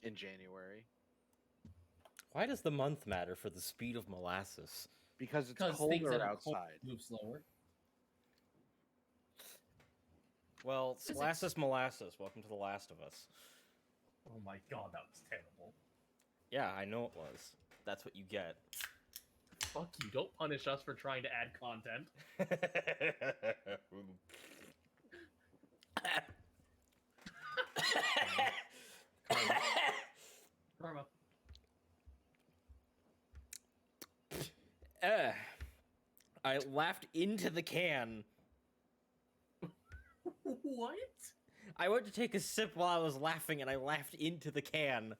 in January Why does the month matter for the speed of molasses? because it's Because things that colder are cold outside. move slower. Well, Physics. molasses, welcome to The Last of Us. Oh my god, that was terrible. Yeah, I know it was. That's what you get. Fuck you, don't punish us for trying to add content. Karma. I laughed into the can. What? I went to take a sip while I was laughing, and I laughed into the can.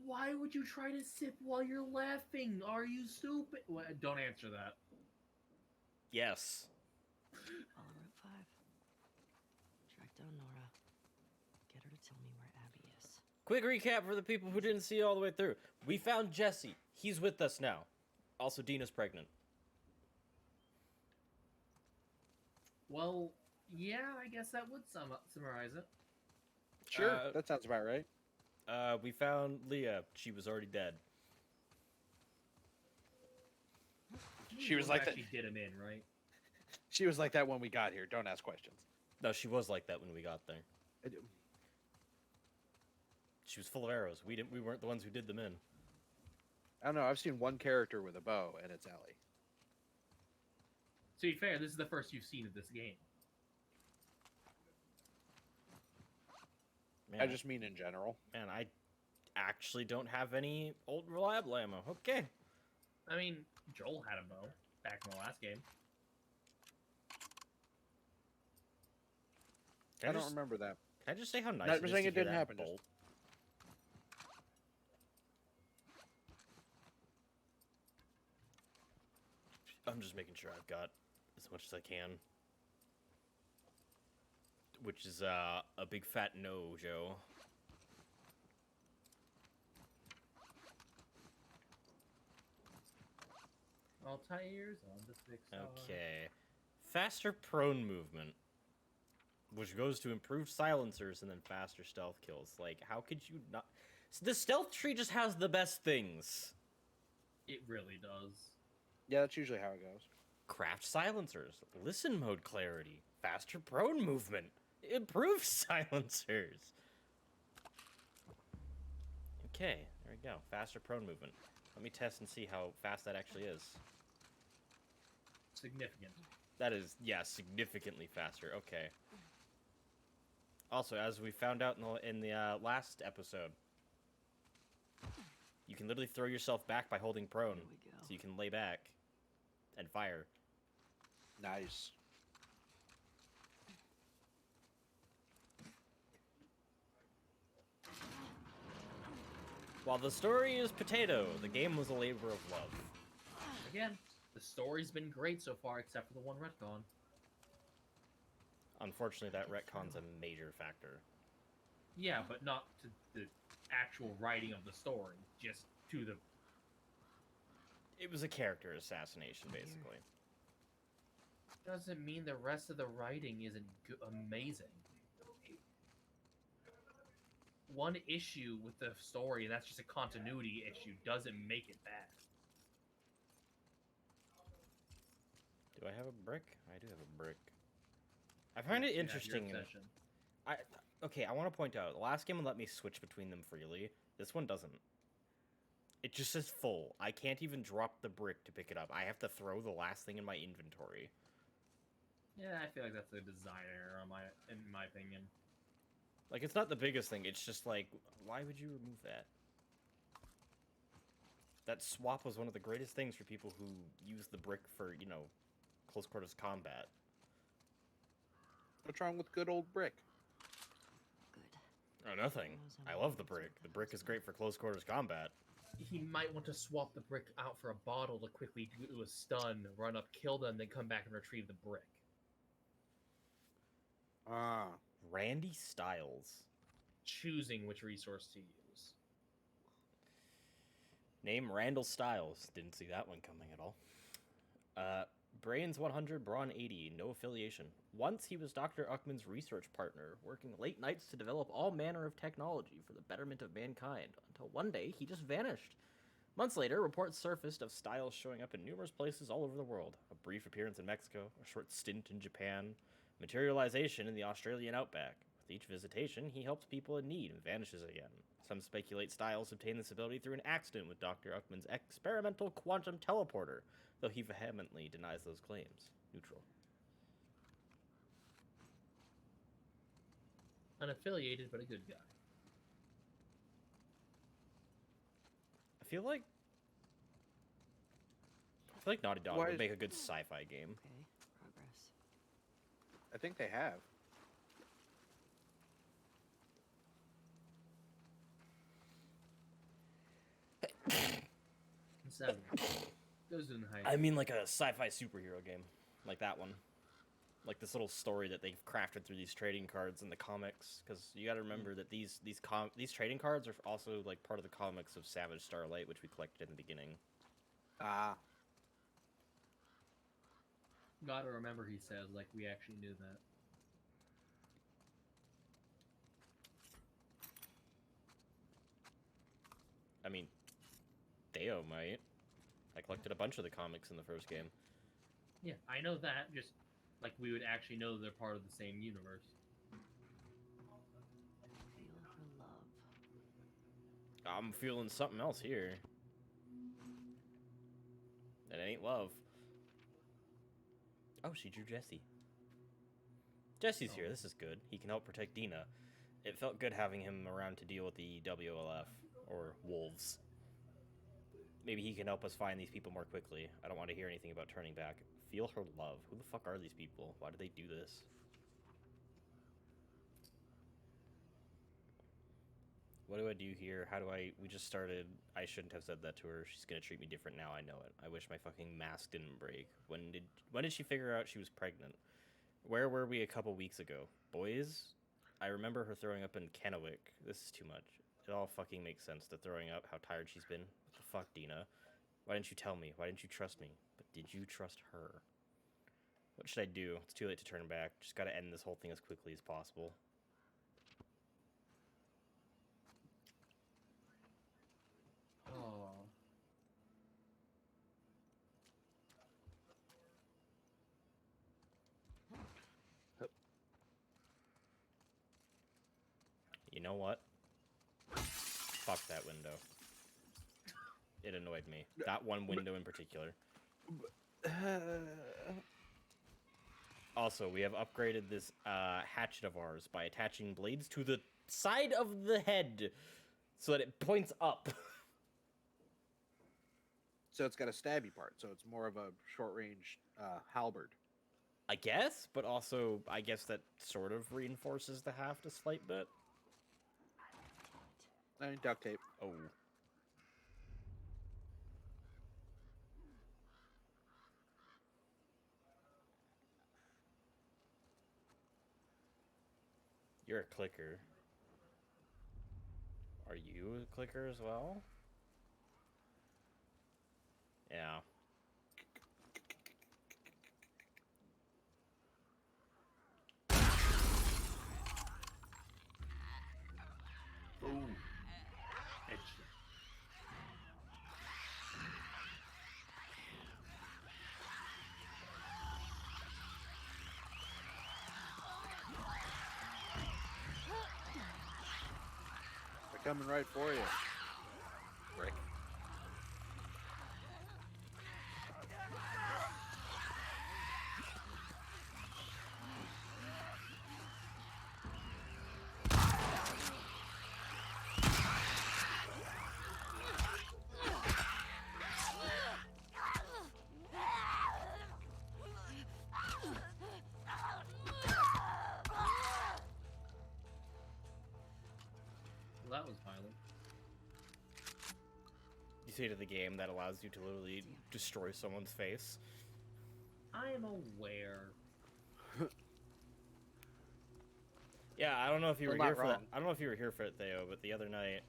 Why would you try to sip while you're laughing? Are you stupid? Well, don't answer that. Yes. Follow Route 5. Track down Nora. Get her to tell me where Abby is. Quick recap for the people who didn't see all the way through. We found Jesse. He's with us now. Also, Dina's pregnant. Well, yeah, I guess that would summarize it. Sure, that sounds about right. We found Leah. She was already dead. She was like that. She did him in, right? She was like that when we got here. Don't ask questions. No, she was like that when we got there. I do. She was full of arrows. We weren't the ones who did them in. I don't know. I've seen one character with a bow, and it's Ellie. To be fair, this is the first you've seen of this game. Man, I just mean in general. Man, I actually don't have any old reliable ammo. Okay. I mean, Joel had a bow back in the last game. I don't remember that. Can I just say how nice Not it is saying to it hear didn't that happen, bolt? I'm just making sure I've got as much as I can. Which is a big fat no, Joe. All tires on the 6. Okay. Faster prone movement. Which goes to improved silencers and then faster stealth kills. Like, how could you not... The stealth tree just has the best things. It really does. Yeah, that's usually how it goes. Craft silencers. Listen mode clarity. Faster prone movement. Improved silencers. Okay, there we go. Faster prone movement. Let me test and see how fast that actually is. Significant. That is, yeah, significantly faster. Okay. Also, as we found out in the last episode, you can literally throw yourself back by holding prone. So you can lay back and fire. Nice. While the story is potato, the game was a labor of love. Again, the story's been great so far, except for the one retcon. Unfortunately, that retcon's a major factor. Yeah, but not to the actual writing of the story, just to the... It was a character assassination, basically. Doesn't mean the rest of the writing isn't amazing. One issue with the story, and that's just a continuity issue, doesn't make it bad. Do I have a brick? I do have a brick. I find it interesting. Okay, I want to point out, the last game would let me switch between them freely. This one doesn't. It just says full. I can't even drop the brick to pick it up. I have to throw the last thing in my inventory. Yeah, I feel like that's a design error in my opinion. Like, it's not the biggest thing. It's just like, why would you remove that? That swap was one of the greatest things for people who use the brick for, you know, close quarters combat. What's wrong with good old brick? Good. Oh, nothing. I love the brick. The brick is great for close quarters combat. He might want to swap the brick out for a bottle to quickly do a stun, run up, kill them, then come back and retrieve the brick. Ah. Randy Styles. Choosing which resource to use. Name Randall Styles. Didn't see that one coming at all. Brains 100, Brawn 80, no affiliation. Once he was Dr. Uckman's research partner, working late nights to develop all manner of technology for the betterment of mankind, until one day he just vanished. Months later, reports surfaced of Styles showing up in numerous places all over the world. A brief appearance in Mexico, a short stint in Japan, materialization in the Australian outback. With each visitation, he helps people in need and vanishes again. Some speculate Styles obtained this ability through an accident with Dr. Uckman's experimental quantum teleporter, though he vehemently denies those claims. Neutral. Unaffiliated, but a good guy. I feel like Naughty Dog Why would is- make a good sci-fi game. Okay, progress. I think they have. Seven. Goes in high. I mean, like a sci-fi superhero game, like that one, like this little story that they've crafted through these trading cards in the comics. Because you got to remember that these trading cards are also like part of the comics of Savage Starlight, which we collected in the beginning. Ah. Gotta remember, he says, like we actually knew that. I mean, Theo might. I collected a bunch of the comics in the first game. Yeah, I know that. Just like we would actually know they're part of the same universe. Feel her love. I'm feeling something else here. It ain't love. Oh, she drew Jesse. Jesse's here. This is good. He can help protect Dina. It felt good having him around to deal with the WLF, or wolves. Maybe he can help us find these people more quickly. I don't want to hear anything about turning back. Feel her love. Who the fuck are these people? Why do they do this? What do I do here? How do I... We just started... I shouldn't have said that to her. She's gonna treat me different now. I know it. I wish my fucking mask didn't break. When did she figure out she was pregnant? Where were we a couple weeks ago? Boys? I remember her throwing up in Kennewick. This is too much. It all fucking makes sense, the throwing up, how tired she's been. What the fuck, Dina? Why didn't you tell me? Why didn't you trust me? But did you trust her? What should I do? It's too late to turn back. Just gotta end this whole thing as quickly as possible. Oh. You know what? Fuck that window. It annoyed me. That one window in particular. Also, we have upgraded this hatchet of ours by attaching blades to the side of the head so that it points up. So it's got a stabby part, so it's more of a short-range halberd. I guess, but also I guess that sort of reinforces the haft a slight bit. I mean, duct tape. Oh. You're a clicker. Are you a clicker as well? Yeah. Ooh. Headshot. They're coming right for you. Rick. Well, that was violent. You say to the game that allows you to literally destroy someone's face. I am aware. Yeah, I don't know if you Well, were here not for that. wrong. I don't know if you were here for it, Theo, but the other night,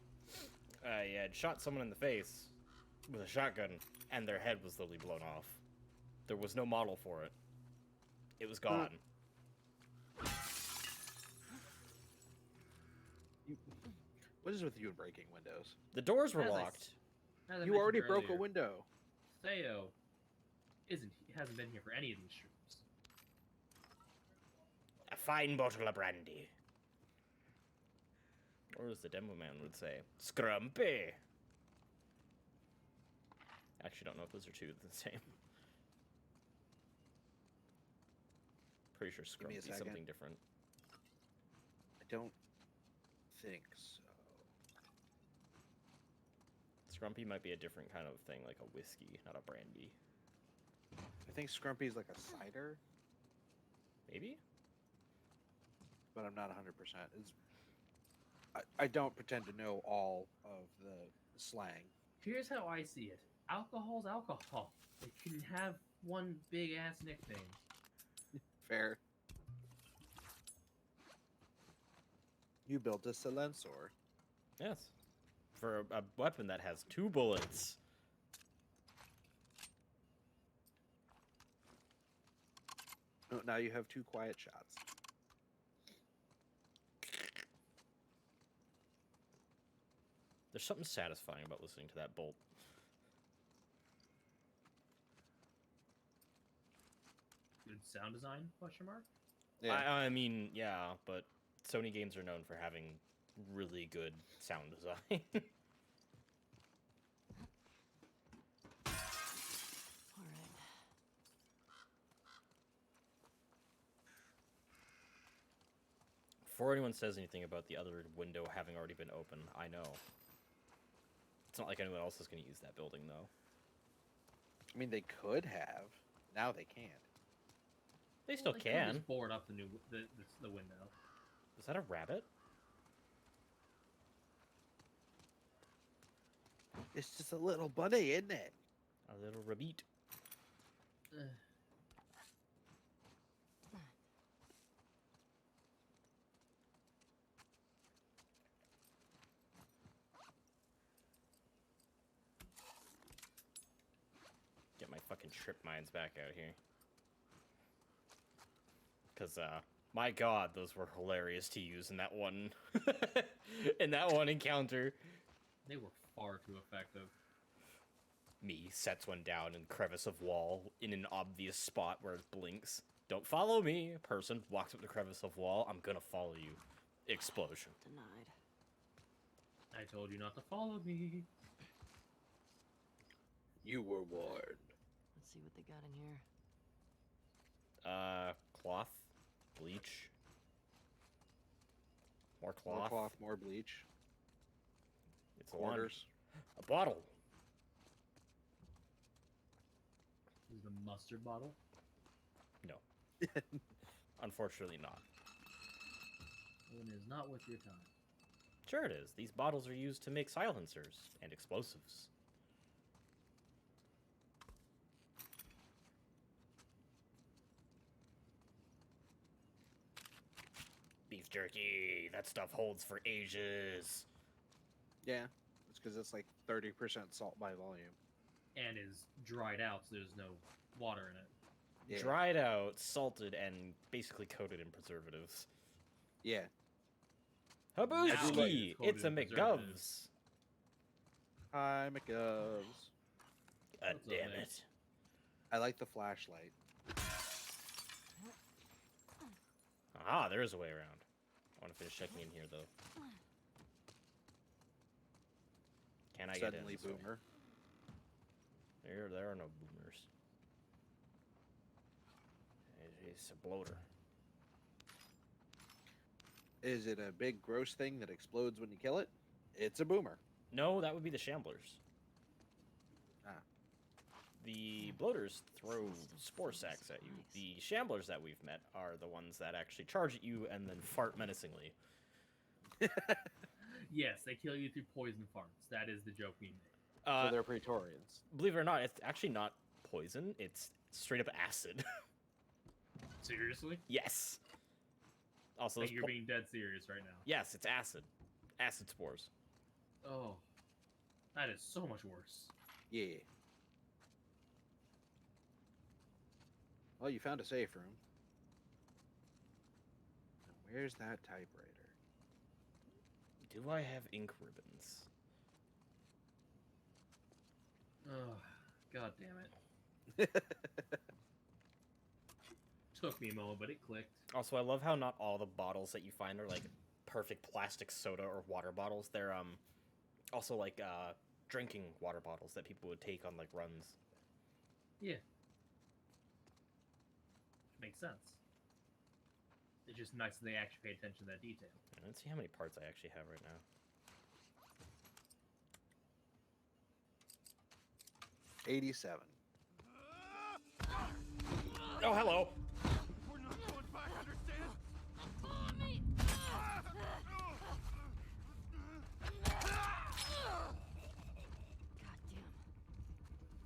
I had shot someone in the face with a shotgun, and their head was literally blown off. There was no model for it. It was gone. What is with you and breaking windows? The doors were As I locked. As I You already mentioned broke a earlier, window. Theo hasn't been here for any of these streams. A fine bottle of brandy. Or as the demo man would say, Scrumpy. Actually, don't know if those are two the same. Pretty sure Give me a Scrumpy is something second. different. I don't think so. Scrumpy might be a different kind of thing, like a whiskey, not a brandy. I think Scrumpy's like a cider, Maybe? but I'm not 100%. I don't pretend to know all of the slang. Here's how I see it. Alcohol's alcohol. It can have one big ass nickname. Fair. You built a silencor. Yes. For a weapon that has 2 bullets. Oh, now you have 2 quiet shots. There's something satisfying about listening to that bolt. Good sound design? Question mark. Yeah. I mean, yeah, but Sony games are known for having really good sound design. All right. Before anyone says anything about the other window having already been open, I know. It's not like anyone else is going to use that building, though. I mean, they could have. Now they can't. They still Well, they could've can. just board up the window. Is that a rabbit? It's just a little bunny, isn't it? A little rabbit. Ugh. Get my fucking trip mines back out here. Because, my god, those were hilarious to use in that one... in that one encounter. They were far too effective. Me sets one down in crevice of wall in an obvious spot where it blinks. Don't follow me. Person walks up the crevice of wall. I'm gonna follow you. Explosion. Denied. I told you not to follow me. You were warned. Let's see what they got in here. Cloth. Bleach. More cloth. More cloth, more bleach. It's a laundry. Quarters. A bottle. This is the mustard bottle. No. Unfortunately not. One is not worth your time. Sure it is. These bottles are used to make silencers and explosives. Beef jerky. That stuff holds for ages. Yeah. It's because it's like 30% salt by volume. And is dried out, so there's no water in it. Yeah. Dried out, salted, and basically coated in preservatives. Yeah. Habooski! it's It's a coated in McGovs. preservatives. Hi, McGovs. God What's up, damn man? it. I like the flashlight. Ah, there is a way around. I want to finish checking in here, though. Can I get in Suddenly this way? boomer. There are no boomers. It's a bloater. Is it a big gross thing that explodes when you kill it? It's a boomer. No, that would be the shamblers. Ah. The bloaters throw spore sacks at you. The shamblers that we've met are the ones that actually charge at you and then fart menacingly. Yes, they kill you through poison farts. That is the joke we made. So they're Praetorians. Believe it or not, it's actually not poison. It's straight up acid. Seriously? Yes. Also, Like those you're being dead serious right now. yes, it's acid. Acid spores. Oh, that is so much worse. Yeah. Well, you found a safe room. Now, where's that typewriter? Do I have ink ribbons? Oh, god damn it. Took me a moment, but it clicked. Also, I love how not all the bottles that you find are like perfect plastic soda or water bottles. They're also like drinking water bottles that people would take on like runs. Yeah. Makes sense. It's just nice that they actually pay attention to that detail. Let's see how many parts I actually have right now. $87. Oh, hello. We're not going back, understand? Goddamn.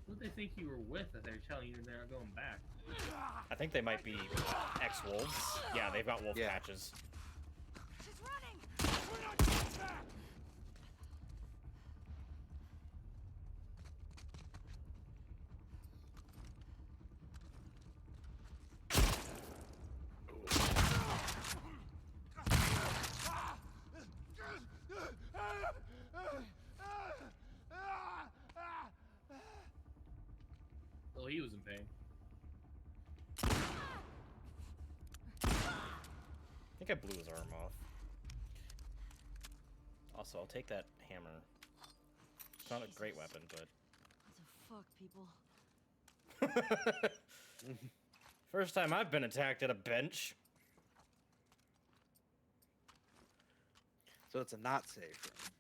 Who did they think you were with that they're telling you they're not going back? I think they might be ex-wolves. Yeah, they've got wolf Yeah. patches. She's running! We're not going back! Oh, he was in pain. I think I blew his arm off. Also, I'll take that hammer. It's not a great Jesus. weapon, What the fuck, people? but... First time I've been attacked at a bench. So it's a not safe room.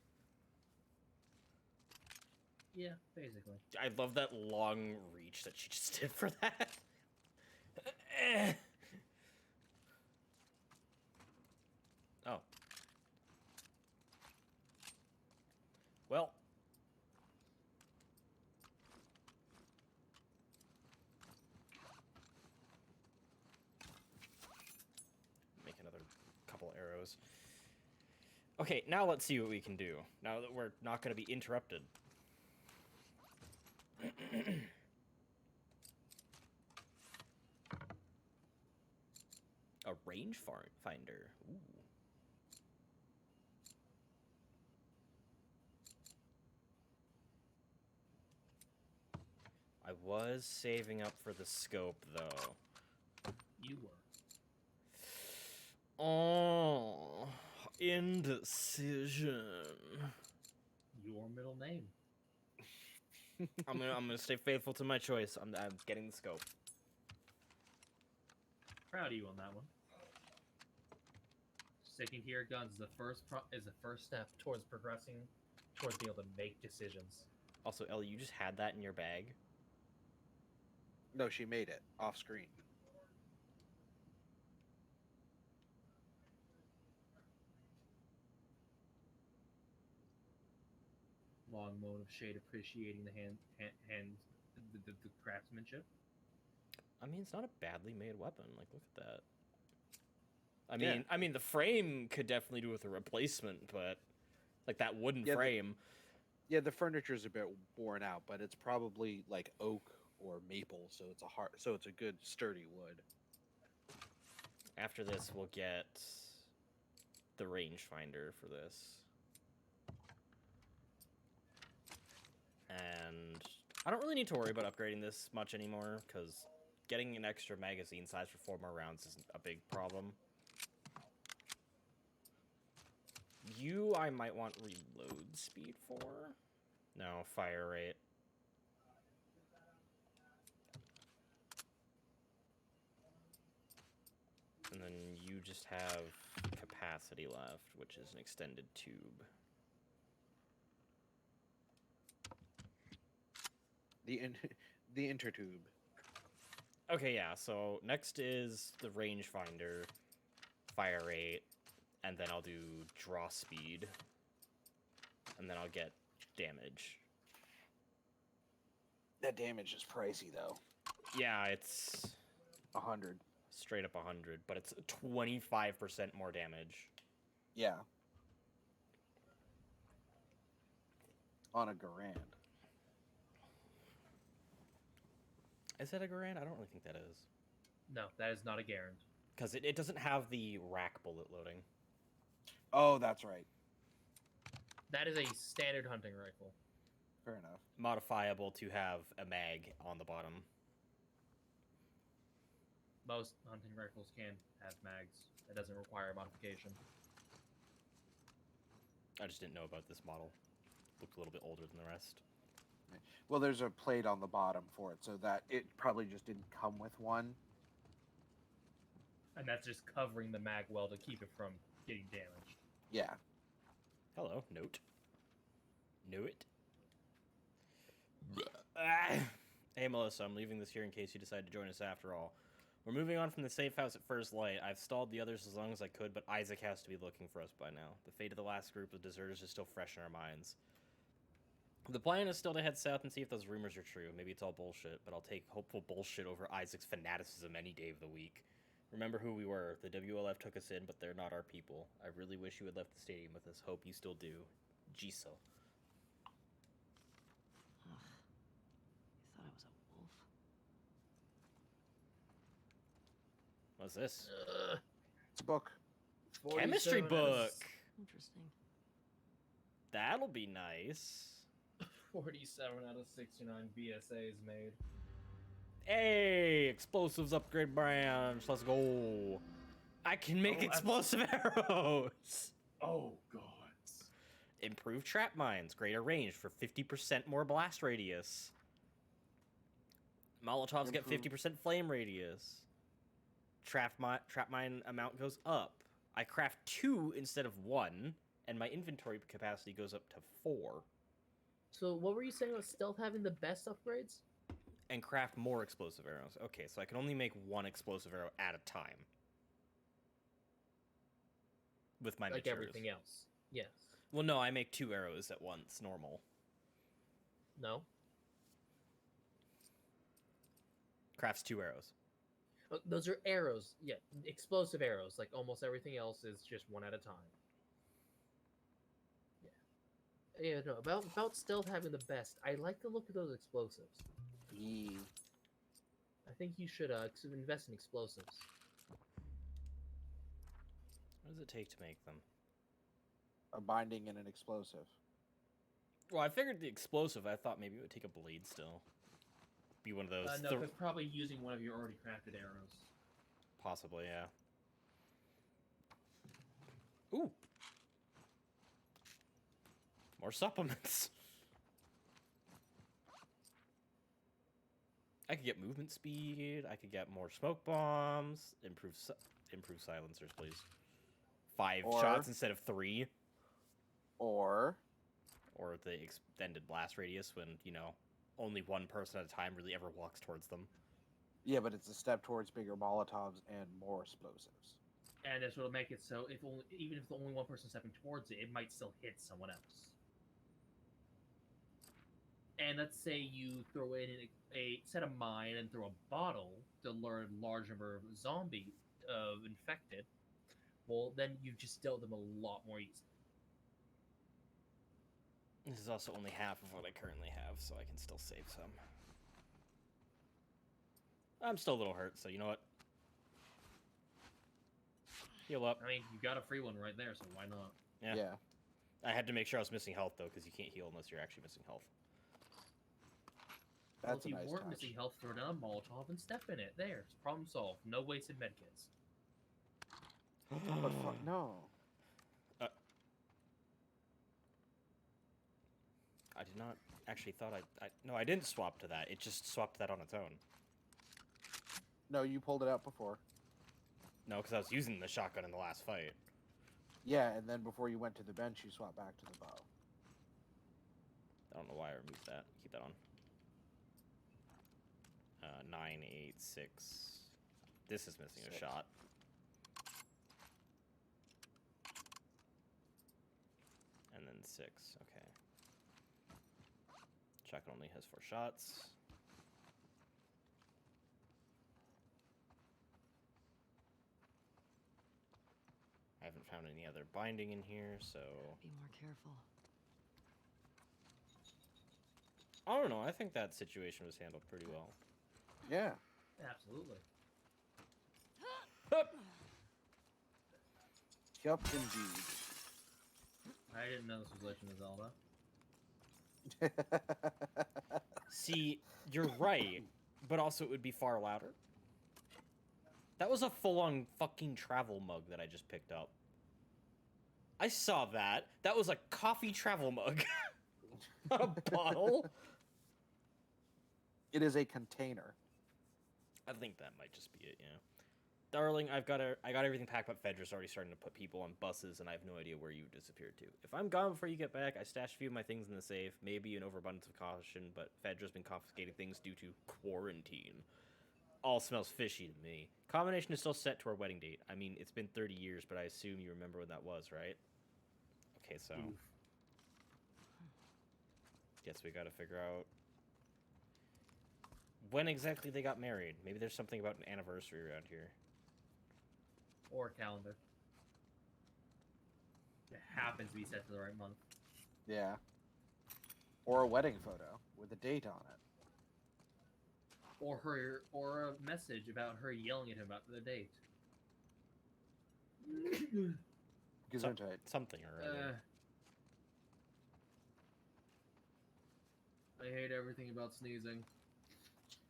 Yeah, basically. I love that long reach that she just did for that. Eh. Oh. Well. Make another couple arrows. Okay, now let's see what we can do. Now that we're not going to be interrupted. A range finder. Ooh. I was saving up for the scope, though. You were. Oh, indecision. Your middle name. I'm gonna stay faithful to my choice. I'm getting the scope. Proud of you on that one. Sticking to your guns is the first step towards progressing towards being able to make decisions. Also, Ellie, you just had that in your bag. No, she made it off screen. Long mode of Shade appreciating the the craftsmanship. I mean, it's not a badly made weapon. Like, look at that. Yeah. I mean, the frame could definitely do with a replacement, but like that wooden Yeah, frame. Yeah, the furniture's a bit worn out, but it's probably like oak or maple, so it's a good sturdy wood. After this, we'll get the rangefinder for this. And I don't really need to worry about upgrading this much anymore, because getting an extra magazine size for 4 more rounds isn't a big problem. You, I might want reload speed for? No, fire rate. And then you just have capacity left, which is an extended tube. The intertube. Okay, yeah, so next is the rangefinder, fire rate, and then I'll do draw speed, and then I'll get damage. That damage is pricey though. Yeah, it's 100. straight up 100, but it's 25% more damage. Yeah. On a Garand. Is that a Garand? I don't really think that is. No, that is not a guarantee. Because it doesn't have the rack bullet loading. Oh, that's right. That is a standard hunting rifle. Fair enough. Modifiable to have a mag on the bottom. Most hunting rifles can have mags. It doesn't require modification. I just didn't know about this model. Looked a little bit older than the rest. Well, there's a plate on the bottom for it, so that it probably just didn't come with one. And that's just covering the mag well to keep it from getting damaged. Yeah. Hello, note. Knew it. Ah. Hey Melissa, I'm leaving this here in case you decide to join us after all. We're moving on from the safe house at first light. I've stalled the others as long as I could, but Isaac has to be looking for us by now. The fate of the last group of deserters is still fresh in our minds. The plan is still to head south and see if those rumors are true. Maybe it's all bullshit, but I'll take hopeful bullshit over Isaac's fanaticism any day of the week. Remember who we were. The WLF took us in, but they're not our people. I really wish you had left the stadium with us. Hope you still do. Jisoo. Ugh. You thought I was a wolf? What's this? It's a book. Chemistry 47 out of book! Interesting. That'll be nice. 47 out of 69 BSAs made. Hey, explosives upgrade branch. Let's go. I can make Oh, explosive arrows. Oh, God. Improved trap mines. Greater range for 50% more blast radius. Molotovs get Improved- 50% flame radius. Trap mine amount goes up. I craft 2 instead of 1, and my inventory capacity goes up to 4. So what were you saying about stealth having the best upgrades? And craft more explosive arrows. Okay, so I can only make 1 explosive arrow at a time. With my Like materials. everything else. Yes. Well, no, I make 2 arrows at once, normal. No? Crafts 2 arrows. Those are arrows. Yeah, explosive arrows. Like almost everything else is just 1 at a time. Yeah. Yeah, no, about stealth having the best. I like the look of those explosives. Yee. I think you should invest in explosives. What does it take to make them? A binding and an explosive. Well, I figured the explosive, I thought maybe it would take a blade still. Be one of those. No, because probably using one of your already crafted arrows. Possibly, yeah. Ooh. More supplements. I could get movement speed. I could get more smoke bombs. Improve silencers, please. 5 Or- shots instead of 3. Or Or the extended blast radius when, you know, only one person at a time really ever walks towards them. yeah, but it's a step towards bigger Molotovs and more explosives. And this will make it so if only, even if the only one person stepping towards it, it might still hit someone else. And let's say you throw in a set of mine and throw a bottle to lure a large number of zombie infected. Well, then you've just dealt them a lot more easily. This is also only half of what I currently have, so I can still save some. I'm still a little hurt, so you know what? Heal up. I mean, you got a free one right there, so why not? Yeah. I had to make sure I was missing health, though, because you can't heal unless you're actually missing health. Well, That's if a you nice weren't touch. missing health, throw down a Molotov and step in it. There, problem solved. No wasted medkits. But fuck no. I did not actually thought no, I didn't swap to that. It just swapped that on its own. No, you pulled it out before. No, because I was using the shotgun in the last fight. Yeah, and then before you went to the bench, you swapped back to the bow. I don't know why I removed that. Keep that on. 9, 8, 6. This is missing a 6. shot. And then 6. Okay. Shotgun only has 4 shots. I haven't found any other binding in here, so Be more careful. I don't know. I think that situation was handled pretty well. Yeah. Absolutely. Yup, indeed. I didn't know this was Legend of Zelda. See, you're right, but also it would be far louder. That was a full-on fucking travel mug that I just picked up. I saw that. That was a coffee travel mug. Not a bottle. It is a container. I think that might just be it, yeah. Darling, I got everything packed, but Fedra's already starting to put people on buses, and I have no idea where you disappeared to. If I'm gone before you get back, I stashed a few of my things in the safe. Maybe an overabundance of caution, but Fedra's been confiscating things due to quarantine. All smells fishy to me. Combination is still set to our wedding date. I mean, it's been 30 years, but I assume you remember when that was, right? Okay, so... Oof. Guess we gotta figure out... when exactly they got married. Maybe there's something about an anniversary around here. Or a calendar. It happens to be set to the right month. Yeah. Or a wedding photo with a date on it. Or a message about her yelling at him about the date. Gesundheit. Something or other. I hate everything about sneezing.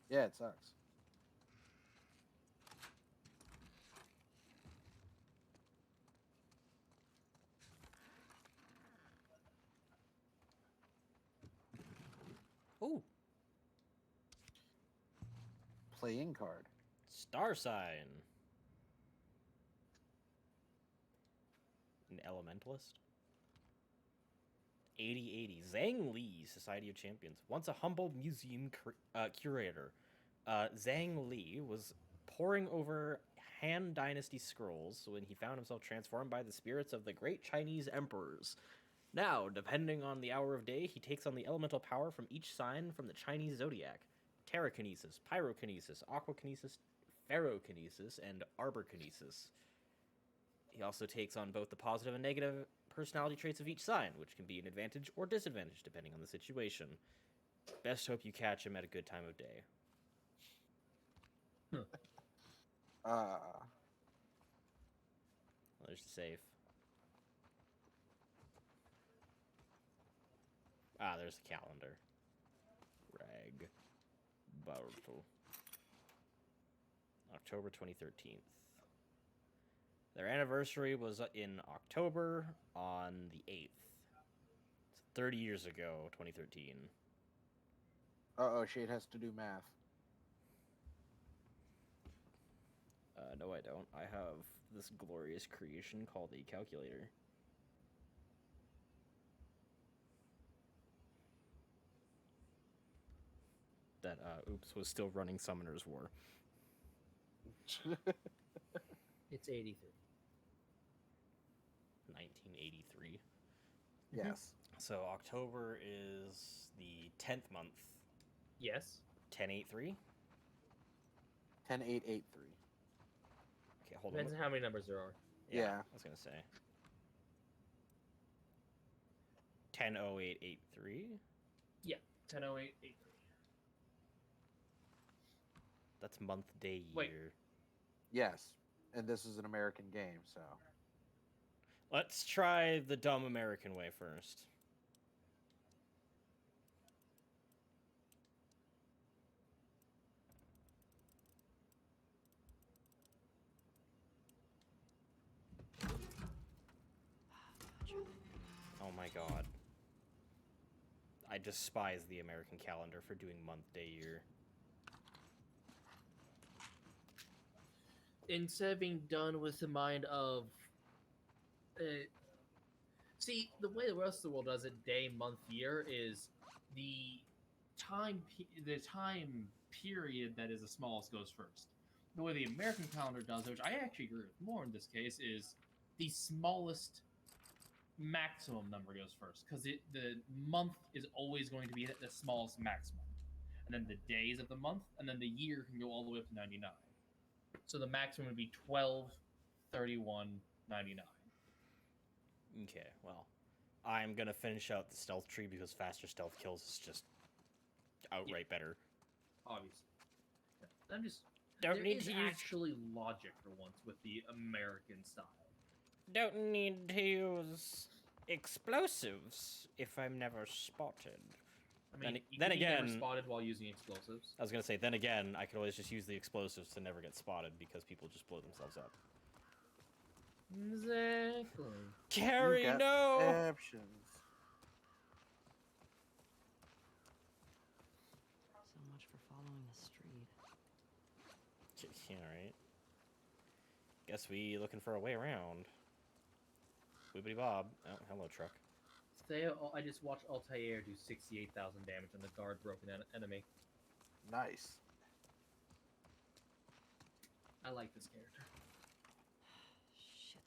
Yeah, it sucks. Ooh, Playing card. star sign. An elementalist. 8080. Zhang Li, Society of Champions. Once a humble museum curator, Zhang Li was poring over Han Dynasty scrolls when he found himself transformed by the spirits of the great Chinese emperors. Now, depending on the hour of day, he takes on the elemental power from each sign from the Chinese zodiac. Terrakinesis, Pyrokinesis, Aquakinesis, Ferrokinesis, and Arborkinesis. He also takes on both the positive and negative personality traits of each sign, which can be an advantage or disadvantage depending on the situation. Best hope you catch him at a good time of day. There's the safe. Ah, there's the calendar. Rag. Bartle. October 2013. Their anniversary was in October on the 8th. It's 30 years ago, 2013. Uh-oh, Shade has to do math. No, I don't. I have this glorious creation called a calculator. That, oops, was still running Summoner's War. It's 83. 1983. Yes. So October is the 10th month. Yes. 1083? 10883. Okay, hold on. Depends on how many numbers there are. Yeah. I was gonna say. 100883? 100883. That's month, day, year. Wait. Yes. And this is an American game, so. Let's try the dumb American way first. Oh my god. I despise the American calendar for doing month, day, year. Instead of being done with the mind of see, the way the rest of the world does it, day, month, year, is the time period that is the smallest goes first. The way the American calendar does it, which I actually agree with more in this case, is the smallest maximum number goes first, because the month is always going to be the smallest maximum, and then the days of the month, and then the year can go all the way up to 99. So the maximum would be 12, 31, 99. Okay, well, I'm gonna finish out the stealth tree because faster stealth kills is just outright better. Obviously. I'm just Don't there need is to use. actually logic for once with the American style. Don't need to use explosives if I'm never spotted. I mean, Then- you then can be never again- spotted while using explosives. I was gonna say, then again, I could always just use the explosives to never get spotted because people just blow themselves up. Exactly. Carrie, You got no! Options. So much for following the street. Yeah, right. Guess we looking for a way around. Wibbity Bob. Oh, hello, truck. I just watched Altair do 68,000 damage on the guard broken enemy. Nice. I like this character. Shit.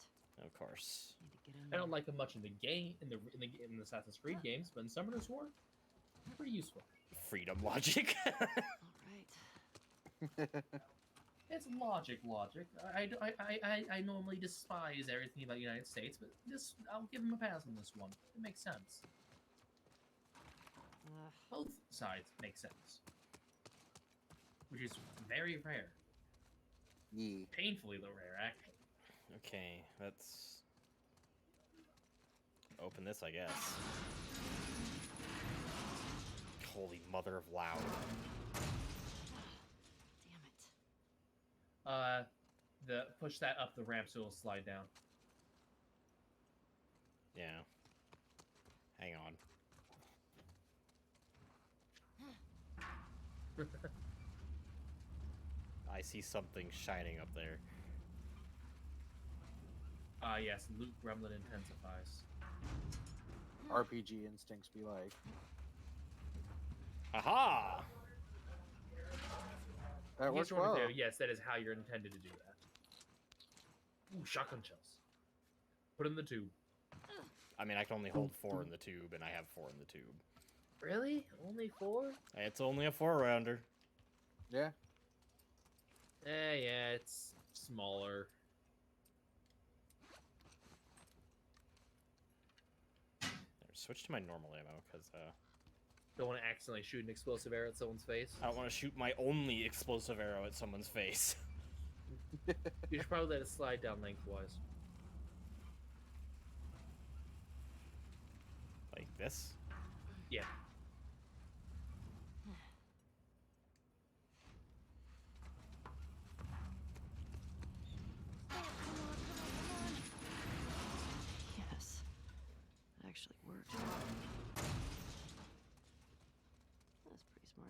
Of course. Need to get in I there. don't like him much in the game, in the Assassin's Creed games, but in Summoner's War, pretty useful. Freedom logic. All right. It's logic. I normally despise everything about the United States, but this I'll give him a pass on this one. It makes sense. Both sides make sense, which is very rare, Yee. painfully rare actually. Okay, let's open this, I guess. Holy mother of loud. Damn it. Push that up the ramp so it'll slide down. Yeah. Hang on. I see something shining up there. Yes, loot gremlin intensifies. RPG instincts be like. Aha! That In case works you're wondering well. there, yes, that is how you're intended to do that. Ooh, shotgun shells. Put in the tube. I mean, I can only hold 4 in the tube, and I have 4 in the tube. Really? Only 4? It's only a 4-rounder. Yeah. Yeah, it's smaller. Switch to my normal ammo, because Don't want to accidentally shoot an explosive arrow at someone's face. I don't want to shoot my only explosive arrow at someone's face. You should probably let it slide down lengthwise. Like this? Yeah. Yes. It actually worked. That's pretty smart,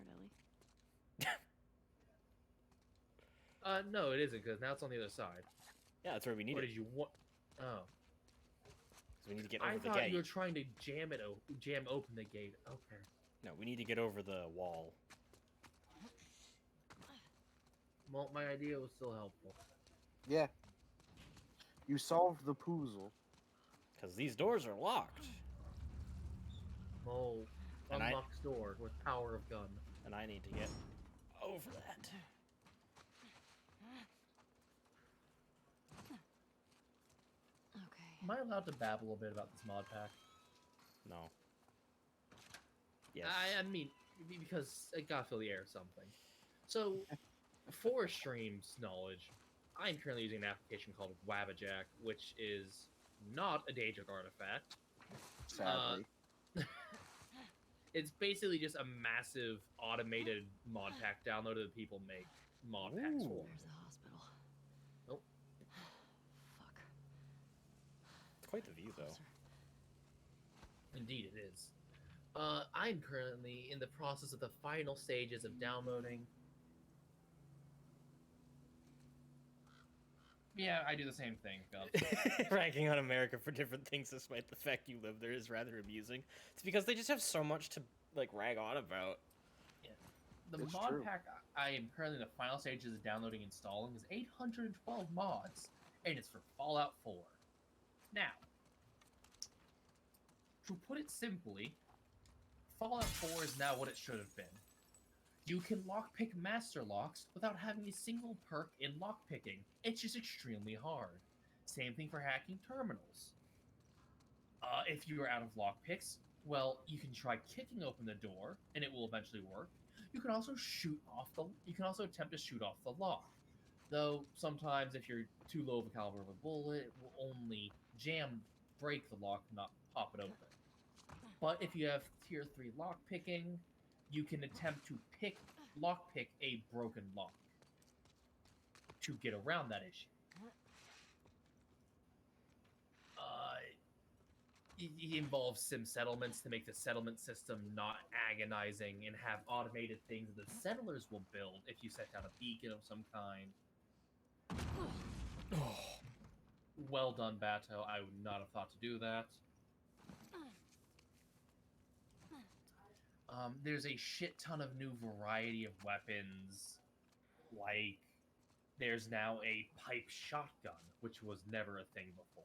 Ellie. No, it isn't, because now it's on the other side. Yeah, that's where we need What it. did you want? Oh. 'Cause we need to get over I the thought gate. you were trying to jam open the gate. Okay. No, we need to get over the wall. Well, my idea was still helpful. Yeah. You solved the puzzle. Because these doors are locked. Oh, And I- unlocks door with power of gun. And I need to get over that. Okay. Am I allowed to babble a bit about this mod pack? No. Yes. I mean, because I gotta fill the air with something. So, for streams knowledge, I'm currently using an application called Wabbajack, which is not a Daedric artifact. Sadly. It's basically just a massive automated mod pack downloader that people make mod packs for. There's the hospital. Nope. Fuck. It's quite the view, though. Closer. Indeed, it is. I'm currently in the process of the final stages of downloading. Yeah, I do the same thing, Gov. Ranking on America for different things despite the fact you live there is rather amusing. It's because they just have so much to, like, rag on about. The It's mod true. pack I am currently in the final stages of downloading and installing is 812 mods, and it's for Fallout 4. Now, to put it simply, Fallout 4 is now what it should have been. You can lockpick master locks without having a single perk in lockpicking. It's just extremely hard. Same thing for hacking terminals. If you are out of lockpicks, well, you can try kicking open the door, and it will eventually work. You can also You can also attempt to shoot off the lock. Though sometimes, if you're too low of a caliber of a bullet, it will only break the lock, not pop it open. But if you have tier 3 lock picking, you can attempt to lockpick a broken lock to get around that issue. It involves sim settlements to make the settlement system not agonizing and have automated things that the settlers will build if you set down a beacon of some kind. Well done, Bato. I would not have thought to do that. There's a shit ton of new variety of weapons. Like, there's now a pipe shotgun, which was never a thing before.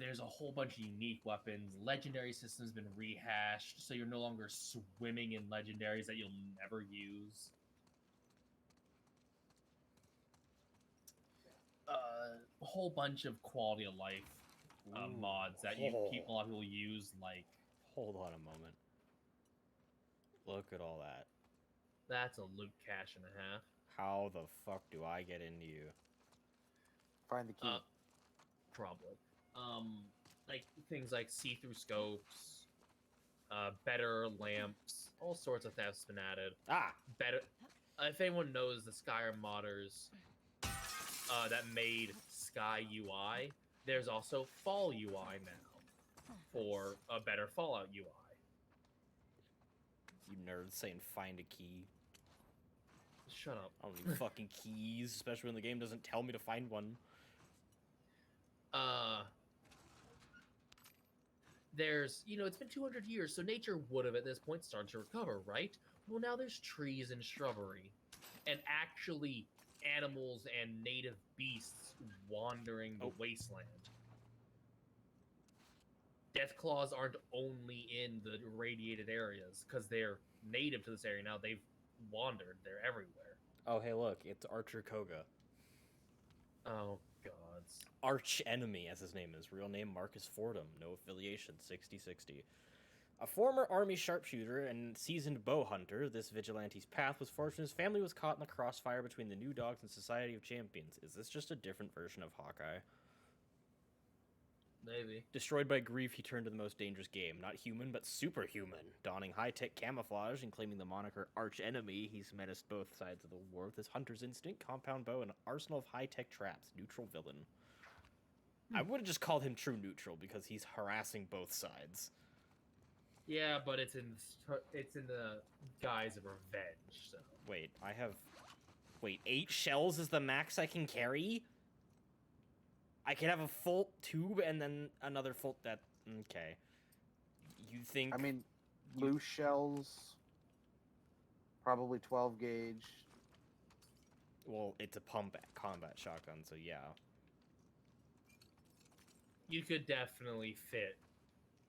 There's a whole bunch of unique weapons. Legendary system's been rehashed, so you're no longer swimming in legendaries that you'll never use. A whole bunch of quality of life mods that a lot of people use, like... Hold on a moment. Look at all that. That's a loot cache and a half. How the fuck do I get into you? Find the key. Probably. Like things like see-through scopes, better lamps, all sorts of thefts been added. Better. If anyone knows the Skyrim modders that made Sky UI, there's also Fall UI now for a better Fallout UI. You nerds saying find a key. Shut up. I don't need fucking keys, especially when the game doesn't tell me to find one. There's, it's been 200 years, so nature would have at this point started to recover, right? Well, now there's trees and shrubbery, and actually animals and native beasts wandering the wasteland. Deathclaws aren't only in the irradiated areas, because they're native to this area now. They've wandered. They're everywhere. Oh, hey, look. It's Archer Koga. Oh, gods. Arch enemy, as his name is. Real name, Marcus Fordham. No affiliation, 60-60. A former army sharpshooter and seasoned bow hunter, this vigilante's path was fortunate his family was caught in the crossfire between the New Dogs and Society of Champions. Is this just a different version of Hawkeye? Maybe. Destroyed by grief, he turned to the most dangerous game. Not human, but superhuman. Donning high-tech camouflage and claiming the moniker Arch Enemy, he's menaced both sides of the war with his hunter's instinct, compound bow, and arsenal of high-tech traps. Neutral villain. I would have just called him true neutral, because he's harassing both sides. Yeah, but it's in the guise of revenge, so... Wait, Wait, 8 shells is the max I can carry? I can have a full tube and then another full... Okay. You think... I mean, loose shells, probably 12 gauge. Well, it's a combat shotgun, so yeah. You could definitely fit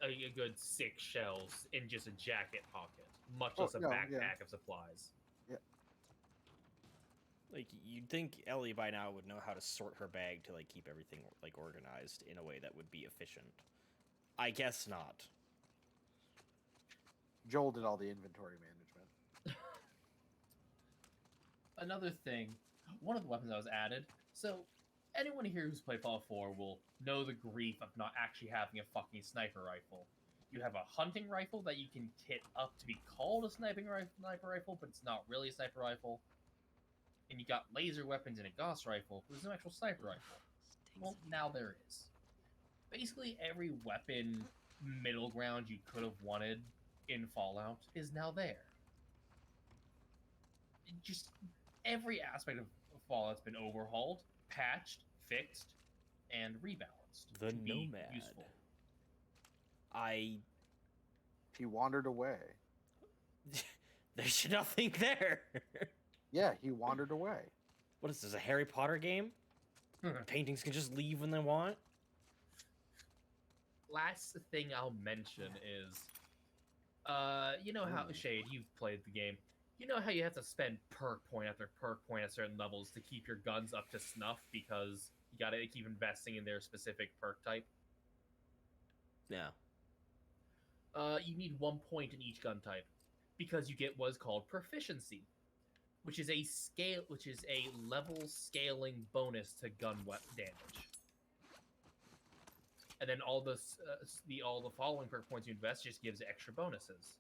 a good 6 shells in just a jacket pocket, much less a backpack of supplies. Yeah. Like, you'd think Ellie by now would know how to sort her bag to, like, keep everything, like, organized in a way that would be efficient. I guess not. Joel did all the inventory management. Another thing, one of the weapons that was added, so anyone here who's played Fallout 4 will know the grief of not actually having a fucking sniper rifle. You have a hunting rifle that you can kit up to be called a sniper rifle, but it's not really a sniper rifle. And you got laser weapons and a Gauss rifle, but there's no actual sniper rifle. Well, now there is. Basically, every weapon middle ground you could have wanted in Fallout is now there. Just every aspect of Fallout's been overhauled, patched, fixed, and rebalanced. The to be Nomad. useful. He wandered away. There's nothing there. Yeah, he wandered away. What is this, a Harry Potter game? Paintings can just leave when they want? Last thing I'll mention is, you know how, Shade, you've played the game. You know how you have to spend perk point after perk point at certain levels to keep your guns up to snuff because you gotta keep investing in their specific perk type? Yeah. You need 1 point in each gun type. because you get what's called proficiency, which is a level scaling bonus to gun damage. And then all the following perk points you invest just gives extra bonuses.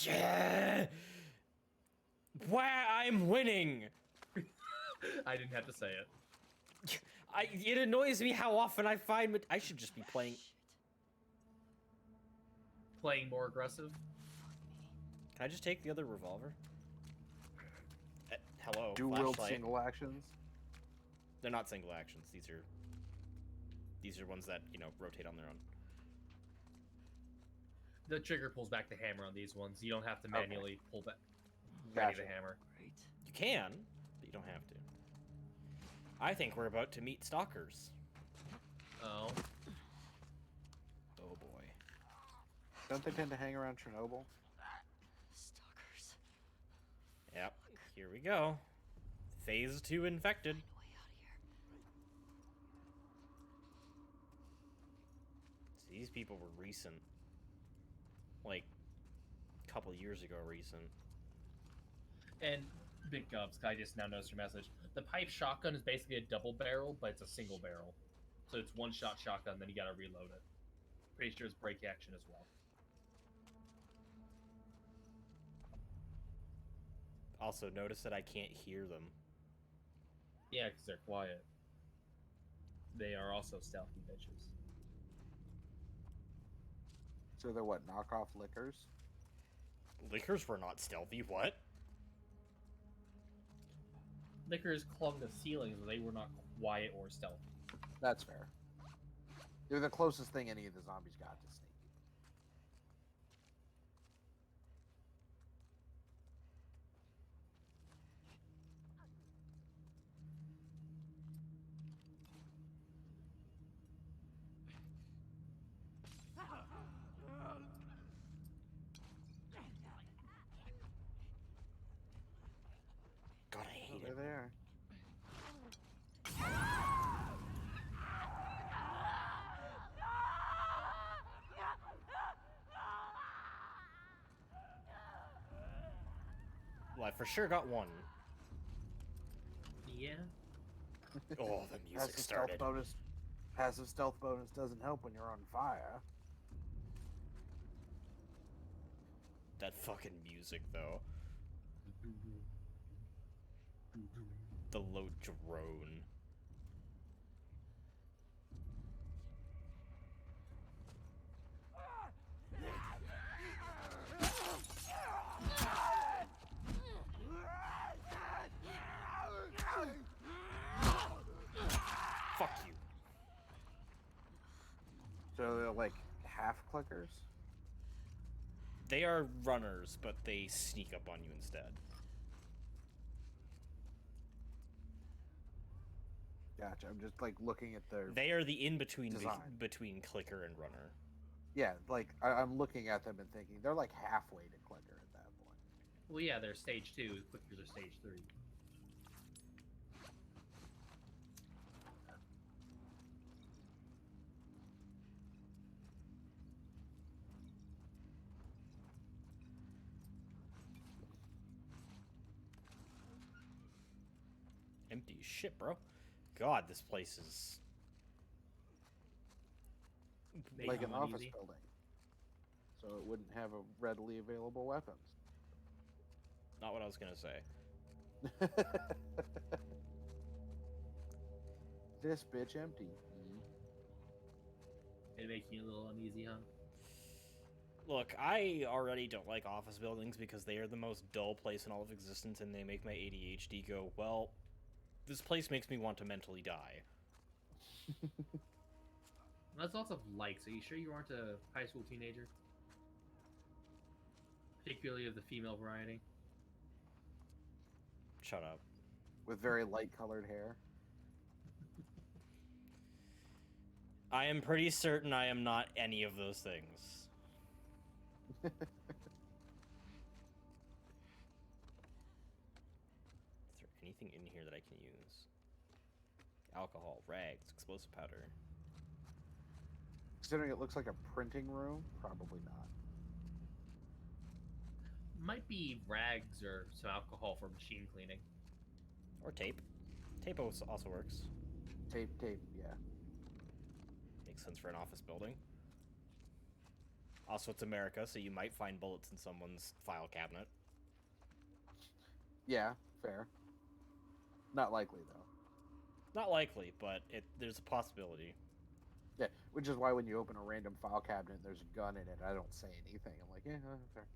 Yeah. Wow, I'm winning. I didn't have to say it. It annoys me how often I find I should just be playing. Shit. Playing more aggressive. Can I just take the other revolver? Hello. Do wield flashlight. single actions. They're not single actions. These are ones that rotate on their own. The trigger pulls back the hammer on these ones. You don't have to Okay. manually pull back ready Gotcha. the hammer. Great. You can, but you don't have to. I think we're about to meet stalkers. Oh. Oh boy. Don't they tend to hang around Chernobyl? Stalkers. Yep. Here we go. Phase 2 infected. Find a way out of here. These people were recent. Like, a couple years ago recent. And Big Gubs, I just now noticed your message. The pipe shotgun is basically a double barrel, but it's a single barrel. So it's one shot shotgun, then you gotta reload it. Pretty sure it's break action as well. Also, notice that I can't hear them. Yeah, because they're quiet. They are also stealthy bitches. So they're what, knockoff liquors? Lickers were not stealthy, what? Lickers clung to ceilings, but they were not quiet or stealthy. That's fair. They're the closest thing any of the zombies got to sneaky. God, I hate They're it. there. Well, I for sure got one. Yeah. Oh, the music started. Passive stealth bonus doesn't help when you're on fire. That fucking music, though. The low drone. Fuck you. So they're like half clickers? They are runners, but they sneak up on you instead. Gotcha. I'm just like looking at their. They are the in-between Design. between clicker and runner. Yeah, like I'm looking at them and thinking they're like halfway to clicker at that point. Well, yeah, they're stage 2. Clickers are stage 3. Empty as shit, bro. God, this place is... Make Like them an office uneasy. building. So it wouldn't have a readily available weapons. Not what I was gonna say. This bitch empty. It make you a little uneasy, huh? Look, I already don't like office buildings because they are the most dull place in all of existence, and they make my ADHD go, well, this place makes me want to mentally die. That's lots of likes. Are you sure you aren't a high school teenager? Particularly of the female variety. Shut up. With very light colored hair. I am pretty certain I am not any of those things. Is there anything in here that I can use? Alcohol, rags, explosive powder. Considering it looks like a printing room, probably not. Might be rags or some alcohol for machine cleaning. Or tape. Tape also works. Tape, yeah. Makes sense for an office building. Also, it's America, so you might find bullets in someone's file cabinet. Yeah, fair. Not likely, though. Not likely, but there's a possibility. Yeah, which is why when you open a random file cabinet and there's a gun in it, I don't say anything. I'm like, yeah, fair.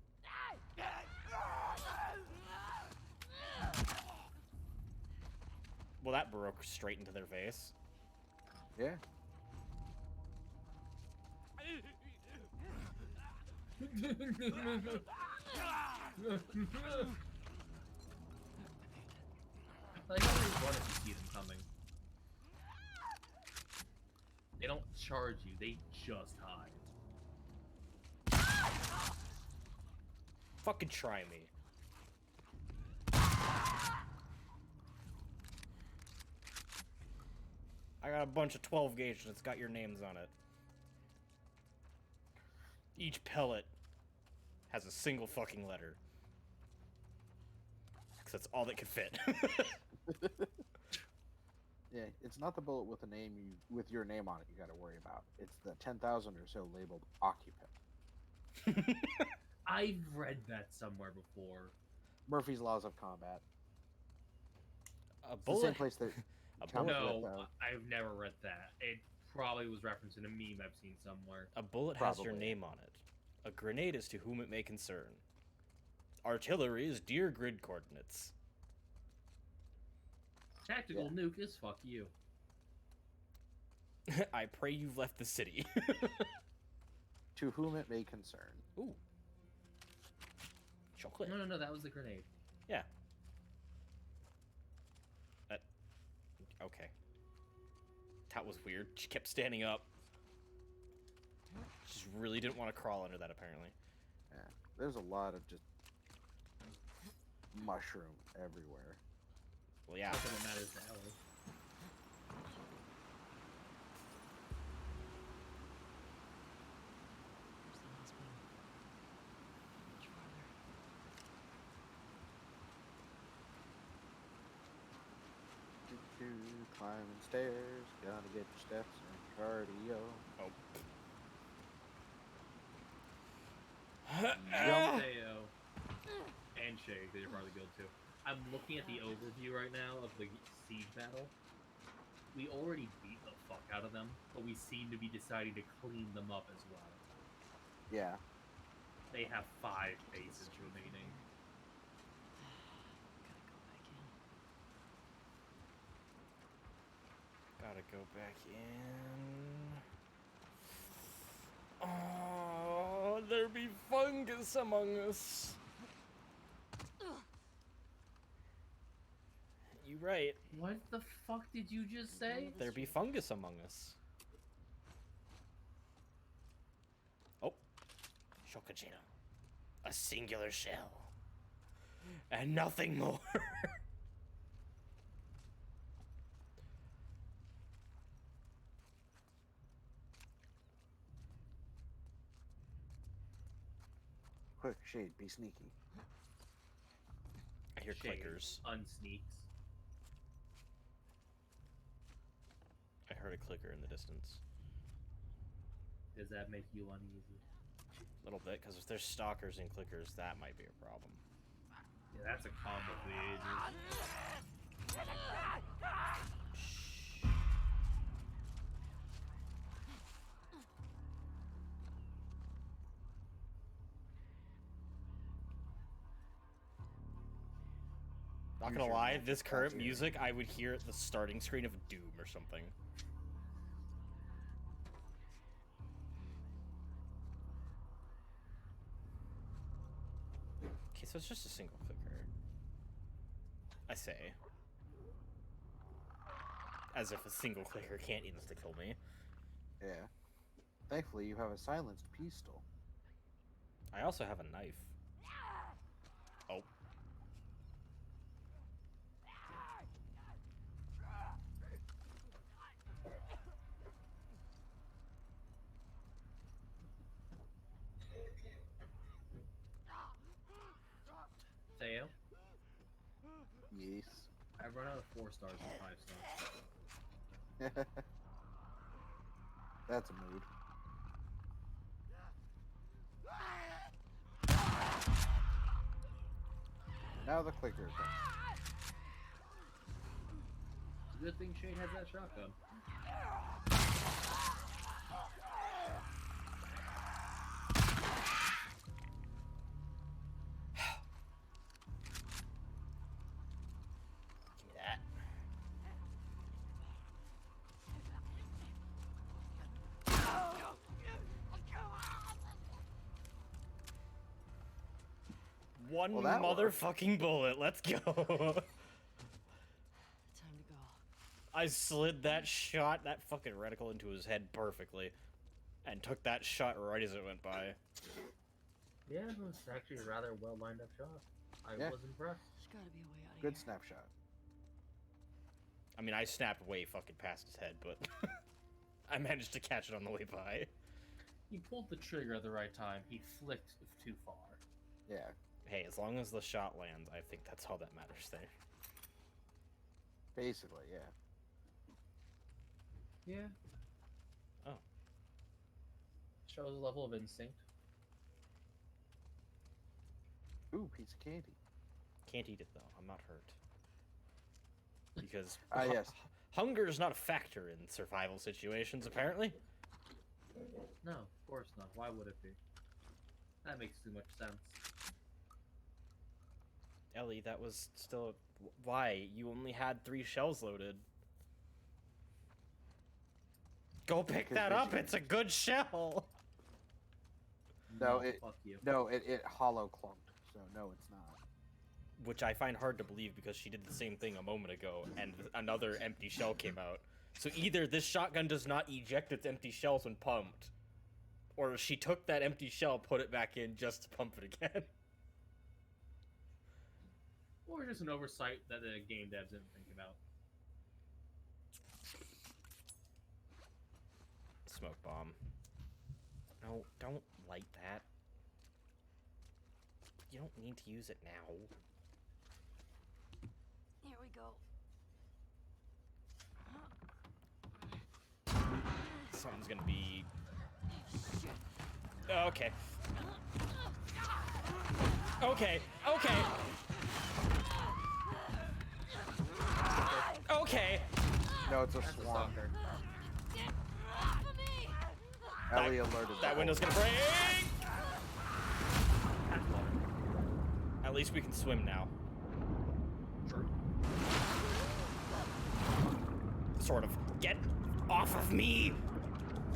Well, that broke straight into their face. Yeah. I always run if you see them coming. They don't charge you, they just hide. Fucking try me. I got a bunch of 12 gauge and it's got your names on it. Each pellet has a single fucking letter. Because that's all that can fit. Yeah, it's not the bullet with your name on it you got to worry about. It's the 10,000 or so labeled occupant. I've read that somewhere before. Murphy's Laws of Combat. A It's the same bullet. place that A comes bullet. with, No, I've never read that. It probably was referenced in a meme I've seen somewhere. A bullet has your Probably. name on it. A grenade is to whom it may concern. Artillery is dear grid coordinates. Tactical nuke is fuck you. I pray you've left the city. to whom it may concern. Ooh. Chocolate. No, that was the grenade. Yeah. Okay. That was weird. She kept standing up. She just really didn't want to crawl under that, apparently. Yeah, there's a lot of just mushroom everywhere. Well, yeah. Not that it matters to Ellie. Where's the hospital? Much farther. Climbing stairs, gotta get your steps and cardio. Oh. Jump Teo and Shake that you're probably good too. I'm looking at the overview right now of the siege battle. We already beat the fuck out of them, but we seem to be deciding to clean them up as well. Yeah. They have 5 bases remaining. Gotta go back in. Gotta go back in. Oh, there be fungus among us. You right. What the fuck did you just say? There be fungus among us. Oh. Shokajino. A singular shell. And nothing more. Quick, Shade, be sneaky. I hear Shade clickers. Unsneaks. I heard a clicker in the distance. Does that make you uneasy? A little bit, because if there's stalkers and clickers, that might be a problem. Yeah, that's a combo for the ages. Shh. Not Use gonna your lie, magic this current criteria. music, I would hear at the starting screen of Doom or something. Okay, so it's just a single clicker. I say. As if a single clicker can't insta-kill me. Yeah. Thankfully, you have a silenced pistol. I also have a knife. Oh. stars and 5 stars. That's a mood. Now the clicker comes. It's a good thing Shane has that shotgun. Give me that. One Well, that worked. motherfucking bullet. Let's go. Time to go. I slid that shot, that fucking reticle into his head perfectly, and took that shot right as it went by. Yeah, it was actually a rather well lined up shot. I Yeah. was impressed. There's gotta be a way out of Good here. snapshot. I mean, I snapped way fucking past his head, but I managed to catch it on the way by. He pulled the trigger at the right time. He flicked too far. Yeah. Hey, as long as the shot lands, I think that's all that matters there. Basically, yeah. Yeah. Oh. Shows a level of instinct. Ooh, piece of candy. Can't eat it though. I'm not hurt. Because Ah, yes. hunger is not a factor in survival situations, apparently. No, of course not. Why would it be? That makes too much sense. Ellie, that was still... Why? You only had 3 shells loaded. Go pick Because that they up! should- It's a good shell! No, it- fuck you. No, it hollow clunked. So no, it's not. Which I find hard to believe because she did the same thing a moment ago, and another empty shell came out. So either this shotgun does not eject its empty shells when pumped, or she took that empty shell, put it back in just to pump it again. Or just an oversight that the game devs didn't think about. Smoke bomb. No, don't light that. You don't need to use it now. Here we go. Something's gonna be... Okay. Okay, okay. Okay. No, it's a That's a swarm. stalker. Ellie alerted. That the window's whole- gonna break! That's water. At least we can swim now. True. Sort of. Get off of me!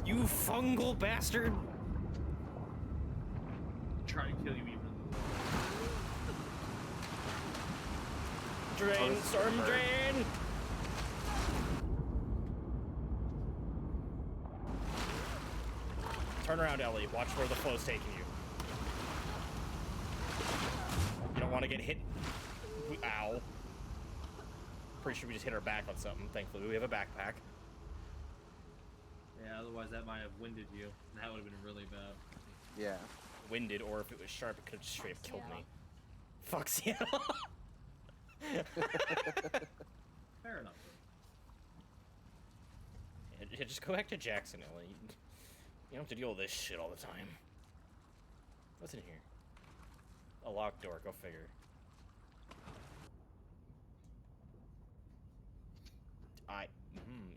You fungal bastard! Trying to kill you even. Drain, this is storm a bird. drain! Turn around, Ellie. Watch where the flow's taking you. You don't want to get hit. Ow. Pretty sure we just hit our back on something. Thankfully, we have a backpack. Yeah, otherwise that might have winded you. And that would have been really bad. Yeah. Winded, or if it was sharp, it could have just straight up killed me. Fuck Seattle. Fair enough. Yeah, just go back to Jackson, Ellie. You don't have to deal with this shit all the time. What's in here? A locked door, go figure.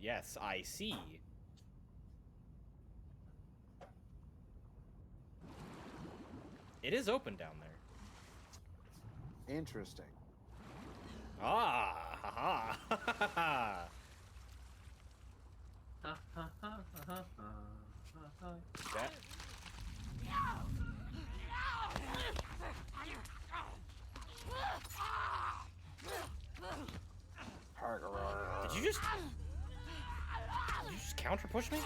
Yes, I see. It is open down there. Interesting. Ah, ha ha, ha ha ha. Ha ha ha ha ha ha ha. That. Did you just counter push me?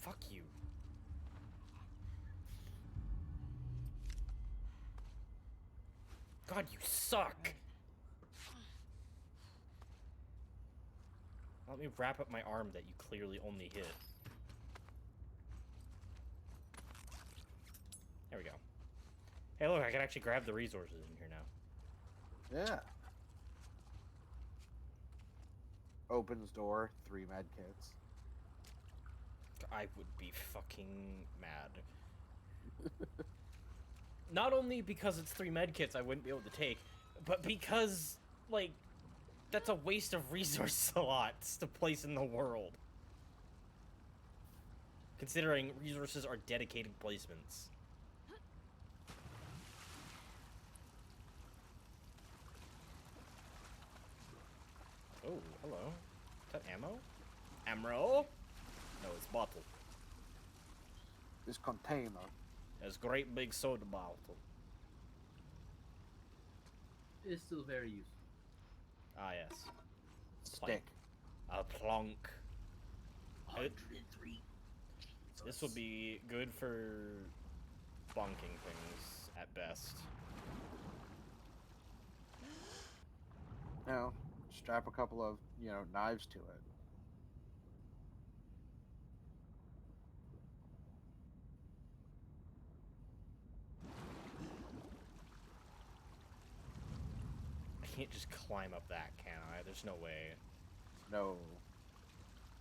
Fuck you. God, you suck. Well, Let me wrap up my arm that you clearly only hit. There we go. Hey, look, I can actually grab the resources in here now. Yeah. Opens door, 3 med kits. I would be fucking mad. Not only because it's 3 med kits I wouldn't be able to take, but because, like, that's a waste of resource slots to place in the world. Considering resources are dedicated placements. Oh, hello. Is that ammo? Ammo? No, it's bottle. This container. It's great big soda bottle. It is still very useful. Ah, yes. Stick. A plonk. 103. This will be good for bonking things at best. You know, strap a couple of, knives to it. I can't just climb up that, can I? There's no way. No.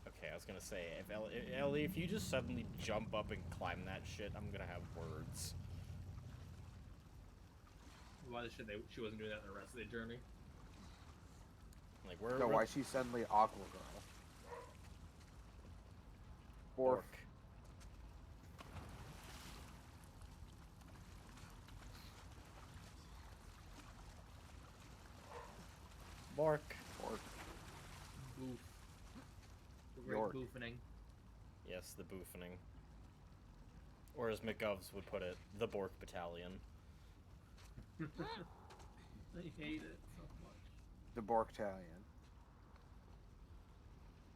Okay, I was gonna say, if Ellie, if you just suddenly jump up and climb that shit, I'm gonna have words. Why the shit she wasn't doing that in the rest of the journey? Like, where? No, why she's suddenly Aqua Girl. Or Bork. Or Boof. The great York. boofening. Yes, the boofening. Or as McGovs would put it, the Bork Battalion. I hate it so much. the Borktalion.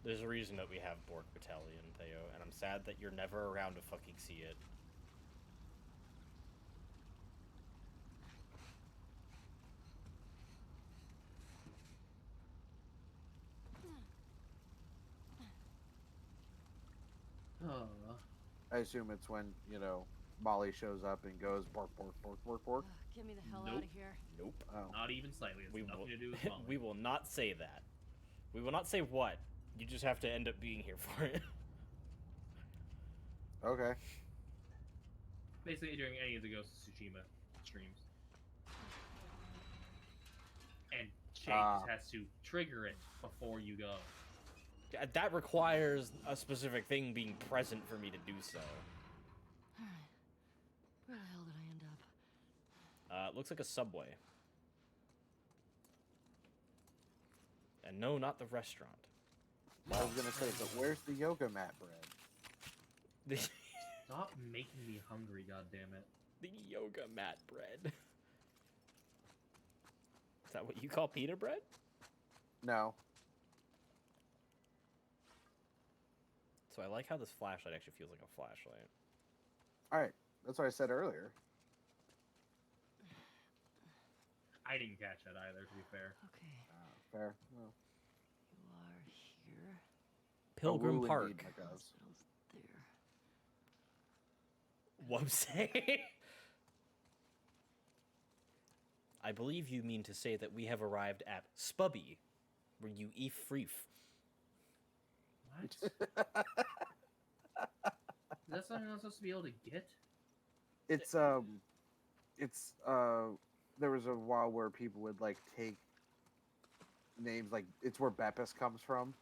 There's a reason that we have Bork Battalion, Theo, and I'm sad that you're never around to fucking see it. I assume it's when, Molly shows up and goes bork, bork, bork, bork, bork. Get me the hell Nope. out of here. Nope. Oh. Not even slightly. It's We nothing will, to do with Molly. we will not say that. We will not say what. You just have to end up being here for it. Okay. Basically, during any of the Ghost of Tsushima streams. And Shay just has to trigger it before you go. That requires a specific thing being present for me to do so. Alright. Where the hell did I end up? It looks like a subway. And no, not the restaurant. I was gonna say, but where's the yoga mat bread? The, Stop making me hungry, goddammit. the yoga mat bread. Is that what you call pita bread? No. So I like how this flashlight actually feels like a flashlight. Alright, that's what I said earlier. I didn't catch that either, to be fair. Okay, Fair. Well, you are here. Pilgrim woo Park. indeed, my God. Hospital's there. Whoopsie. I believe you mean to say that we have arrived at Spubby, where you eat freef. What? Is that something I'm supposed to be able to get? It's there was a while where people would like take names like it's where Beppis comes from,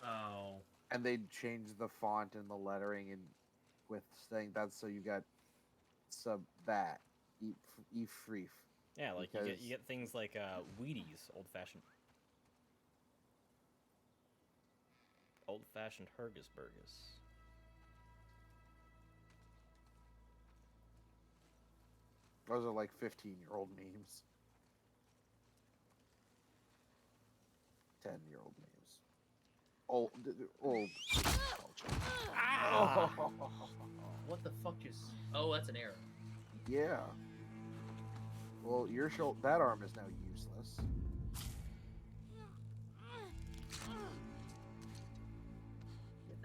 Oh. and they'd change the font and the lettering and with saying that's so you got sub that eat freef. Yeah, like Because- you get things like Wheaties, old-fashioned Hergesburgers. Those are like 15-year-old memes. 10-year-old memes. Old. Ow! What the fuck just... Oh, that's an arrow. Yeah. Well, that arm is now useless.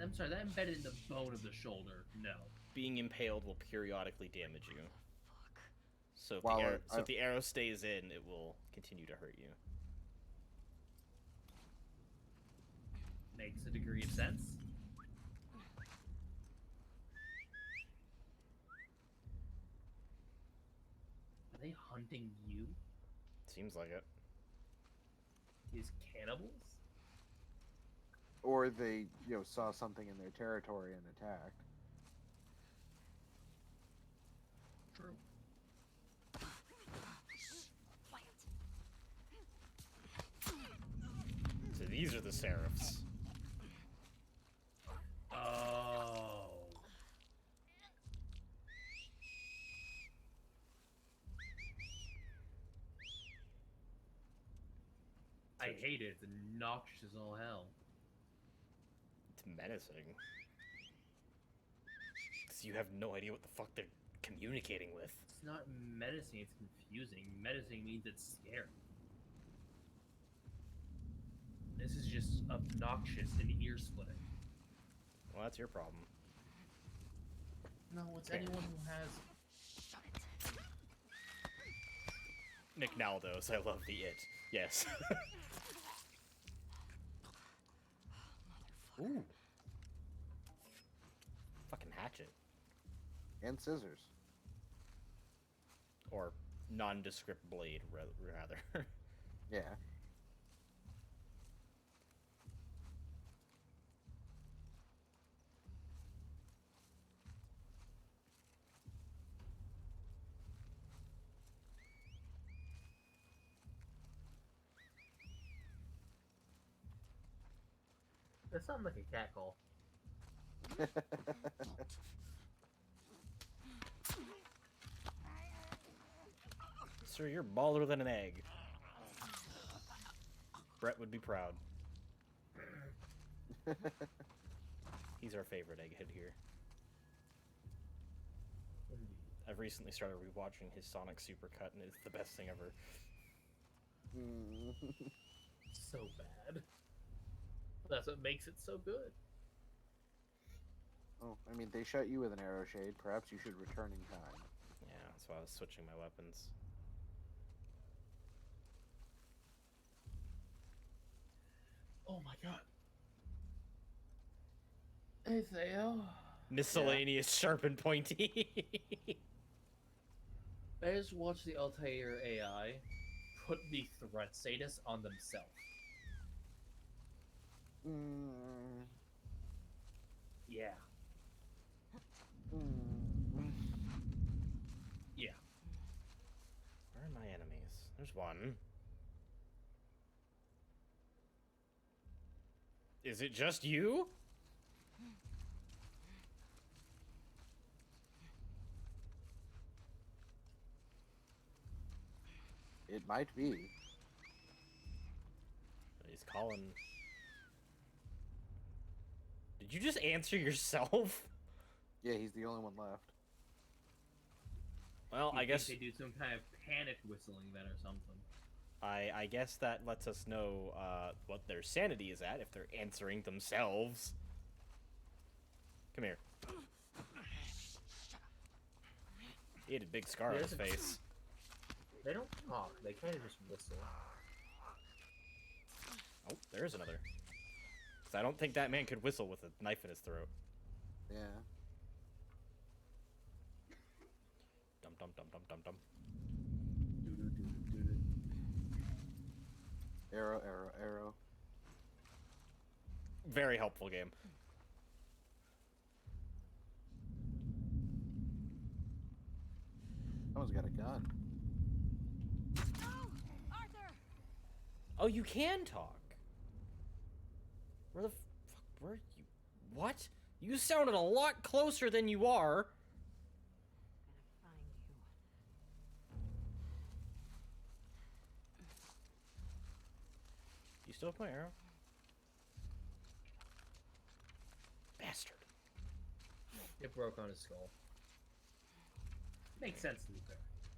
I'm sorry, that embedded in the bone of the shoulder. No. Being impaled will periodically damage you. Fuck. So if, While if the arrow stays in, it will continue to hurt you. Makes a degree of sense. Are they hunting you? Seems like it. These cannibals? Or they, saw something in their territory and attacked. True. So these are the Seraphs. Oh. I hate it. It's obnoxious as all hell. It's menacing. Because you have no idea what the fuck they're communicating with. It's not menacing, it's confusing. Menacing means it's scary. This is just obnoxious and ear splitting. Well, that's your problem. No, it's Fair. anyone who has. Shut it. Nick Naldos, I love the it. Yes. Ooh. Fucking hatchet. And scissors. Or nondescript blade, rather. Yeah. That sounds like a cat call. Sir, you're baller than an egg. Brett would be proud. He's our favorite egghead here. I've recently started rewatching his Sonic Supercut, and it's the best thing ever. So bad. That's what makes it so good. Oh, I mean, they shot you with an arrow shade. Perhaps you should return in time. Yeah, that's why I was switching my weapons. Oh my god. Hey Theo. Miscellaneous, sharp and pointy. I just watched the Altair AI put the threat status on themselves. Yeah. Yeah. Where are my enemies? There's one. Is it just you? It might be. He's calling. Did you just answer yourself? Yeah, he's the only one left. Well, You I think guess they do some kind of panic whistling then or something. I guess that lets us know what their sanity is at if they're answering themselves. Come here. He had a big scar on his face. They don't talk. They kind of just whistle. Oh, there's another. 'Cause I don't think that man could whistle with a knife in his throat. Yeah. Dum dum dum dum dum dum. Arrow, arrow, arrow. Very helpful game. Someone's got a gun. No! Arthur! Oh, you can talk. Where the fuck were you? What? You sounded a lot closer than you are. I'm gonna find you. You still have my arrow? Bastard. It broke on his skull. Makes sense to be fair.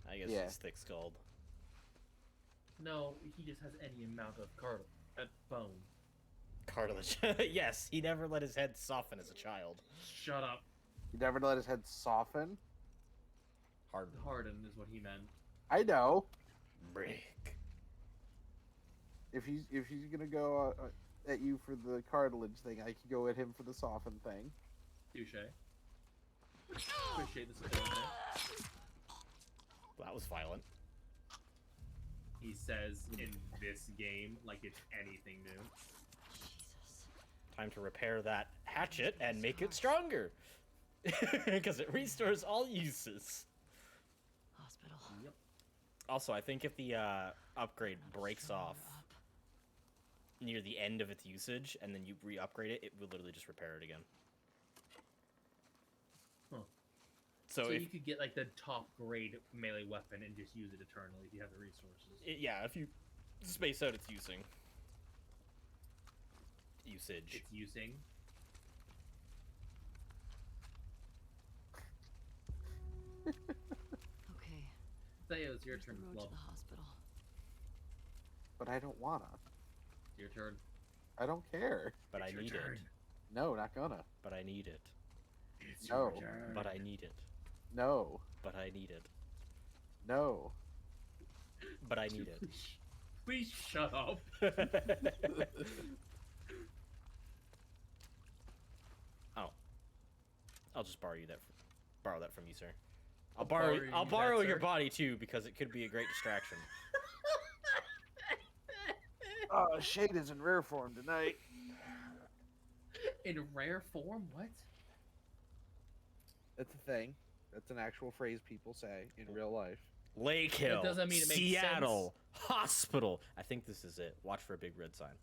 I guess Yeah. he's thick-skulled. No, he just has any amount of bone. cartilage. Yes, he never let his head soften as a child. Shut up. You never let his head soften. Hard Harden is what he meant. I know. break. If he's gonna go at you for the cartilage thing, I could go at him for the soften thing. Touche. Appreciate the support there. That was violent. He says in this game like it's anything new. Jesus. Time to repair that hatchet and make it stronger. Because it restores all uses. Hospital. Yep. Also, I think if the upgrade breaks Power off up. near the end of its usage and then you re-upgrade it, it will literally just repair it again. Huh. So, So if you could get like the top grade melee weapon and just use it eternally if you have the resources. yeah, if you space out its usage. It's using. Okay. Theo, it's your Here's the turn. road Love. to the hospital. But I don't wanna. Your turn. I don't care. but I It's your need turn. it. No, not gonna. But I need it. It's No. your turn. But I need it. No. But I need it. No. But I need it. Please shut up. Oh. I'll just borrow that from you, sir. I'll borrow borrow you I'll that, borrow your sir. body too because it could be a great distraction. Oh, Shade is in rare form tonight. In rare form? What? That's a thing. That's an actual phrase people say in real life. Lake Hill, doesn't mean it makes Seattle, hospital. I think this is it. Watch for a big red sign.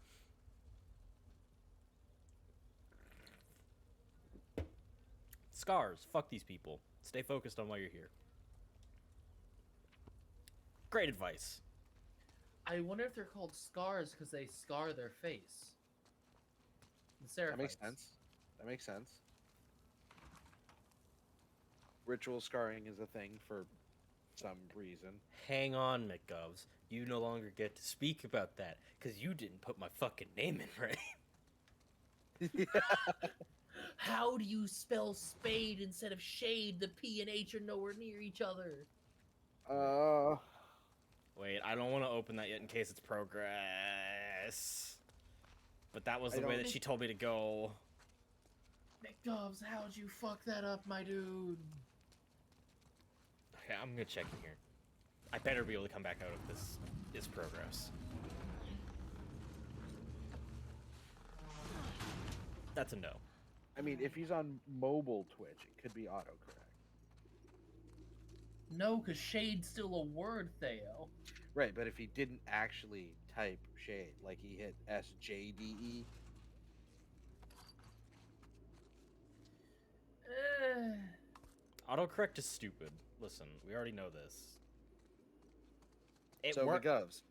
Scars. Fuck these people. Stay focused on why you're here. Great advice. I wonder if they're called scars because they scar their face. The That makes Seraphites. sense. That makes sense. Ritual scarring is a thing for some reason. Hang on, McGovs. You no longer get to speak about that because you didn't put my fucking name in right. How do you spell spade instead of shade? The P and H are nowhere near each other. Wait, I don't want to open that yet in case it's progress. But that was I the way don't- that she told me to go. McDoves, how'd you fuck that up, my dude? Okay, I'm gonna check in here. I better be able to come back out of this progress. That's a no. I mean, if he's on mobile Twitch, it could be autocorrect. No, because shade's still a word, Theo. Right, but if he didn't actually type shade, like he hit SJDE, Autocorrect is stupid. Listen, we already know this. It so works. McGovs.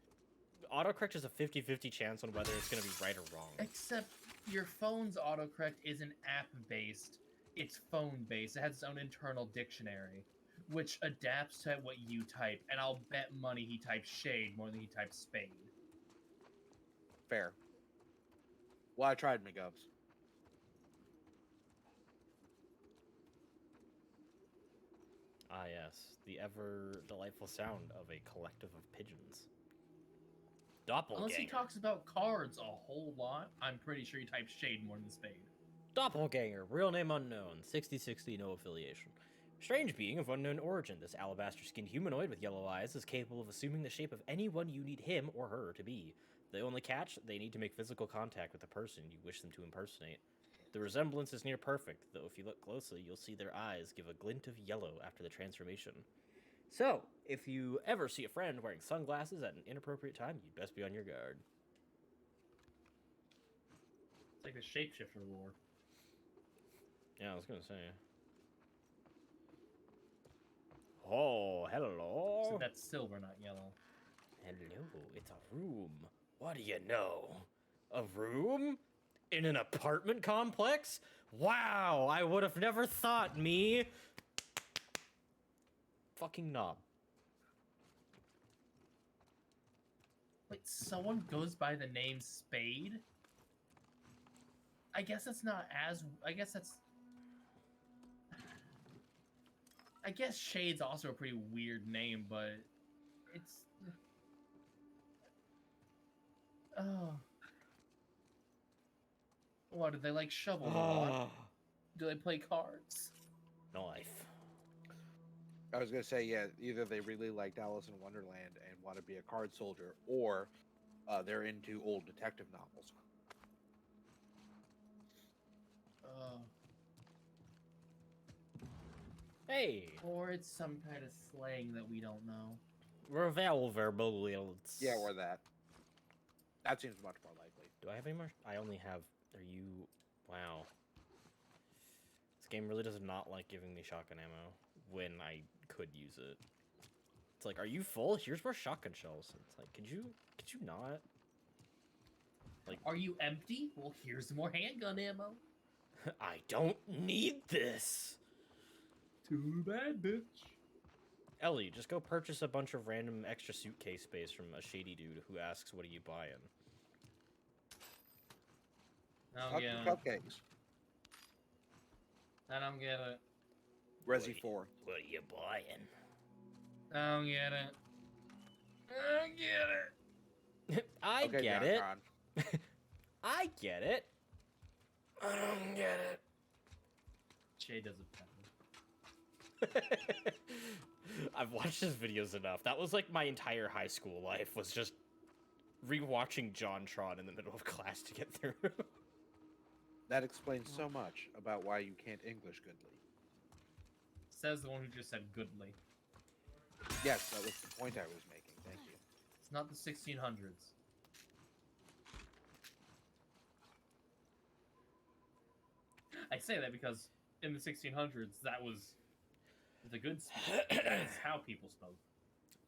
Autocorrect is a 50-50 chance on whether it's gonna be right or wrong. Except your phone's autocorrect isn't app-based. It's phone-based. It has its own internal dictionary, which adapts to what you type. And I'll bet money he types shade more than he types spade. Fair. Well, I tried McGovs. Ah, yes, the ever delightful sound of a collective of pigeons. Doppelganger. Unless he talks about cards a whole lot, I'm pretty sure he types shade more than spade. Doppelganger, real name unknown, 6060, no affiliation. Strange being of unknown origin, this alabaster-skinned humanoid with yellow eyes is capable of assuming the shape of anyone you need him or her to be. The only catch, they need to make physical contact with the person you wish them to impersonate. The resemblance is near perfect, though if you look closely, you'll see their eyes give a glint of yellow after the transformation. So, if you ever see a friend wearing sunglasses at an inappropriate time, you'd best be on your guard. It's like the shapeshifter lore. Yeah, I was gonna say. Oh, hello. So that's silver, not yellow. Hello, it's a room. What do you know? A room? In an apartment complex? Wow, I would have never thought, me. Fucking knob. Wait, someone goes by the name Spade? I guess that's not as. I guess that's. I guess Shade's also a pretty weird name, but it's. Oh. What, do they like shovel a lot? Do they play cards? Knife. I was gonna say, yeah, either they really liked Alice in Wonderland and want to be a card soldier, or they're into old detective novels. Hey, Or it's some kind of slang that we don't know. revolver bullets. Yeah, or that. That seems much more likely. Do I have any more? I only have. Are you? Wow. This game really does not like giving me shotgun ammo when I could use it. It's like, are you full? Here's more shotgun shells. It's like, could you not? Like, Are you empty? Well, here's more handgun ammo. I don't need this. Too bad, bitch. Ellie, just go purchase a bunch of random extra suitcase space from a shady dude who asks, "What are you buying?" Oh, yeah. Cupcakes. I don't get it. Resi 4. What are you buying? I don't get it. I don't get it. I Okay, get John it. Con. I get it. I don't get it. Shay doesn't better. I've watched his videos enough. That was like my entire high school life, was just rewatching JonTron in the middle of class to get through. That explains so much about why you can't English goodly. Says the one who just said goodly. Yes, that was the point I was making. Thank you. It's not the 1600s. I say that because in the 1600s, that was the good speech. That's how people spoke.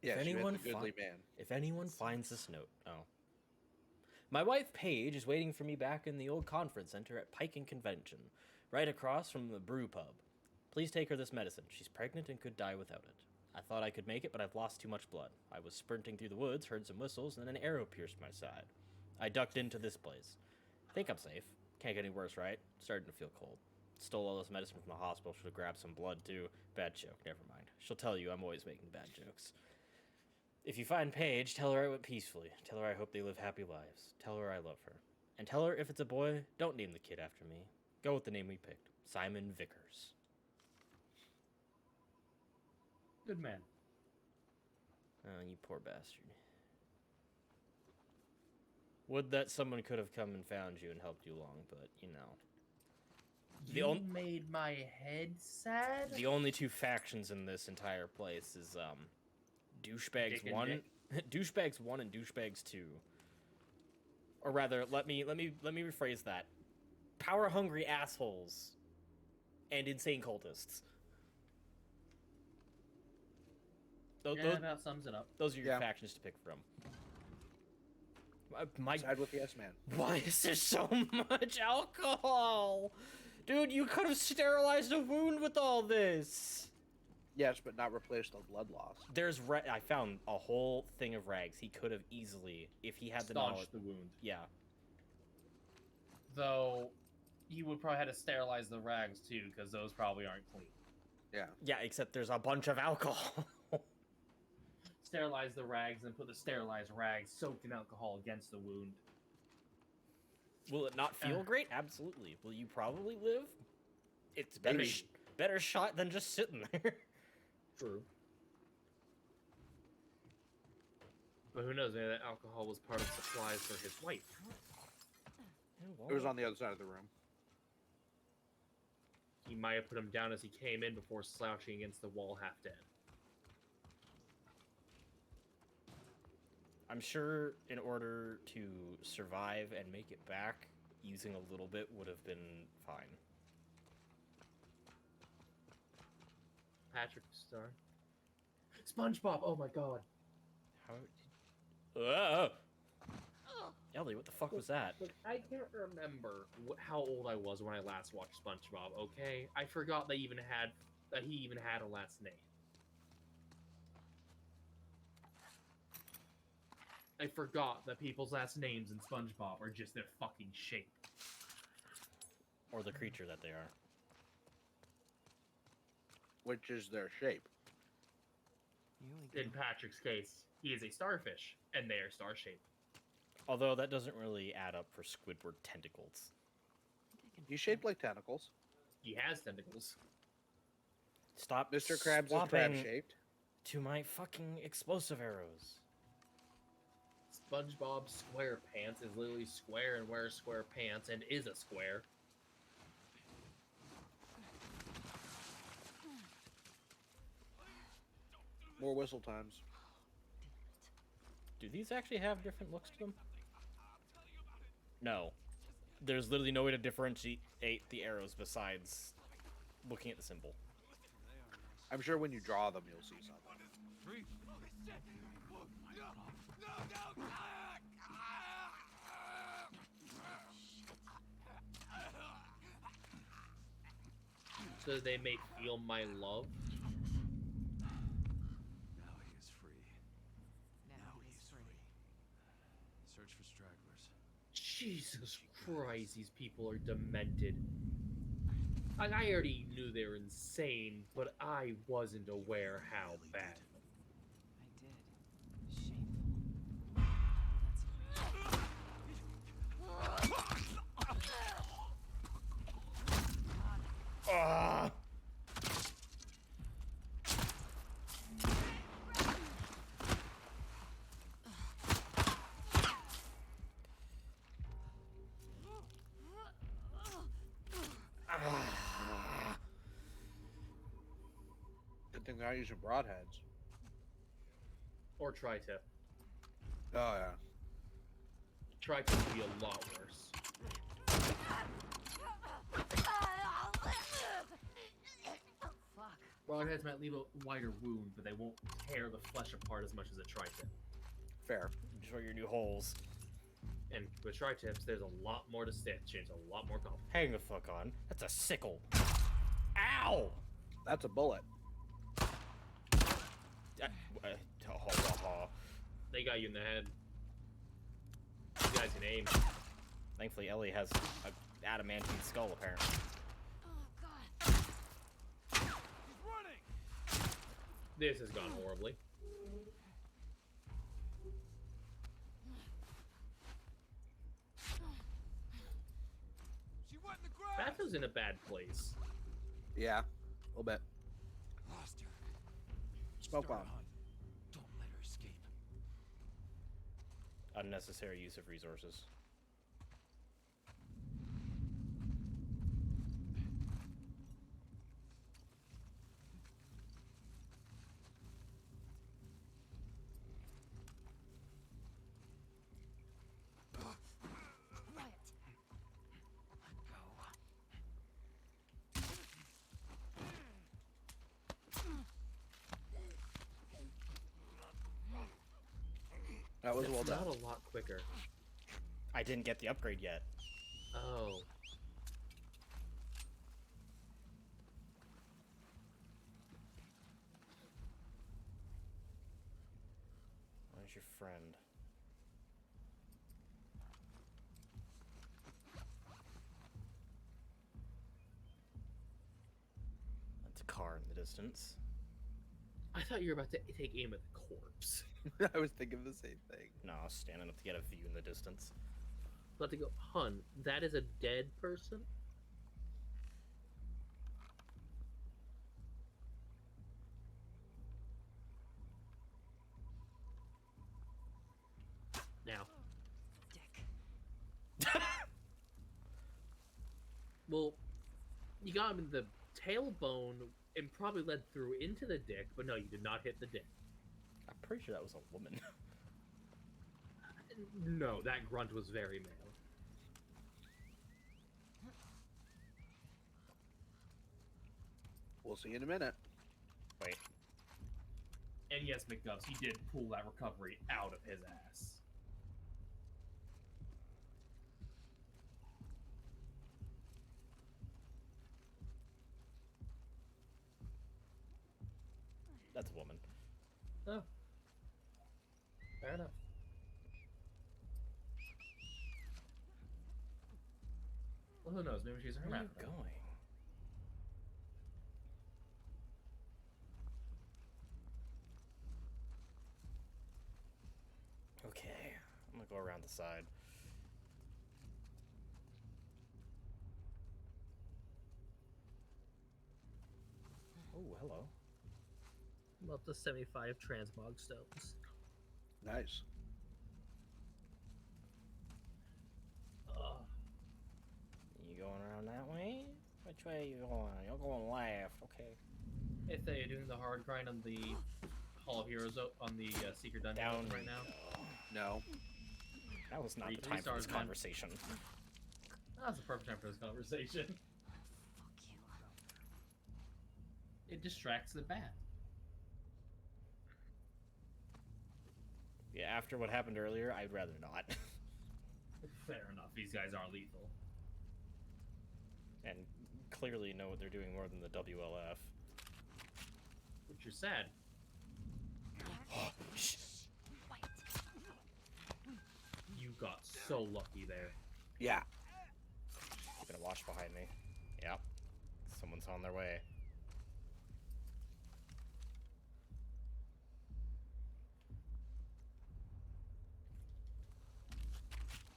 Yes, anyone you had the goodly fi- man. If anyone finds this note, my wife Paige is waiting for me back in the old conference center at Pike and Convention, right across from the brew pub. Please take her this medicine. She's pregnant and could die without it. I thought I could make it, but I've lost too much blood. I was sprinting through the woods, heard some whistles, and then an arrow pierced my side. I ducked into this place. Think I'm safe. Can't get any worse, right? Starting to feel cold. Stole all this medicine from the hospital. Should have grabbed some blood, too. Bad joke. Never mind. She'll tell you I'm always making bad jokes. If you find Paige, tell her I went peacefully. Tell her I hope they live happy lives. Tell her I love her. And tell her if it's a boy, don't name the kid after me. Go with the name we picked. Simon Vickers. Good man. Oh, you poor bastard. Would that someone could have come and found you and helped you along, but, you know. You made my head sad? The only two factions in this entire place is, Douchebags Dick and 1... Douchebags 1 and Douchebags 2. Or rather, let me rephrase that. Power-hungry assholes and insane cultists. Yeah, that sums it up. Those are your Yeah. factions to pick from. My Side with the S-Man. Why is there so much alcohol? Dude, you could have sterilized a wound with all this. Yes, but not replace the blood loss. There's I found a whole thing of rags. He could have easily, if he had the knowledge. Staunch the wound. Yeah. Though, you would probably have to sterilize the rags too, because those probably aren't clean. Yeah. Yeah, except there's a bunch of alcohol. Sterilize the rags and put the sterilized rags soaked in alcohol against the wound. Will it not feel great? Absolutely. Will you probably live? It's better, Maybe. better shot than just sitting there. True. But who knows? Maybe that alcohol was part of supplies for his wife. It was on the other side of the room. He might have put him down as he came in before slouching against the wall half dead. I'm sure in order to survive and make it back, using a little bit would have been fine. Patrick Star. SpongeBob! Oh my god. How did... Ellie, what the fuck was that? Look, I can't remember how old I was when I last watched SpongeBob, okay? I forgot that he even had a last name. I forgot that people's last names in SpongeBob are just their fucking shape. Or the creature that they are. which is their shape. Here we In go. Patrick's case, he is a starfish, and they are star-shaped. Although that doesn't really add up for Squidward tentacles. He's shaped like tentacles. He has tentacles. Stop Mr. Krabs is swapping crab shaped. to my fucking explosive arrows. SpongeBob SquarePants is literally square and wears square pants and is a square. More whistle times. Do these actually have different looks to them? No. There's literally no way to differentiate the arrows besides looking at the symbol. I'm sure when you draw them, you'll see something. Three. So they may feel my love. Now he is free. Now he's free. Search for stragglers. Jesus Christ, these people are demented. Like, I already knew they were insane, but I wasn't aware how bad. I did. Shameful. Well, that's Ah! Good thing they're not using broadheads. Or tri-tip. Oh yeah. Tri-tip would be a lot worse. fuck. Broadheads might leave a wider wound, but they won't tear the flesh apart as much as a tri-tip. Fair. Enjoy your new holes. And with tri-tips, there's a lot more to stitch. It's a lot more complicated. Hang the fuck on. That's a sickle. Ow! That's a bullet. They got you in the head. You guys can aim. Thankfully, Ellie has an adamantine skull, apparently. Oh, God. He's running. This has gone horribly. She went in the grass. Bathro's in a bad place. Yeah. A little bit. Lost her. Smoke Start a bomb. hunt. Don't let her escape. Unnecessary use of resources. Quiet. That was well It's done. not a lot quicker. I didn't get the upgrade yet. Oh. Where's your friend? That's a car in the distance. I thought you were about to take aim at the corpse. I was thinking the same thing. No, I was standing up to get a view in the distance. About to go, hun, that is a dead person? Now, Dick. well, you got him in the tailbone and probably led through into the dick, but no, you did not hit the dick. I'm pretty sure that was a woman. No, that grunt was very male. We'll see in a minute. Wait. And yes, McDubs, he did pull that recovery out of his ass. That's a woman. Oh. Fair enough. who knows? Maybe she's a Where are you hermaphrodite. going? Okay, I'm gonna go around the side. Oh, hello. About the 75 transmog stones. Nice. You going around that way? Which way are you going? You're going left. Okay. If they're doing the hard grind on the Hall of Heroes on the Secret Dungeon Down right now. No. That was not Three the time for stars, this man. conversation. That's the perfect time for this conversation. Fuck you. It distracts the bat. Yeah, after what happened earlier, I'd rather not. Fair enough. These guys are lethal. And clearly know what they're doing more than the WLF. Which is sad. Shh. You got so lucky there. Yeah. Keeping a watch behind me. Yep. Someone's on their way.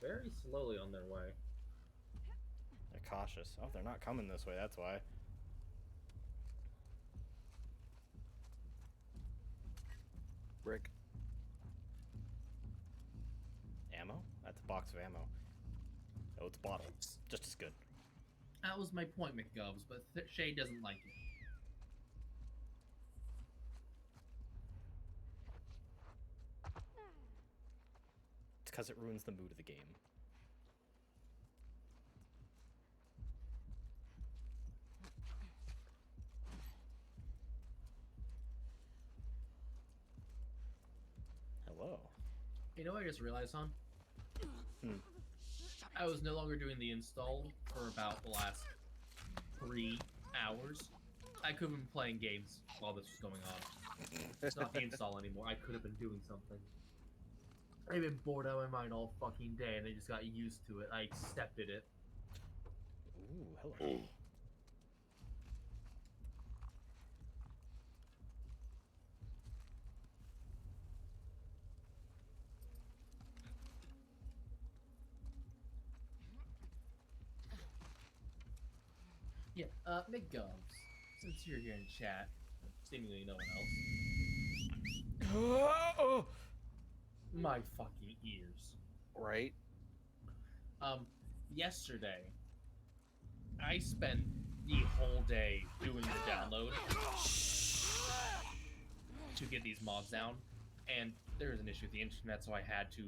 Very slowly on their way. They're cautious. Oh, they're not coming this way, that's why. Brick. Ammo? That's a box of ammo. Oh, it's a bottle. Just as good. That was my point, McGovs, but Shay doesn't like it. It's because it ruins the mood of the game. Hello. You know what I just realized, hon? Hmm. I was no longer doing the install for about the last 3 hours. I could have been playing games while this was going on. It's not the install anymore. I could have been doing something. I've been bored out of my mind all fucking day, and I just got used to it. I accepted it. Ooh, hello. Yeah, McGovs, since you're here in chat, seemingly no one else, Oh! my fucking ears. Right? Yesterday, I spent the whole day doing the download to get these mods down, and there was an issue with the internet, so I had to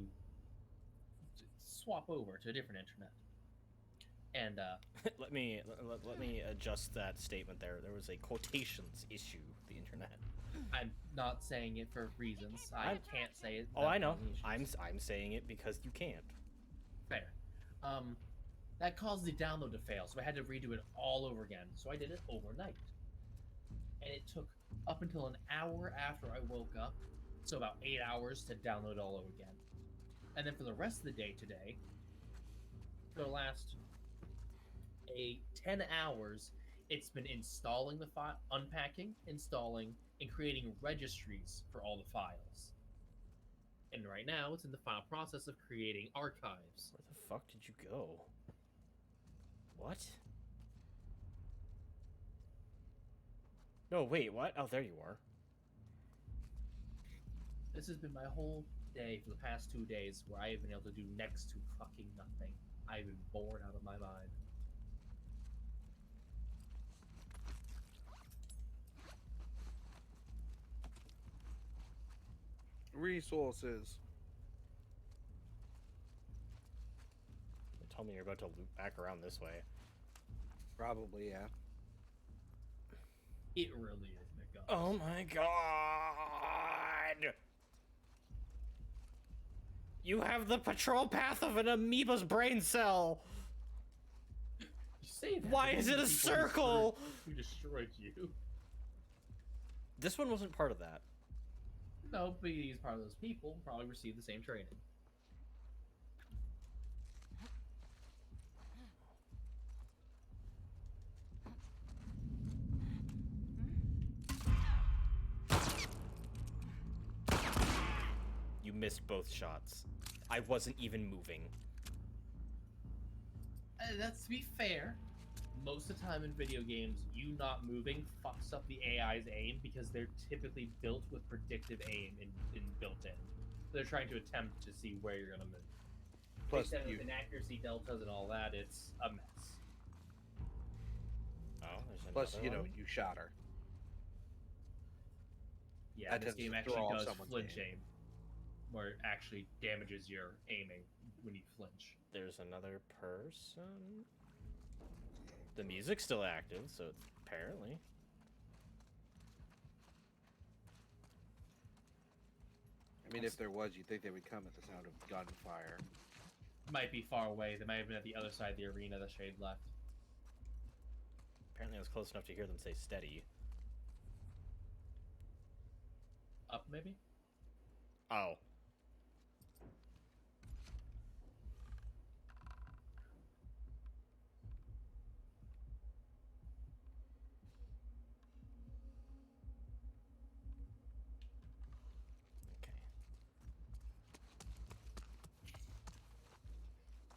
swap over to a different internet. And let me adjust that statement there. There was a quotations issue with the internet. I'm not saying it for reasons. I can't say it. Oh, without I know. any issues. I'm saying it because you can't. Fair. That caused the download to fail, so I had to redo it all over again. So I did it overnight. And it took up until an hour after I woke up, so about 8 hours to download it all over again. And then for the rest of the day today, for the last 10 hours, it's been installing the file, unpacking, installing, and creating registries for all the files. And right now, it's in the final process of creating archives. Where the fuck did you go? What? No, wait, what? Oh, there you are. This has been my whole day for the past 2 days, where I have been able to do next to fucking nothing. I've been bored out of my mind. Resources. Tell me you're about to loop back around this way. Probably, yeah. It really is, McGuff. Oh my god! You have the patrol path of an amoeba's brain cell! You say that, Why but is these it a people circle? Who destroyed you? This one wasn't part of that. No, but he's part of those people. Probably received the same training. You missed both shots. I wasn't even moving. That's to be fair. Most of the time in video games, you not moving fucks up the AI's aim because they're typically built with predictive aim in built in. They're trying to attempt to see where you're gonna move. Plus, With you, inaccuracy deltas and all that, it's a mess. Oh, there's another plus, you know, one. you shot her. Yeah, That this tends to game throw actually off does someone's flinch aim. aim, where it actually damages your aiming when you flinch. There's another person. The music's still active, so it's apparently. I mean, if there was, you'd think they would come at the sound of gunfire. Might be far away. They might have been at the other side of the arena. The shade left. Apparently, I was close enough to hear them say steady. Up, maybe? Oh.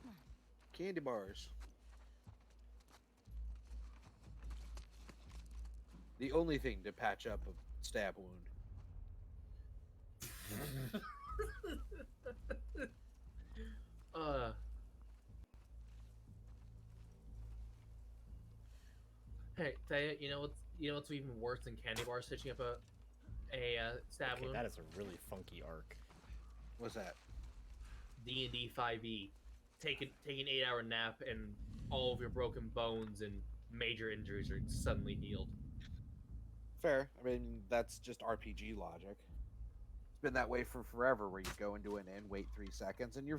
Okay. Candy bars. The only thing to patch up a stab wound. uh. Hey, Thea, you know what's even worse than candy bar stitching up a stab Okay, wound? that is a really funky arc. What's that? D&D 5e. Take an 8-hour nap and all of your broken bones and major injuries are suddenly healed. Fair. I mean, that's just RPG logic. It's been that way for forever, where you go into an inn, wait 3 seconds, and you're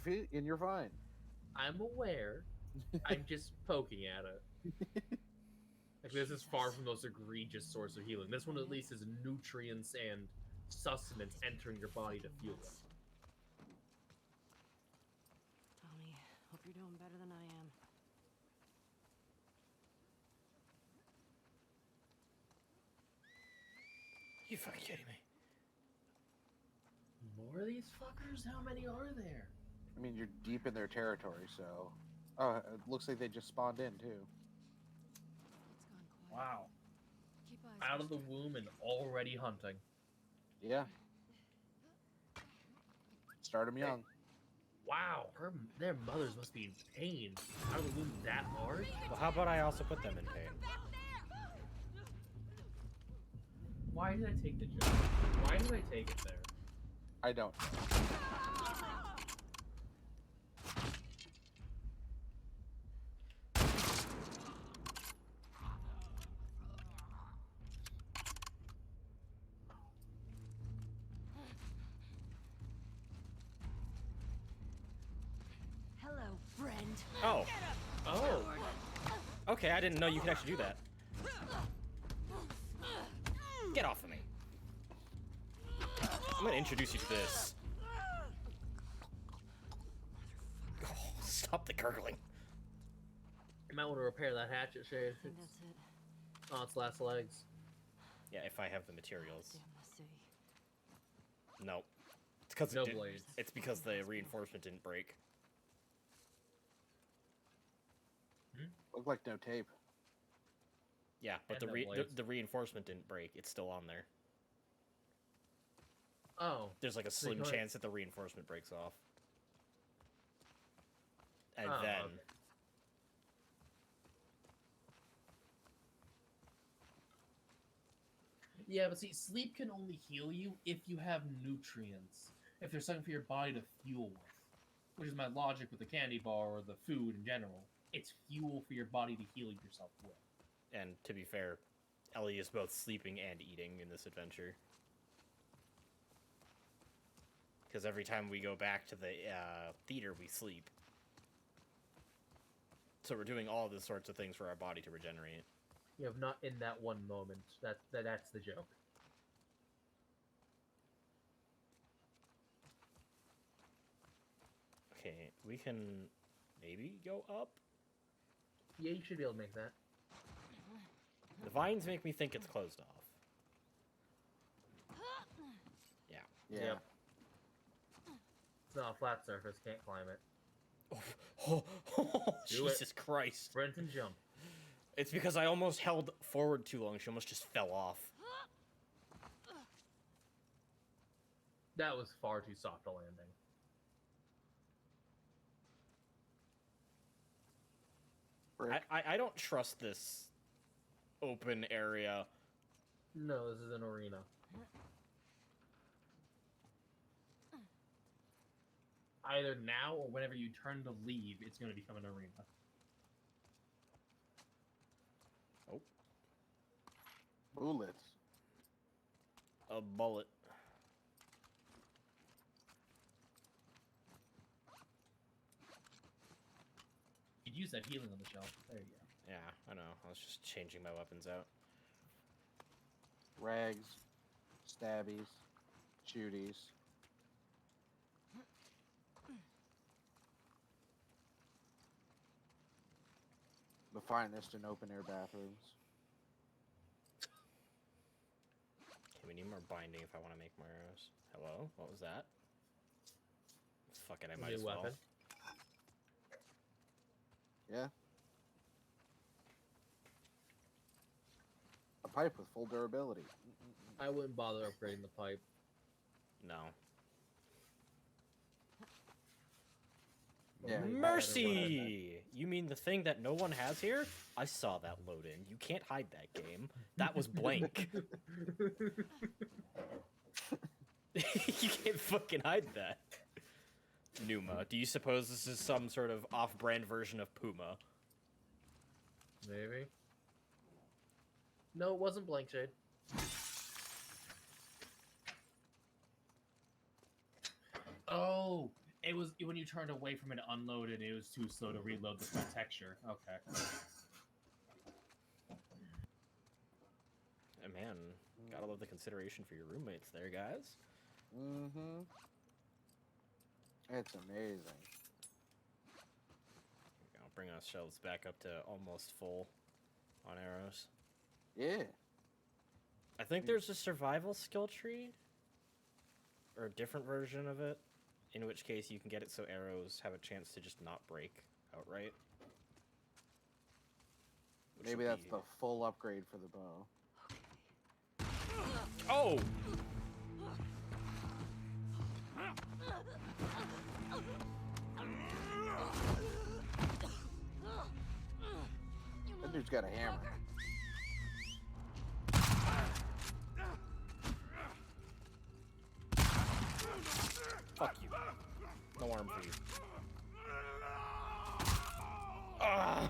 fine. I'm aware. I'm just poking at it. Like, this is far from the most egregious source of healing. This one at least is nutrients and sustenance entering your body to fuel it. Tommy, hope you're doing better than I am. You fucking kidding me? More of these fuckers? How many are there? I mean, you're deep in their territory, so. Oh, it looks like they just spawned in too. It's gone quiet. Wow. Keep eyes Out of the posted. womb and already hunting. Yeah. Start them young. Wow, their mothers must be in pain. Out of the womb that hard? Well, how about I also put them in pain? Why did I take the job? Why did I take it there? I don't know. Hello, friend. Oh. Oh, Okay, I didn't know you could actually do that. Get off of me. I'm gonna introduce you to this. Oh, stop the gurgling. you might want to repair that hatchet, Shade. I think that's it. Oh, its last legs. Yeah, if I have the materials. Damn the city. No. It's because No blades. It's because the reinforcement didn't break. Look like no tape. Yeah, but And no the blades. reinforcement didn't break. It's still on there. Oh, There's like a So you slim go- chance that the reinforcement breaks off. And Oh, then okay. Yeah, but see, sleep can only heal you if you have nutrients. If there's something for your body to fuel with. Which is my logic with the candy bar or the food in general. It's fuel for your body to heal yourself with. and to be fair, Ellie is both sleeping and eating in this adventure. Because every time we go back to the theater, we sleep. So we're doing all these sorts of things for our body to regenerate. You have not in that one moment. That's the joke. Okay, we can maybe go up? Yeah, you should be able to make that. The vines make me think it's closed off. Yeah. Yeah. Yep. It's not a flat surface. Can't climb it. Oh, Do it. Jesus Christ. Sprint and jump. It's because I almost held forward too long. She almost just fell off. That was far too soft a landing. Brick. I don't trust this open area. No, this is an arena. Either now or whenever you turn to leave, it's going to become an arena. Bullets. A bullet. You'd use that healing on the shelf. There you go. Yeah, I know. I was just changing my weapons out. Rags. Stabbies. Shooties. The finest in open air bathrooms. Okay, we need more binding if I want to make more arrows. Hello? What was that? Fuck it, I might New as well. weapon. Yeah. A pipe with full durability. I wouldn't bother upgrading the pipe. No. Yeah. Mercy! You mean the thing that no one has here? I saw that load in. You can't hide that game. That was blank. You can't fucking hide that. Numa, do you suppose this is some sort of off-brand version of Puma? Maybe. No, it wasn't Blank Shade. Oh, it was when you turned away from it to unload it, it was too slow to reload the full texture. Okay. Oh, man, gotta love the consideration for your roommates there, guys. Mm-hmm. It's amazing. I'll bring our shelves back up to almost full on arrows. Yeah. I think there's a survival skill tree, or a different version of it, in which case you can get it so arrows have a chance to just not break outright. Which Maybe would that's be- the full upgrade for the bow. Oh! That dude's got a hammer. Fuck you. No arm for you. Ah!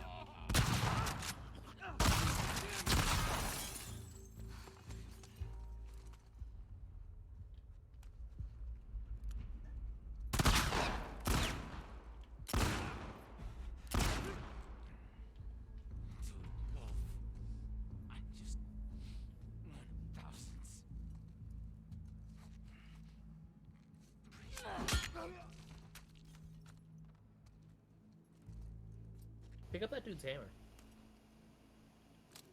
I just thousands. Pick up that dude's hammer.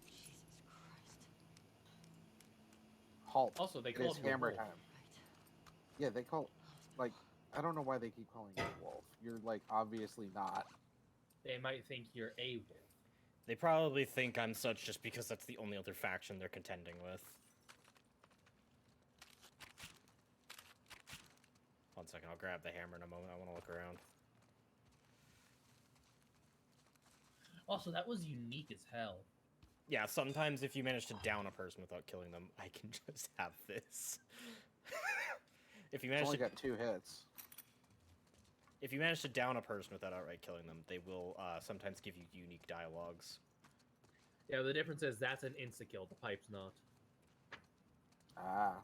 Jesus Christ. Halt. Also, they It call is him a hammer wolf. time. Right. Yeah, they call, like, I don't know why they keep calling you a wolf. You're, like, obviously not. They might think you're a wolf. They probably think I'm such just because that's the only other faction they're contending with. One second, I'll grab the hammer in a moment. I want to look around. Also, that was unique as hell. Yeah, sometimes if you manage to down a person without killing them, I can just have this. If you It's manage only to got 2 hits. if you manage to down a person without outright killing them, they will sometimes give you unique dialogues. Yeah, the difference is that's an insta-kill. The pipe's not. Ah.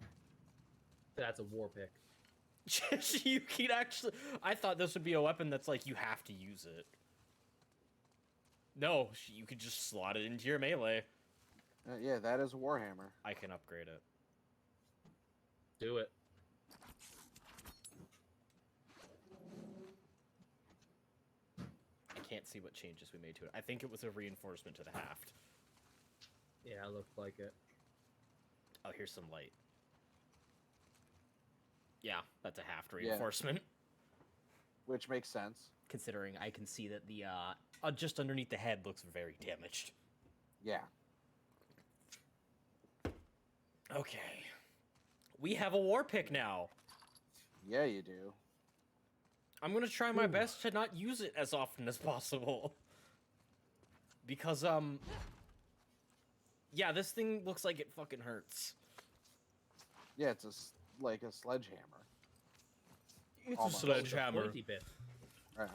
That's a war pick. You can actually. I thought this would be a weapon that's like you have to use it. No, you could just slot it into your melee. Yeah, that is a warhammer. I can upgrade it. Do it. I can't see what changes we made to it. I think it was a reinforcement to the haft. Yeah, it looked like it. Oh, here's some light. Yeah, that's a haft Yeah. reinforcement. which makes sense. considering I can see that the just underneath the head looks very damaged. Yeah. Okay. We have a war pick now. Yeah, you do. I'm gonna try my best to not use it as often as possible. Because, yeah, this thing looks like it fucking hurts. Yeah, it's like a sledgehammer. It's Almost. a sledgehammer. Pointy bit. Right.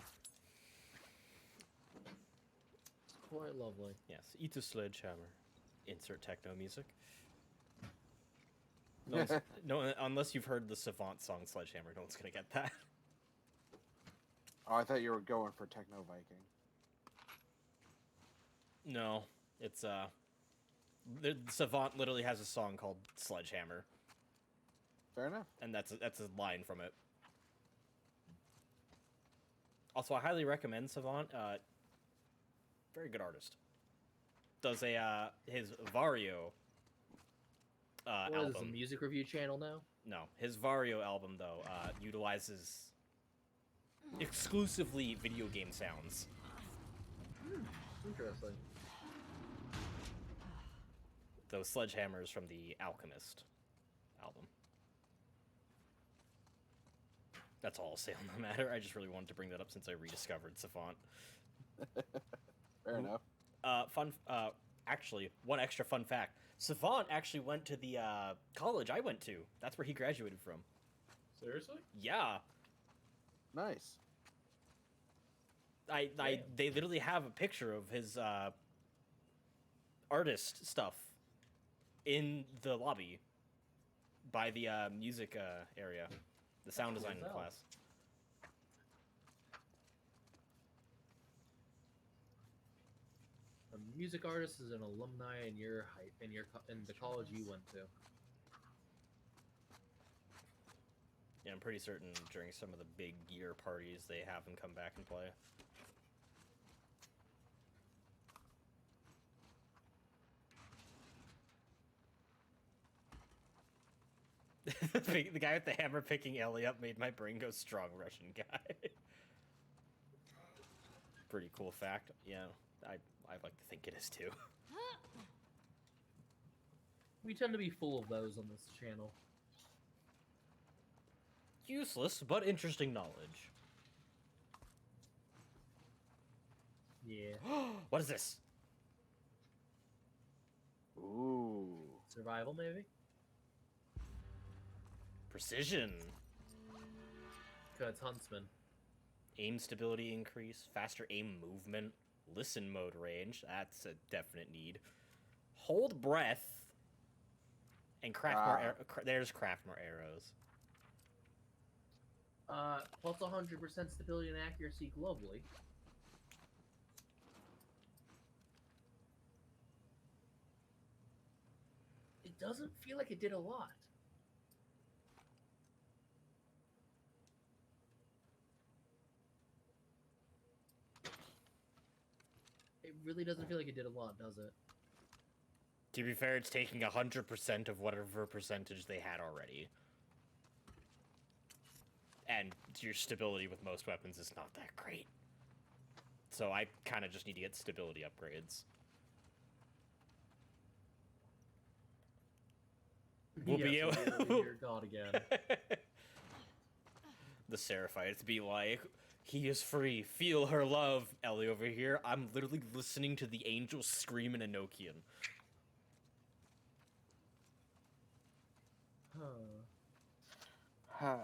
Quite lovely. Yes, eat a sledgehammer. Insert techno music. No, one's- no, unless you've heard the Savant song Sledgehammer, no one's gonna get that. Oh, I thought you were going for Techno Viking. No, it's the Savant literally has a song called Sledgehammer, Fair enough. and that's a line from it. Also, I highly recommend Savant. Very good artist. Does a his Vario What is this, a album. music review channel now? No, his Vario album though utilizes exclusively video game sounds. Interesting. Those sledgehammers from the Alchemist album. That's all I'll say on the matter. I just really wanted to bring that up since I rediscovered Savant. Fair enough. Actually, one extra fun fact. Savant actually went to the college I went to. That's where he graduated from. Seriously? Yeah. Nice. They literally have a picture of his artist stuff in the lobby by the music area, the sound cool design as hell. class. A music artist is an alumni in your in the college you went to. Yeah, I'm pretty certain during some of the big year parties they have him come back and play. The guy with the hammer picking Ellie up made my brain go strong Russian guy. Pretty cool fact. Yeah, I like to think it is too. We tend to be full of those on this channel. Useless but interesting knowledge. Yeah. What is this? Ooh. Survival, maybe? Precision. Cause it's Huntsman. Aim stability increase, faster aim movement, listen mode range, that's a definite need. Hold breath, and craft more. There's craft more arrows. Plus 100% stability and accuracy globally. It doesn't feel like it did a lot. It really doesn't feel like it did a lot, does it? To be fair, it's taking 100% of whatever percentage they had already. And your stability with most weapons is not that great. So I kind of just need to get stability upgrades. We'll be Yes, able- we'll hear God again. The Seraphites be like, he is free, feel her love. Ellie over here, I'm literally listening to the angels scream in Enochian. Huh. Huh.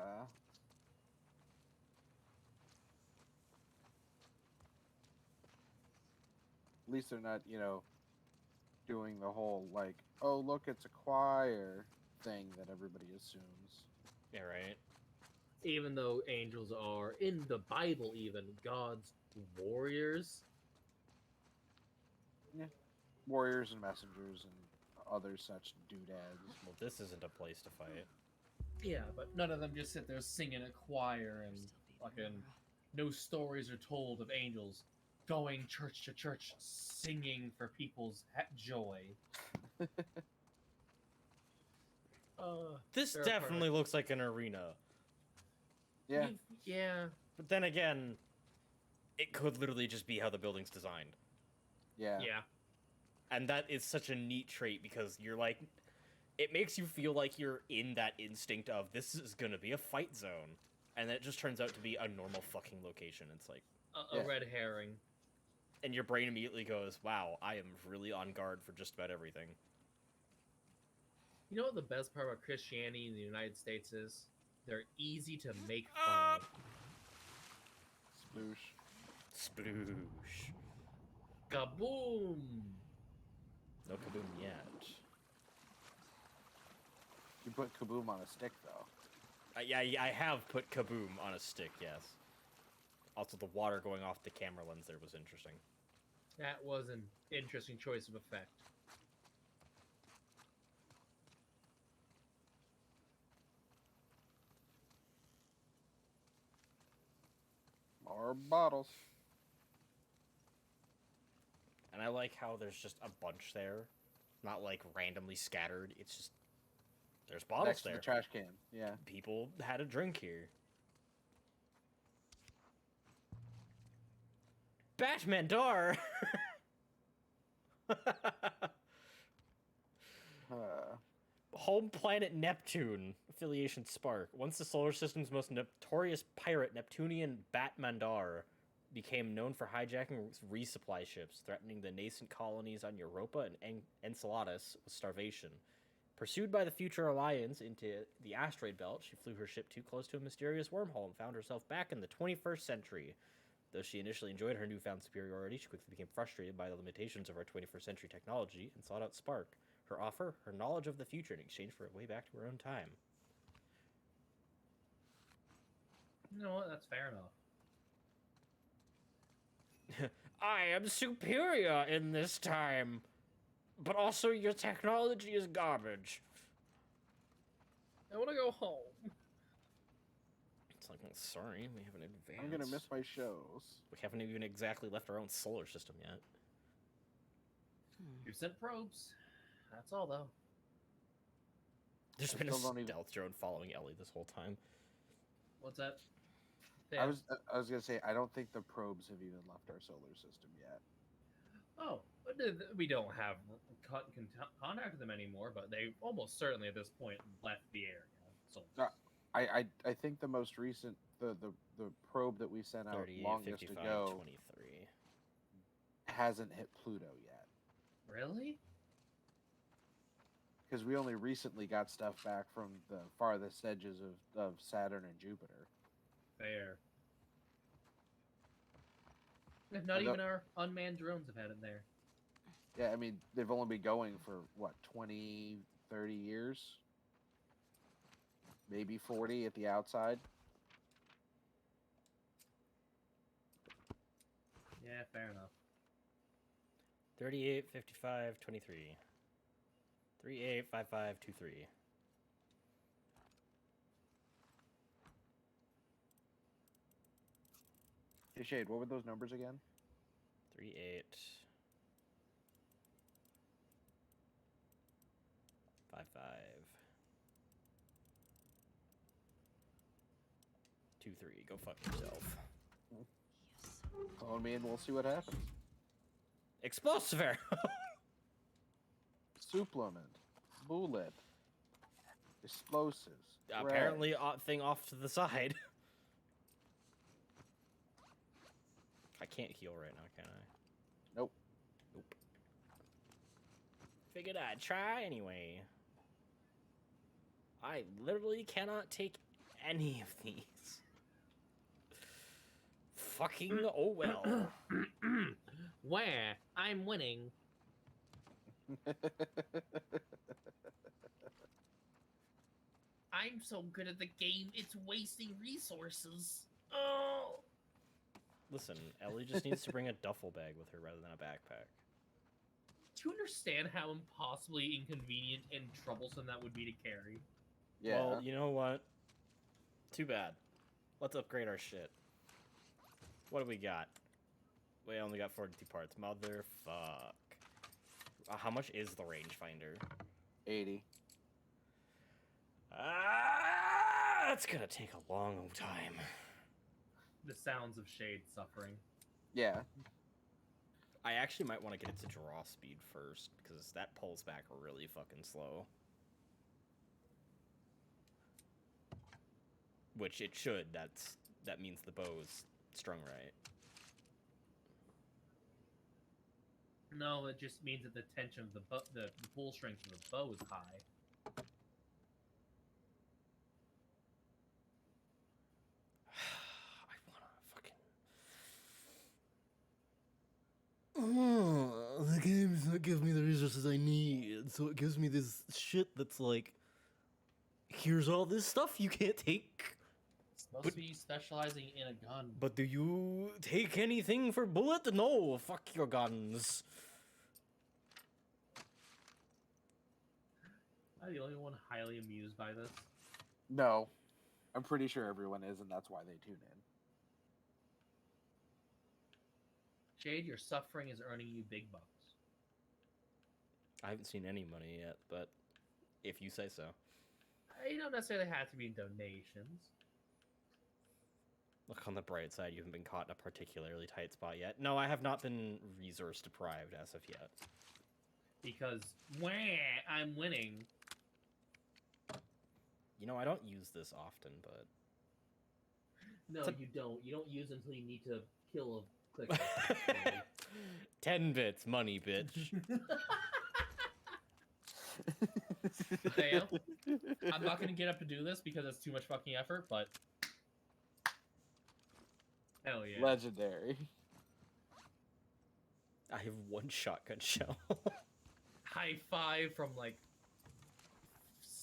At least they're not, doing the whole, like, oh, look, it's a choir thing that everybody assumes. Yeah, right? Even though angels are, in the Bible even, God's warriors. Warriors and messengers and other such doodads. Well, this isn't a place to fight. Yeah, but none of them just sit there singing a choir and Still beating fucking Nora. no stories are told of angels going church to church singing for people's joy. This Fair definitely looks like an arena. Yeah. Yeah. But then again, it could literally just be how the building's designed. Yeah. Yeah. And that is such a neat trait because you're like, it makes you feel like you're in that instinct of this is gonna be a fight zone. And it just turns out to be a normal fucking location. It's like, A red herring. and your brain immediately goes, wow, I am really on guard for just about everything. You know what the best part about Christianity in the United States is? They're easy to make fun of. Sploosh. Sploosh. Kaboom! No kaboom yet. You put kaboom on a stick, though. Yeah, I have put kaboom on a stick, yes. Also, the water going off the camera lens there was interesting. That was an interesting choice of effect. More bottles. And I like how there's just a bunch there. Not, like, randomly scattered. It's just... There's bottles Next there. to the trash can. Yeah. People had a drink here. Batmandar! Home planet Neptune. Affiliation Spark. Once the solar system's most notorious pirate, Neptunian Batmandar, became known for hijacking resupply ships, threatening the nascent colonies on Europa and Enceladus with starvation. Pursued by the Future Alliance into the asteroid belt, she flew her ship too close to a mysterious wormhole and found herself back in the 21st century. Though she initially enjoyed her newfound superiority, she quickly became frustrated by the limitations of our 21st century technology and sought out Spark. Her offer, her knowledge of the future in exchange for a way back to her own time. You know what? That's fair enough. I am superior in this time, but also your technology is garbage. I want to go home. It's like, sorry, we haven't advanced. I'm gonna miss my shows. We haven't even exactly left our own solar system yet. You sent probes. That's all, though. There's I been a still don't even- stealth drone following Ellie this whole time. What's that? I was gonna say I don't think the probes have even left our solar system yet. Oh, but we don't have contact with them anymore, but they almost certainly at this point left the area. So I think the most recent the probe that we sent out 38, longest 55, ago 23. hasn't hit Pluto yet. really? Because we only recently got stuff back from the farthest edges of Saturn and Jupiter. Fair. If not even our unmanned drones have had it there. Yeah, I mean, they've only been going for, what, 20, 30 years? Maybe 40 at the outside. Yeah, fair enough. 38, 55, 23. 38, 55, 23. Hey, Shade, what were those numbers again? 38. 55. 23. Go fuck yourself. Yes. Follow me and we'll see what happens. Explosive arrow! Supplement. Bullet. Explosives. Apparently, thing off to the side. I can't heal right now, can I? Nope. Nope. Figured I'd try anyway. I literally cannot take any of these. Fucking oh well. Where? I'm winning. I'm so good at the game, it's wasting resources. Oh! Listen, Ellie just needs to bring a duffel bag with her rather than a backpack. Do you understand how impossibly inconvenient and troublesome that would be to carry? Yeah. Well, you know what? Too bad. Let's upgrade our shit. What do we got? We only got 42 parts. Motherfuck. How much is the rangefinder? 80. That's gonna take a long time. the sounds of Shade suffering. Yeah. I actually might want to get it to draw speed first, because that pulls back really fucking slow. Which it should. That means the bow's strung right. No, it just means that the tension of the pull strength of the bow is high. I wanna fucking. The game's not giving me the resources I need, so it gives me this shit that's like, here's all this stuff you can't take. It's supposed But- to be specializing in a gun. But do you take anything for bullet? No, fuck your guns. Am I the only one highly amused by this? No. I'm pretty sure everyone is, and that's why they tune in. Jade, your suffering is earning you big bucks. I haven't seen any money yet, but if you say so. You don't necessarily have to be donations. Look on the bright side, you haven't been caught in a particularly tight spot yet. No, I have not been resource deprived as of yet. Because, wah, I'm winning. You know, I don't use this often, but... No, It's a- you don't. You don't use until you need to kill a clicker. 10 bits, money, bitch. Theo, I'm not going to get up to do this because it's too much fucking effort, but... Hell yeah. Legendary. I have one shotgun shell. High five from like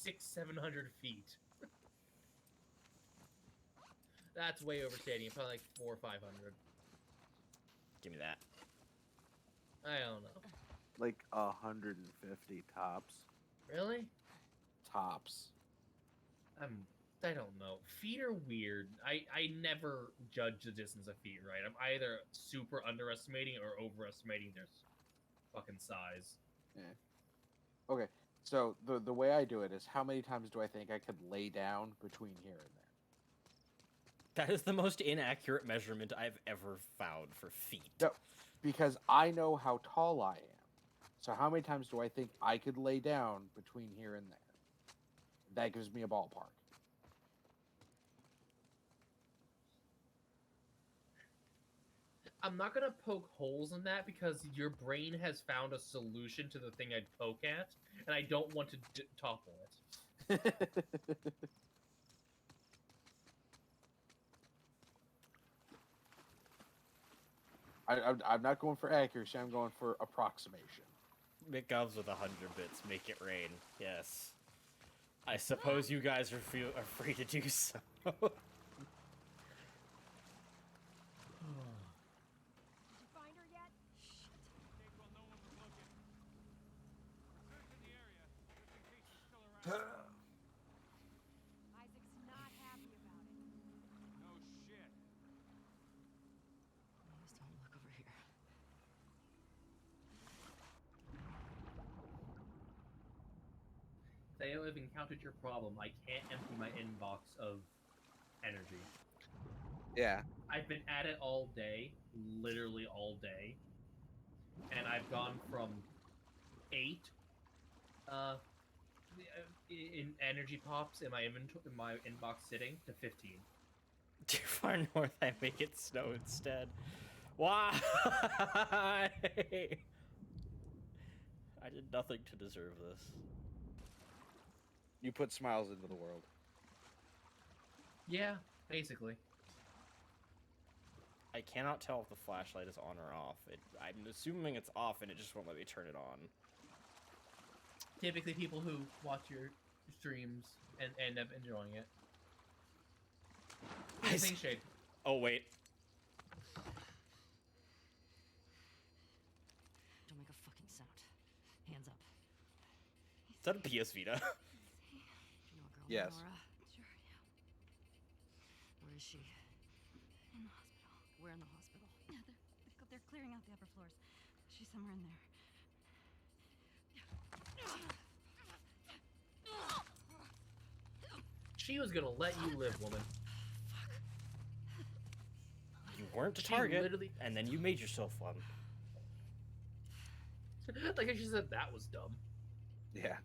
600-700 feet. That's way overstating. Probably like 400 or 500. Give me that. I don't know. Like 150 tops. Really? Tops. I don't know. Feet are weird. I never judge the distance of feet, right? I'm either super underestimating or overestimating their fucking size. Okay, so the way I do it is, how many times do I think I could lay down between here and there? That is the most inaccurate measurement I've ever found for feet. No, because I know how tall I am. So how many times do I think I could lay down between here and there? That gives me a ballpark. I'm not gonna poke holes in that because your brain has found a solution to the thing I'd poke at, and I don't want to topple it. I'm not going for accuracy. I'm going for approximation. McGovs with 100 bits, make it rain. Yes. I suppose you guys are free to do so. Did you find her yet? Okay, well, no one was looking. Search in the area, just in case she's still around. Isaac's not happy about it. No shit. Please don't look over here. Theo, I've encountered your problem. I can't empty my inbox of energy. Yeah. I've been at it all day, literally all day, and I've gone from 8 in energy pops in my inbox sitting to 15. Too far north, I make it snow instead. Why? I did nothing to deserve this. You put smiles into the world. Yeah, basically. I cannot tell if the flashlight is on or off. I'm assuming it's off and it just won't let me turn it on. Typically, people who watch your streams and end up enjoying it. I Same shade. Oh, wait. Don't make a fucking sound. Hands up. Is that a PS Vita? Do you know a girl Yes. named Nora? Sure, yeah. Where is she? In the hospital. Where in the hospital? Yeah, they're clearing out the upper floors. She's somewhere in there. She was gonna let you live, woman. weren't the She target, literally- and then you made yourself one. Like she said, that was dumb. Yeah.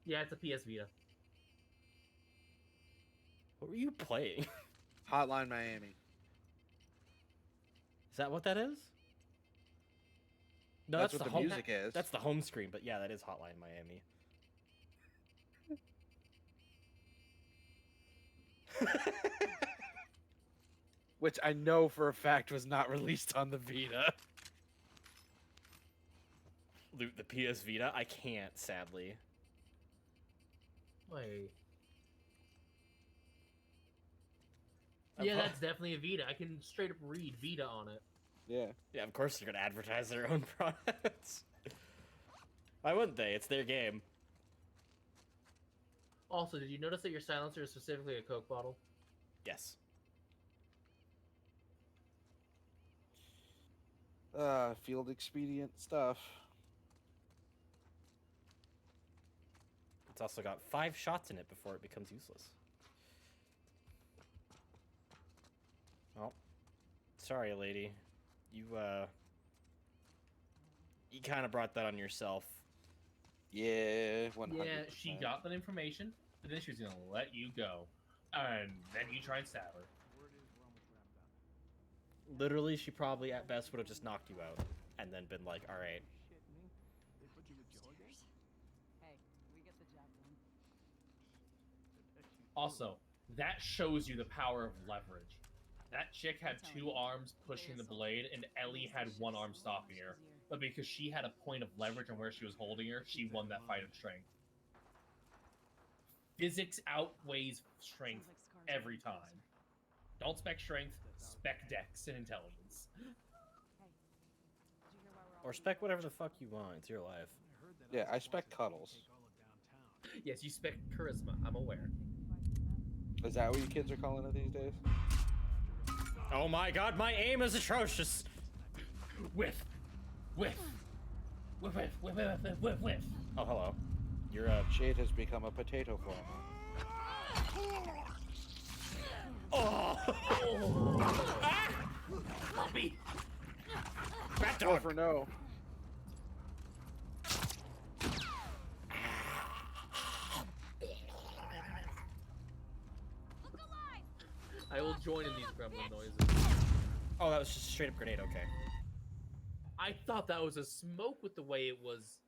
Yeah, it's a PS Vita. What were you playing? Hotline Miami. Is that what that is? No, That's that's, what the the home. music is. That's the home screen, but yeah, that is Hotline Miami. Which I know for a fact was not released on the Vita. Loot the PS Vita? I can't, sadly. Wait. I'm Yeah, pro- that's definitely a Vita. I can straight up read Vita on it. Yeah. Yeah, of course they're gonna advertise their own products. Why wouldn't they? It's their game. Also, did you notice that your silencer is specifically a Coke bottle? Yes. Field expedient stuff. It's also got 5 shots in it before it becomes useless. Oh. Sorry, lady. You kind of brought that on yourself. Yeah, 100%. Yeah, she got that information, and then she was gonna let you go. And then you try and stab her. Literally, she probably at best would have just knocked you out and then been like, alright. Hey, we get the job done. Also, that shows you the power of leverage. That chick had 2 arms pushing the blade, and Ellie had 1 arm stopping her. But because she had a point of leverage on where she was holding her, she won that fight of strength. Physics outweighs strength every time. Don't spec strength, spec dex and intelligence. Or spec whatever the fuck you want. It's your life. Yeah, I spec cuddles. Yes, you spec charisma, I'm aware. Is that what you kids are calling it these days? Oh my god, my aim is atrocious! Whiff! Whiff! Whiff, whiff, whiff, whiff, whiff, whiff, whiff. Oh, hello. You're Shade has become a potato farmer. Oh! Ah! Puppy! Rat Go dog! for no. Look alive! I will join in these gremlin noises. Oh, that was just a straight up grenade, okay. I thought that was a smoke with the way it was.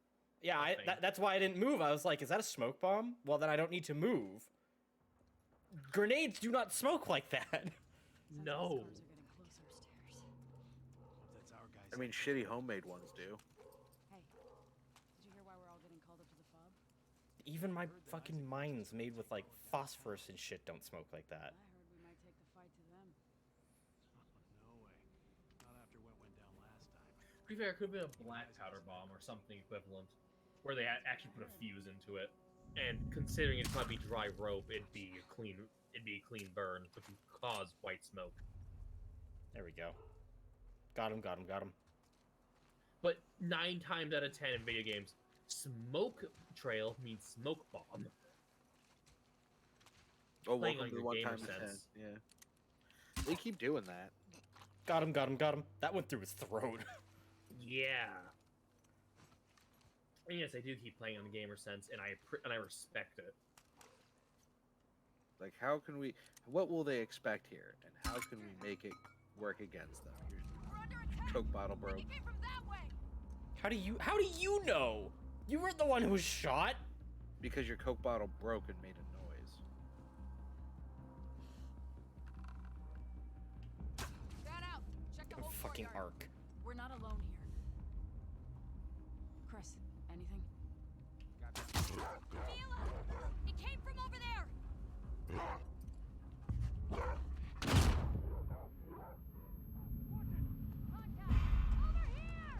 Yeah, Nothing. that's why I didn't move. I was like, is that a smoke bomb? Well, then I don't need to move. Grenades do not smoke like that. No. I mean, shitty homemade ones do. Hey, did you hear why we're all getting called up to the fob? Even my fucking mines made with like phosphorus and shit don't smoke like that. I heard we might take the fight to them. No way. Not after what went down last time. To be fair, it could have been a black powder bomb or something equivalent, where they actually put a fuse into it. And considering it's probably dry rope, it'd be a clean burn, which would cause white smoke. There we go. Got him, got him, got him. But 9 times out of 10 in video games, smoke trail means smoke bomb. Oh, Playing welcome on to the your one gamer time to 10. sense. Yeah. They keep doing that. Got him, got him, got him. That went through his throat. Yeah. And yes, I do keep playing on the gamer sense, and I respect it. Like, how can we... What will they expect here? And how can we make it work against them? We're under attack! Coke bottle broke. It came from that way! How do you know? You weren't the one who was shot. Because your Coke bottle broke and made a noise. Fan out! Check the A whole fucking courtyard. arc. We're not alone here. Chris, anything? Mila! It came from over there! Contact! Over here!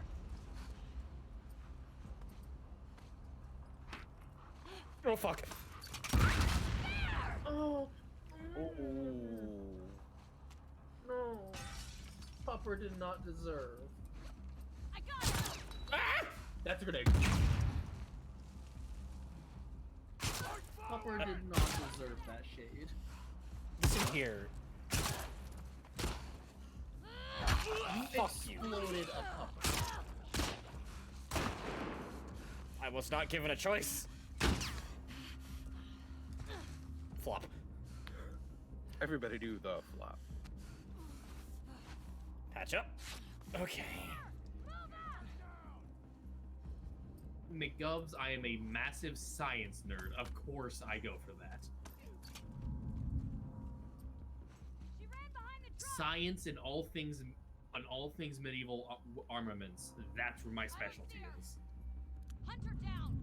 Oh fuck. Oh, Ooh. no. Pupper did not deserve. I got it! Ah! That's a grenade. Pupper did not deserve. deserve that shade. Listen here. Fuck you. Exploded a couple. I was not given a choice. Flop. Everybody do the flop. Patch up. Okay. McGovs, I am a massive science nerd. Of course I go for that. She ran behind the truck. Science and all things medieval armaments. That's where my specialty is. Hunt her down.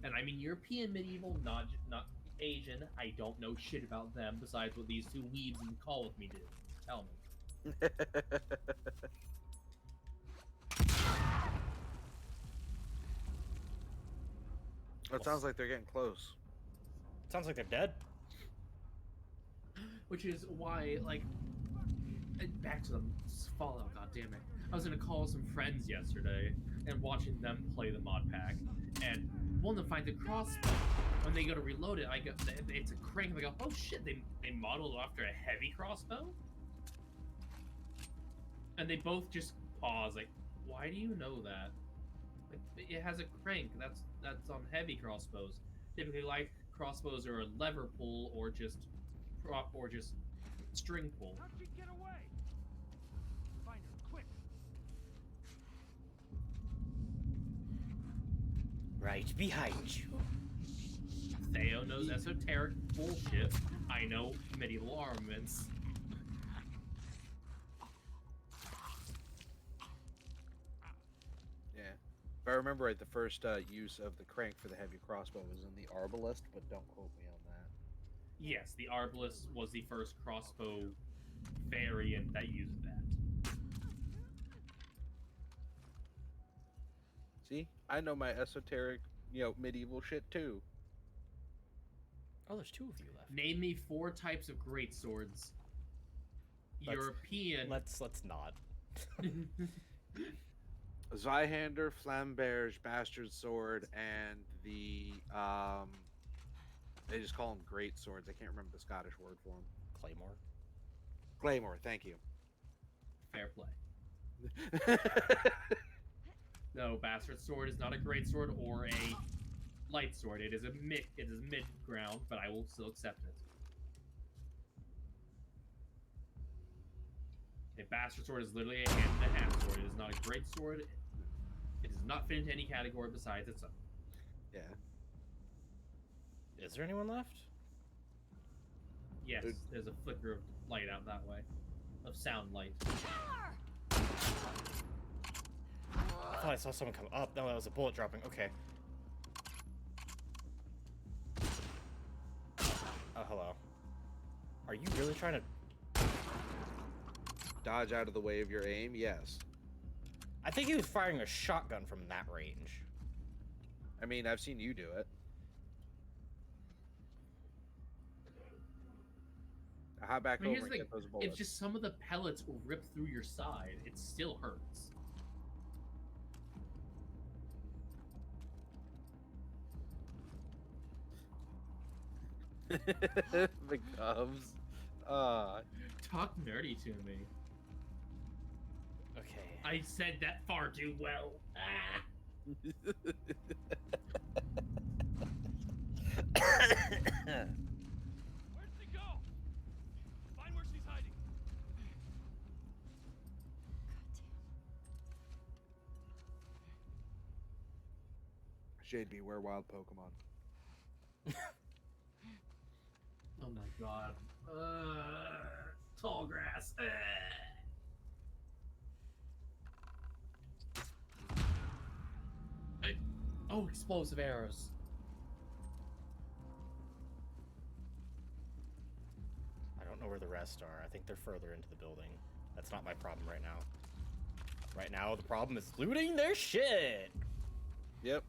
And I mean European medieval, not Asian. I don't know shit about them besides what these two weebs in Call With Me do. Tell me. It sounds like they're getting close. Sounds like they're dead. Which is why, like, back to the Fallout, goddammit. I was gonna call some friends yesterday and watching them play the mod pack, and one of them finds a crossbow. When they go to reload it, it's a crank, and I go, oh shit, they modeled after a heavy crossbow? And they both just pause, like, why do you know that? Like, it has a crank, that's on heavy crossbows. Typically, light crossbows are a lever pull or just string pull. How'd she get away? Find her, quick. Right behind you. Theo knows esoteric bullshit. I know medieval armaments. Yeah. If I remember right, the first use of the crank for the heavy crossbow was in the Arbalest, but don't quote me on that. Yes, the Arbalest was the first crossbow variant that used that. See? I know my esoteric, medieval shit too. Oh, there's 2 of you left. Name me 4 types of greatswords. European. Let's not. Zweihander, Flamberge, Bastard Sword, and the they just call them great swords. I can't remember the Scottish word for them. Claymore. Claymore, thank you. Fair play. No, Bastard Sword is not a greatsword or a light sword. It is mid ground, but I will still accept it. A Bastard Sword is literally a hand-and-a-half sword. It is not a great sword. It does not fit into any category besides its own. Yeah. Is there anyone left? Yes, Dude. there's a flicker of light out that way. Of sound light. I thought I saw someone come up. No, that was a bullet dropping. Okay. Oh, hello. Are you really trying to... Dodge out of the way of your aim, yes. I think he was firing a shotgun from that range. I mean, I've seen you do it. Now hop back I mean, over here's and the get those thing. bullets. If just some of the pellets rip through your side, it still hurts. The Cubs. Talk nerdy to me. Okay. I said that far too well. Ah. Where'd she go? Find where she's hiding. Shade beware wild Pokemon. Oh my god. Tall grass. Oh, explosive arrows. I don't know where the rest are. I think they're further into the building. That's not my problem right now. Right now, the problem is looting their shit. Yep.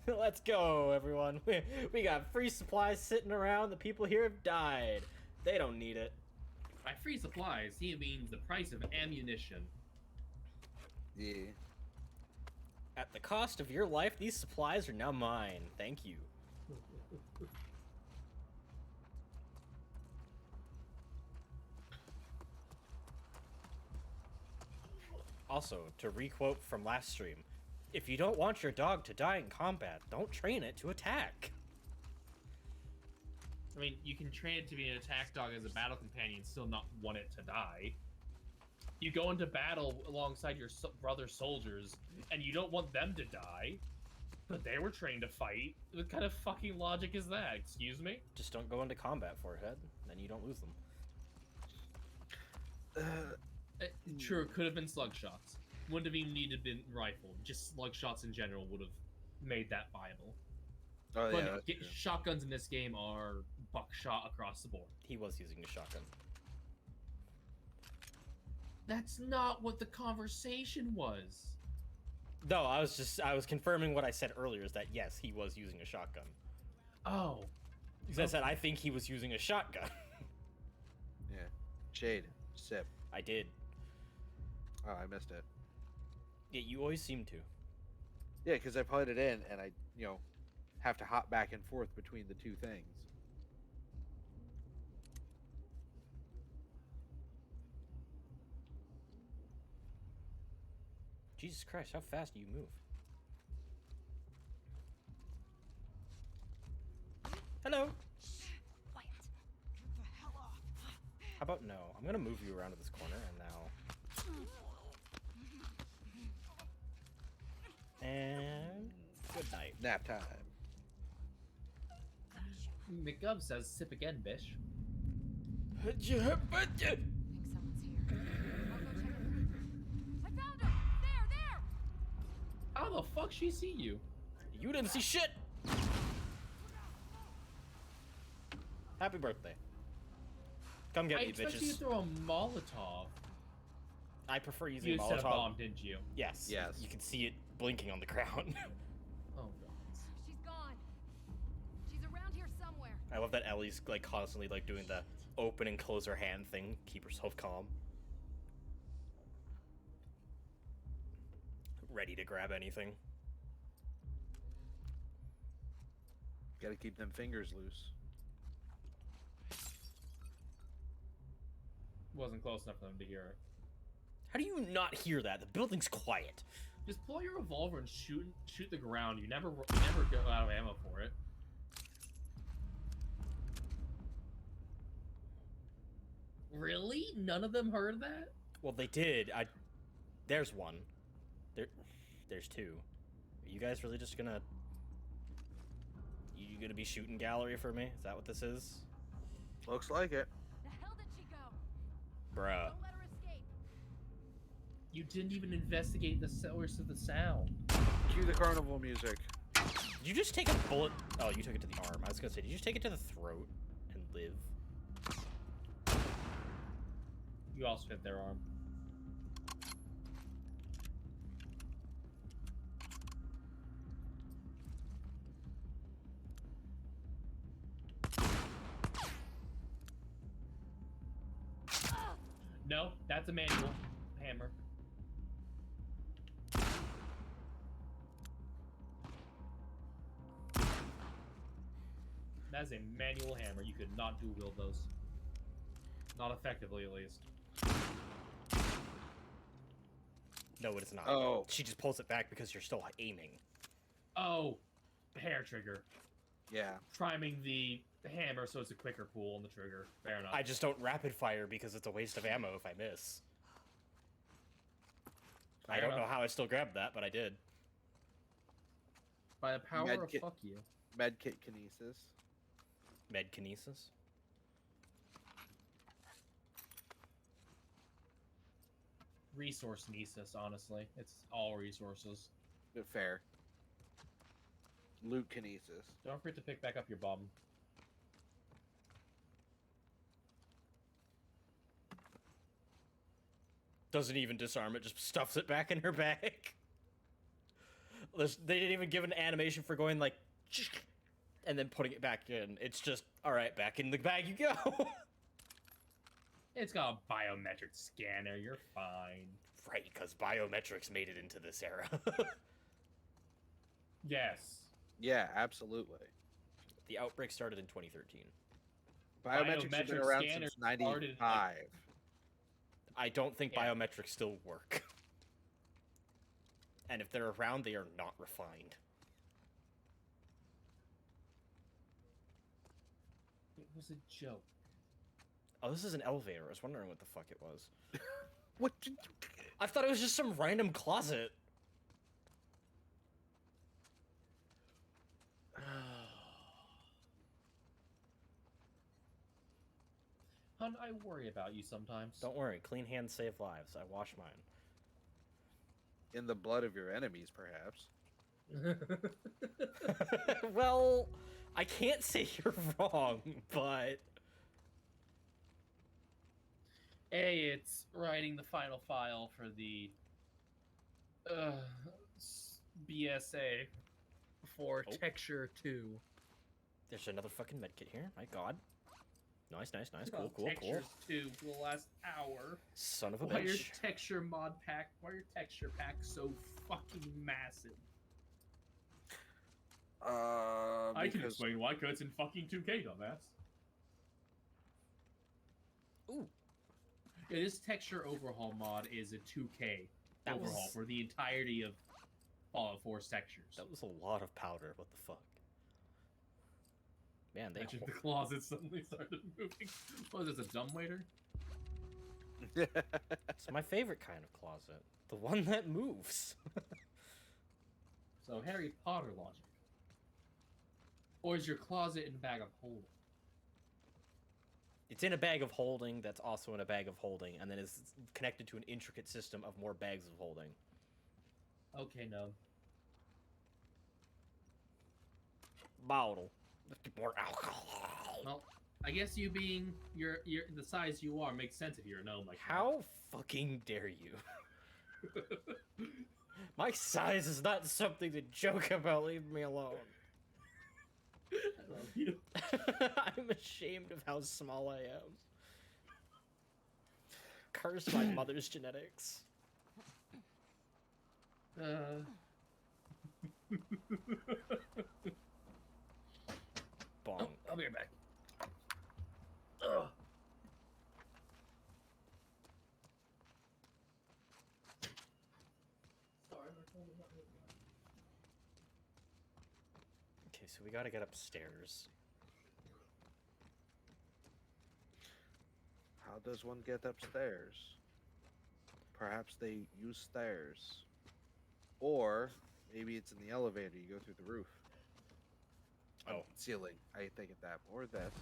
Let's go, everyone. We got free supplies sitting around. The people here have died. They don't need it. By free supplies, he means the price of ammunition. Yeah. At the cost of your life, these supplies are now mine. Thank you. Also, to requote from last stream, if you don't want your dog to die in combat, don't train it to attack. I mean, you can train it to be an attack dog as a battle companion and still not want it to die. You go into battle alongside your brother soldiers, and you don't want them to die, but they were trained to fight. What kind of fucking logic is that? Excuse me? Just don't go into combat, Forehead, then you don't lose them. Sure, it could have been slug shots. Wouldn't have even needed been rifle. Just slug shots in general would have made that viable. Oh But yeah, that's true. shotguns in this game are buckshot across the board. He was using a shotgun. That's not what the conversation was. No, I was confirming what I said earlier, is that yes, he was using a shotgun. Oh. Because I said I think he was using a shotgun. Yeah. Shade. Sip. I did. Oh, I missed it. Yeah, you always seem to. Yeah, because I put it in and I, have to hop back and forth between the two things. Jesus Christ, how fast do you move? Hello. Quiet. Get the hell off. How about no? I'm gonna move you around to this corner and now. And good night. Nap time. McGov says, sip again, bish. Think someone's here. I'll go check it. I found her! There! How the fuck she see you? You didn't see shit. Happy birthday. Come get I me, expect you to bitches. throw a Molotov. I prefer using You said a Molotov. bomb, didn't you? Yes. Yes. You can see it blinking on the ground. Oh god. She's gone. She's around here somewhere. I love that Ellie's like constantly like doing the open and close her hand thing, keep herself calm. Ready to grab anything. Gotta keep them fingers loose. Wasn't close enough for them to hear it. How do you not hear that? The building's quiet. Just pull your revolver and shoot the ground. You never go out of ammo for it. Really? None of them heard that? Well, they did. There's one. There's two. Are you guys really just gonna? You gonna be shooting gallery for me? Is that what this is? Looks like it. The hell did she go? Bruh. Don't let her escape. You didn't even investigate the source of the sound. Cue the carnival music. Did you just take a bullet? Oh, you took it to the arm. I was gonna say, did you just take it to the throat and live? You also hit their arm. No, that's a manual hammer. That's a manual hammer. You could not dual wield those. Not effectively, at least. No, it's not. Oh. She just pulls it back because you're still aiming. Oh, hair trigger. Yeah. Priming the hammer so it's a quicker pull on the trigger. Fair enough. I just don't rapid fire because it's a waste of ammo if I miss. I Fair don't know enough. how I still grabbed that, but I did. By the power of Medkit. fuck you. Medkit kinesis. Med kinesis. Resource Nesis, honestly. It's all resources. Fair. Loot kinesis. Don't forget to pick back up your bomb. Doesn't even disarm it, just stuffs it back in her bag. They didn't even give an animation for going like, and then putting it back in. It's just, all right, back in the bag you go. It's got a biometric scanner. You're fine. Right, because biometrics made it into this era. Yes. Yeah, absolutely. The outbreak started in 2013. Biometrics have been Biometric around scanners since started in, '95. I don't think Yeah. biometrics still work. And if they're around, they are not refined. It was a joke. Oh, this is an elevator. I was wondering what the fuck it was. What? Did I thought it was just some random closet. Hun, I worry about you sometimes. Don't worry, clean hands save lives. I wash mine. in the blood of your enemies, perhaps. Well, I can't say you're wrong, but A, it's writing the final file for the BSA for Oh. Texture 2. there's another fucking medkit here. My god. Nice. Cool. Textures 2 for the last hour. Son of a Why your bitch. texture mod pack? Why your texture pack so fucking massive? I can Because explain why, 'cause it's in fucking 2K, dumbass. Ooh, Yeah, this texture overhaul mod is a 2K That overhaul was- for the entirety of Fallout 4's textures. that was a lot of powder. What the fuck? Man, they Imagine the closet suddenly started moving. What is this, a dumbwaiter? It's my favorite kind of closet. The one that moves. So Harry Potter logic. Or is your closet in a bag of holding? It's in a bag of holding that's also in a bag of holding, and then it's connected to an intricate system of more bags of holding. Okay, no. Bottle. Let's get more alcohol. Well, I guess you being your the size you are makes sense if you're a gnome like that. How fucking dare you? My size is not something to joke about. Leave me alone. I love you. I'm ashamed of how small I am. Curse my mother's genetics. Bonk. I'll be right back. Ugh. Okay, so we gotta get upstairs. How does one get upstairs? Perhaps they use stairs. Or maybe it's in the elevator, you go through the roof. Oh. Ceiling. I think of that. Or this.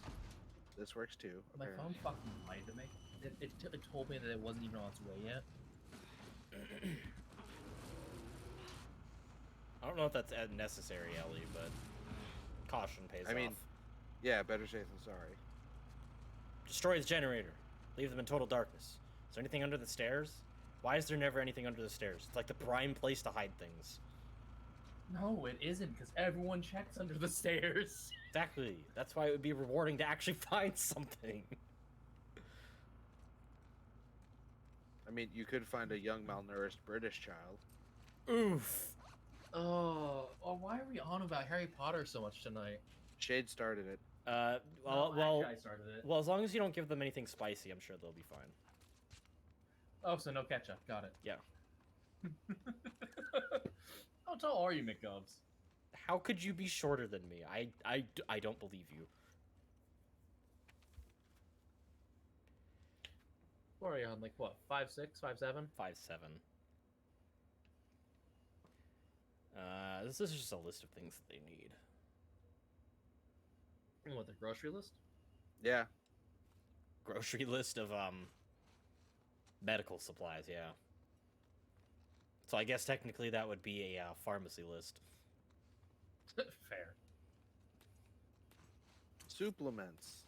This works too. My apparently. phone fucking lied to me. It told me that it wasn't even on its way yet. I don't know if that's necessary, Ellie, but caution pays I mean- off. Yeah, better safe than sorry. Destroy the generator. Leave them in total darkness. Is there anything under the stairs? Why is there never anything under the stairs? It's like the prime place to hide things. No, it isn't, because everyone checks under the stairs. Exactly. That's why it would be rewarding to actually find something. I mean, you could find a young, malnourished British child. Oof. Oh, why are we on about Harry Potter so much tonight? Shade started it. Well, I started it. well, as long as you don't give them anything spicy, I'm sure they'll be fine. Oh, so no ketchup. Got it. Yeah. How tall are you, McGovs? How could you be shorter than me? I don't believe you. What are you on? Like what? 5'6", 5'7"? 5'7". This is just a list of things that they need. What, the grocery list? Yeah. Grocery list of medical supplies, yeah. So I guess technically that would be a pharmacy list. Fair. Supplements.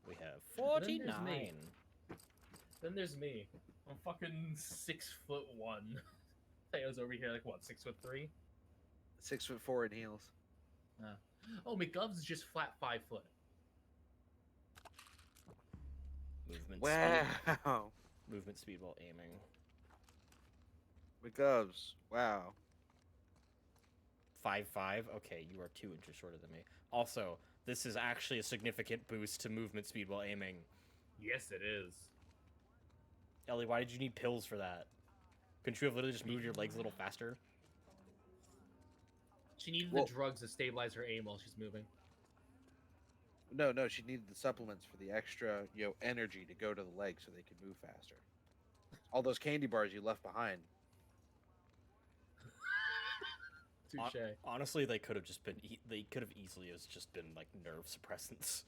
We have But then there's 49. me. Then there's me. I'm fucking 6'1". Theo's over here like what, 6'3"? 6'4" in heels. Oh, McGovs is just flat 5 foot. Movement Wow. speed. Movement speed while aiming. McGovs. Wow. 5'5". Okay, you are 2 inches shorter than me. Also, this is actually a significant boost to movement speed while aiming. Yes, it is. Ellie, why did you need pills for that? Couldn't you have literally just moved your legs a little faster? She needed Well- the drugs to stabilize her aim while she's moving. No, she needed the supplements for the extra, energy to go to the legs so they could move faster. All those candy bars you left behind. Touche. Honestly, they could have just been. They could have easily as just been like nerve suppressants.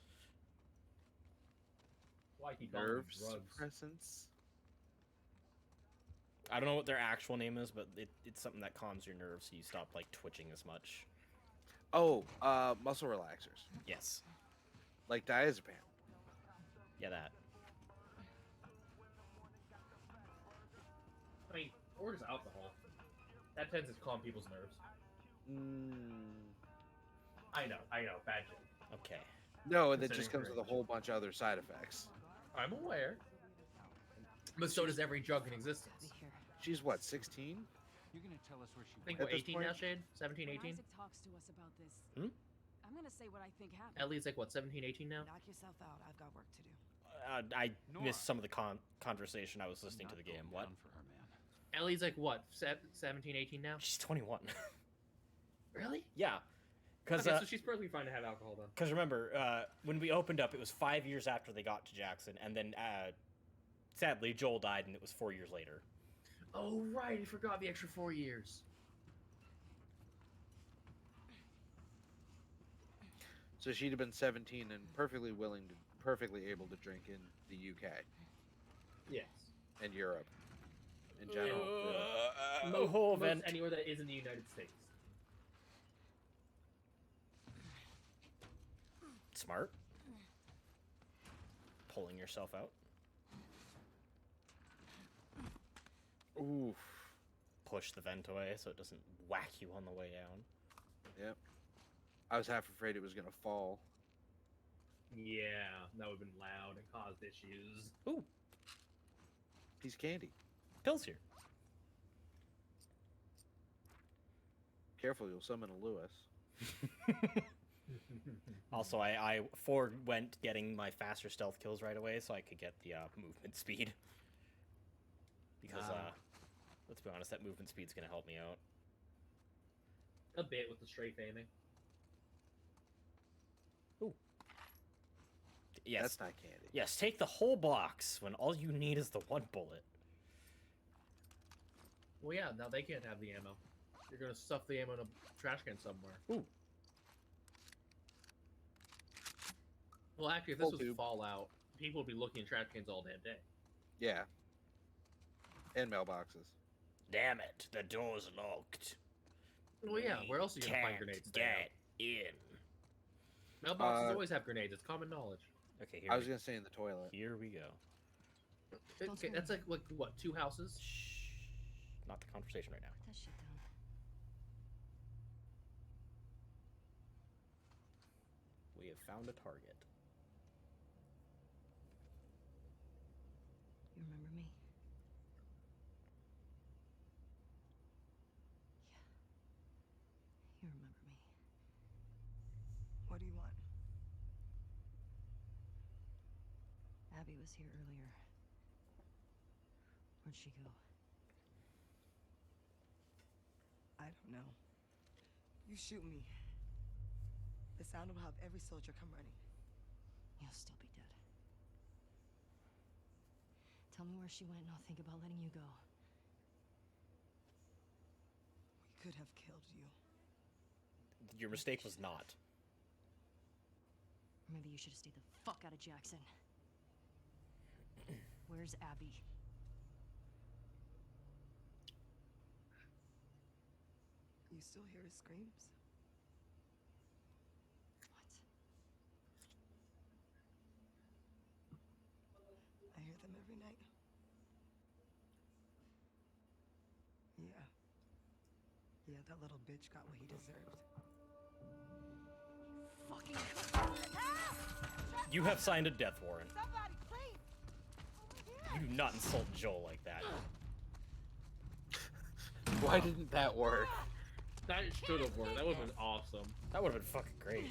Why keep calling them Nerve drugs? suppressants. I don't know what their actual name is, but it's something that calms your nerves so you stop like twitching as much. Oh, muscle relaxers. Yes. Like diazepam. Yeah, that. I mean, or just alcohol. That tends to calm people's nerves. I know, bad joke. Okay. No, and it Considering just comes her with a age. whole bunch of other side effects. I'm aware. But so does every drug in existence. Be here. She's what, 16? You're gonna tell us where she I think At what, this 18 point- now, Shade? 17, When 18? Isaac talks to us about this, Hmm? I'm gonna say what I think happened. Ellie's like, what, 17, 18 now? Knock yourself out. I've got work to do. I Nora. missed some of the conversation. I was listening to Not the game. going What? down for her, man. Ellie's like, what, 17, 18 now? She's 21. Really? Yeah. Because Okay, so she's perfectly fine to have alcohol then. Because remember, when we opened up, it was 5 years after they got to Jackson, and then sadly Joel died, and it was 4 years later. Oh, right, I forgot the extra 4 years. So she'd have been 17 and perfectly able to drink in the UK Yes. and Europe in general. Whole Most event. anywhere that is in the United States. Smart. Pulling yourself out. Oof. Push the vent away so it doesn't whack you on the way down. Yep. I was half afraid it was gonna fall. Yeah, that would have been loud and caused issues. Ooh, Piece of candy. Pill's here. Careful, you'll summon a Lewis. Also, I forewent getting my faster stealth kills right away so I could get the movement speed. Because, let's be honest, that movement speed's gonna help me out. A bit with the strafe aiming. Yes. That's not candy. Yes, take the whole box when all you need is the one bullet. Well, yeah, now they can't have the ammo. You're gonna stuff the ammo in a trash can somewhere. Ooh. Well, actually, if this Full was tube. Fallout, people would be looking in trash cans all damn day. Yeah. And mailboxes. Damn it, the door's locked. Well, yeah, where else are you gonna find Can't grenades? get in. Mailboxes always have grenades. It's common knowledge. Okay, here, I was we, gonna say in the toilet. here we go. Don't Okay, say that's like anything. what, 2 houses? Shh. Not the conversation right now. Put that shit down. We have found a target. You remember me? Yeah. You remember me. What do you want? Abby was here earlier. Where'd she go? I don't know. You shoot me. The sound will have every soldier come running. You'll still be dead. Tell me where she went and I'll think about letting you go. We could have killed you. Your mistake was not. Or maybe you should have stayed the fuck out of Jackson. Where's Abby? You still hear his screams? What? I hear them every night. Yeah. Yeah, that little bitch got what he deserved. Fucking You have signed a death warrant. Somebody, please! You do not insult Joel like that. Why didn't that work? That should have worked. That would have been awesome. That would have been fucking great.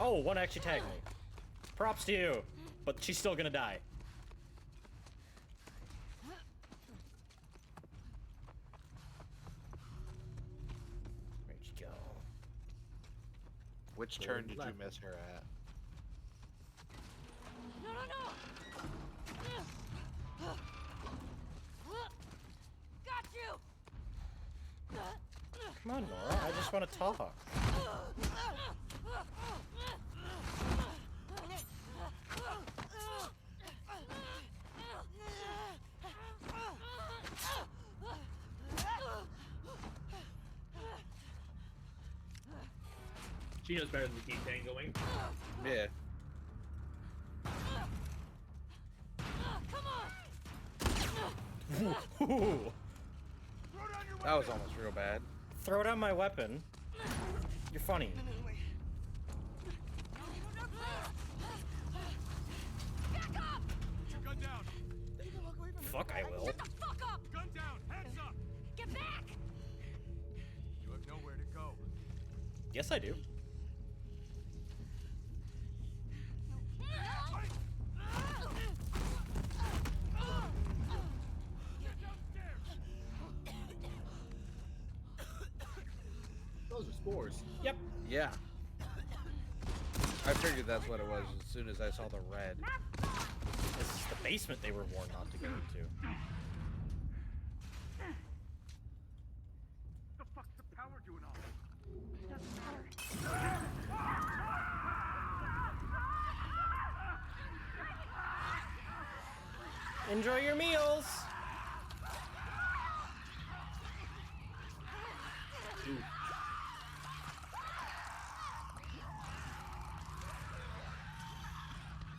Oh, one actually tagged me. Props to you, but she's still gonna die. Where'd she go? Which Forward turn did you left. miss her at? No, no, no! Got you! Come on, Nora. I just want to talk. She knows better than to keep tangling. Yeah. Ooh. That was almost real bad. Throw down my weapon. You're funny. No, wait. Back up! Put your gun down. Walk away from me. Fuck, I will. Shut the fuck up! Gun down. Hands up. Get back! You have nowhere to go. Yes, I do. Those are spores. Yep. Yeah. I figured that's what it was as soon as I saw the red. This is the basement they were warned not to go into. The fuck's the power doing all this? Enjoy your meals.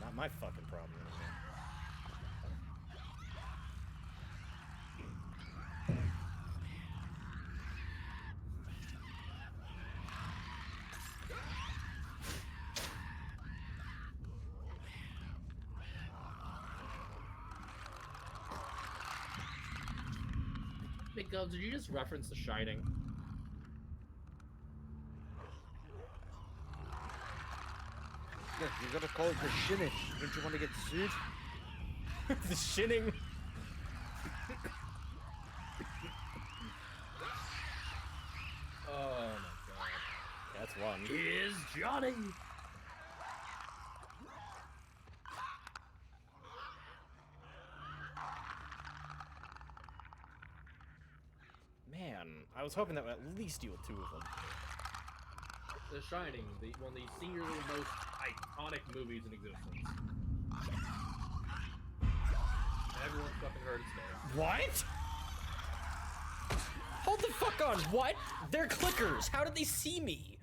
Not my fucking problem anymore. Big Gov, did you just reference The Shining? Yeah, you gotta call it the shinning. Don't you want to get sued? The shinning. Oh my god. That's one. Is Johnny! Man, I was hoping that would at least deal with two of them. The Shining, one of the singularly most iconic movies in existence. Everyone's fucking heard its name. What? Hold the fuck on. What? They're clickers. How did they see me?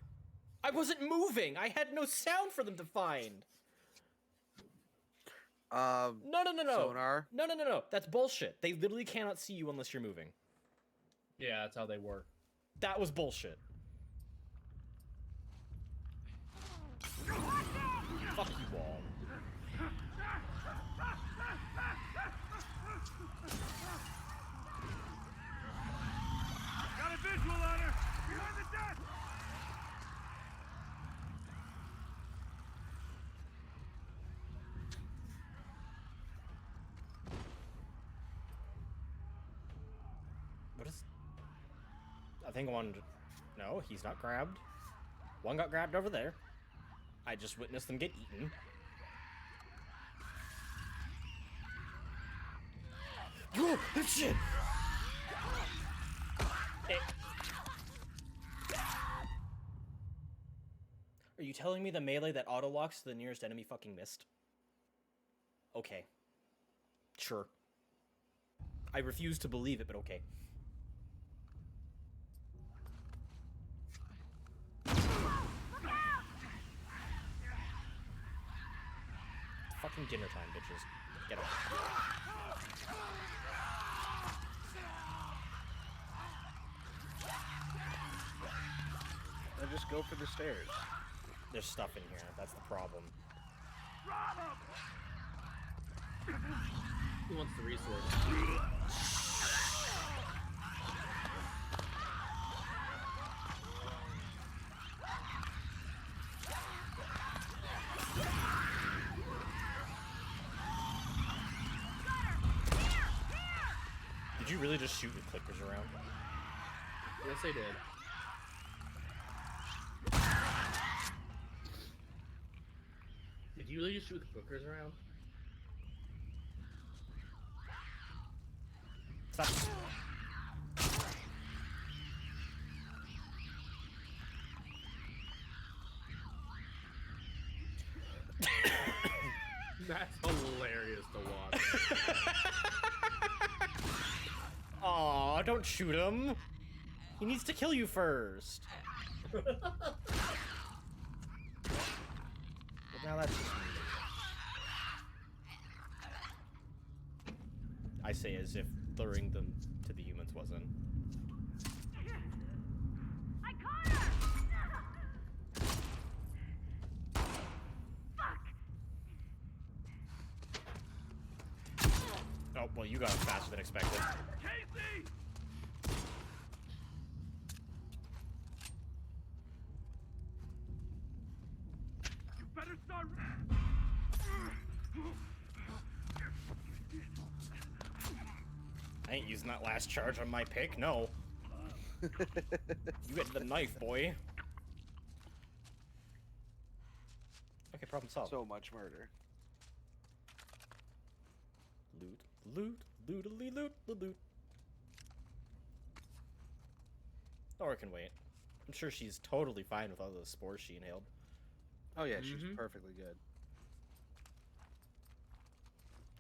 I wasn't moving. I had no sound for them to find. No. Sonar. No. That's bullshit. They literally cannot see you unless you're moving. Yeah, that's how they work. That was bullshit. Fuck you all. Got a visual on her. Behind the desk. What is... I think one... No, he's not grabbed. One got grabbed over there. I just witnessed them get eaten. Oh, shit! Are you telling me the melee that auto-locks to the nearest enemy fucking missed? Okay. Sure. I refuse to believe it, but okay. Fucking dinner time, bitches. Get up. Or just go for the stairs. There's stuff in here. That's the problem. Who wants the resource? you really just shoot with clickers around? Yes, I did. Did you really just shoot the clickers around? Stop. That's hilarious to watch. Aw, don't shoot him. He needs to kill you first. But now that's just me. I say as if luring them to the humans wasn't. I caught her! Oh, well, you got him faster than expected. Casey! You better start. I ain't using that last charge on my pick, no. You get the knife, boy. Okay, problem solved. So much murder. Loot, loot, lootily loot, loot. Nora can wait. I'm sure she's totally fine with all those spores she inhaled. Oh yeah, she's perfectly good.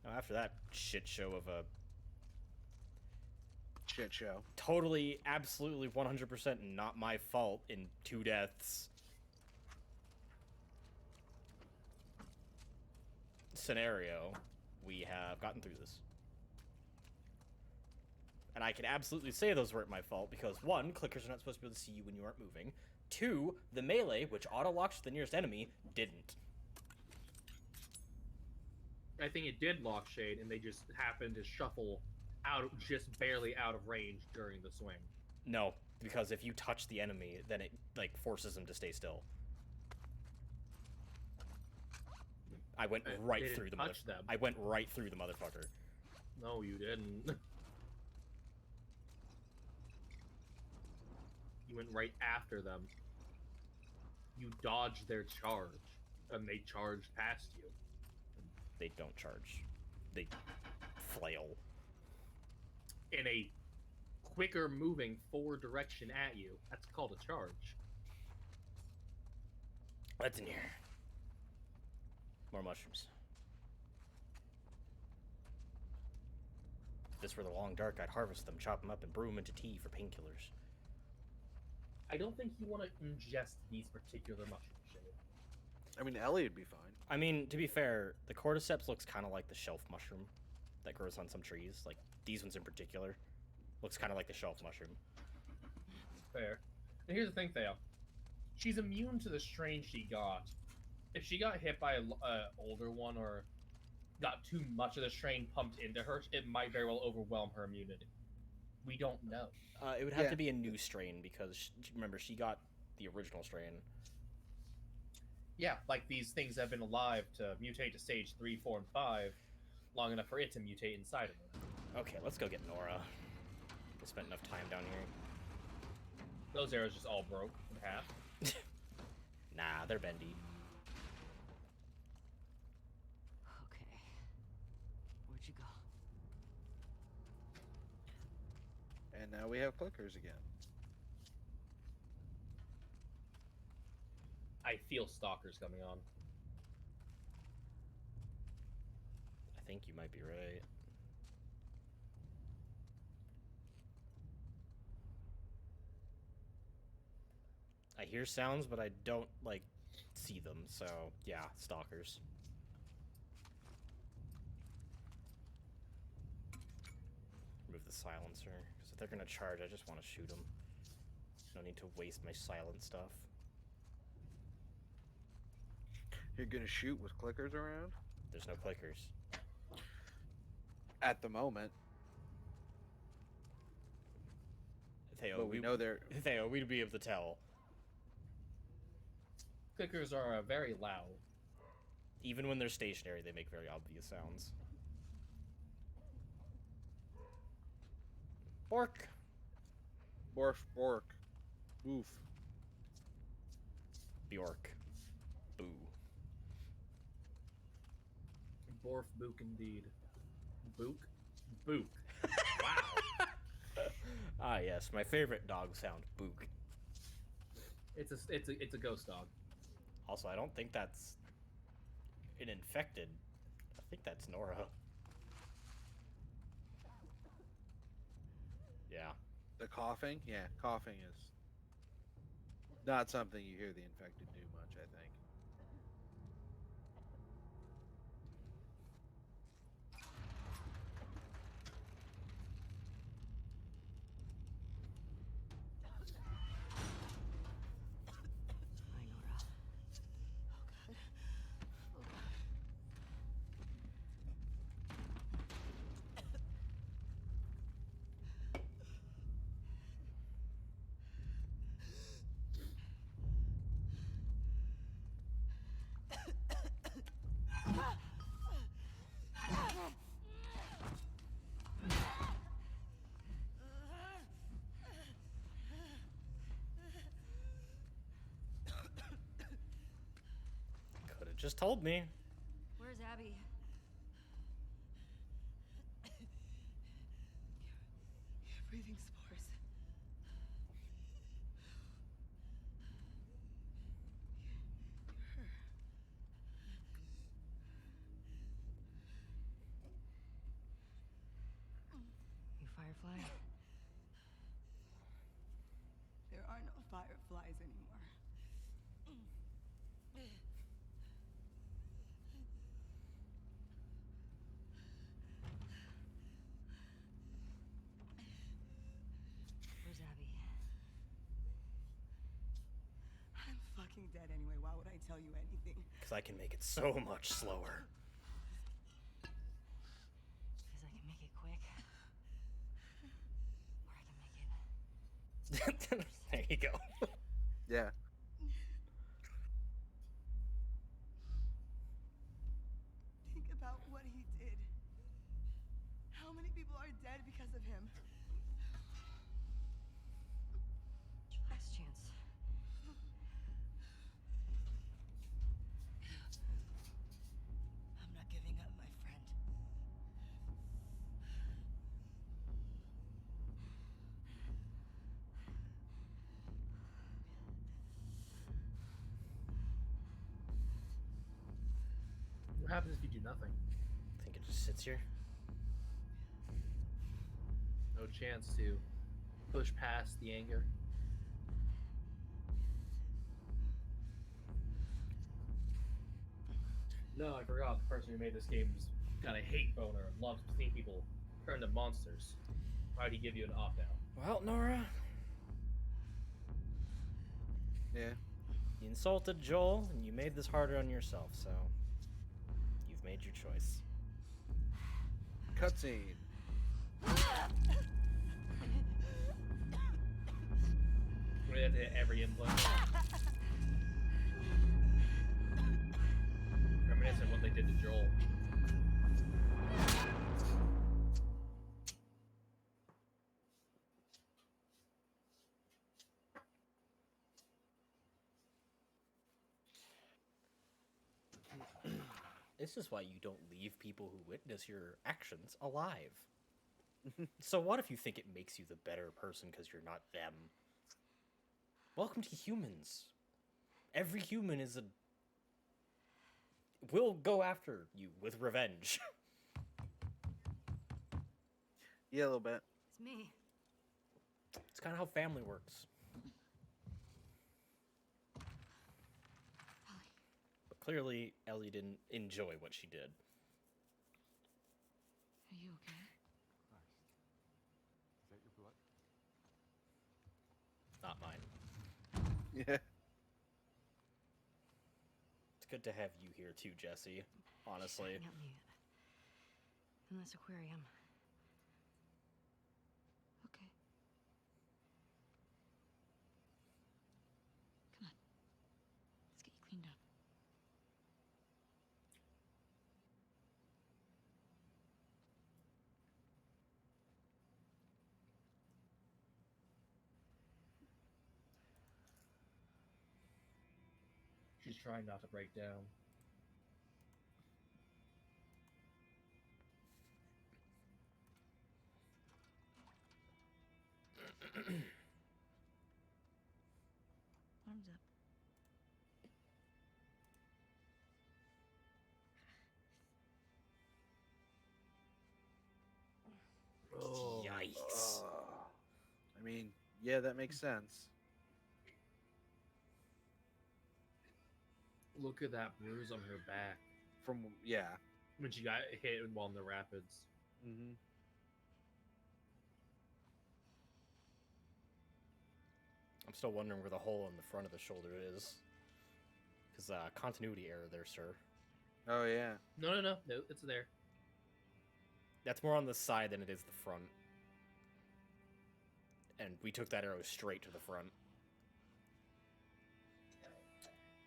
Now, after that shit show of a Shit show. totally, absolutely, 100% not my fault in 2 deaths scenario, we have gotten through this. And I can absolutely say those weren't my fault because 1, clickers are not supposed to be able to see you when you aren't moving. 2, the melee, which auto-locks to the nearest enemy, didn't. I think it did lock shade, and they just happened to shuffle out, just barely out of range during the swing. No, because if you touch the enemy, then it, like, forces them to stay still. I went right through the touch them. I went right through the motherfucker. No, you didn't. You went right after them. You dodged their charge, and they charged past you. They don't charge. They flail. In a quicker moving forward direction at you. That's called a charge. What's in here? More mushrooms. If this were the long dark, I'd harvest them, chop them up, and brew them into tea for painkillers. I don't think you want to ingest these particular mushrooms, Shane. I mean, Ellie would be fine. I mean, to be fair, the cordyceps looks kind of like the shelf mushroom that grows on some trees. Like, these ones in particular. Looks kind of like the shelf mushroom. Fair. And here's the thing, Theo. She's immune to the strain she got. If she got hit by an older one or got too much of the strain pumped into her, it might very well overwhelm her immunity. We don't know. It would have to be a new strain because, remember, she got the original strain. Yeah, like these things have been alive to mutate to stage 3, 4, and 5 long enough for it to mutate inside of them. Okay, let's go get Nora. We spent enough time down here. Those arrows just all broke in half. Nah, they're bendy. Okay. Where'd you go? And now we have clickers again. I feel stalkers coming on. I think you might be right. I hear sounds, but I don't, like, see them, so, yeah, stalkers. Remove the silencer, because if they're gonna charge, I just want to shoot them. No need to waste my silent stuff. You're gonna shoot with clickers around? There's no clickers. At the moment. Theo, But we know they're... Theo, we'd be able to tell. Clickers are very loud. Even when they're stationary, they make very obvious sounds. Bork. Borf, bork. Oof. Bjork. Boo. Borf Book indeed. Book? Book. Wow. Ah, yes, my favorite dog sound, Book. It's a ghost dog. Also, I don't think that's an infected. I think that's Nora. Yeah. The coughing? Yeah, coughing is not something you hear the infected do much, I think. Hi, Nora. Could have just told me. Where's Abby? You're breathing spores. You Firefly? There are no fireflies anymore. Where's Abby? I'm fucking dead anyway. Why would I tell you anything? Because I can make it so much slower. Because I can make it quick. Or I can make it. There you go. Yeah. Think about what he did. How many people are dead because of him? Last chance. I'm not giving up, my friend. What happens if you do nothing? I think it just sits here. No chance to push past the anger. No, I forgot. The person who made this game is kind of hate boner and loves seeing people turn to monsters. Why'd he give you an opt-out? Well, Nora, Yeah. you insulted Joel, and you made this harder on yourself, so you've made your choice. Cutscene. We have to hit every input. Reminiscent of what they did to Joel. This is why you don't leave people who witness your actions alive. So what if you think it makes you the better person because you're not them? Welcome to humans. Every human is a... will go after you with revenge. Yeah, a little bit. It's me. It's kind of how family works. But clearly, Ellie didn't enjoy what she did. Are you okay? Is that your blood? Not mine. Yeah. It's good to have you here too, Jesse. Honestly. She's hanging out in this aquarium. Okay. Come on. Let's get you cleaned up. She's trying not to break down. Arms up. Oh, Yikes. I mean, yeah, that makes sense. look at that bruise on her back From yeah. when she got hit while in the rapids. Mm-hmm. I'm still wondering where the hole in the front of the shoulder is. Because continuity error there, sir. Oh yeah. No, it's there. That's more on the side than it is the front. And we took that arrow straight to the front.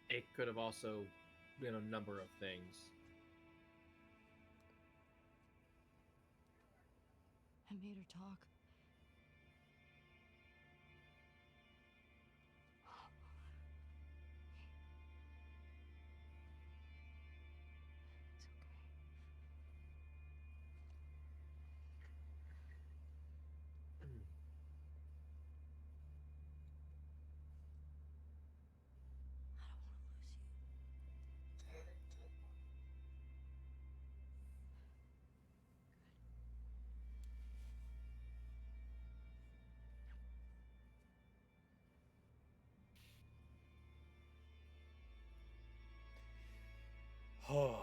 It could have also been a number of things. I made her talk. It's okay. I don't want to lose you. Oh.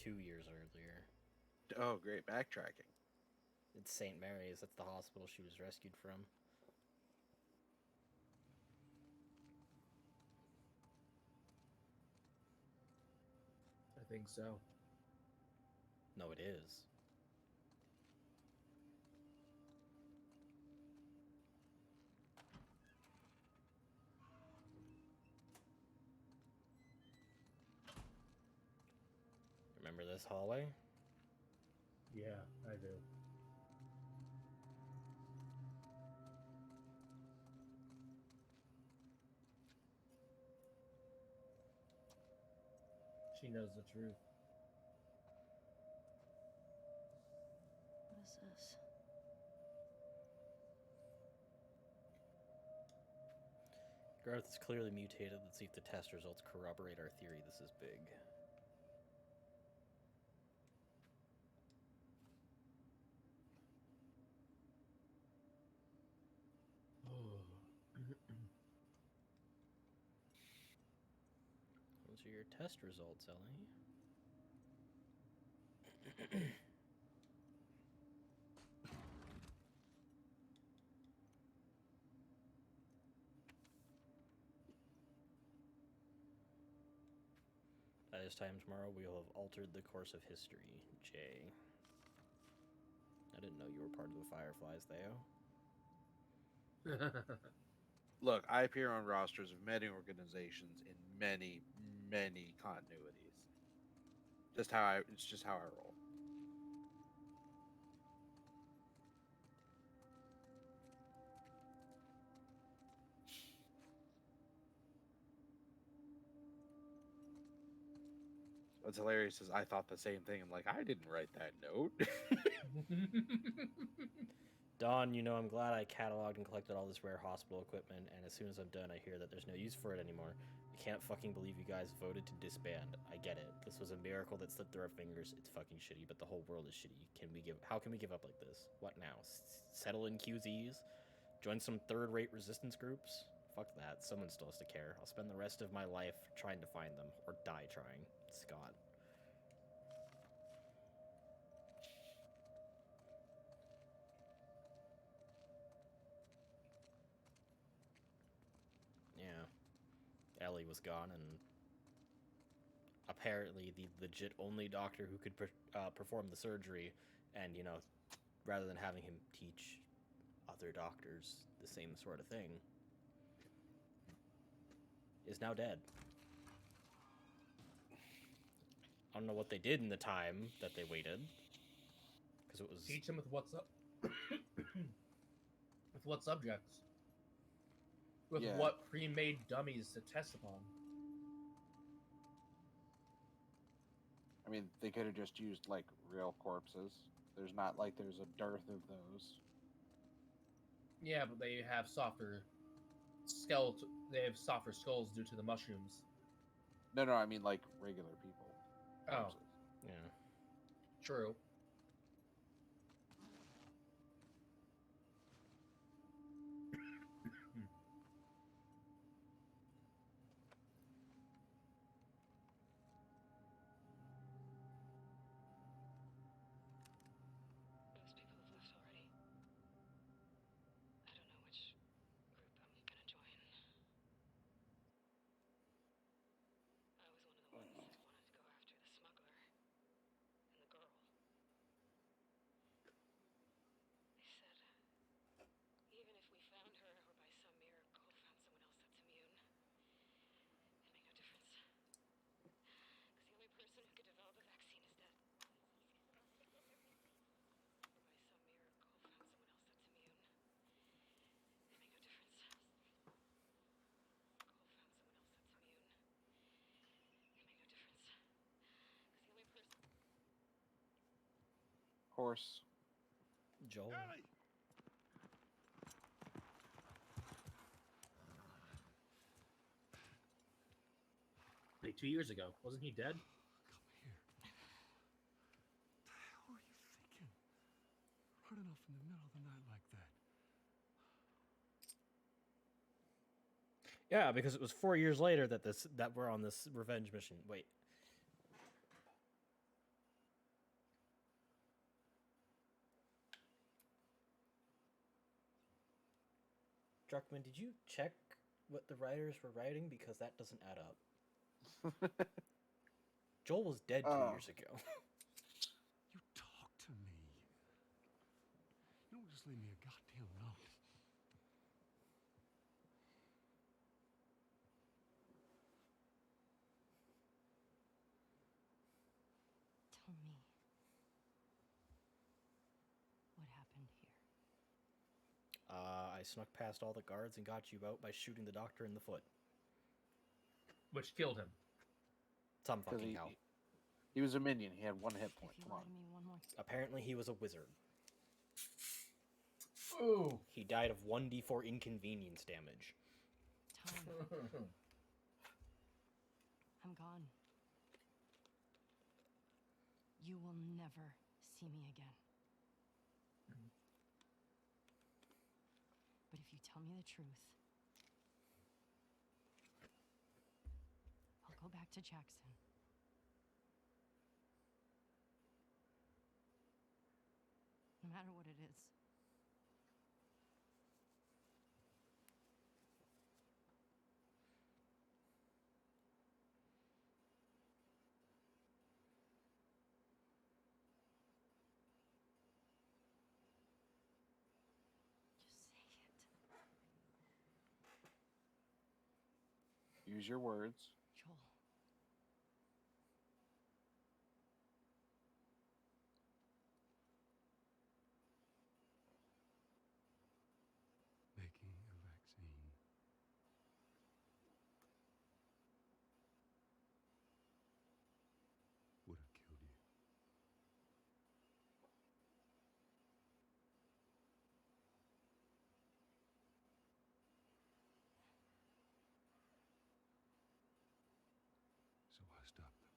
2 years earlier. Oh, great backtracking. It's St. Mary's. That's the hospital she was rescued from. I think so. No, it is. Remember this hallway? Yeah, I do. She knows the truth. What is this? Garth is clearly mutated. Let's see if the test results corroborate our theory. This is big. Those are your test results, Ellie. By this time tomorrow, we will have altered the course of history. Jay. I didn't know you were part of the Fireflies, Theo. Look, I appear on rosters of many organizations in many, many continuities. It's just how I roll. What's hilarious is I thought the same thing. I'm like, I didn't write that note. Don, you know, I'm glad I cataloged and collected all this rare hospital equipment, and as soon as I'm done, I hear that there's no use for it anymore. I can't fucking believe you guys voted to disband. I get it. This was a miracle that slipped through our fingers. It's fucking shitty, but the whole world is shitty. How can we give up like this? What now? Settle in QZs? Join some third-rate resistance groups? Fuck that. Someone still has to care. I'll spend the rest of my life trying to find them, or die trying. Scott. Yeah. Ellie was gone, and apparently the legit only doctor who could perform the surgery, and, you know, rather than having him teach other doctors the same sort of thing, is now dead. I don't know what they did in the time that they waited, because it was... Teach him with what's up. With what subjects? with Yeah. what pre-made dummies to test upon. I mean, they could have just used like real corpses. There's not like there's a dearth of those. Yeah, but they have softer skeletal. They have softer skulls due to the mushrooms. No, I mean like regular people. Oh, Corpses. Yeah. true. Most people have left already. I don't know which group I'm gonna join. I was one of the ones who wanted to go after the smuggler and the girl. They said, even if we found her or by some miracle found someone else that's immune, it'd make no difference. Because the only person who could develop a vaccine is dead. Or by some miracle found someone else that's immune, it'd make no difference. Found someone else that's immune, it'd make no difference. Because the only person. Horse. Joel. Ellie! Like 2 years ago, wasn't he dead? Come here. What the hell are you thinking? Running off in the middle of the night like that. Yeah, because it was 4 years later that we're on this revenge mission. Wait. Druckmann, did you check what the writers were writing? Because that doesn't add up. Joel was dead 2 Oh. years ago. You talk to me. You don't just leave me a goddamn note. Tell me. What happened here? I snuck past all the guards and got you out by shooting the doctor in the foot. Which killed him. Some 'Cause fucking hell. he was a minion. He had one hit point. If you Come lie on. to me one more Apparently he was a wizard. Ooh. He died of 1d4 inconvenience damage. time, I'm gone. You will never see me again. But if you tell me the truth, I'll go back to Jackson. No matter what it is. Just say it. Use your words. Joel. Making a vaccine. Would have killed you. So I stopped them.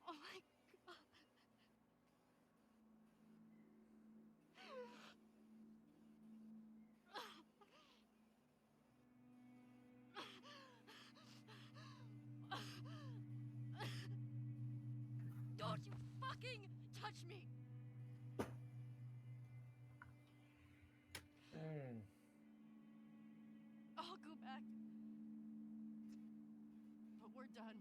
Oh my God. Don't you fucking touch me! I'll go back. But we're done.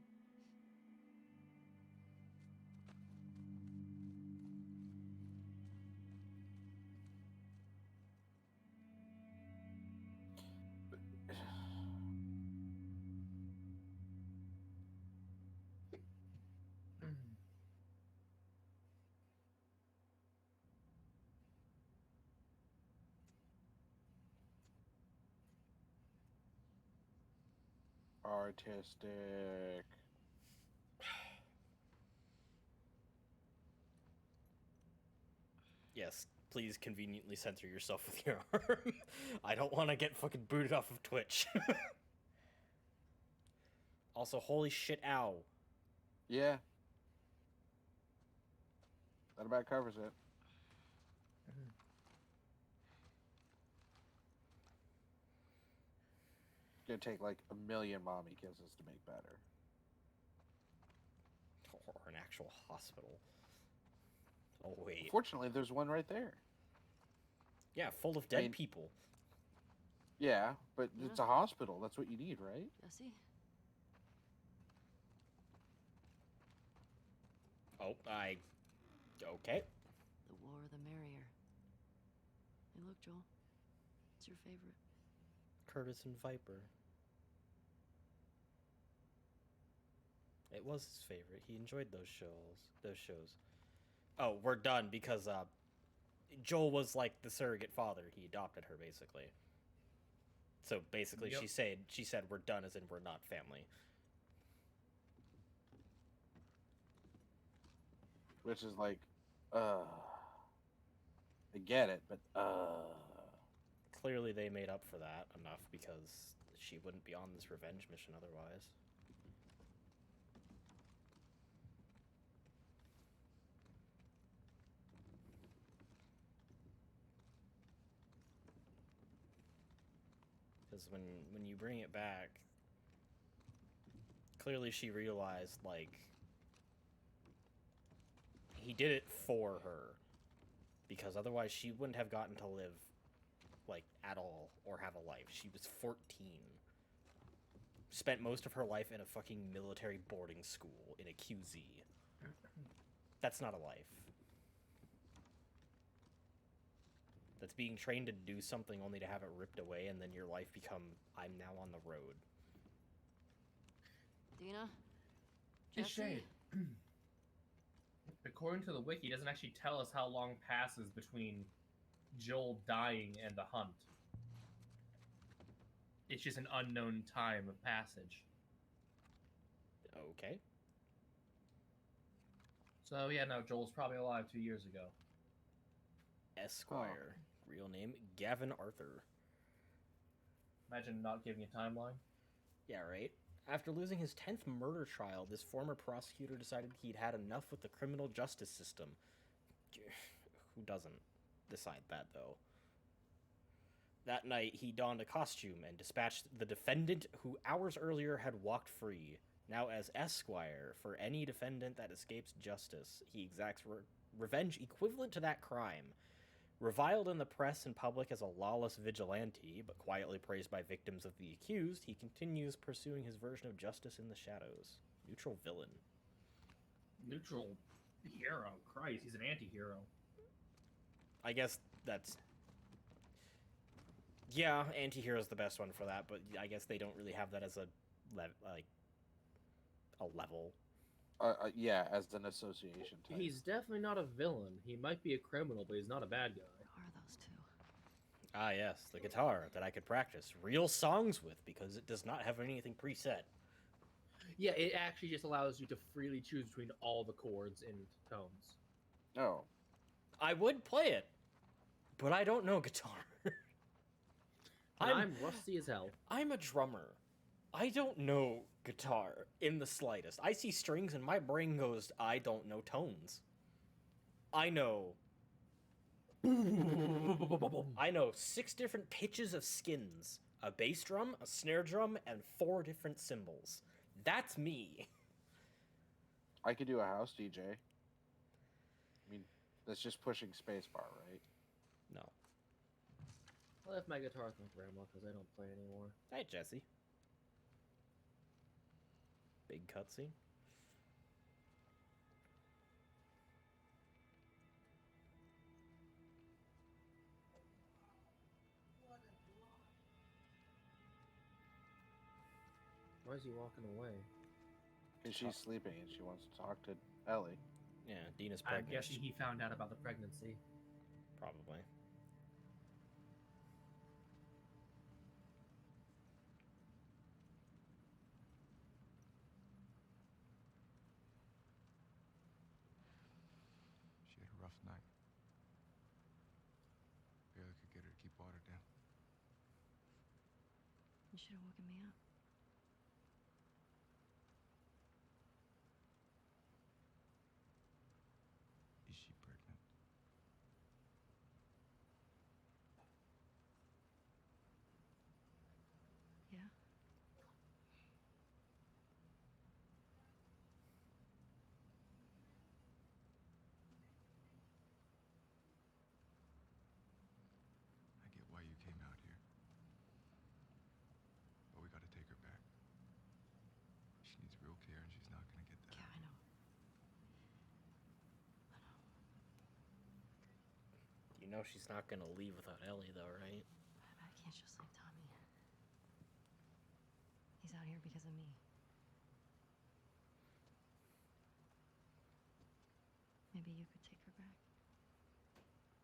Artistic. Yes, please conveniently censor yourself with your arm. I don't want to get fucking booted off of Twitch. Also, holy shit, ow. Yeah. That about covers it. It's gonna take like a million mommy kisses to make better. Or an actual hospital. Oh, wait. Fortunately, there's one right there. Yeah, full of dead people. Yeah, but Yeah. it's a hospital. That's what you need, right? Jesse? Oh, okay. The war the merrier. Hey, look, Joel. It's your favorite. Curtis and Viper. It was his favorite. He enjoyed those shows. Oh, we're done because Joel was like the surrogate father. He adopted her basically. So basically Yep. she said we're done as in we're not family. Which is like, I get it, but Clearly they made up for that enough because she wouldn't be on this revenge mission otherwise. Because when you bring it back, clearly she realized, like, he did it for her. Because otherwise she wouldn't have gotten to live, like, at all, or have a life. She was 14. Spent most of her life in a fucking military boarding school in a QZ. That's not a life. That's being trained to do something only to have it ripped away, and then your life become, I'm now on the road. Dina? It's Jesse? shade. According to the wiki, it doesn't actually tell us how long passes between Joel dying and the hunt. It's just an unknown time of passage. Okay. So yeah, no, Joel's probably alive 2 years ago. Esquire. Real name, Gavin Arthur. Imagine not giving a timeline. Yeah, right? After losing his 10th murder trial, this former prosecutor decided he'd had enough with the criminal justice system. Who doesn't decide that, though? That night, he donned a costume and dispatched the defendant who hours earlier had walked free. Now as Esquire, for any defendant that escapes justice, he exacts revenge equivalent to that crime. Reviled in the press and public as a lawless vigilante, but quietly praised by victims of the accused, he continues pursuing his version of justice in the shadows. Neutral villain. Neutral hero. Christ, he's an anti-hero. I guess that's... Yeah, anti-hero's the best one for that, but I guess they don't really have that as a level. Yeah, as an association type. He's definitely not a villain. He might be a criminal, but he's not a bad guy. Who are those two? Ah, yes, the guitar that I could practice real songs with because it does not have anything preset. Yeah, it actually just allows you to freely choose between all the chords and tones. Oh. I would play it, but I don't know guitar. I'm rusty as hell. I'm a drummer. I don't know guitar in the slightest. I see strings and my brain goes, I don't know tones. I know 6 different pitches of skins. A bass drum, a snare drum, and 4 different cymbals. That's me. I could do a house DJ. I mean, that's just pushing spacebar, right? No. I left my guitar with my grandma because I don't play anymore. Hey, Jesse. Big cutscene. Why is he walking away? Because she's sleeping and she wants to talk to Ellie. Yeah, Dina's I'm pregnant. guessing he found out about the pregnancy. Probably. You should have woken me up. Is she pregnant? Yeah? I get why you came out here. But we gotta take her back. She needs real care and she's not gonna get that. Yeah, I know. You know she's not gonna leave without Ellie, though, right? I can't just leave Tommy. He's out here because of me. Maybe you could take her back.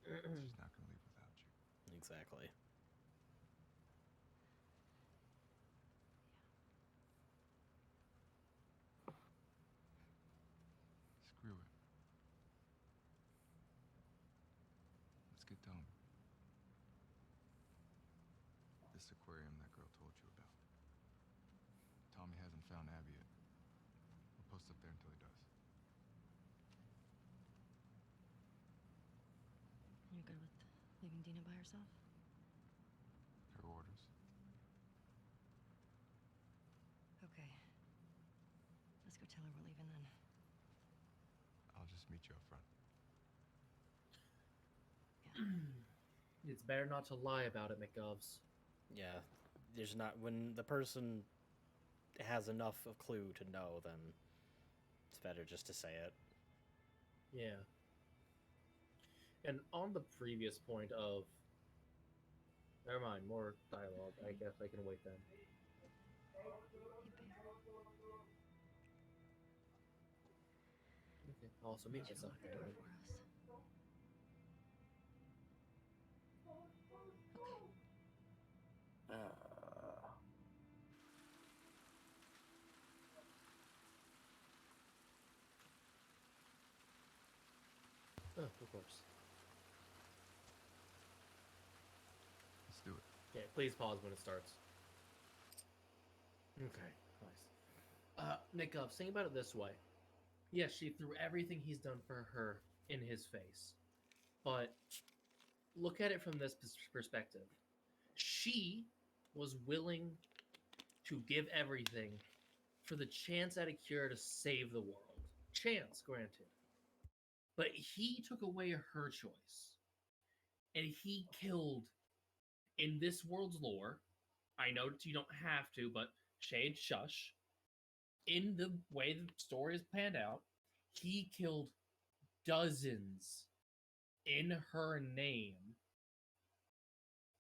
She's not gonna leave without you. Exactly. Screw it. Let's get Tommy. This aquarium that girl told you about. Tommy hasn't found Abby yet. We'll post up there until he does. You're good with leaving Dina by herself? Her orders. Okay. Let's go tell her we're leaving then. I'll just meet you up front. It's better not to lie about it, McGovs. Yeah, there's not when the person has enough of clue to know, then it's better just to say it. Yeah. And on the previous point of... Never mind, more dialogue. I guess I can wait then. Okay, I'll also meet myself. For us. Oh, of course. Let's do it. Okay, please pause when it starts. Okay, nice. Nick, think about it this way. Yes, she threw everything he's done for her in his face. But look at it from this perspective. She was willing to give everything for the chance at a cure to save the world. Chance, granted. But he took away her choice. And he killed, in this world's lore, I know you don't have to, but Shade Shush, in the way the story is panned out, he killed dozens in her name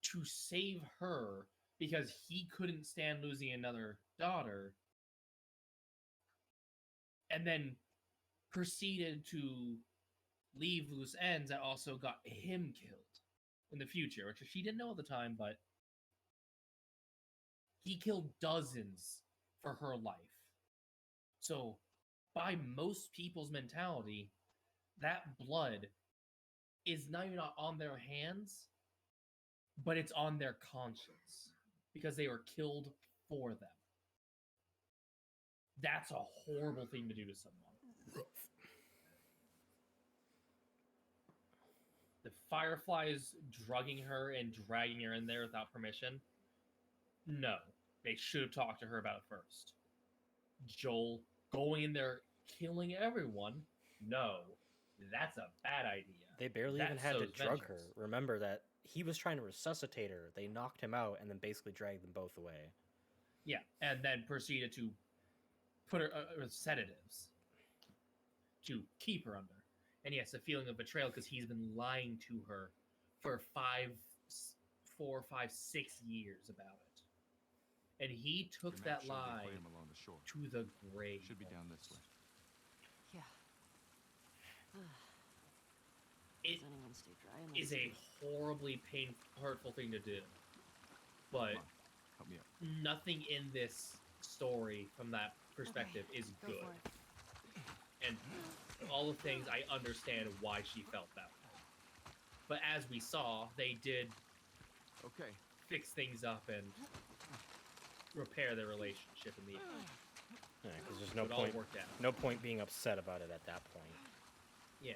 to save her because he couldn't stand losing another daughter, and then proceeded to leave loose ends that also got him killed in the future, which she didn't know at the time, but he killed dozens for her life. So, by most people's mentality, that blood is not even on their hands, but it's on their conscience because they were killed for them. That's a horrible thing to do to someone. The Fireflies drugging her and dragging her in there without permission? No. They should have talked to her about it first. Joel going in there killing everyone? No. That's a bad idea. They barely even had to drug her. Remember that he was trying to resuscitate her. They knocked him out and then basically dragged them both away. Yeah, and then proceeded to put her with sedatives to keep her under. And yes, a feeling of betrayal because he's been lying to her for 4, 5, 6 years about it. And he took that lie to the grave. Should be down this way. Yeah. It Does anyone stay dry in this is a horribly hurtful thing to do. But help me up. Nothing in this story from that perspective is Go good. for it. And all the things, I understand why she felt that way. But as we saw, they did okay fix things up and repair their relationship in the end. Because there's So no it all point. worked out. No point being upset about it at that point. Yeah.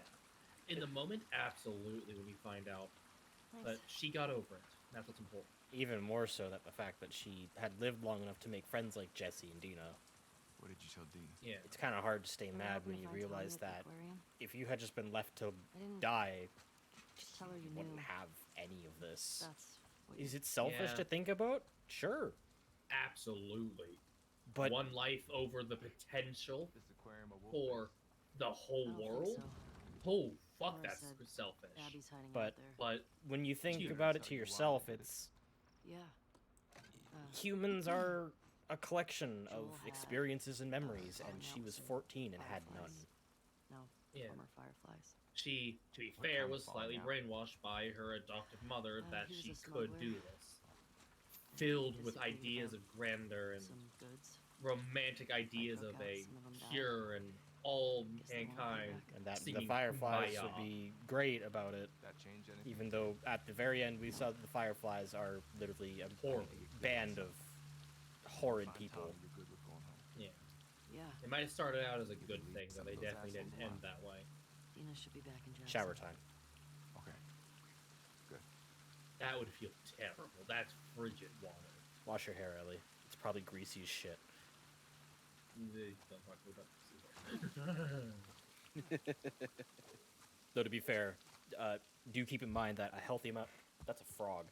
In the moment, absolutely, when you find out. But Thanks. she got over it. That's what's important. Even more so that the fact that she had lived long enough to make friends like Jesse and Dina. What did you tell Dean? Yeah. It's kind of hard to stay Hurry mad up when and you find Tommy realize at the that aquarium. if you had just been left to I didn't die, tell her you you wouldn't knew. have any of this. That's what you... Is it selfish Yeah. to think about? Sure. Absolutely. But one life over the potential This aquarium a wolf for the I whole don't think world? so. Oh, fuck, Laura that's said selfish. Abby's hiding But- out there. But when you think Dude, about it that's to how you yourself, want it. it's Yeah. humans are a collection Joel of had experiences and memories, and someone she was else 14 and had none. Fireflies. No, yeah, former Fireflies. she, to be What fair, kind of was slightly falling brainwashed by her adoptive mother that he was she a could smuggler. do this. Filled with Disagreed ideas about of grandeur and Some goods. romantic ideas broke of out, a some of them died. pure and all Guess they won't be mankind. back. And that the Singing Fireflies would Kumbaya. be great about it, That change anything? even though at the very end we saw that the Fireflies are literally a Horrible. band of horrid Find people. Tommy, you're good with going home. Yeah, Yeah, it might have started out as a good Leave thing, some but they of those definitely didn't assholes end alive. that way. Dina should be back in Jackson. Shower time. Okay. Good. That would feel terrible. That's frigid water. Wash your hair, Ellie. It's probably greasy as shit. Don't talk about this. Though to be fair, do keep in mind that a healthy amount. That's a frog.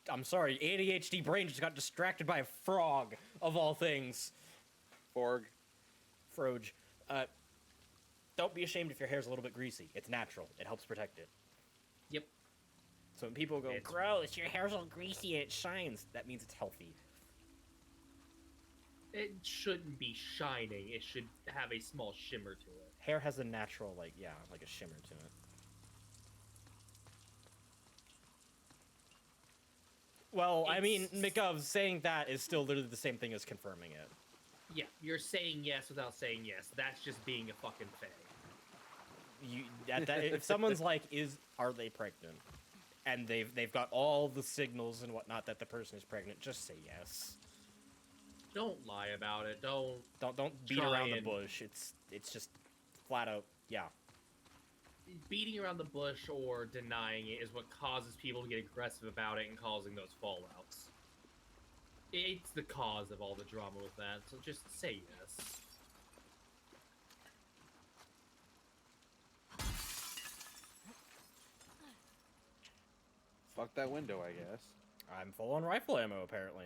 I'm sorry, ADHD brain just got distracted by a frog of all things. Forg. Froge. Don't be ashamed if your hair's a little bit greasy. It's natural. It helps protect it. Yep. So when people go, It's- gross, your hair's all greasy and it shines, that means it's healthy. It shouldn't be shining. It should have a small shimmer to it. Hair has a natural, like a shimmer to it. Well, I mean, It's- McGov saying that is still literally the same thing as confirming it. Yeah, you're saying yes without saying yes. That's just being a fucking fae. If someone's like, are they pregnant? And they've got all the signals and whatnot that the person is pregnant, just say yes. Don't lie about it. Don't. Don't beat Try around the and- bush. It's just flat out, yeah. Beating around the bush or denying it is what causes people to get aggressive about it and causing those fallouts. It's the cause of all the drama with that, so just say yes. Fuck that window, I guess. I'm full on rifle ammo, apparently.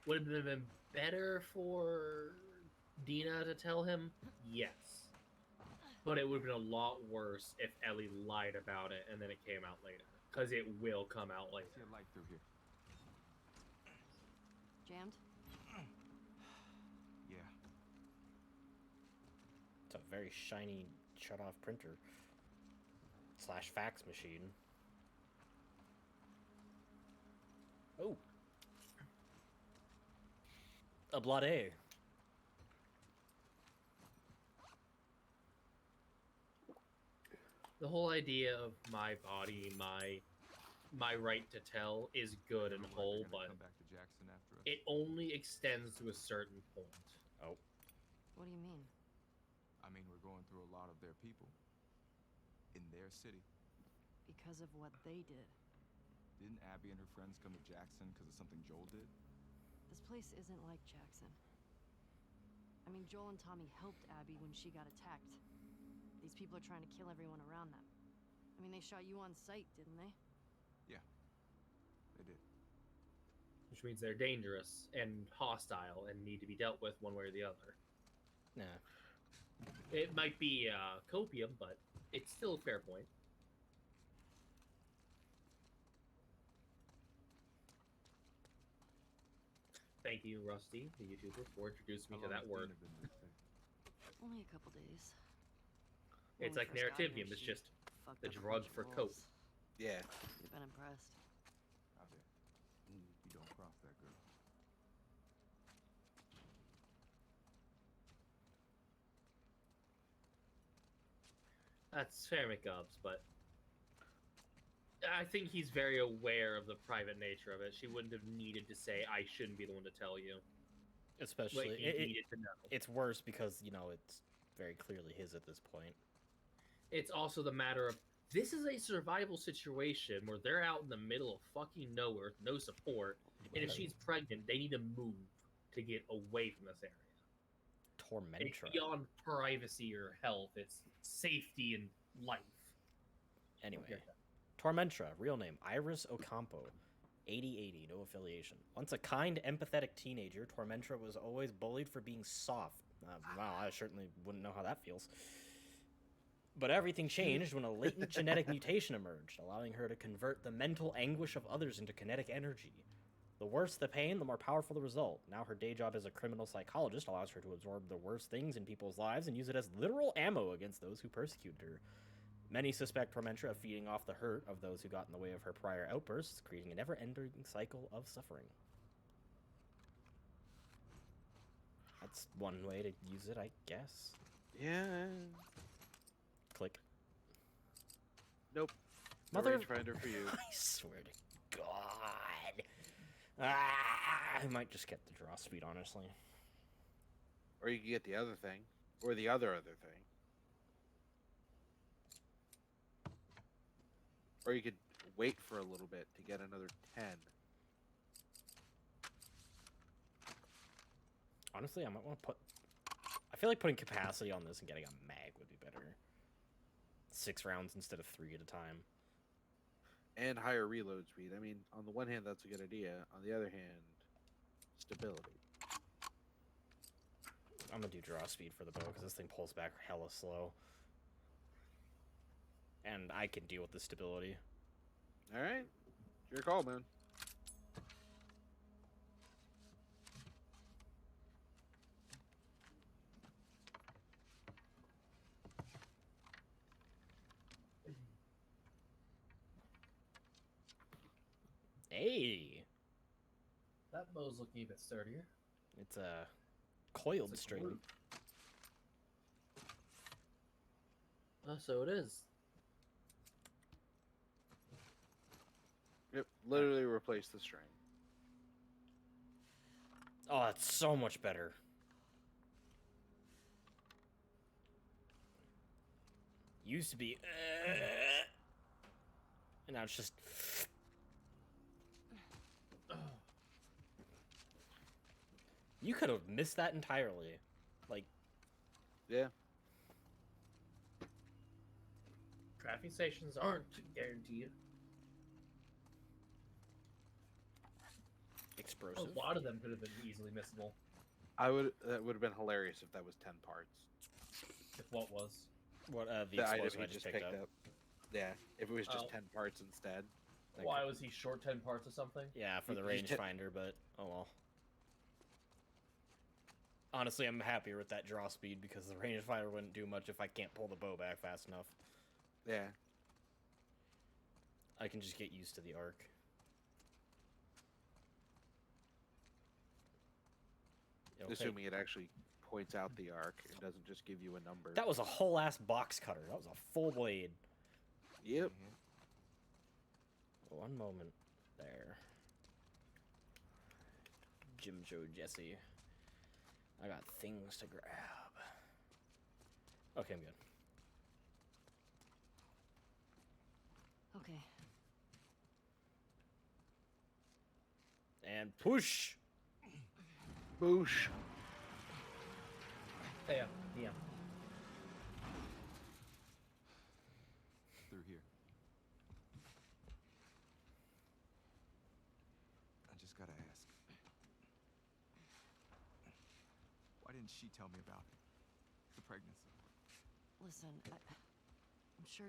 Would it have been better for Dina to tell him? Yes. But it would have been a lot worse if Ellie lied about it and then it came out later. Because it will come out later. See a light through here. Jammed? Yeah. It's a very shiny shut-off printer. / fax machine. Oh. A blood. The whole idea of my body, my right to tell is good and Look like whole, they're gonna but come back to Jackson after us. it only extends to a certain point. What do you mean? I mean, we're going through a lot of their people. In their city. Because of what they did. Didn't Abby and her friends come to Jackson because of something Joel did? This place isn't like Jackson. I mean, Joel and Tommy helped Abby when she got attacked. These people are trying to kill everyone around them. I mean, they shot you on sight, didn't they? They did. Which means they're dangerous and hostile and need to be dealt with one way or the other. Nah. It might be copium, but it's still a fair point. Thank you, Rusty, the YouTuber, for introducing me How to long that has word. Dina been there? Only a couple days. When It's we like first got here, narrativium, it's she just fucked the up a drug bunch of for rules. cope. Yeah. You've been impressed. Out there. You don't cross that girl. That's fair, McGubs, but I think he's very aware of the private nature of it. She wouldn't have needed to say, "I shouldn't be the one to tell you." Especially, Like, he needed to know. it's worse because, you know, it's very clearly his at this point. It's also the matter of, this is a survival situation where they're out in the middle of fucking nowhere, no support, and if she's pregnant, they need to move to get away from this area. It's Tormentra. beyond privacy or health, it's safety and life. Anyway, Tormentra, real name Iris Ocampo, 8080, no affiliation. Once a kind, empathetic teenager, Tormentra was always bullied for being soft. Wow, I certainly wouldn't know how that feels. But everything changed when a latent genetic mutation emerged, allowing her to convert the mental anguish of others into kinetic energy. The worse the pain, the more powerful the result. Now her day job as a criminal psychologist allows her to absorb the worst things in people's lives and use it as literal ammo against those who persecuted her. Many suspect Tormentra of feeding off the hurt of those who got in the way of her prior outbursts, creating a never-ending cycle of suffering. That's one way to use it, I guess. Yeah. Click. Nope. No Mother... rangefinder for you. I swear to God. I might just get the draw speed, honestly. Or you can get the other thing. Or the other thing. Or you could wait for a little bit to get another 10. Honestly, I might want to put... I feel like putting capacity on this and getting a mag would be better. 6 rounds instead of 3 at a time. And higher reload speed. I mean, on the one hand, that's a good idea. On the other hand, stability. I'm going to do draw speed for the bow, because this thing pulls back hella slow. And I can deal with the stability. Alright. Your call, man. Hey! That bow's looking a bit sturdier. It's a coiled string. So it is. Yep, literally replace the string. Oh, that's so much better. Used to be... and now it's just... You could have missed that entirely. Like... Yeah. Crafting stations aren't guaranteed. Explosive. A lot of them could have been easily missable. That would have been hilarious if that was 10 parts. If what was? What, the item explosive he I just picked up. Yeah, if it was just 10 parts instead. Why was he short 10 parts or something? Yeah, for the rangefinder, but oh well. Honestly, I'm happier with that draw speed because the rangefinder wouldn't do much if I can't pull the bow back fast enough. Yeah. I can just get used to the arc. Assuming it actually points out the arc and doesn't just give you a number. That was a whole ass box cutter. That was a full blade. Yep. One moment there. Jim Joe Jesse. I got things to grab. Okay, I'm good. Okay. And push! Boosh! Yeah, yeah. Through here. I just gotta ask. Why didn't she tell me about it? The pregnancy. Listen, I'm sure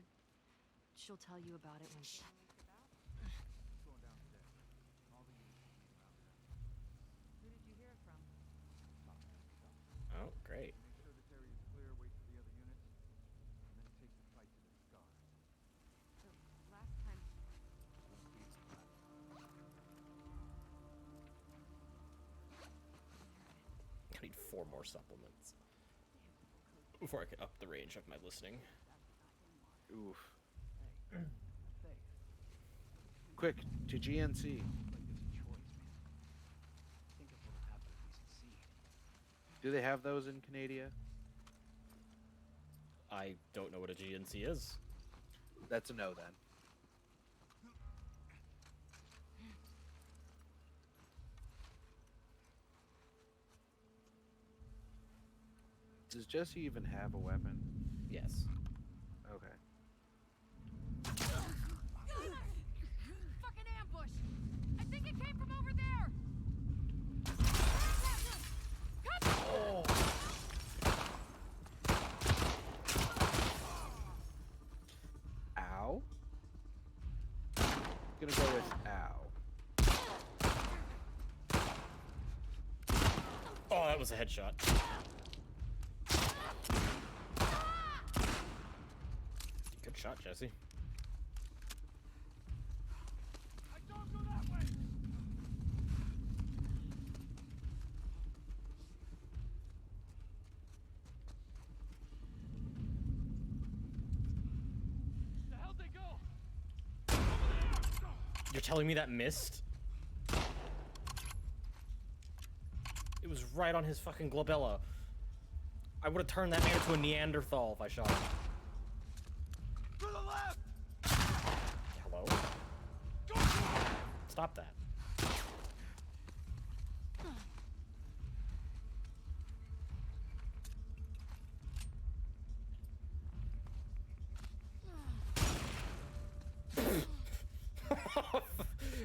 she'll tell you about it when she... Going down today. All the news coming about that. Who did you hear it from? Oh, great. Make sure the area is clear, wait for the other units, and then take the fight to the scars. The last time... I need 4 more supplements before I can up the range of my listening. Oof. quick, to GNC. Like it's a choice, man. Think of what'll happen if we succeed. Do they have those in Canada? I don't know what a GNC is. That's a no then. Does Jesse even have a weapon? Yes. Okay. Fucking ambush! I think it came from over there! Oh. Ow. Gonna go with ow. Oh, that was a headshot. Good shot, Jesse. I don't go that way! The hell'd they go? You're telling me that missed? It was right on his fucking glabella. I would have turned that man into a Neanderthal if I shot him. To the left! Hello? Stop that.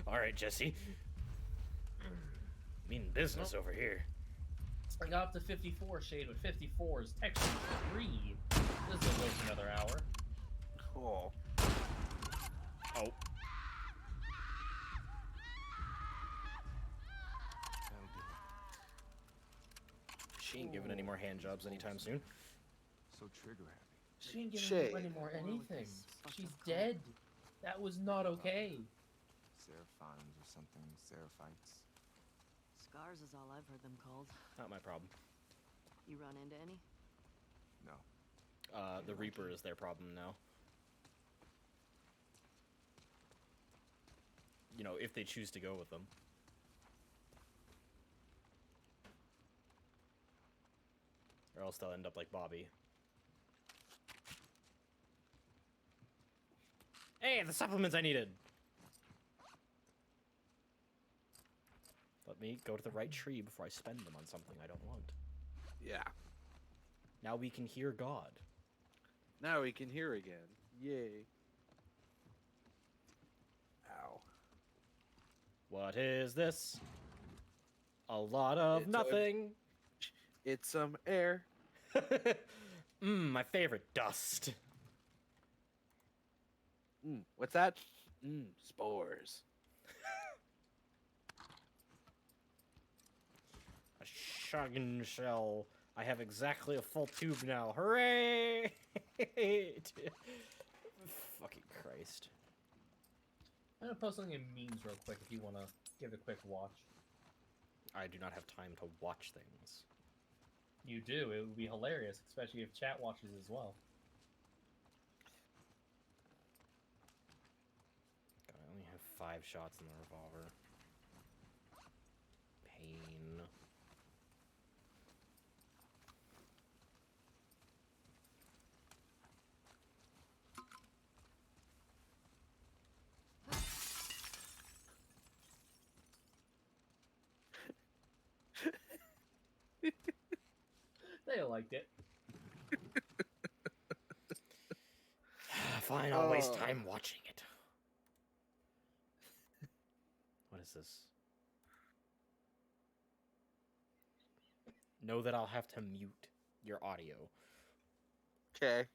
Alright, Jesse. Mean business over here. I got up to 54 shade, but 54 is texture 3. This will go for another hour. Cool. Oh. She ain't giving any more hand jobs anytime soon. So trigger happy. She ain't giving Shay. any more What with anything. this fucked She's up cult? dead. That was not okay. Seraphons or something. Seraphites. Scars is all I've heard them called. Not my problem. You run into any? No. The Reaper is their problem now. You know, if they choose to go with them. Or else they'll end up like Bobby. Hey, the supplements I needed! Let me go to the right tree before I spend them on something I don't want. Yeah. Now we can hear God. Now we can hear again. Yay. Ow. What is this? A lot of It's a- nothing. It's some air. My favorite, dust. What's that? Spores. A shotgun shell. I have exactly a full tube now. Hooray! Fucking Christ. I'm gonna post something in memes real quick if you wanna give it a quick watch. I do not have time to watch things. You do. It would be hilarious, especially if chat watches as well. God, I only have 5 shots in the revolver. Pain. They liked it. Fine, I'll waste Oh. time watching it. What is this? Know that I'll have to mute your audio. Okay.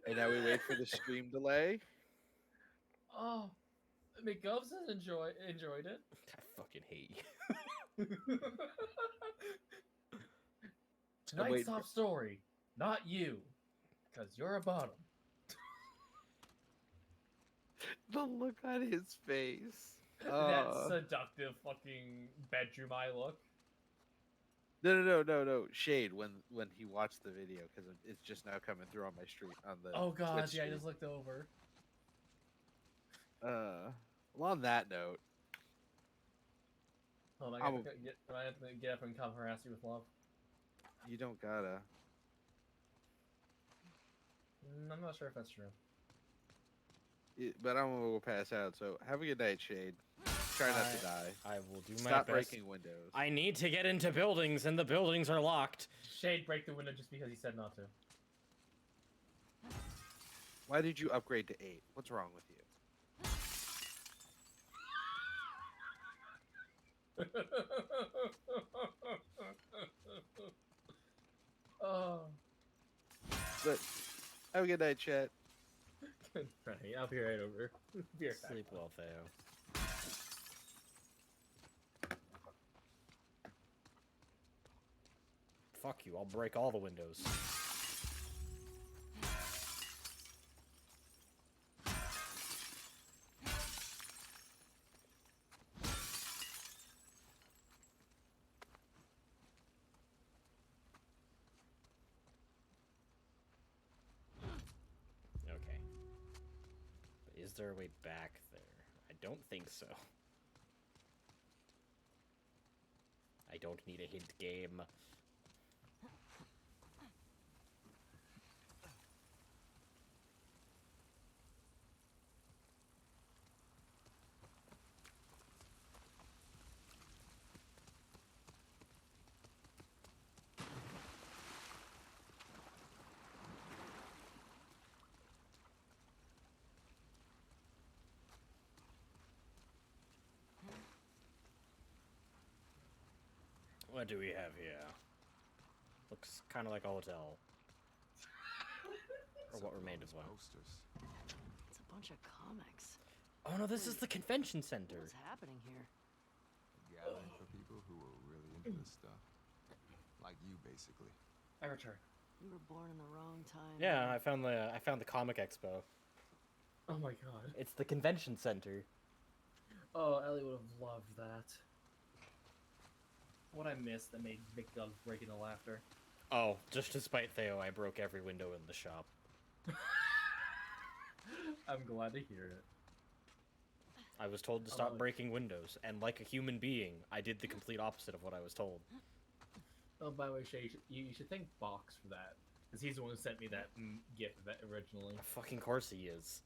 And now we wait for the stream delay. Oh, McGovs has enjoyed it. I fucking hate you. Tonight's waiting top story, not you, because you're a bottom. The look on his face. That seductive fucking bedroom eye look. No. Shade when he watched the video because it's just now coming through on my stream on the. Oh god, Twitch yeah, I stream. just looked over. Well, on that note, Hold on, I have to get up and come harass you with love. you don't gotta. I'm not sure if that's true. But I'm gonna go pass out. So have a good night, Shade. Try not to die. I will do my Stop best. breaking windows. I need to get into buildings, and the buildings are locked. Shade break the window just because he said not to. Why did you upgrade to 8? What's wrong with you? Oh. But have a good night, chat. Right, I'll be right over. Be right back. Sleep well, Theo. Fuck you, I'll break all the windows. Okay. But is there a way back there? I don't think so. I don't need a hint game. What do we have here? Looks kind of like a hotel. Or what remained of one. Posters. It's a bunch of comics. Oh no, this is the convention center. What's happening here? A gathering for people who are really into this stuff. Like you, basically. I return. You were born in the wrong time. Yeah, I found the comic expo. Oh my god. It's the convention center. Oh, Ellie would have loved that. What I missed that made Mick Doug break into laughter. Oh, just to spite Theo, I broke every window in the shop. I'm glad to hear it. I was told to stop breaking windows, and like a human being, I did the complete opposite of what I was told. Oh, by the way, Shay, you should thank Box for that. Because he's the one who sent me that gift of that originally. Of fucking course he is.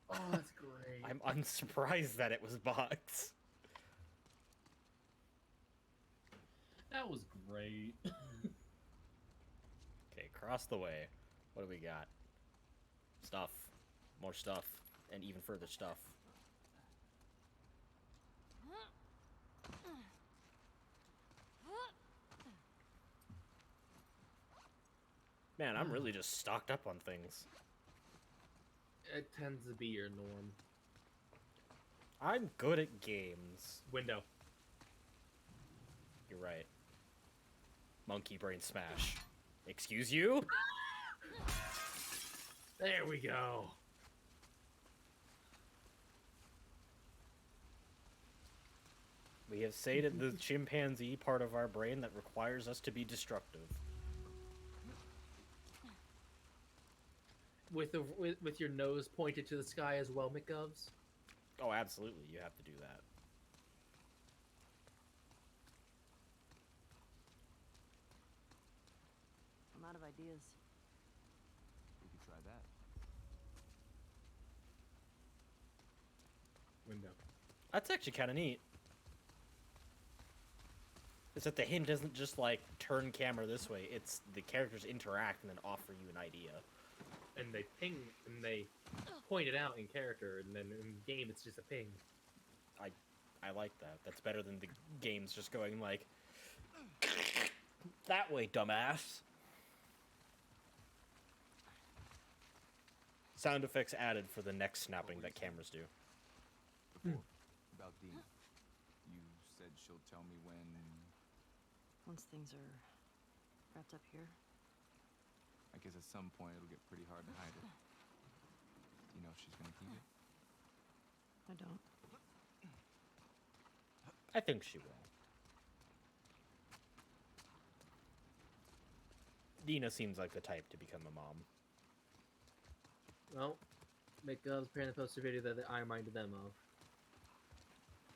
Oh, that's great. I'm unsurprised that it was Box. That was great. Okay, across the way. What do we got? Stuff. More stuff. And even further stuff. Man, I'm really just stocked up on things. It tends to be your norm. I'm good at games. Window. You're right. Monkey brain smash. Excuse you? There we go. We have sated the chimpanzee part of our brain that requires us to be destructive. With your nose pointed to the sky as well, McGovs? Oh, absolutely. You have to do that. I'm out of ideas. We could try that. Window. That's actually kind of neat. Is that the hint doesn't just like turn camera this way, it's the characters interact and then offer you an idea. And they ping, and they point it out in character, and then in game it's just a ping. I like that. That's better than the games just going like, that way, dumbass. Sound effects added for the next snapping that cameras do. About Dean. You said she'll tell me when... Once things are wrapped up here. I guess at some point it'll get pretty hard to hide it. Do you know if she's gonna keep it? I don't. I think she will. Dina seems like the type to become a mom. Well, I was preparing the poster video that I reminded them of.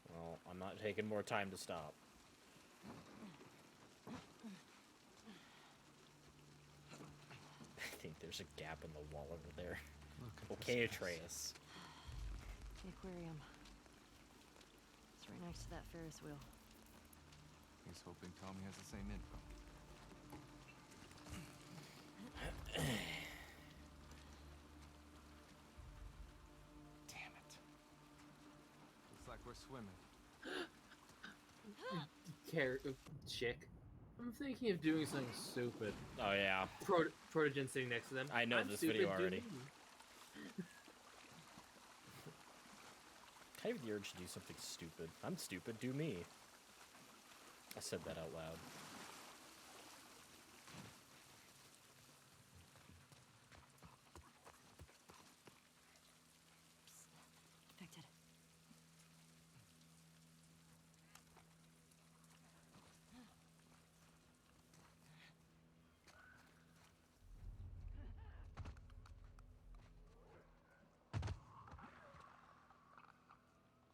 Well, I'm not taking more time to stop. I think there's a gap in the wall over there. Look at Okay, this mess. Atreus. The aquarium. It's right next to that Ferris wheel. He's hoping Tommy has the same info. Damn it. Looks like we're swimming. Chick. I'm thinking of doing something stupid. Oh yeah, Protogen sitting next to them. I know I'm this stupid, video do already. me. I have the urge to do something stupid. I'm stupid, do me. I said that out loud. Infected.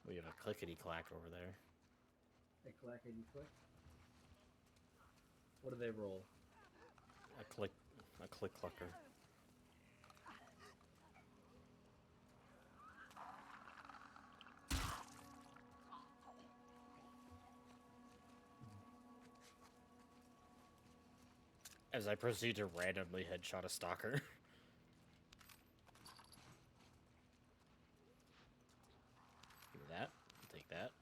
We have a clickety clack over there. Hey, clackety click. What do they roll? A click clucker. As I proceed to randomly headshot a stalker. Give me that. I'll take that.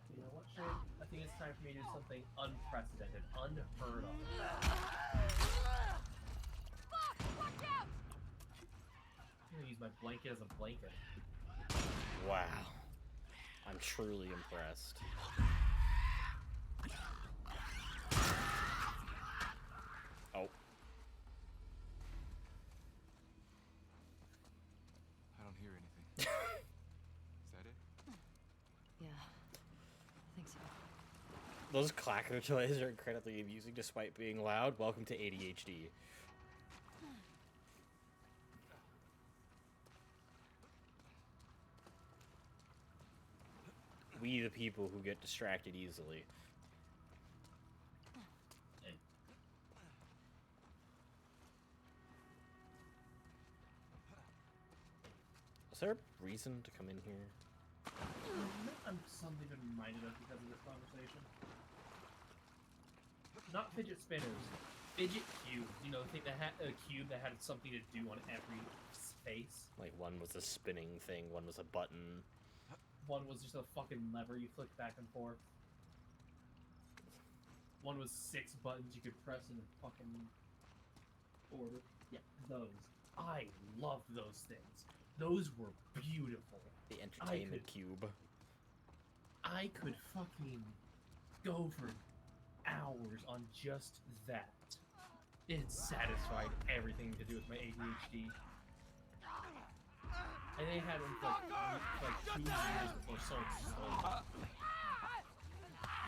You know what, Shane? I think it's time for me to do something unprecedented, unheard of. Fuck! Watch out! I'm gonna use my blanket as a blanket. Wow. I'm truly impressed. Oh. I don't hear anything. Is that it? Yeah. I think so. Those clacker toys are incredibly amusing despite being loud. Welcome to ADHD. We the people who get distracted easily. Is there a reason to come in here? I'm suddenly been reminded of because of this conversation. Not fidget spinners, fidget cubes. You know, the thing that had a cube that had something to do on every face. Like one was a spinning thing, one was a button. One was just a fucking lever you flick back and forth. One was 6 buttons you could press in a fucking order. Yeah, those. I loved those things. Those were beautiful. The entertainment cube. I could fucking go for hours on just that. It satisfied everything to do with my ADHD. And they had them for like 2 years before someone stole it.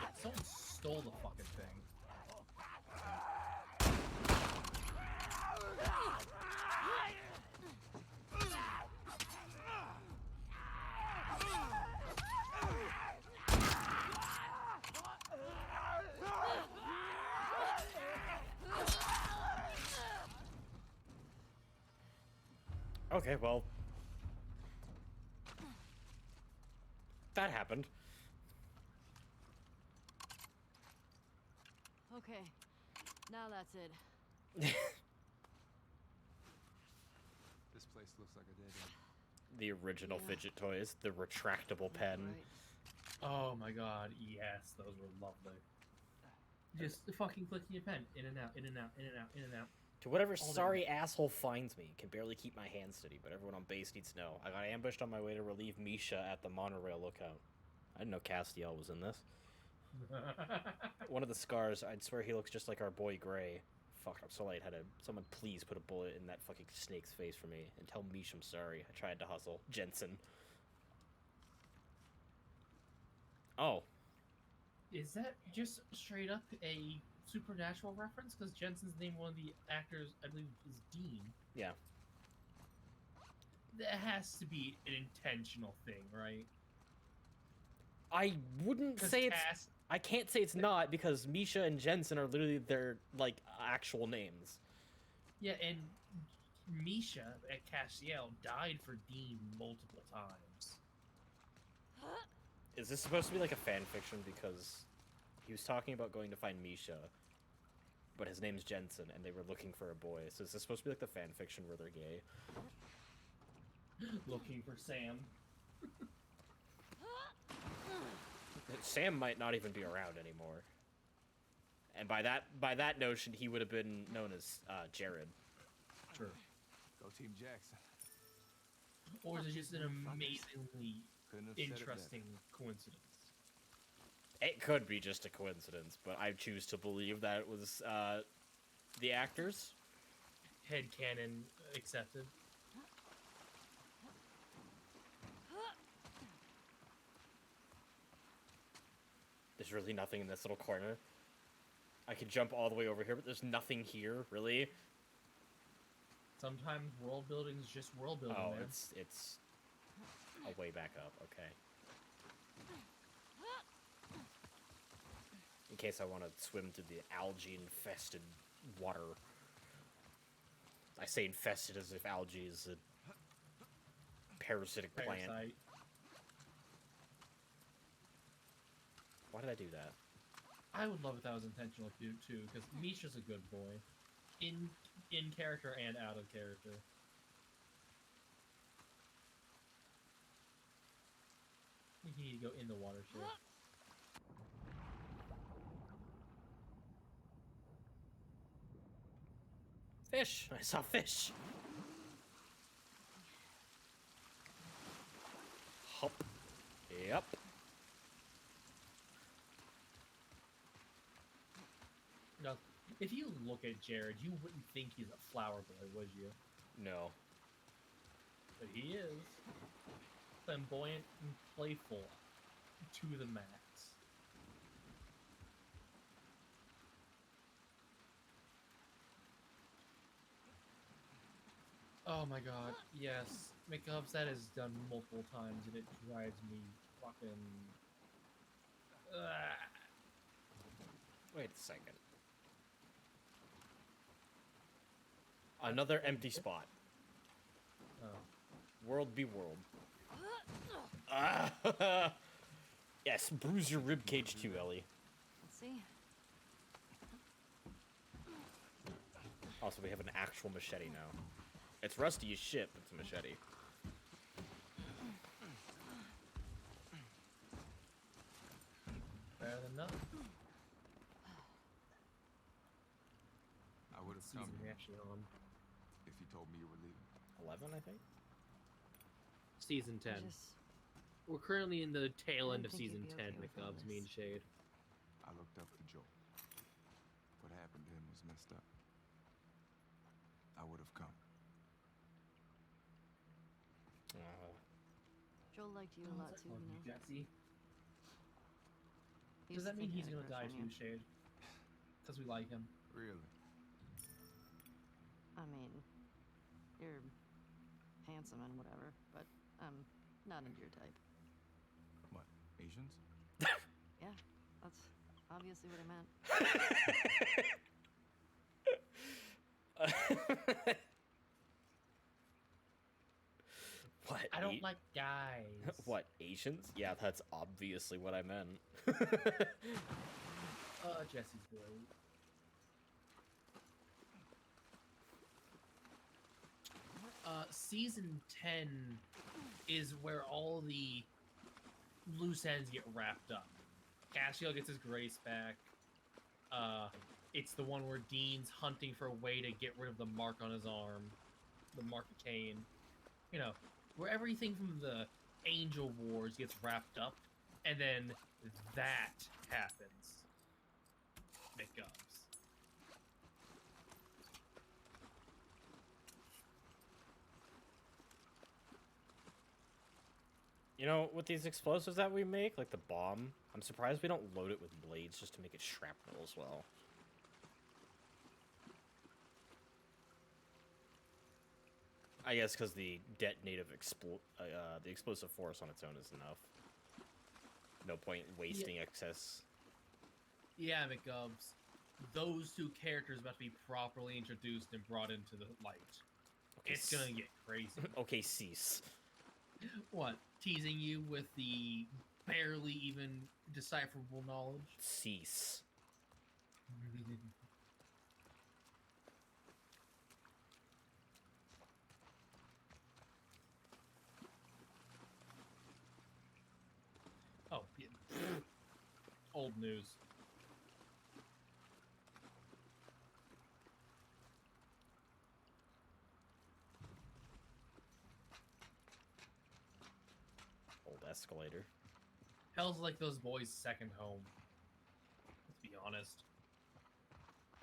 Yeah, someone stole the fucking thing. Okay, well. That happened. Okay. Now that's it. This place looks like a dead end. The original Yeah. fidget toys, the retractable pen. Right. Oh my god, yes, those were lovely. Just fucking clicking your pen in and out, in and out, in and out, in and out. To whatever All day. sorry asshole finds me, can barely keep my hands steady, but everyone on base needs to know. I got ambushed on my way to relieve Misha at the monorail lookout. I didn't know Castiel was in this. One of the scars, I'd swear he looks just like our boy Gray. Fuck, I'm so lightheaded. Someone please put a bullet in that fucking snake's face for me and tell Misha I'm sorry. I tried to hustle. Jensen. Oh. Is that just straight up a Supernatural reference? Because Jensen's name, one of the actors, I believe, is Dean. Yeah. That has to be an intentional thing, right? I wouldn't 'Cause say it's... Cass- I can't say it's not, because Misha and Jensen are literally their, like, actual names. Yeah, and Misha at Castiel died for Dean multiple times. Is this supposed to be like a fan fiction because he was talking about going to find Misha, but his name's Jensen, and they were looking for a boy. So is this supposed to be like the fan fiction where they're gay? Looking for Sam. Sam might not even be around anymore. And by that notion, he would have been known as Jared. Sure. Go Team Jackson. Or is it just an amazingly Couldn't have said it better. interesting coincidence? It could be just a coincidence, but I choose to believe that it was the actors. Headcanon accepted. There's really nothing in this little corner. I could jump all the way over here, but there's nothing here, really. Sometimes world building is just world building. Oh, man. it's a way back up. Okay. In case I want to swim through the algae-infested water. I say infested as if algae is a parasitic plant. Parasite. Why did I do that? I would love if that was intentional too, because Misha's a good boy, in character and out of character. I think you need to go in the watershed. Fish! I saw fish! Hop. Yep. Now, if you look at Jared, you wouldn't think he's a flower boy, would you? No. But he is. Flamboyant and playful to the max. Oh my god, yes. McUps, that is done multiple times and it drives me fucking... Wait a second. Another empty spot. Oh. World be world. Yes, bruise your ribcage too, Ellie. Let's see. Also, we have an actual machete now. It's rusty as shit, but it's a machete. Better than nothing. I would have come Season here reaction on. if you told me you were leaving. 11, I think? Season 10. I just We're currently in the tail I end didn't of think season you'd be 10, okay with all McUbs, me and this. Shade. I looked up to Joel. What happened to him was messed up. I would have come. Joel liked you a lot too, you know. Jesse. He Does used to that mean think he's I had a gonna die crush on too, you. Shade? Because we like him. Really? I mean, you're handsome and whatever, but I'm not into your type. What? Asians? Yeah, that's obviously what I meant. What? I don't like guys. What, Asians? Yeah, that's obviously what I meant. Jesse's great. Season 10 is where all the loose ends get wrapped up. Castiel gets his grace back. It's the one where Dean's hunting for a way to get rid of the mark on his arm, the mark of Cain. You know, where everything from the Angel Wars gets wrapped up, and then that happens. McGubbs. You know, with these explosives that we make, like the bomb, I'm surprised we don't load it with blades just to make it shrapnel as well. I guess because the detonative the explosive force on its own is enough. No point wasting excess. Yeah, McGubbs. Those two characters about to be properly introduced and brought into the light. Okay, It's gonna get crazy. Okay, cease. What? Teasing you with the barely even decipherable knowledge? Cease. Oh, yeah. Old news. Old escalator. Hell's like those boys' second home. Let's be honest.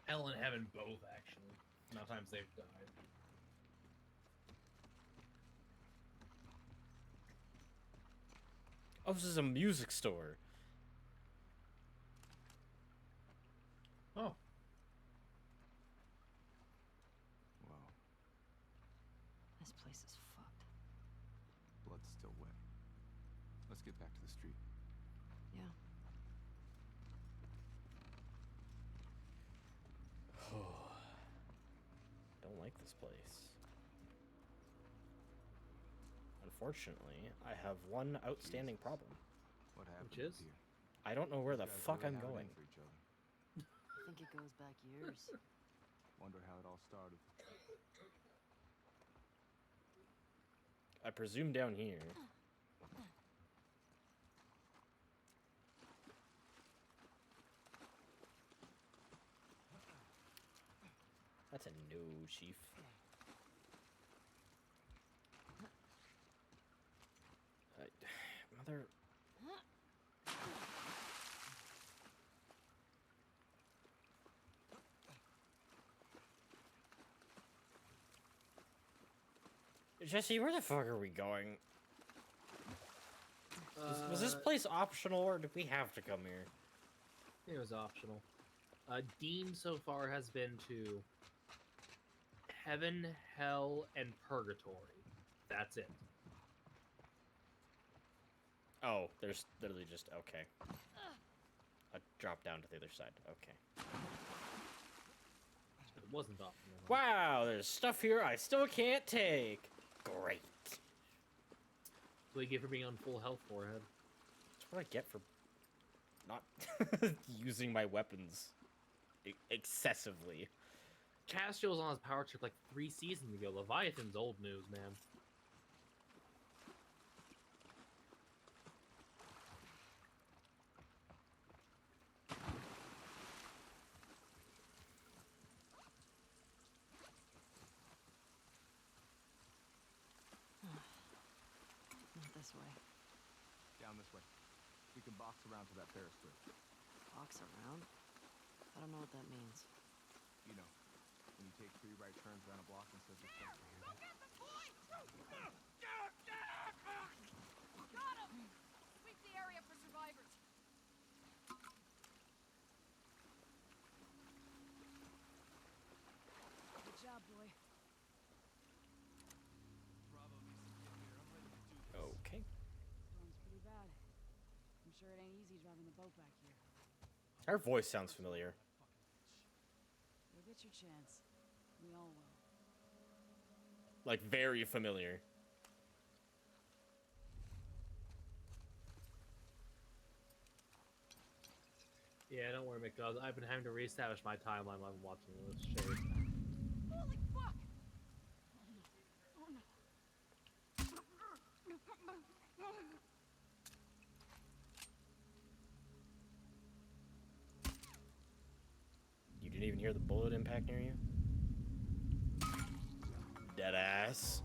Hell and heaven both, actually. Amount of times they've died. Oh, this is a music store. Oh. Wow, This place is fucked. blood's still wet. Let's get back to the street. Yeah. Don't like this place. Unfortunately, I have one outstanding Jesus. problem. What happened Which is? up here? I don't know where the These guys fuck really I'm have it in going. for each other. I think it goes back years. Wonder how it all started. I presume down here. That's a no, Chief. Mother... Jesse, where the fuck are we going? Was this place optional, or did we have to come here? It was optional. Dean so far has been to Heaven, Hell, and Purgatory. That's it. Oh, there's literally just... Okay. I dropped down to the other side. Okay. It wasn't optional. Wow, there's stuff here I still can't take. Great. What do you get for being on full health, Forehead? That's what I get for not using my weapons excessively. Castiel was on his power trip like 3 seasons ago. Leviathan's old news, man. Not this way. Down this way. We can box around to that Ferris wheel. Box around? I don't know what that means. You know, when you take 3 right turns around a block and says it's safe. Don't get the point! Got him! Sweep the area for survivors. Good job, boy. Okay. Storm's pretty bad. I'm sure it ain't easy driving the boat back here. Her voice sounds familiar. You'll get your chance. We all will. Like, very familiar. Yeah, don't worry, McDonald. I've been having to reestablish my timeline while I'm watching this shit. Holy fuck! Oh no. even hear the bullet impact near you? Dead ass.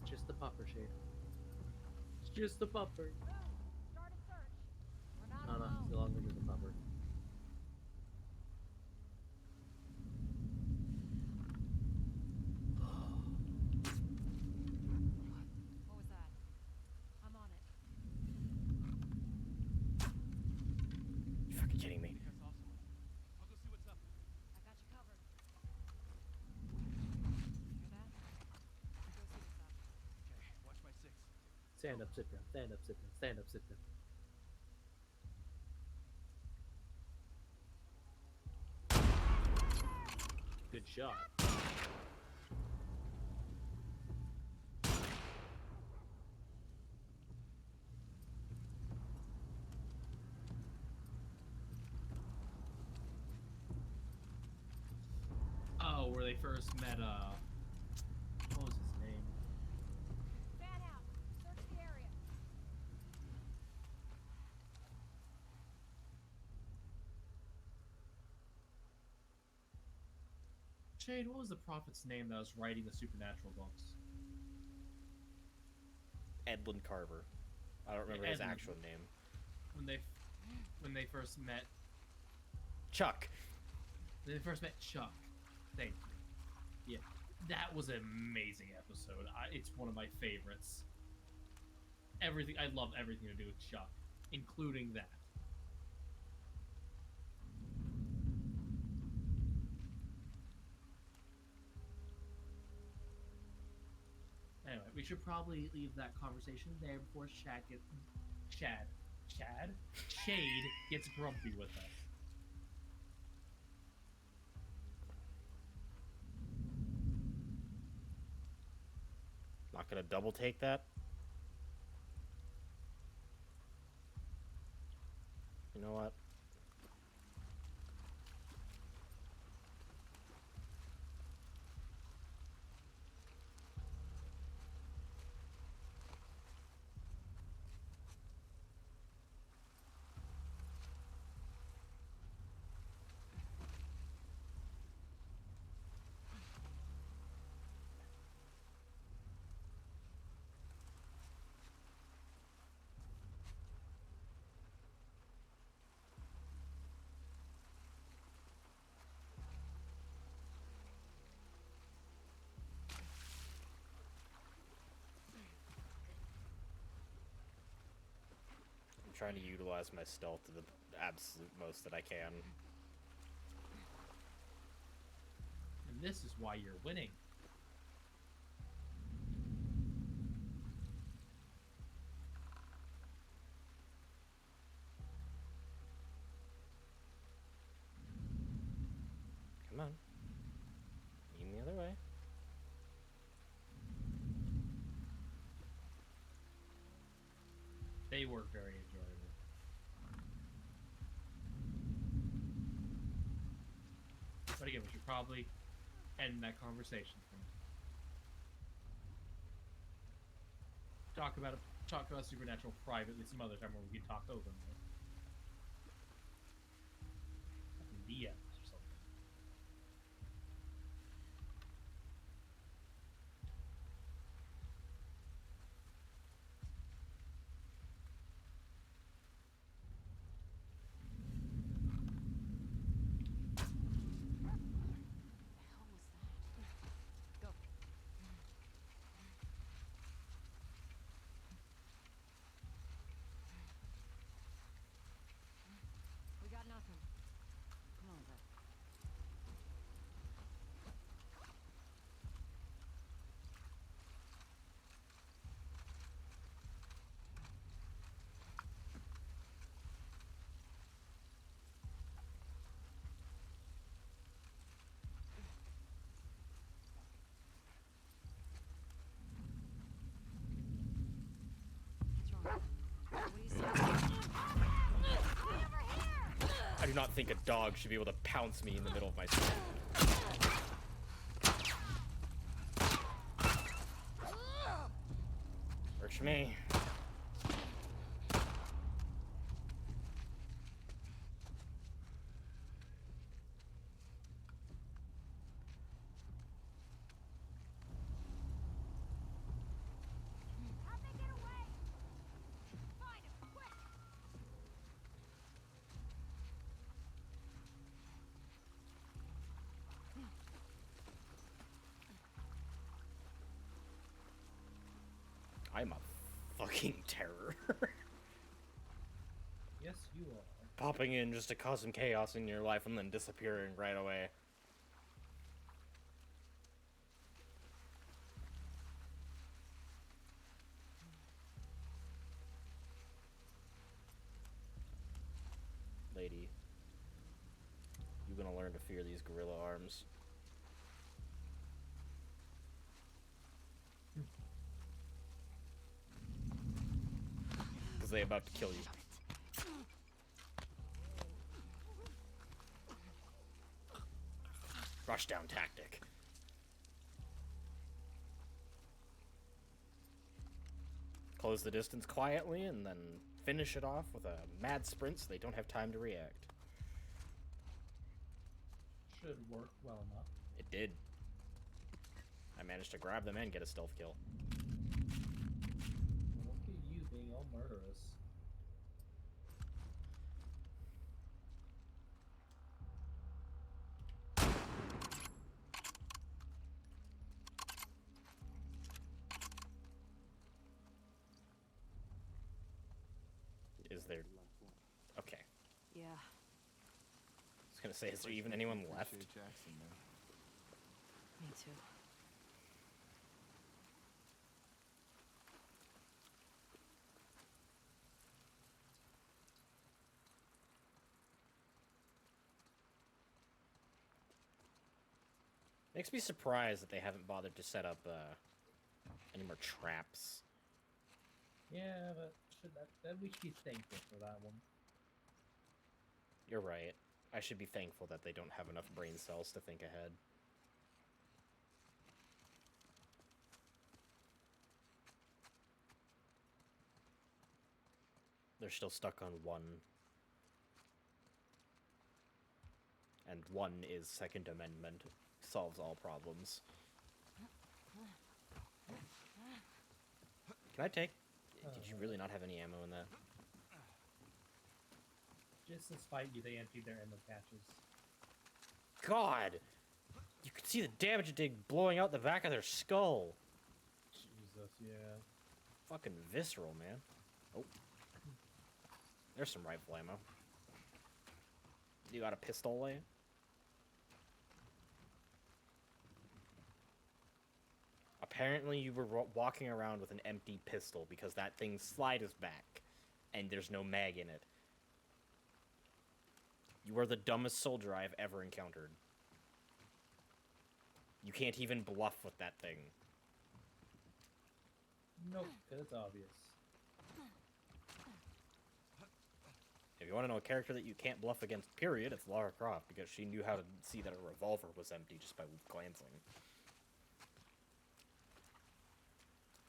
Just the pupper shade. It's just the pupper. Start a search. We're not No, alone. still longer just the pupper. What was that? I'm on it. You fucking kidding me? I saw someone. I'll go see what's up. I got you covered. Hear that? Go see what's up. Okay, watch my six. Stand up, sit down. Stand up, sit down. Stand up, sit down. Good shot. Oh, where they first met, what was his name? Fan house. Search the area. Shade, what was the prophet's name that was writing the supernatural books? Edlund Carver. I don't remember his Edlund. actual name. When they first met Chuck. When they first met Chuck. Thank you. Yeah. That was an amazing episode. It's one of my favorites. Everything I love everything to do with Chuck, including that. Anyway, we should probably leave that conversation there before Shade gets grumpy with us. Not gonna double take that. You know what? Trying to utilize my stealth to the absolute most that I can. And this is why you're winning. Come on. Lean the other way. They were very enjoyable. But again, we should probably end that conversation. Talk about Supernatural privately some other time where we can talk over them. DMs or something. Go. We got nothing. Come on, Beth. What's wrong? What do you say? I do not think a dog should be able to pounce me in the middle of my street. Works for me. I'm a fucking terror. Yes, you are. Popping in just to cause some chaos in your life and then disappearing right away. Lady, you're gonna learn to fear these gorilla arms. Because they're about to kill you. Rushdown tactic. Close the distance quietly and then finish it off with a mad sprint so they don't have time to react. Should work well enough. It did. I managed to grab them and get a stealth kill. Look at you being all murderous. Is there... Okay. Yeah. I was gonna say, is there even anyone left? Appreciate Jackson, man. Me too. Makes me surprised that they haven't bothered to set up any more traps. Yeah, but that we should be thankful for that one. You're right. I should be thankful that they don't have enough brain cells to think ahead. They're still stuck on one. And one is Second Amendment. Solves all problems. Can I take... Did you really not have any ammo in that? Just to spite you, they emptied their ammo catches. God! You could see the damage it did blowing out the back of their skull. Jesus, yeah. Fucking visceral, man. Oh. There's some rifle ammo. You got a pistol, Lane? Apparently you were walking around with an empty pistol because that thing's slide is back and there's no mag in it. You are the dumbest soldier I have ever encountered. You can't even bluff with that thing. Nope, because it's obvious. If you want to know a character that you can't bluff against, period, it's Lara Croft, because she knew how to see that a revolver was empty just by glancing.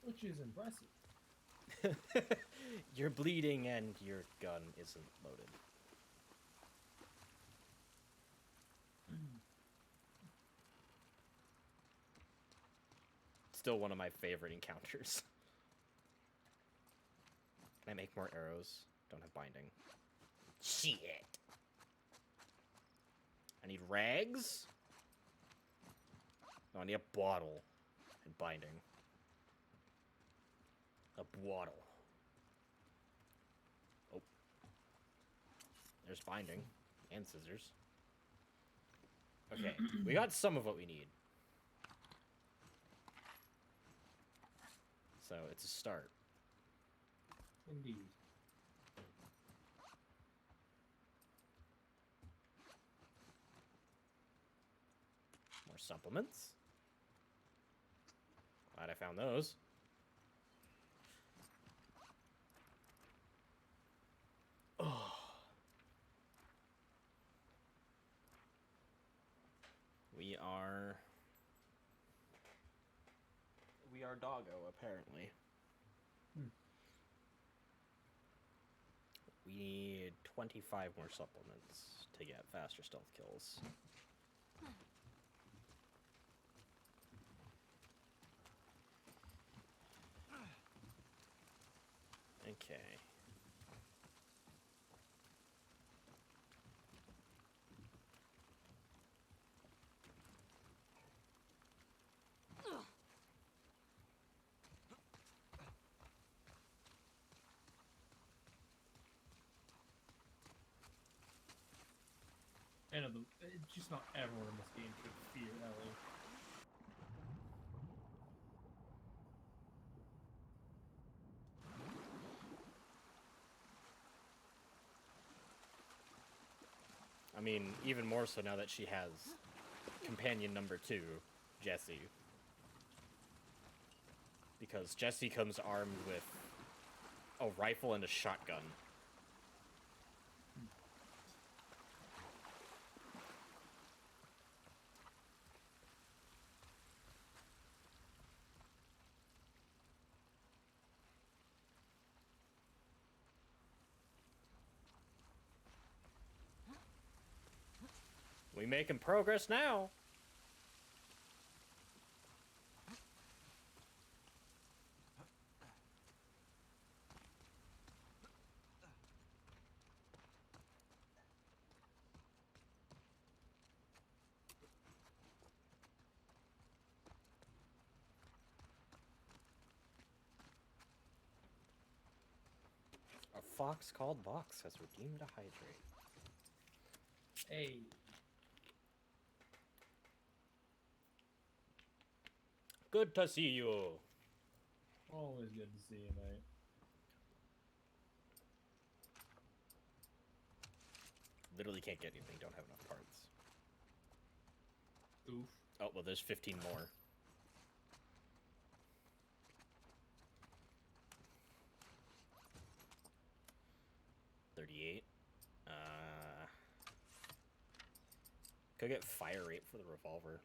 Which is impressive. You're bleeding and your gun isn't loaded. Still one of my favorite encounters. Can I make more arrows? Don't have binding. Shit! I need rags? No, I need a bottle and binding. A bottle. Oh. There's binding. And scissors. Okay, we got some of what we need. So, it's a start. Indeed. More supplements. Glad I found those. Oh. We are doggo, apparently. We need 25 more supplements to get faster stealth kills. Okay. end of the. It's just not everyone in this game should fear Ellie. I mean, even more so now that she has companion number 2, Jesse. Because Jesse comes armed with a rifle and a shotgun. We making progress now. A fox called Vox has redeemed a hydrate. Hey. Good to see you. Always good to see you, mate. Literally can't get anything, don't have enough parts. Oof. Oh, well, there's 15 more. $38. Could get fire rate for the revolver.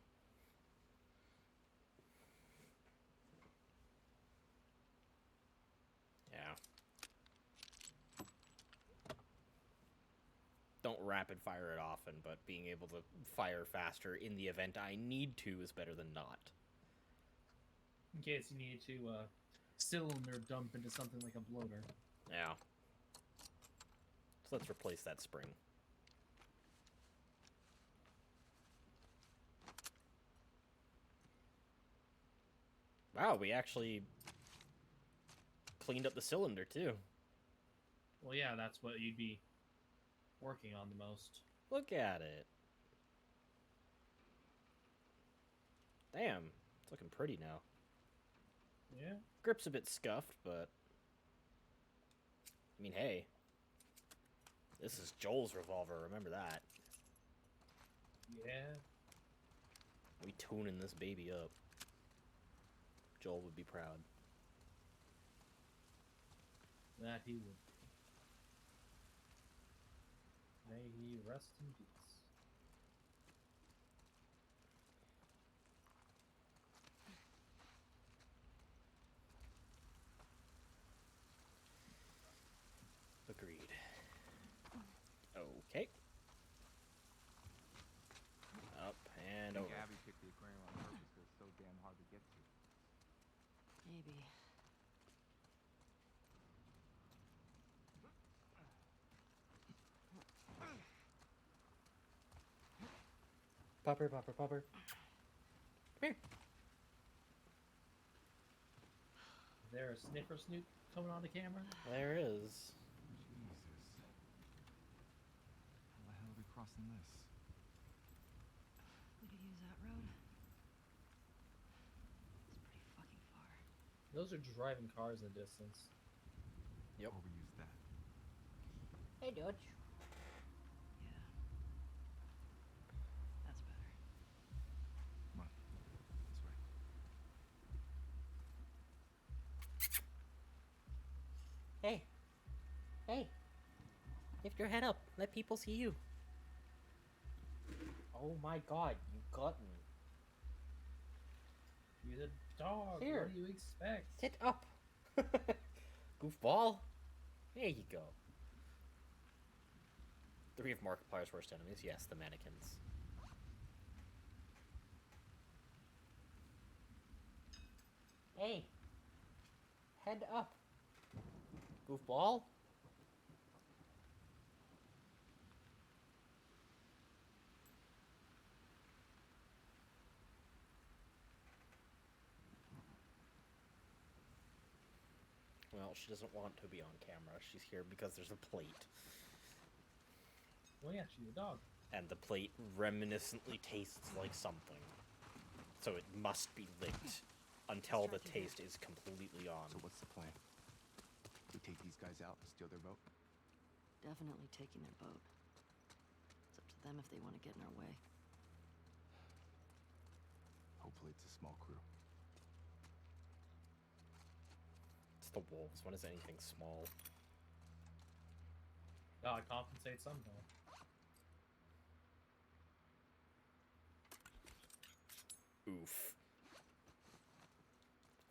Yeah. Don't rapid fire it often, but being able to fire faster in the event I need to is better than not. In case you need to cylinder dump into something like a bloater. Yeah. So let's replace that spring. Wow, we actually cleaned up the cylinder too. Well, yeah, that's what you'd be working on the most. Look at it. Damn, it's looking pretty now. Yeah. Grip's a bit scuffed, but I mean, hey, this is Joel's revolver. Remember that. Yeah. We tuning this baby up. Joel would be proud. That he would. May he rest in peace. Agreed. Okay. Up and over. Abby picked the aquarium on purpose because it's so damn hard to get to. Maybe. Popper, popper, popper. Come here. Is there a sniffer snoot coming on the camera? There is. Jesus. How the hell are we crossing this? We could use that road. It's pretty fucking far. Those are driving cars in the distance. Yep. Or we use that. Hey, Dodge. Yeah. That's better. Come on. This way. Hey. Hey. Lift your head up. Let people see you. Oh my god, you glutton. He's a dog. Here. What do you expect? Sit up. Goofball. There you go. 3 of Markiplier's worst enemies. Yes, the mannequins. Hey. Head up. Goofball. Well, she doesn't want to be on camera. She's here because there's a plate. Well, yeah, she's a dog. and the plate reminiscently tastes like something. So it must be licked until the taste is completely on. So what's the plan? We take these guys out and steal their boat? Definitely taking their boat. It's up to them if they want to get in our way. Hopefully it's a small crew. It's the wolves. When is anything small? God compensates somehow. Oof.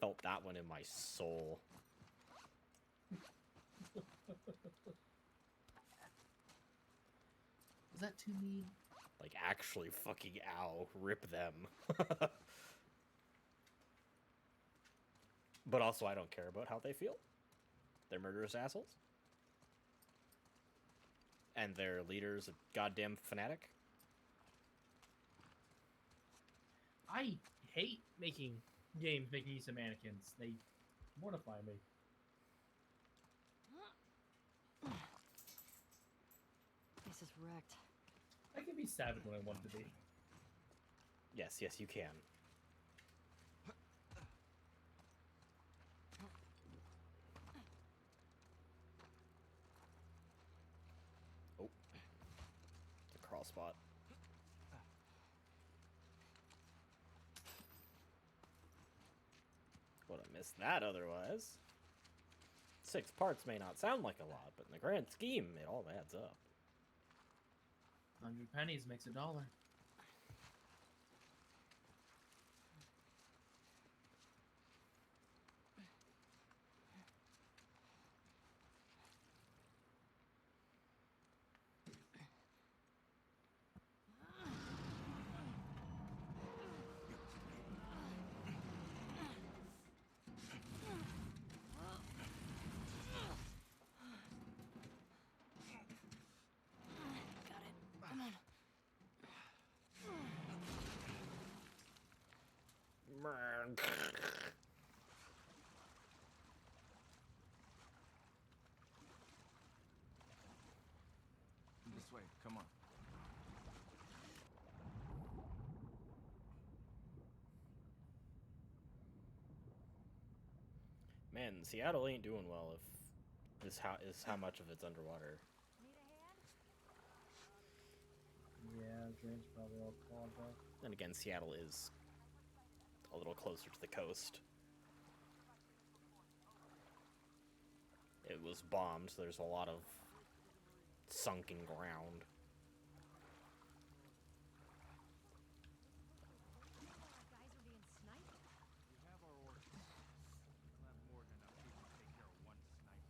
Felt that one in my soul. Was that too mean? Like, actually fucking ow. Rip them. But also, I don't care about how they feel. They're murderous assholes. And their leader's a goddamn fanatic. I hate making games making use of mannequins. They mortify me. Place is wrecked. I can be savage when I want to be. Yes, yes, you can. Oh. The crawl spot. Would have missed that otherwise. 6 parts may not sound like a lot, but in the grand scheme, it all adds up. 100 pennies makes $1. This way, come on. Man, Seattle ain't doing well if this how much of it's underwater. Yeah, drain's probably all clogged up. And again, Seattle is a little closer to the coast. It was bombed, so there's a lot of sunken ground. We have our orders. We'll have more than enough people to take care of one sniper.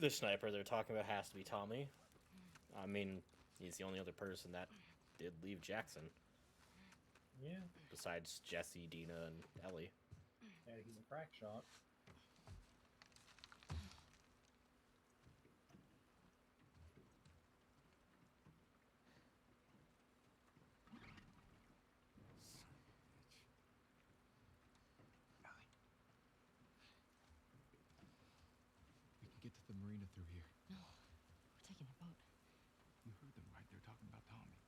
The sniper they're talking about has to be Tommy. I mean, he's the only other person that did leave Jackson. Yeah. Besides Jesse, Dina, and Ellie. Yeah, he's a crack shot. We can get to the marina through here. No, we're taking a boat. You heard them, right? They're talking about Tommy.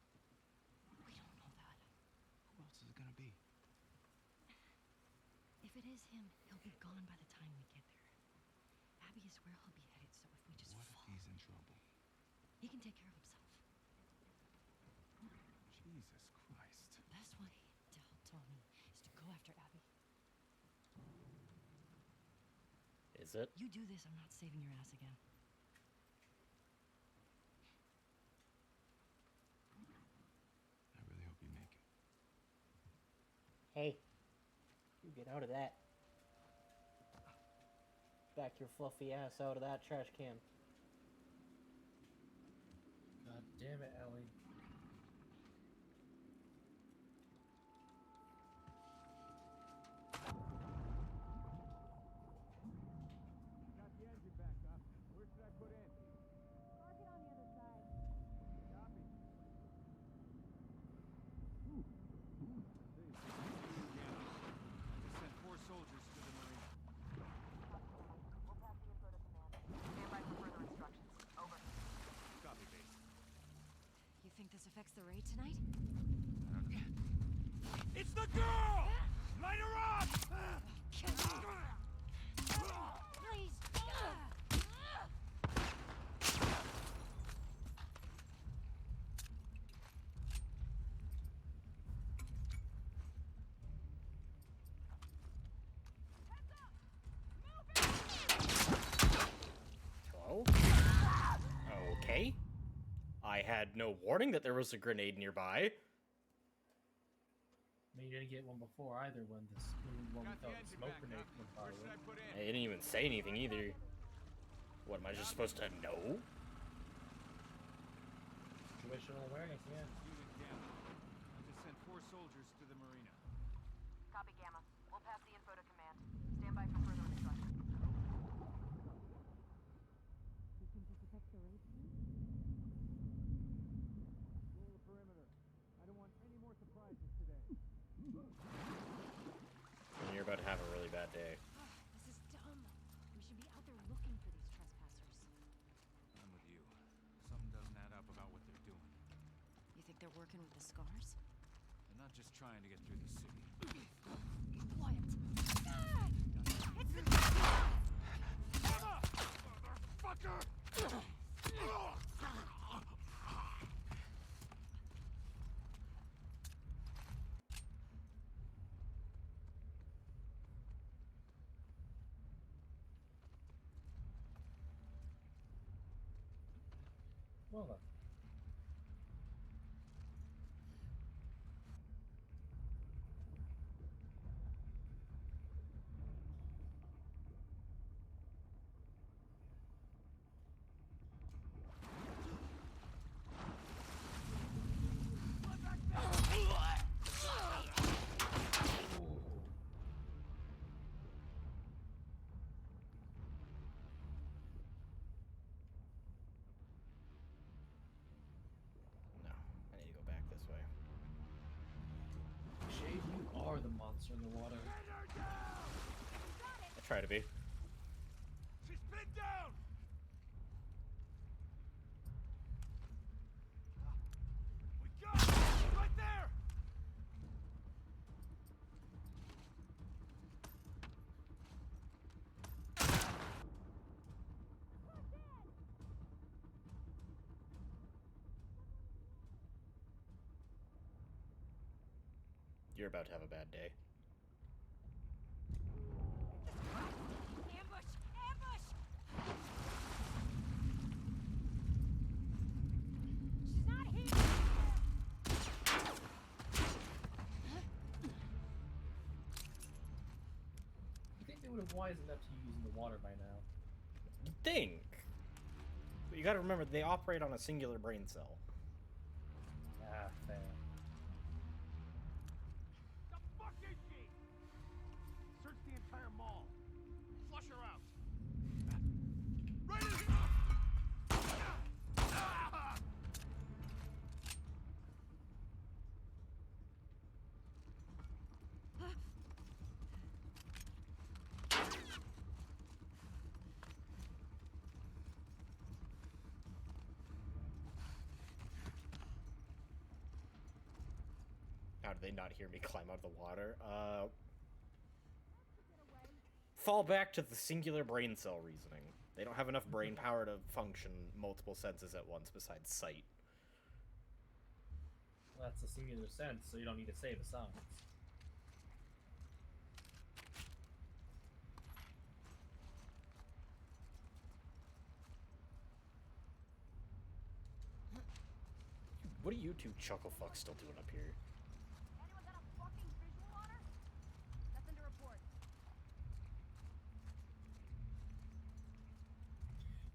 We don't know that. Who else is it gonna be? If it is him, he'll be gone by the time we get there. Abby is where he'll be headed, so if we just What if he's in trouble? he can take care of himself. Jesus Christ. The best way to help Tommy is to go after Abby. Is it? You do this, I'm not saving your ass again. I really hope you make it. Hey, you get out of that. Back your fluffy ass out of that trash can. God damn it, Ellie. fight tonight? It's the girl! Light her up! Please! Hello? Okay. I had no warning that there was a grenade nearby. I mean, you didn't get one before either when we Got the thought the engine smoke back grenade up. was Where by should I put in? I didn't even say anything either. What, am I just supposed to know? Situational awareness, yeah. Unit Gamma. I just sent 4 soldiers to the marina. Copy, Gamma. We'll pass the info to command. Stand by for further instructions. Roll the perimeter. I don't want any more surprises today. And you're about to have a really bad day. This is dumb. We should be out there looking for these trespassers. I'm with you. Something doesn't add up about what they're doing. You think they're working with the scars? They're not just trying to get through the city. Quiet. It's the Gamma! Motherfucker! Well then. No, I need to go back this way. Shade, you are the monster in the water. I try to be. She's pinned down! We got her! Right there! You're about to have a bad day. ambush! Ambush! She's not here! You think they would have wisened up to using the water by now? You'd think. But you gotta remember, they operate on a singular brain cell. Ah, fair. The fuck is she? Search the entire mall. Flush her out. Right in here! Ah! How did they not hear me climb out of the water? Fall back to the singular brain cell reasoning. They don't have enough brain power to function multiple senses at once besides sight. Well, that's a singular sense, so you don't need to say the sounds. What are you two chuckle fucks still doing up here? Anyone got a fucking visual on her? Nothing to report.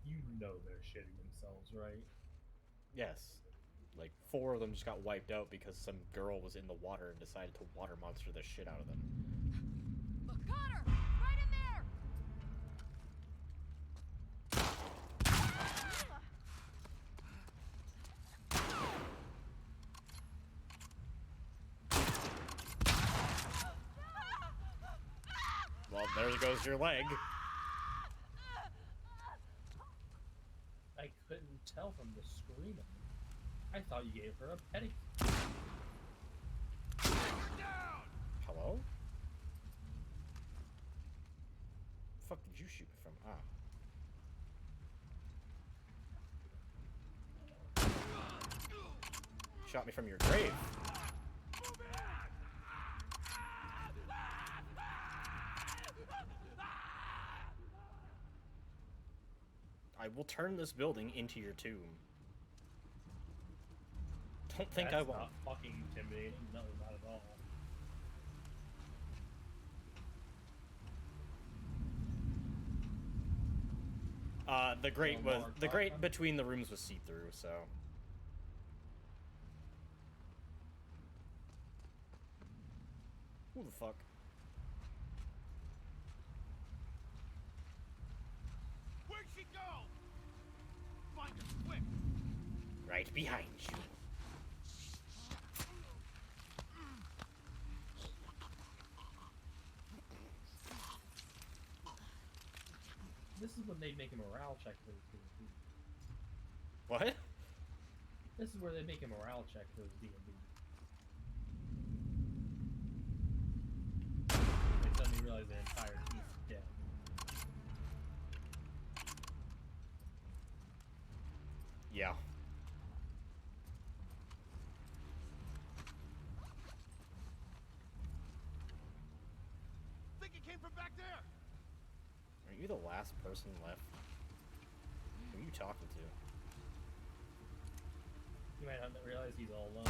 You know they're shitting themselves, right? Yes. Like, 4 of them just got wiped out because some girl was in the water and decided to water monster the shit out of them. Look, got her! Right in there! Well, there goes your leg. I couldn't tell from the screaming. I thought you gave her a pedicure. Hello? The fuck did you shoot me from? Ah. Shot me from your grave. I will turn this building into your tomb. Don't think I won't. Not fucking intimidating. No, not at all. The grate between the rooms was see-through, so. Who the fuck? Where'd she go? Find her quick. Right behind you. This is when they make a morale check for those D&D. What? This is where they make a morale check for those D&D. They suddenly realize their entire team is dead. Yeah. Think it came from back there. Are you the last person left? Who are you talking to? You might not realize he's all alone.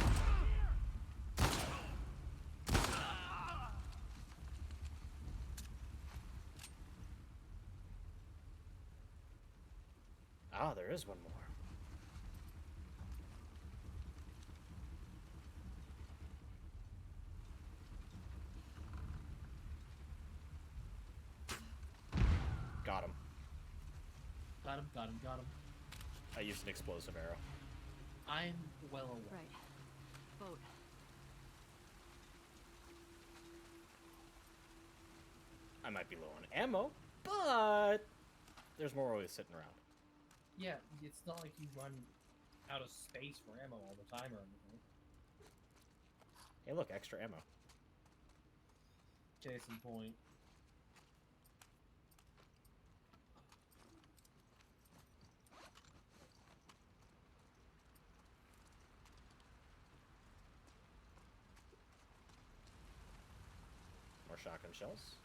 Ah, there is one more. Got him. Got him, got him, got him. I used an explosive arrow. I'm well aware. Right. Boat. I might be low on ammo, but there's more always sitting around. Yeah, it's not like you run out of space for ammo all the time or anything. Hey, look, extra ammo. Case in point. More shotgun shells.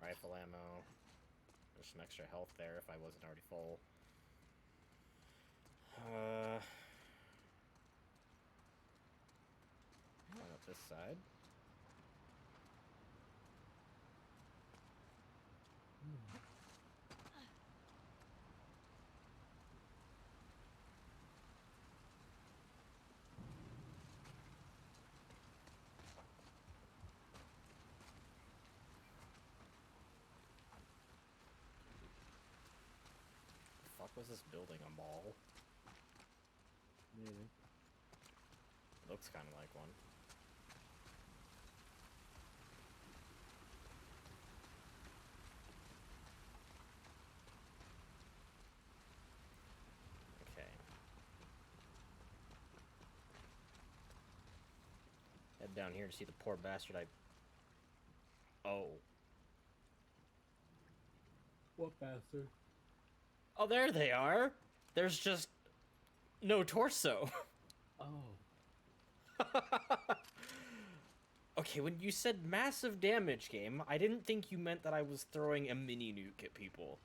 Rifle ammo. There's some extra health there if I wasn't already full. Going up this side. The fuck was this building, a mall? Maybe. Looks kind of like one. Okay. Head down here to see the poor bastard I... Oh. What bastard? Oh, there they are! There's just... no torso. Oh. Okay, when you said massive damage game, I didn't think you meant that I was throwing a mini nuke at people.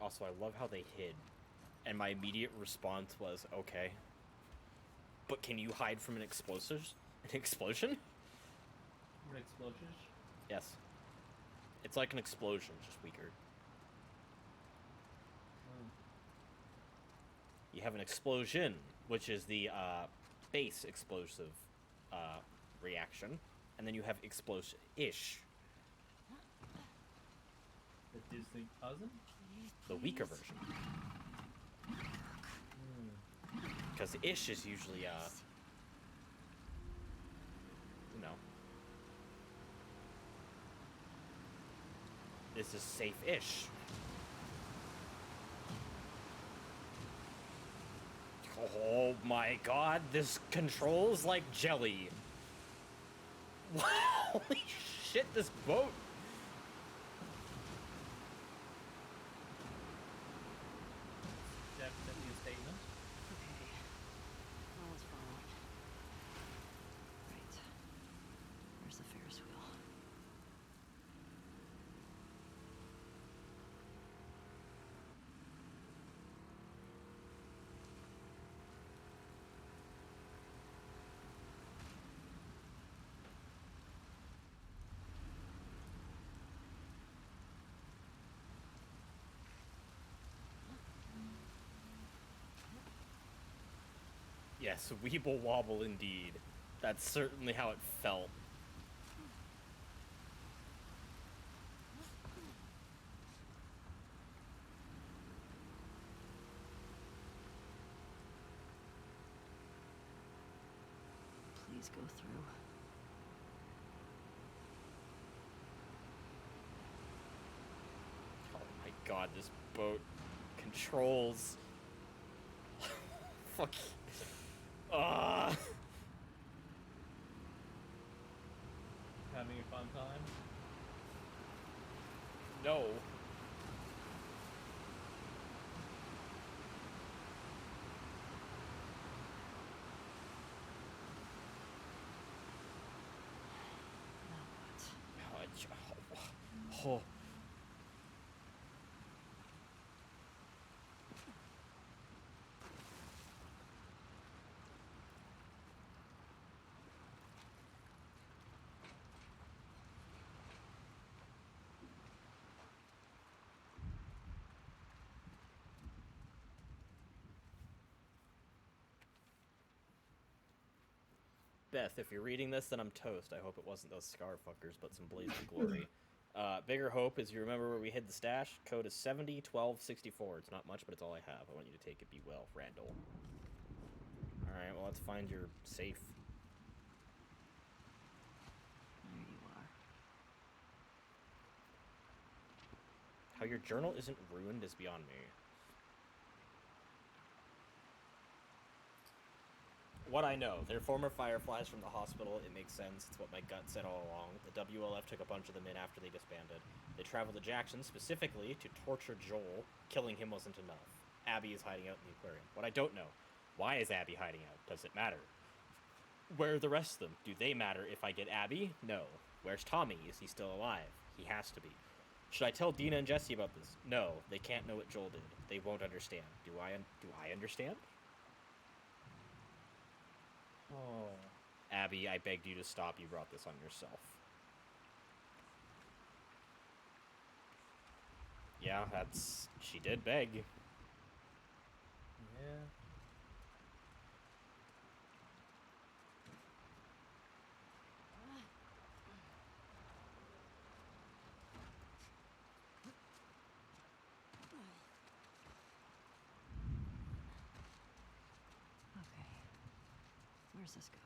Also, I love how they hid. And my immediate response was, okay. But can you hide from an explosion? An explosion? An explosion? Yes. It's like an explosion, just weaker. You have an explosion, which is the base explosive reaction, and then you have explosive-ish, The Disney cousin? the weaker version. Because ish is usually, you know, this is safe-ish. Oh my god, this controls like jelly. Holy shit, this boat. Definitely a statement. Okay. No one's following. Right. Where's the Ferris wheel? Yes, Weeble Wobble indeed. That's certainly how it felt. Please go through. Oh my god, this boat controls. Fuck. Having a fun time? No. Oh. Beth, if you're reading this, then I'm toast. I hope it wasn't those scar fuckers, but some blades of glory. Bigger hope is you remember where we hid the stash. Code is 701264. It's not much, but it's all I have. I want you to take it. Be well, Randall. Alright, well, let's find your safe. There you are. How your journal isn't ruined is beyond me. What I know, they're former Fireflies from the hospital. It makes sense. It's what my gut said all along. The WLF took a bunch of them in after they disbanded. They traveled to Jackson specifically to torture Joel. Killing him wasn't enough. Abby is hiding out in the aquarium. What I don't know, why is Abby hiding out? Does it matter? Where are the rest of them? Do they matter if I get Abby? No. Where's Tommy? Is he still alive? He has to be. Should I tell Dina and Jesse about this? No, they can't know what Joel did. They won't understand. Do I understand? Oh. Abby, I begged you to stop. You brought this on yourself. Yeah, she did beg. Yeah. Okay. Where's this go?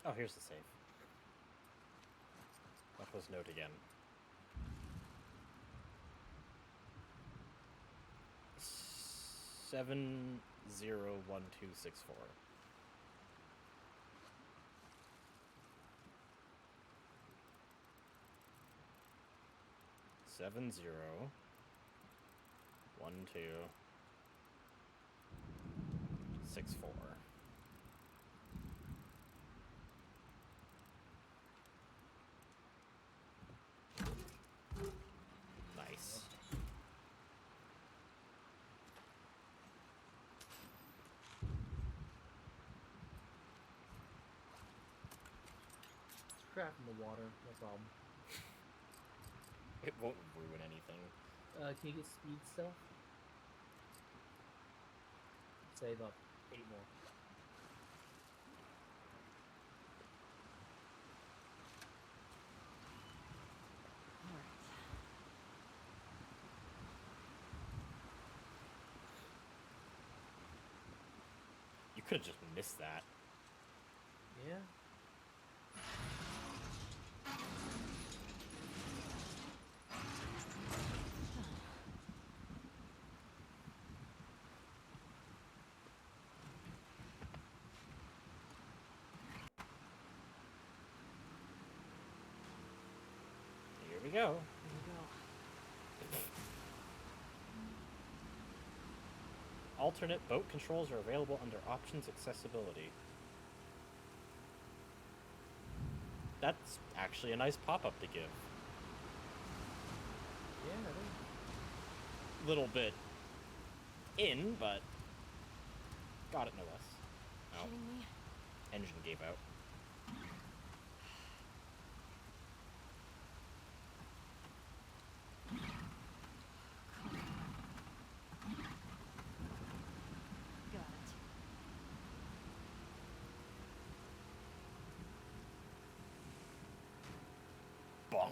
Oh, here's the safe. What was note again? 701264. Seven 1264. Nice. craft in the water, no problem. It won't ruin anything. Can you get speed stuff? Save up 8 more. You could have just missed that. Yeah. Here we go. Alternate boat controls are available under options accessibility. That's actually a nice pop-up to give. Yeah, I think. Little bit in, but got it no less. Oh, Kidding me? engine gave out. Got it. Bonk.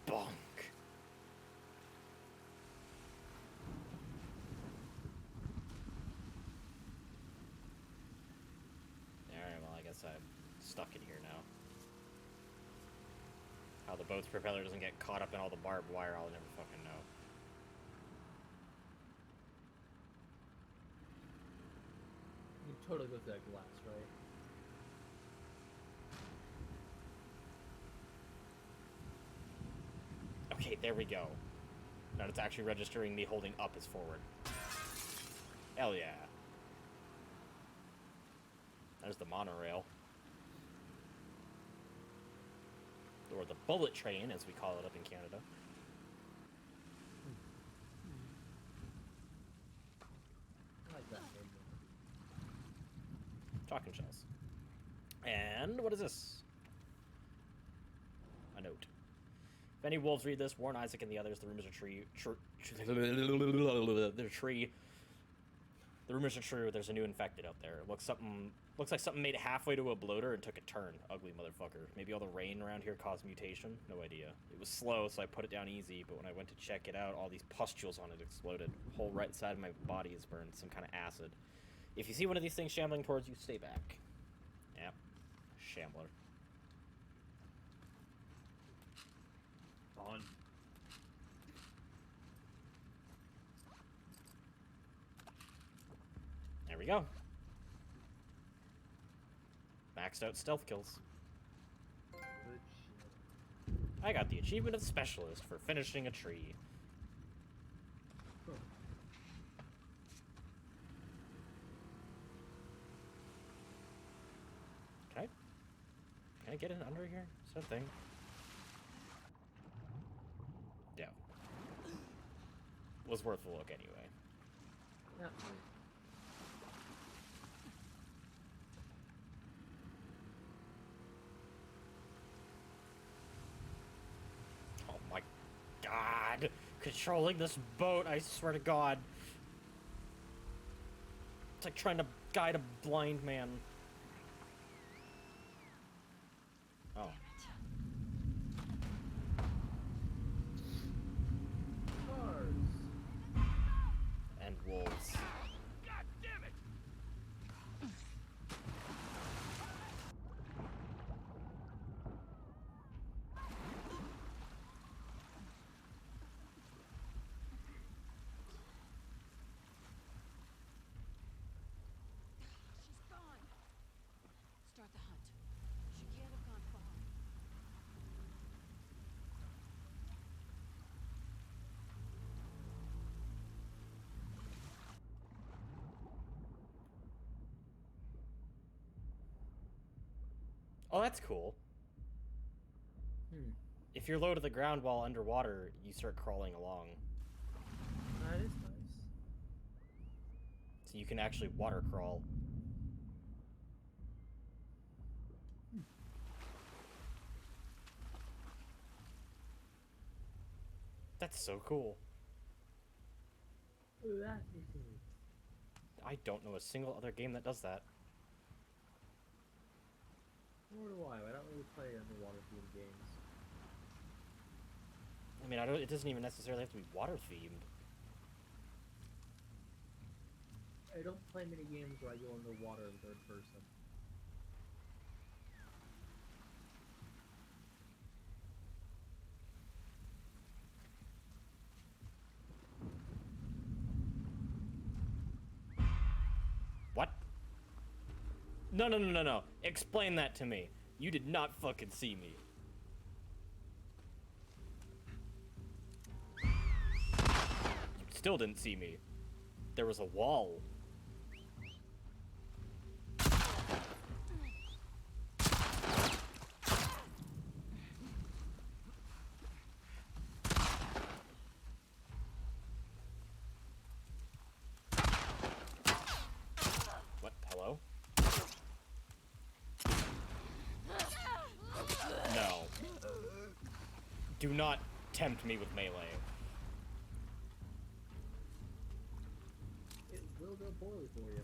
Bonk. Alright, well, I guess I'm stuck in here now. How the boat's propeller doesn't get caught up in all the barbed wire, I'll never fucking know. You can totally go through that glass, right? Okay, there we go. Now it's actually registering me holding up as forward. Hell yeah. There's the monorail. Or the bullet train, as we call it up in Canada. I like that name. Talking shells. And what is this? A note. If any wolves read this, warn Isaac and the others. The rumors are The rumors are true. There's a new infected out there. Looks like something made it halfway to a bloater and took a turn. Ugly motherfucker. Maybe all the rain around here caused mutation. No idea. It was slow, so I put it down easy. But when I went to check it out, all these pustules on it exploded. Whole right side of my body is burned. Some kind of acid. If you see one of these things shambling towards you, stay back. Yep. Shambler. On. There we go. Maxed out stealth kills. Good shit. I got the achievement of specialist for finishing a tree. Huh. Can I get in under here? Is that a thing? Yeah. Was worth a look anyway. Yeah. Oh my god! Controlling this boat, I swear to god. It's like trying to guide a blind man. Oh. Cars. And wolves. God damn it! She's gone. Start the hunt. She can't have gone far. Oh, that's cool. If you're low to the ground while underwater, you start crawling along. That is nice. So you can actually water crawl. That's so cool. That is I don't know a single other game that does that. Nor do I. I don't really play underwater themed games. I mean, it doesn't even necessarily have to be water themed. I don't play many games where I go underwater in third person. What? No, no, no, no, no. Explain that to me. You did not fucking see me. You still didn't see me. There was a wall. What? Hello? No. Do not tempt me with melee. It will go poorly for you.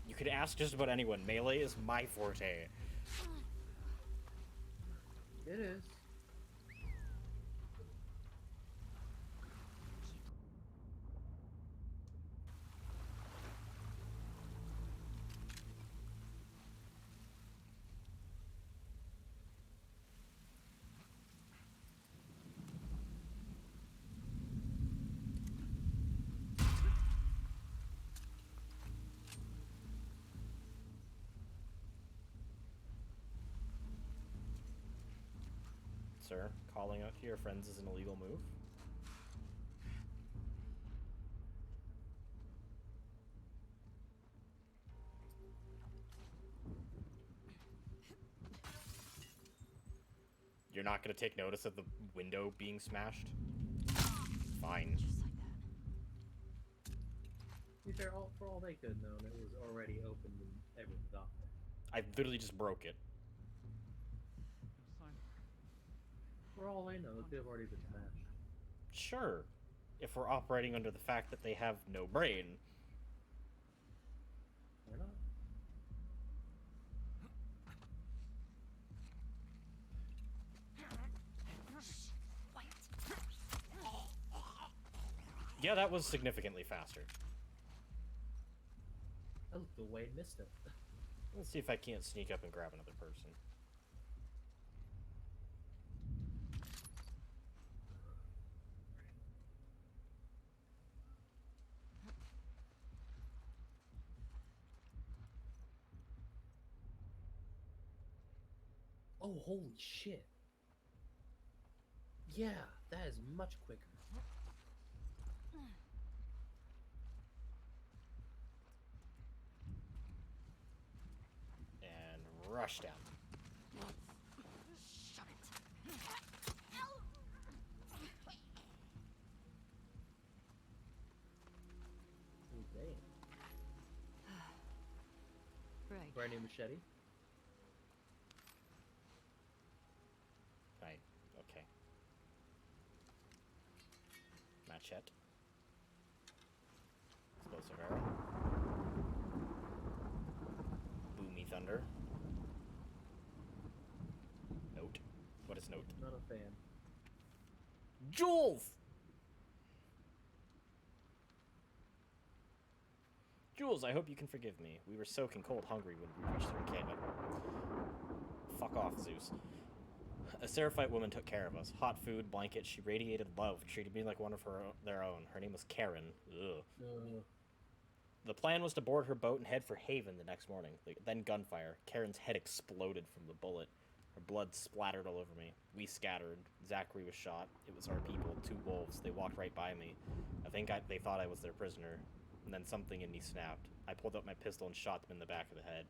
You could ask just about anyone. Melee is my forte. It is. Sir, calling out to your friends is an illegal move. You're not gonna take notice of the window being smashed? Fine. Just like that. To be fair, for all they could have known, it was already open and everyone got there. I literally just broke it. For all they know, it could have already been smashed. Sure. If we're operating under the fact that they have no brain. Why not? Yeah, that was significantly faster. Oh, the Wade missed it. Let's see if I can't sneak up and grab another person. Oh, holy shit. Yeah, that is much quicker. And rush down. Shut it. Oh, damn. Right. Brand new machete. Right. Okay. Machete. Explosive arrow. Boomy thunder. Note. What is note? Not a fan. Jules! Jules, I hope you can forgive me. We were soaking cold hungry when we reached their encampment. Fuck off, Zeus. A Seraphite woman took care of us. Hot food, blankets, she radiated love, treated me like one of their own. Her name was Karen. Ugh. The plan was to board her boat and head for Haven the next morning. Then gunfire. Karen's head exploded from the bullet. Her blood splattered all over me. We scattered. Zachary was shot. It was our people, 2 wolves. They walked right by me. I think they thought I was their prisoner. And then something in me snapped. I pulled out my pistol and shot them in the back of the head.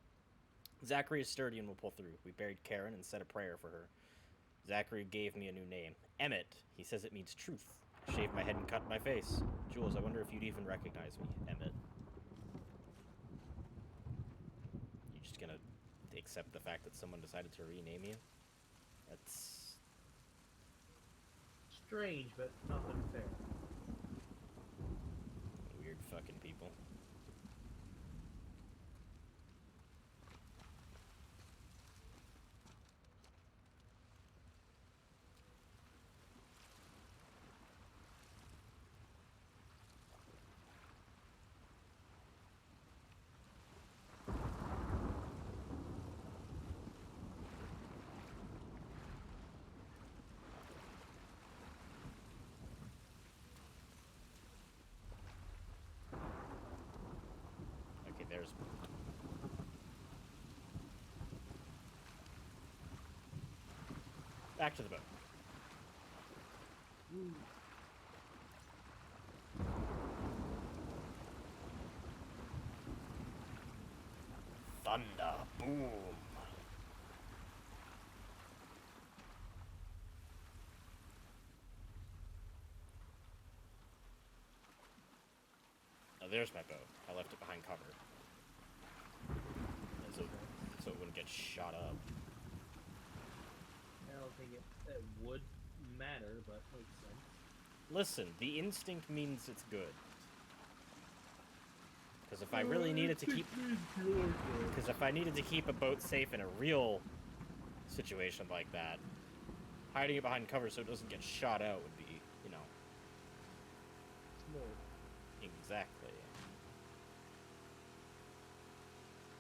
Zachary is sturdy and will pull through. We buried Karen and said a prayer for her. Zachary gave me a new name. Emmett. He says it means truth. shaved my head and cut my face. Jules, I wonder if you'd even recognize me, Emmett. You just gonna accept the fact that someone decided to rename you? That's Strange, but not unfair. weird fucking people. Okay, there's one. Back to the boat. Thunder, boom. Oh, there's my boat. I left it behind cover. So it wouldn't get shot up. I don't think it would matter, but makes sense. Listen, the instinct means it's good. Because if I really needed to keep... Because if I needed to keep a boat safe in a real situation like that, hiding it behind cover so it doesn't get shot out would be, you know... Smart. Exactly.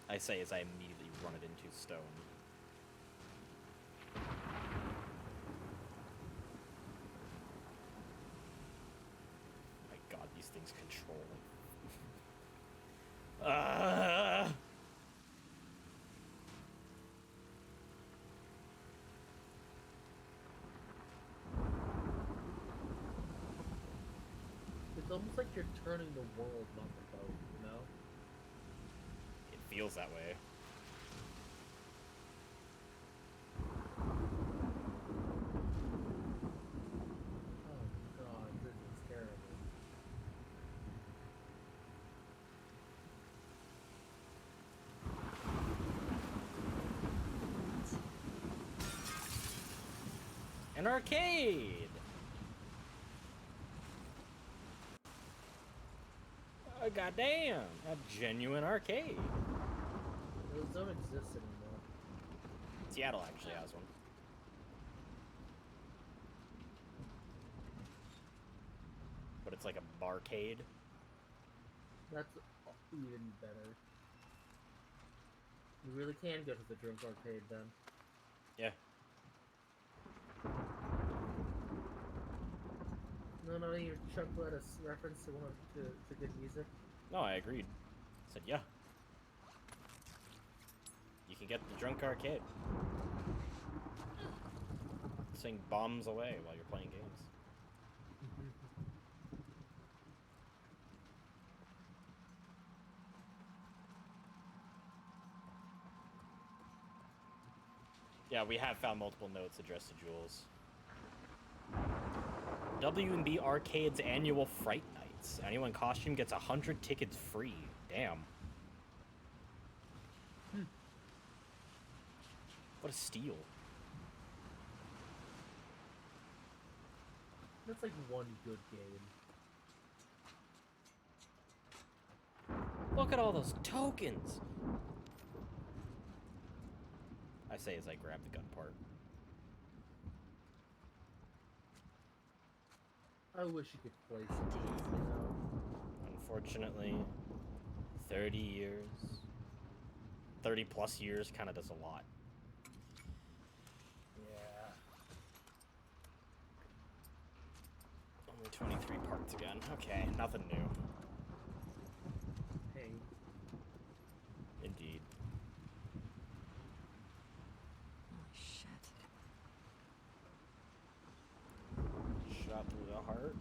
I say as I immediately run it into stone. My god, these things control. It's almost like you're turning the world, not the boat, you know? It feels that way. Oh god, this is terrible. An arcade! Goddamn! A genuine arcade. Those don't exist anymore. Seattle actually has one. But it's like a barcade. That's even better. You really can go to the drink arcade then. Yeah. No, not even Chuck let us reference to one of to good music. No, I agreed. I said, yeah. You can get the drunk arcade. Sing bombs away while you're playing games. Yeah, we have found multiple notes addressed to Jules. W&B Arcade's annual Fright Nights. Anyone costume gets 100 tickets free. Damn. What a steal. That's like one good game. Look at all those tokens! I say as I grab the gun part. I wish you could play some games, you know? Unfortunately, 30 years, 30 plus years kind of does a lot. Yeah. Only 23 parts again. Okay, nothing new. Hey. Indeed. Holy shit. Shot through the heart.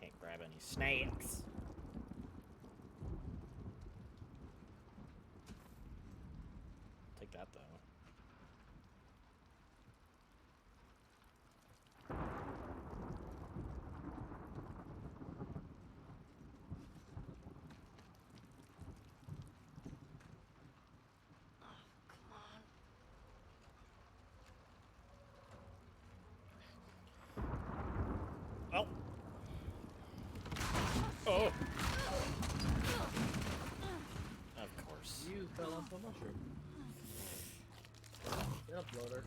Can't grab any snakes. like that though. Oh. Oh. Of course. You fell off a mushroom. Get up, loader.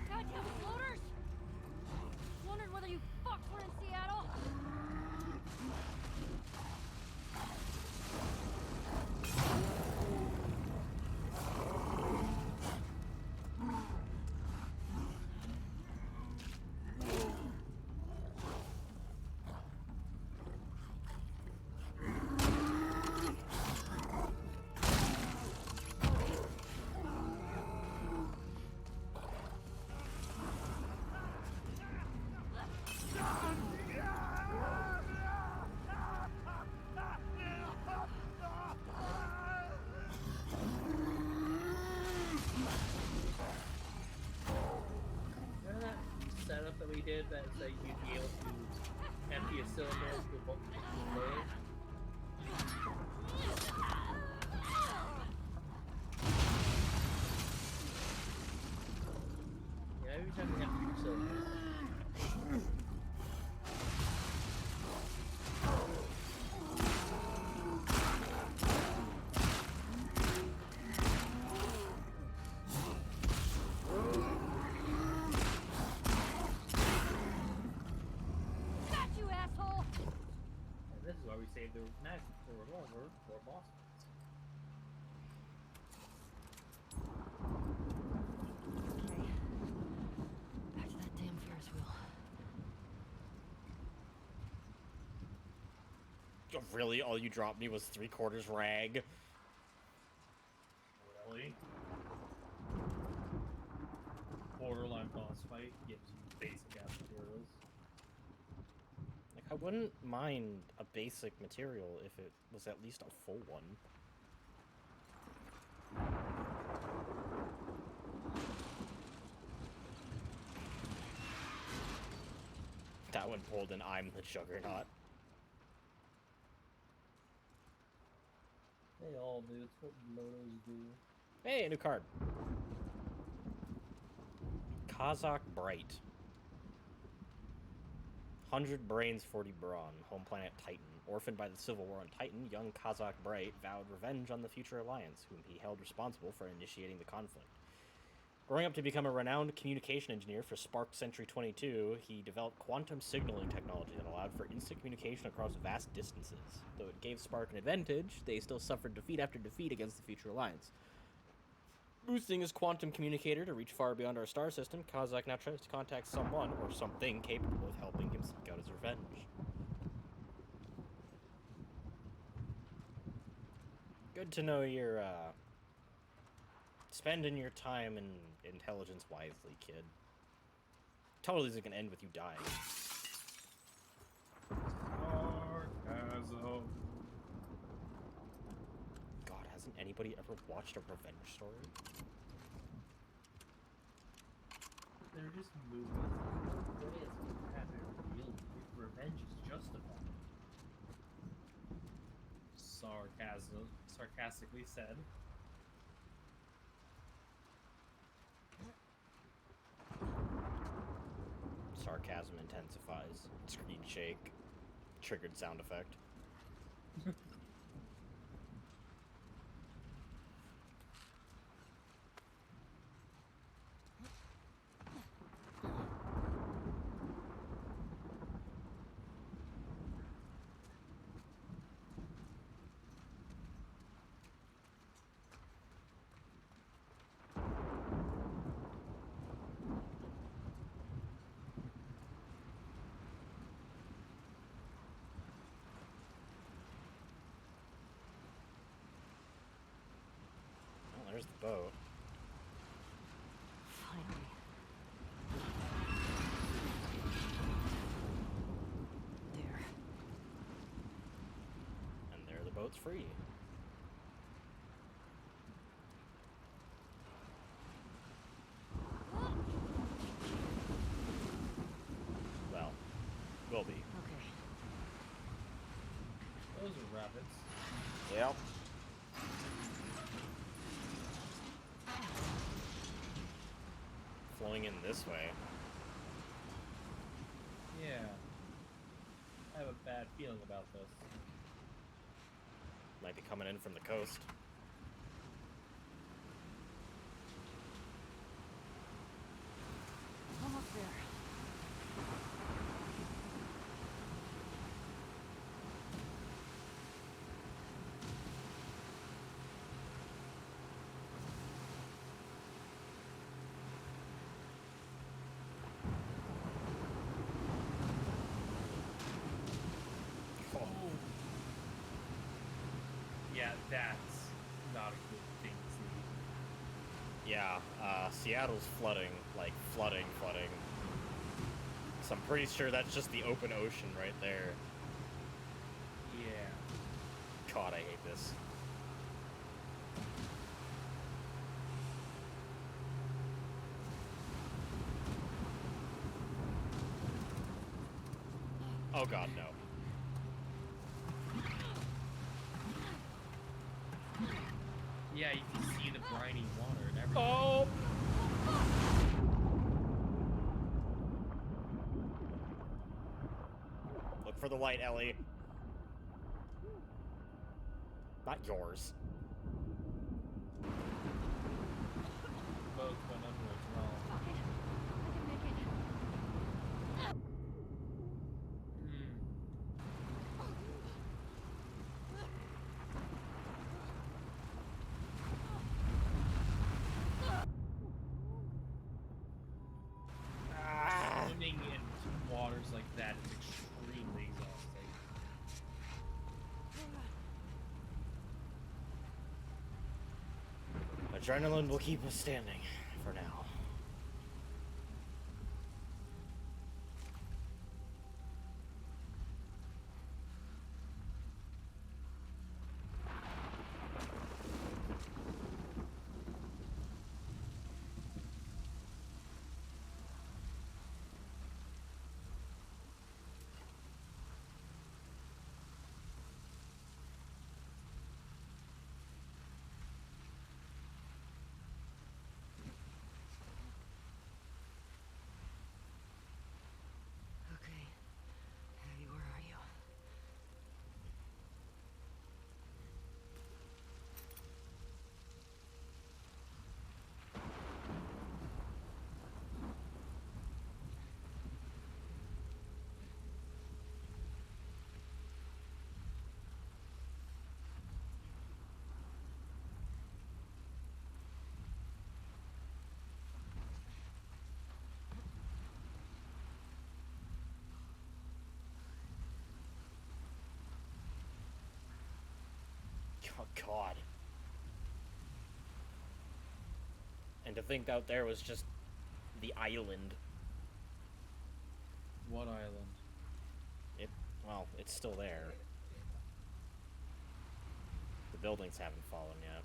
Goddamn floaters! Wondered whether you fucks were in Seattle. Remember that setup that we did that said you'd be able to empty a cylinder into a load? Yeah, every time we empty a cylinder. Got you, asshole! And this is why we saved the revolver for boss fights. Okay. Back to that damn Ferris wheel. Oh, really? All you dropped me was 3/4 rag? Really? Borderline boss fight gives you basic ass materials. Like, I wouldn't mind a basic material if it was at least a full one. That one pulled an I'm the Juggernaut. They all do. It's what loaders do. Hey, a new card. Kazakh Bright. 100 brains, 40 brawn. Home planet Titan. Orphaned by the Civil War on Titan, young Kazakh Bright vowed revenge on the future alliance, whom he held responsible for initiating the conflict. Growing up to become a renowned communication engineer for Spark Sentry 22, he developed quantum signaling technology that allowed for instant communication across vast distances. Though it gave Spark an advantage, they still suffered defeat after defeat against the future alliance. Boosting his quantum communicator to reach far beyond our star system, Kazakh now tries to contact someone or something capable of helping him seek out his revenge. Good to know you're, spending your time and intelligence wisely, kid. Totally isn't gonna end with you dying. Sarcasm. God, hasn't anybody ever watched a revenge story? They're just movies. The way it's have it real revenge is justified. Sarcastically said. Sarcasm intensifies. Screen shake. Triggered sound effect. There's the boat. Finally. There. it's free. Well, will be. Okay. Those are rabbits. Yep. Flowing in this way. Yeah. I have a bad feeling about this. Might be coming in from the coast. Almost there. Oh. Yeah, that's not a good thing to see. Yeah, Seattle's flooding, like flooding. So I'm pretty sure that's just the open ocean right there. Yeah. God, I hate this. Oh god, no. Yeah, you can see the briny water and everything. Oh! Look for the light, Ellie. Not yours. Both went under as well. Fine. I can make it. Swimming in waters like that is extremely exhausting. Adrenaline will keep us standing for now. Okay. Abby, where are you? Oh god. And to think out there was just the island. What island? Well, it's still there. The buildings haven't fallen yet.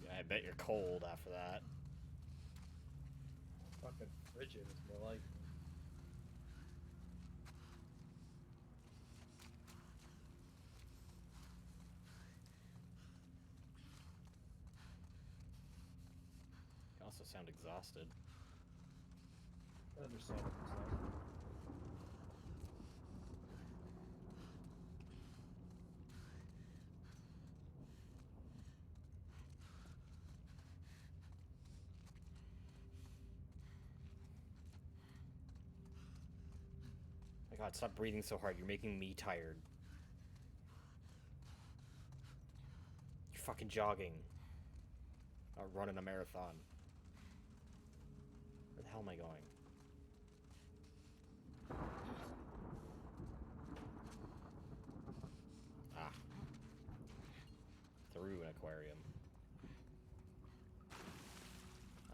Yeah, I bet you're cold after that. Fucking frigid is more like it. You also sound exhausted. Understandable stuff. God, stop breathing so hard. You're making me tired. You're fucking jogging. Not running a marathon. Where the hell am I going? Ah. Through an aquarium.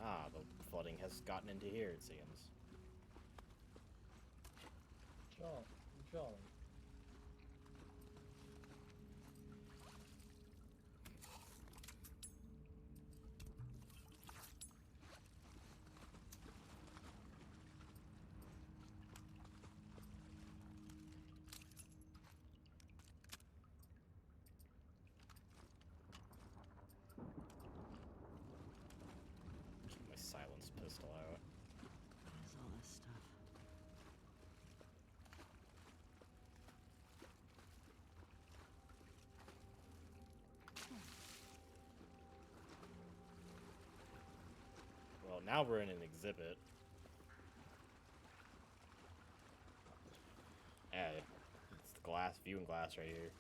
Ah, the flooding has gotten into here, it seems. Jolly. Keep my silence pistol out. What is all this stuff? Well, now we're in an exhibit. Yeah, it's the glass, viewing glass right here.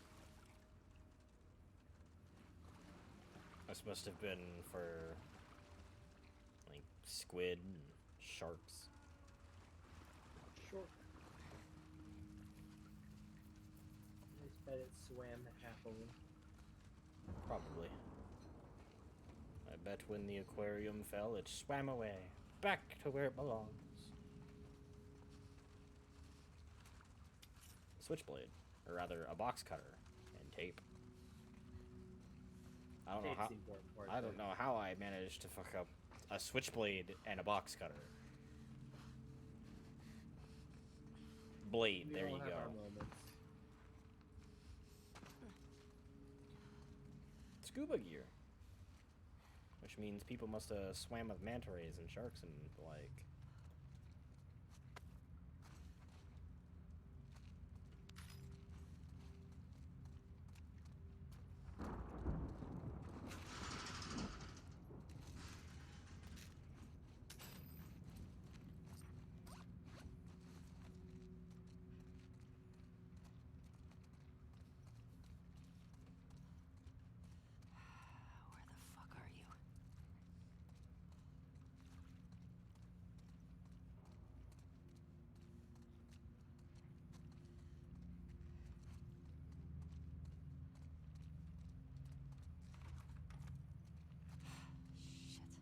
This must have been for, like, squid and sharks. Sure. I bet it swam happily. Probably. I bet when the aquarium fell, it swam away, back to where it belongs. Switchblade, or rather, a box cutter and tape. I don't know Tape's how. the important part I don't there. know how I managed to fuck up a switchblade and a box cutter. Blade. We There all you have go. our moments. Scuba gear. Which means people must have swam with manta rays and sharks and the like. Where the fuck are you? Shit.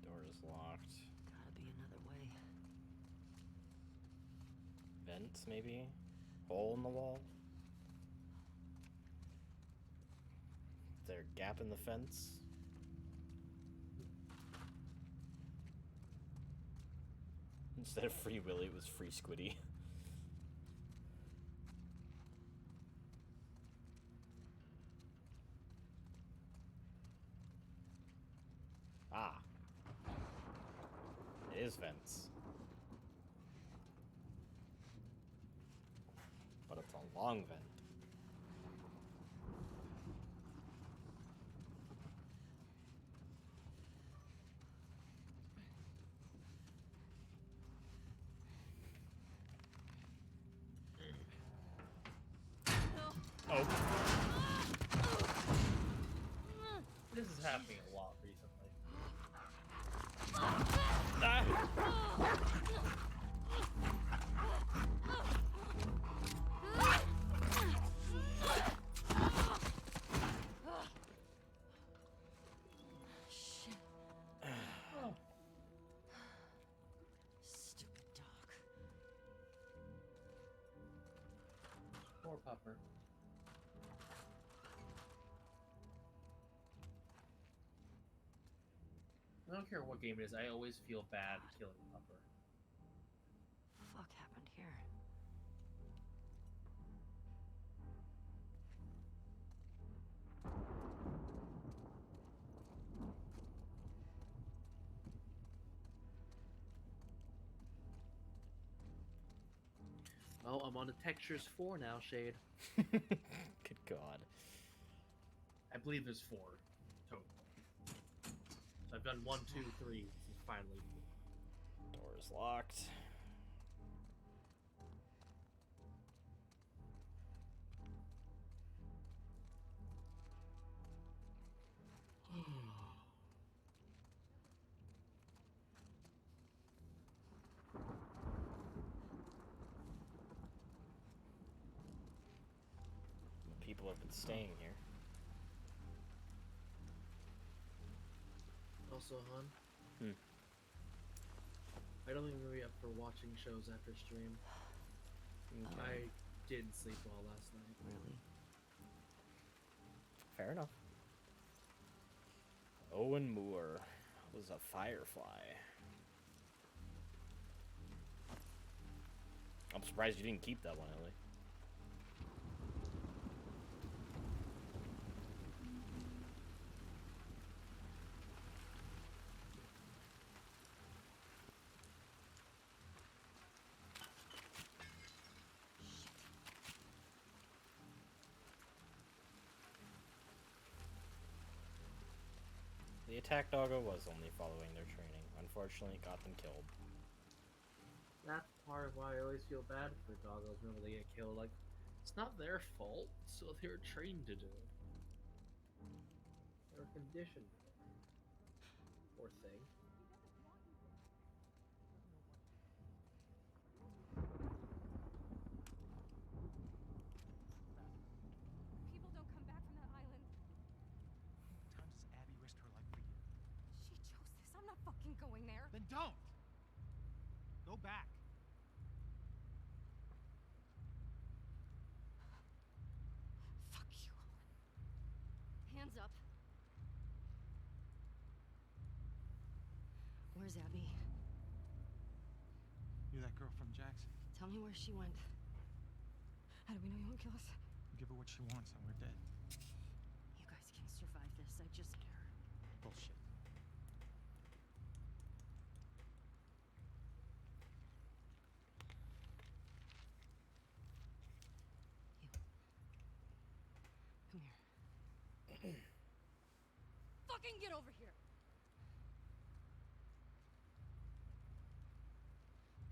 Door is locked. Gotta be another way. Vents, maybe? Hole in the wall? Is there a gap in the fence? Instead of Free Willy, it was Free Squiddy. Ah. It is vents. But it's a long vent. Oh. This is happening a lot recently. Shit. Oh. Stupid dog. Poor pupper. I don't care what game it is, I always feel bad killing Pupper. Fuck happened here? Well, I'm on the textures 4 now, Shade. Good God. I believe there's 4 total. I've done 1, 2, 3 since finally. Door is locked. People have been staying here. Also, hon. Hmm. I don't think I'm gonna be up for watching shows after stream. I didn't sleep well last night. Really? Fair enough. Owen Moore was a firefly. I'm surprised you didn't keep that one, Ellie. The attack doggo was only following their training. Unfortunately, it got them killed. That's part of why I always feel bad for doggos whenever they get killed. Like, it's not their fault, so they're trained to do it. They're conditioned for it. Poor thing. People don't come back from that island. How many times has Abby risked her life for you? She chose this. I'm not fucking going there. Then don't! Go back. Fuck you, Owen. Hands up. Where's Abby? You're that girl from Jackson. Tell me where she went. How do we know you won't kill us? Give her what she wants and we're dead. You guys can survive this. I just... Bullshit. Come here. Fucking get over here!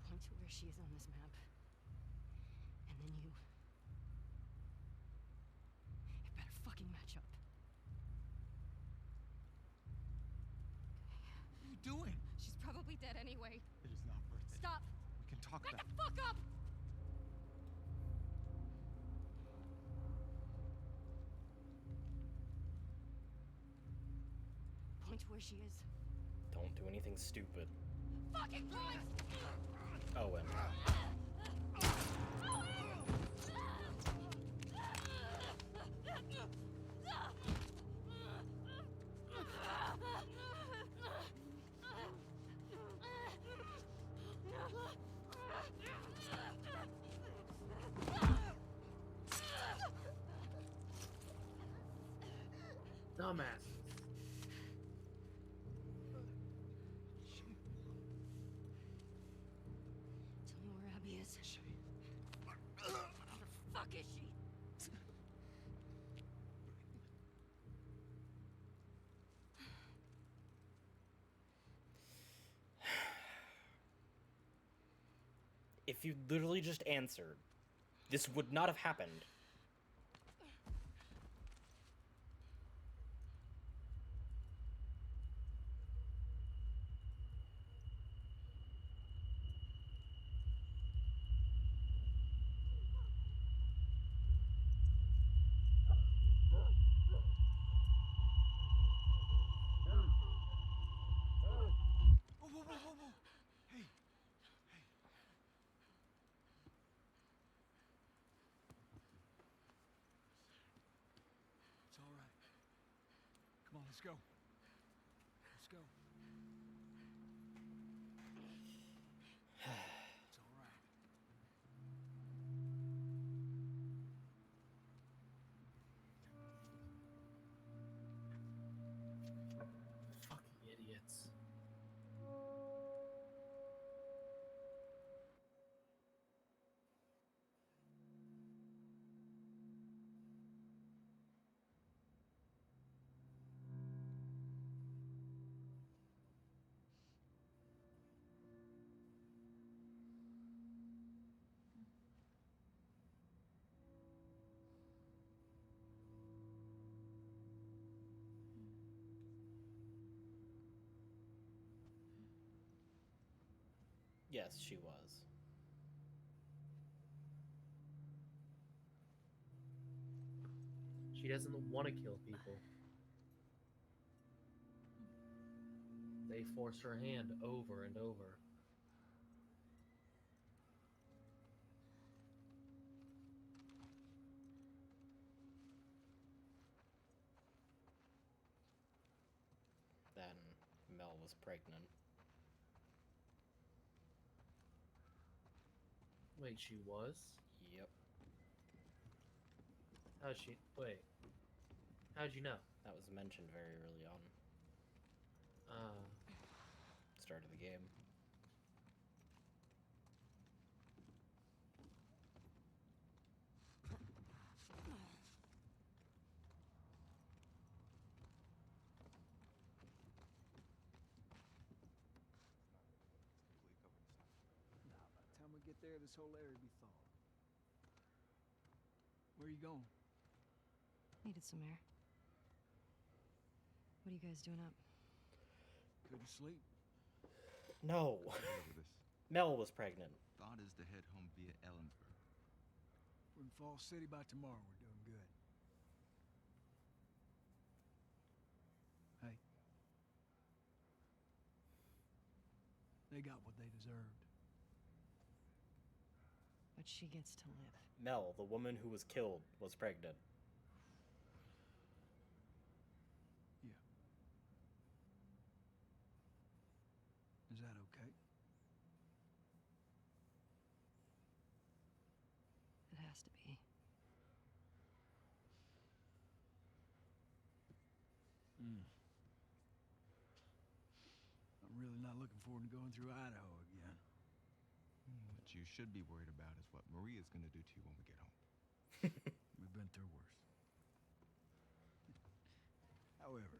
Point to where she is on this map. And then you... It better fucking match up. What are you doing? She's probably dead anyway. It is not worth it. Stop! We can talk Back about the fuck up! Point to where she is. Don't do anything stupid. Fucking point! Owen. Dumbass. Tell me where Abby is. Where the fuck is she? If you literally just answered, this would not have happened. Whoa, whoa, whoa, whoa, whoa! Hey! Hey! It's all right. Come on, let's go. Let's go. It's all right. Fucking idiots. Yes, she was. She doesn't want to kill people. They force her hand over and over. Then Mel was pregnant. Wait, she was? Yep. How'd she... Wait. How'd you know? That was mentioned very early on. Start of the game. Nah, by the time we get there, this whole area will be thawed. Where are you going? Needed some air. What are you guys doing up? Couldn't sleep. No. Over this. Mel was pregnant. Thought is to head home via Ellensburg. We're in Falls City by tomorrow. We're doing good. Hey. They got what they deserved. But she gets to live. Mel, the woman who was killed, was pregnant. Yeah. Is that okay? It has to be. I'm really not looking forward to going through Idaho again. What you should be worried about is what Maria's gonna do to you when we get home. We've been through worse. However,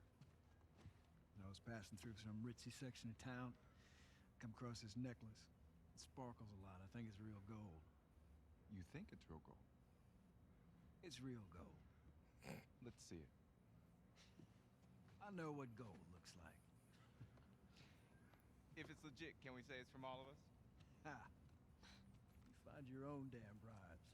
when I was passing through some ritzy section of town, come across this necklace. It sparkles a lot. I think it's real gold. You think it's real gold? It's real gold. Let's see it. I know what gold looks like. If it's legit, can we say it's from all of us? Ha! You find your own damn brides.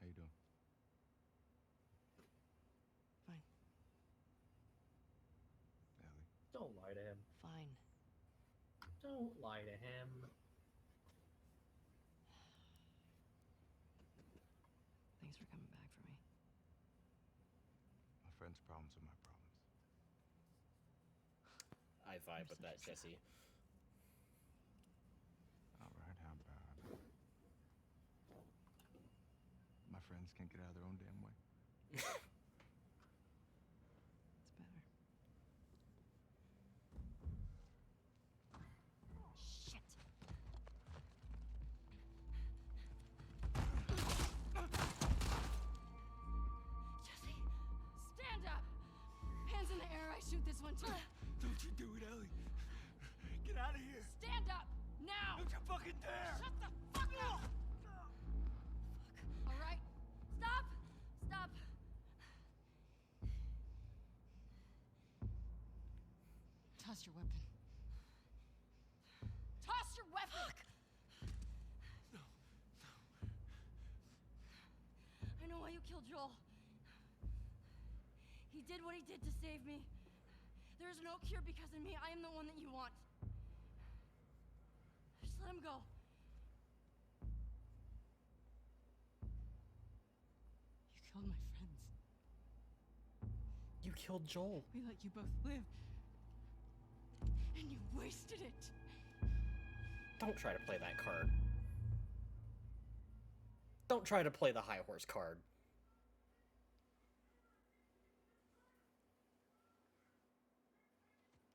How you doing? Fine. Ellie. Don't lie to him. Fine. Don't lie to him. Thanks for coming back for me. My friend's problems are my problems. I vibe You're with such that, a Jesse. Alright, how bad? My friends can't get out of their own damn way. It's better. Shit. Jesse, stand up. Hands in the air. I shoot this one too. Don't you do it, Ellie. Get out of here. Stand up now. Don't you fucking dare. Shut the fuck up. Fuck. All right. Stop. Stop. Toss your weapon. Toss your weapon! No. I know why you killed Joel. He did what he did to save me. There is no cure because of me. I am the one that you want. Just let him go. You killed my friends. You killed Joel. We let you both live. And you wasted it. Don't try to play that card. Don't try to play the high horse card.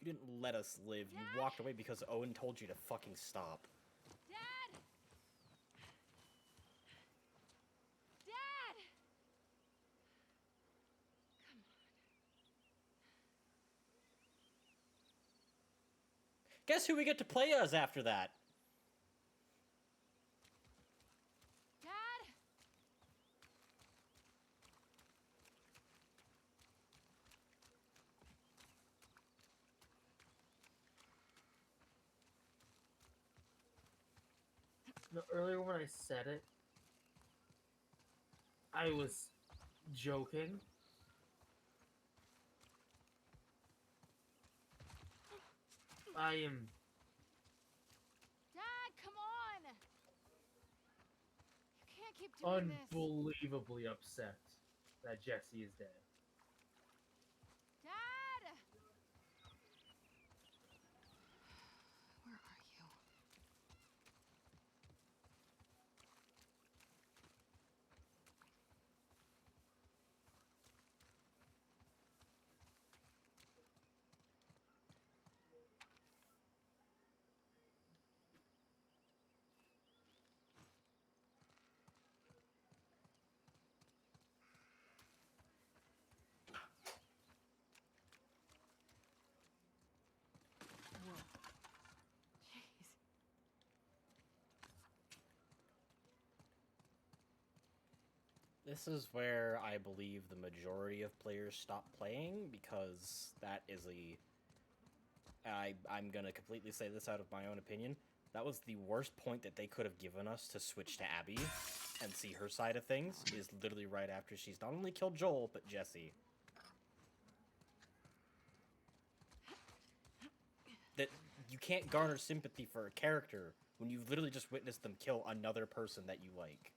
You didn't let us live. You Dad! walked away because Owen told you to fucking stop. Dad! Dad! Come on. Guess who we get to play as after that? Dad! No, earlier when I said it, I was joking. I am Dad, come on! You can't keep doing this. unbelievably upset that Jesse is dead. Dad! Where are you? Whoa. Jeez. This is where I believe the majority of players stop playing, because that is I'm gonna completely say this out of my own opinion. That was the worst point that they could have given us to switch to Abby and see her side of things, is literally right after she's not only killed Joel, but Jesse. That you can't garner sympathy for a character when you've literally just witnessed them kill another person that you like.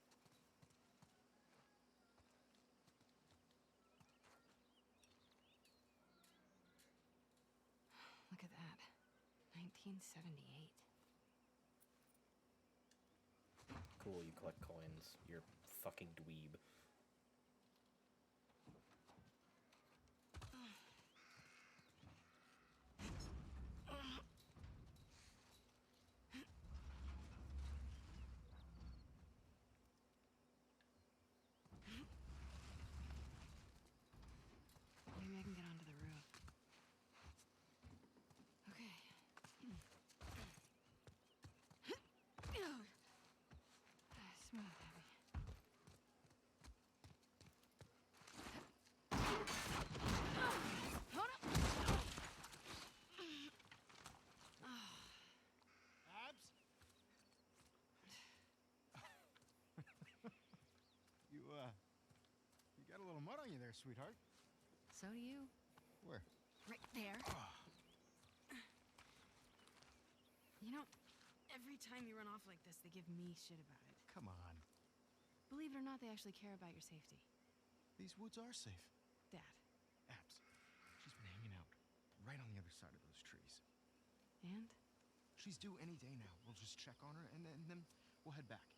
Look at that. 1978. Cool, you collect coins. You're fucking dweeb. Maybe I can get onto the roof. Okay. Smooth, Abby. Hold up. Abs? You got a little mud on you there, sweetheart. So do you. Where? Right there. You know, every time you run off like this, they give me shit about it. Come on. Believe it or not, they actually care about your safety. These woods are safe. Dad. Abs, she's been hanging out right on the other side of those trees. And? She's due any day now. We'll just check on her and then we'll head back.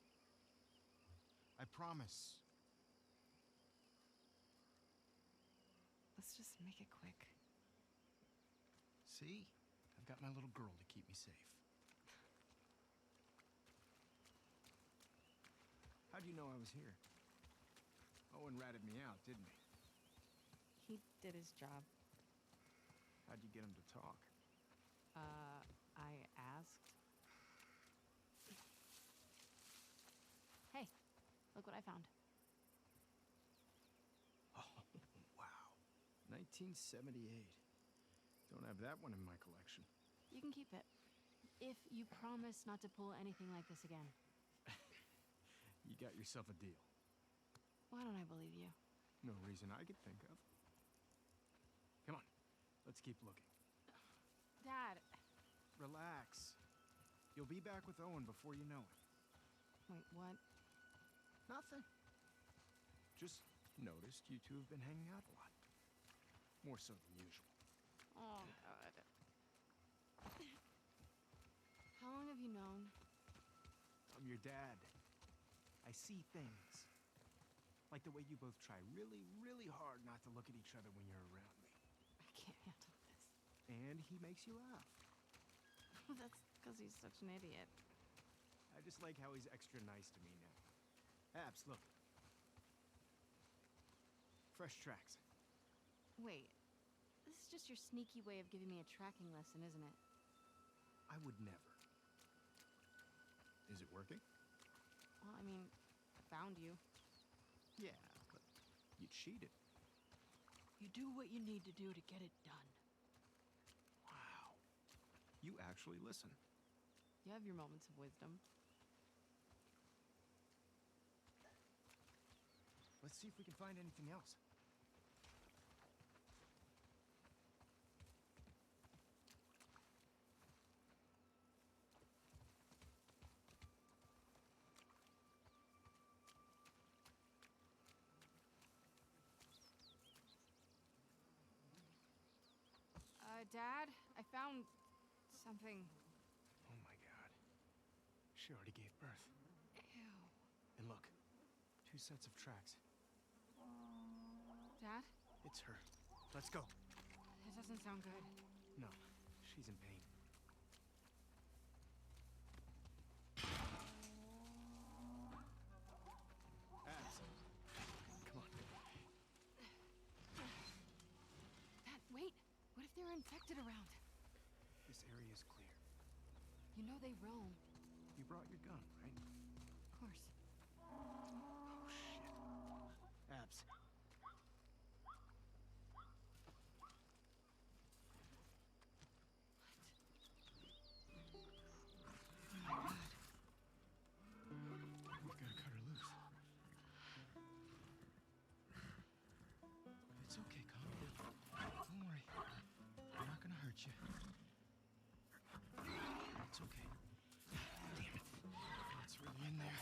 I promise. Let's just make it quick. See? I've got my little girl to keep me safe. How'd you know I was here? Owen ratted me out, didn't he? He did his job. How'd you get him to talk? I asked. Hey, look what I found. Oh, wow. 1978. Don't have that one in my collection. You can keep it. If you promise not to pull anything like this again. You got yourself a deal. Why don't I believe you? No reason I could think of. Come on, let's keep looking. Dad. Relax. You'll be back with Owen before you know it. Wait, what? Nothing. Just noticed you two have been hanging out a lot. More so than usual. Oh, God. How long have you known? I'm your dad. I see things. Like the way you both try really, really hard not to look at each other when you're around me. I can't handle this. And he makes you laugh. That's because he's such an idiot. I just like how he's extra nice to me now. Abs, look. Fresh tracks. Wait, this is just your sneaky way of giving me a tracking lesson, isn't it? I would never. Is it working? Well, I mean, I found you. Yeah, but you cheated. You do what you need to do to get it done. Wow. You actually listen. You have your moments of wisdom. Let's see if we can find anything else. Dad, I found something. Oh my god. She already gave birth. Ew. And look, 2 sets of tracks. Dad? It's her. Let's go. It doesn't sound good. No, she's in pain. Abs. Come on. Dad, wait! What if they're infected around? This area is clear. You know they roam. You brought your gun, right? Of course. Oh, shit. Abs. We've got to cut her loose. It's okay, calm down. Don't worry. I'm not gonna hurt you. It's okay. Damn it. It's really in there.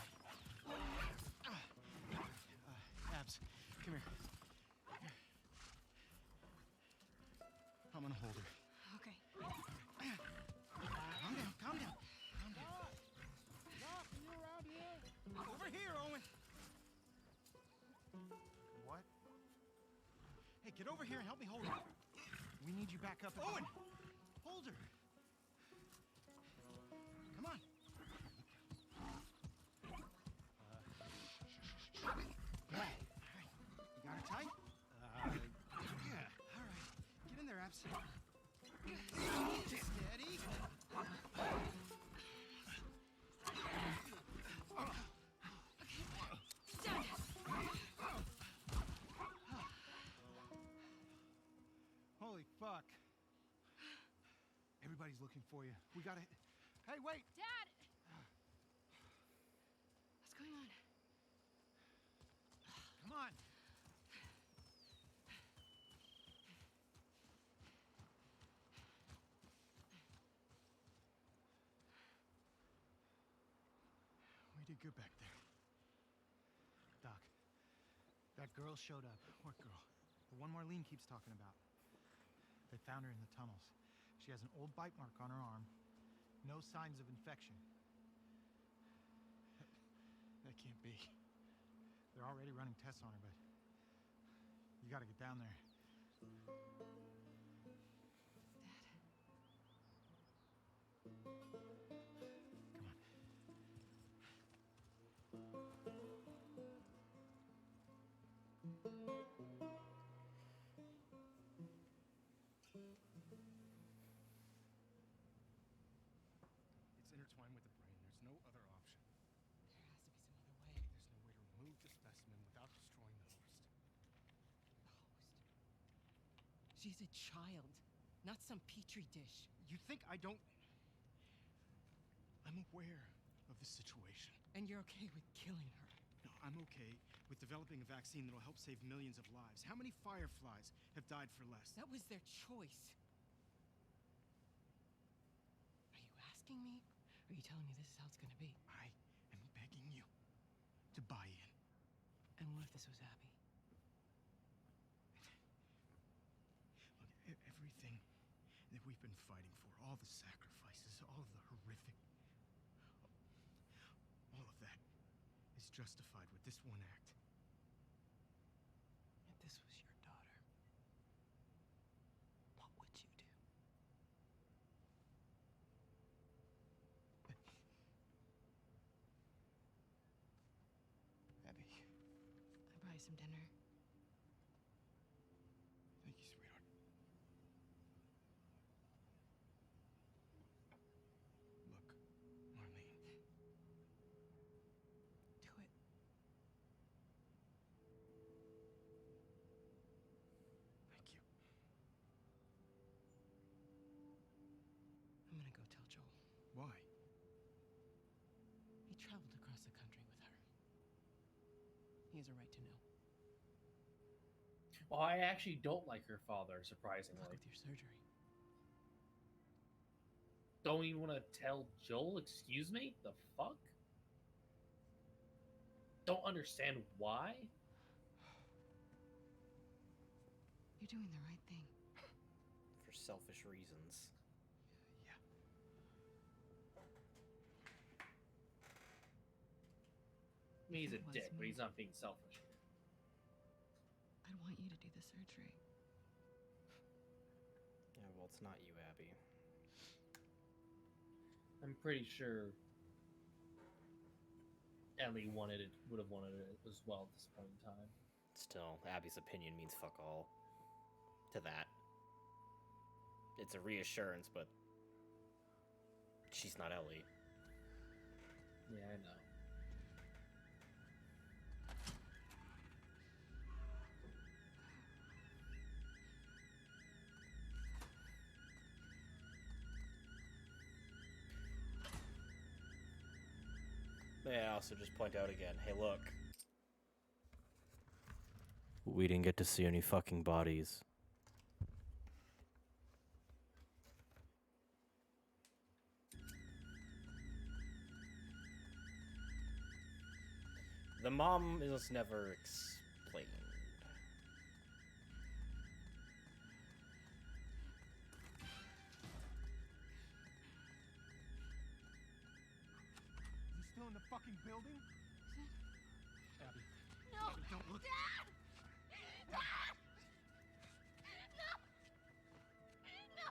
Abs, come here. I'm gonna hold her. Okay. Calm down, calm down. Calm down. Doc, are you around here? Over here, Owen. What? Hey, get over here and help me hold her. We need you back up. Owen! Hold her. Come on. All right. You got her tight? Yeah. All right. Get in there, Abs. Steady. Holy fuck. Everybody's looking for you. We gotta... Hey, wait! Dad! What's going on? Come on! We did good back there. Doc, that girl showed up. What girl? The one Marlene keeps talking about. They found her in the tunnels. She has an old bite mark on her arm. No signs of infection. That can't be. They're already running tests on her, but you gotta get down there. Come on. It's intertwined with the brain. There's no other option. There has to be some other way. There's no way to remove the specimen without destroying the host. The host. She's a child, not some petri dish. You think I don't... I'm aware of the situation. And you're okay with killing her? No, I'm okay with developing a vaccine that'll help save millions of lives. How many fireflies have died for less? That was their choice. Are you asking me? Or are you telling me this is how it's gonna be? I am begging you to buy in. And what if this was Abby? Look, everything that we've been fighting for, all the sacrifices, all of the horrific... all of that is justified with this one act. If this was your daughter, what would you do? Abby, I'll buy you some dinner. thank you, sweetheart. Look, Marlene. Do it. Thank you. I'm gonna go tell Joel. Why? He traveled across the country with her. He has a right to know. Well, I actually don't like her father, Fuck surprisingly. with your surgery. Don't even want to tell Joel, excuse me? The fuck? Don't understand why? You're doing the right thing. For selfish reasons. Yeah. I mean, he's a If it was dick, but me, he's not being selfish. I'd want you to do the surgery. Yeah, well, it's not you, Abby. I'm pretty sure Ellie would have wanted it as well at this point in time. Still, Abby's opinion means fuck all to that. It's a reassurance, but she's not Ellie. Yeah, I know. Yeah, I also just point out again, hey look. We didn't get to see any fucking bodies. The mom is never explained. Is he still in the fucking building? Abby. No! Abby, don't look. Dad! Dad! No! No!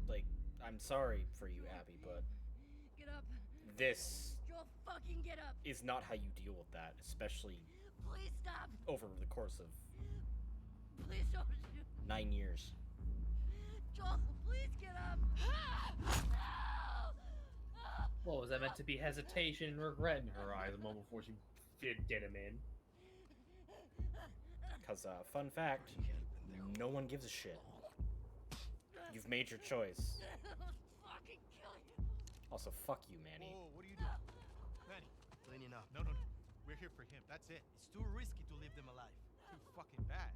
Like, I'm sorry for you, Abby, but Get up! this Joel, fucking get up! is not how you deal with that, especially Please stop! over the course of Please don't shoot! 9 years. Joel, please get up! No! Well, was that meant to be hesitation and regret in her eyes the moment before she did him in? Because, fun fact, no one gives a shit. You've made your choice. Fucking kill you! Also, fuck you, Manny. Whoa, what are you doing? Manny. Cleaning up. No. We're here for him. That's it. It's too risky to leave them alive. Too fucking bad.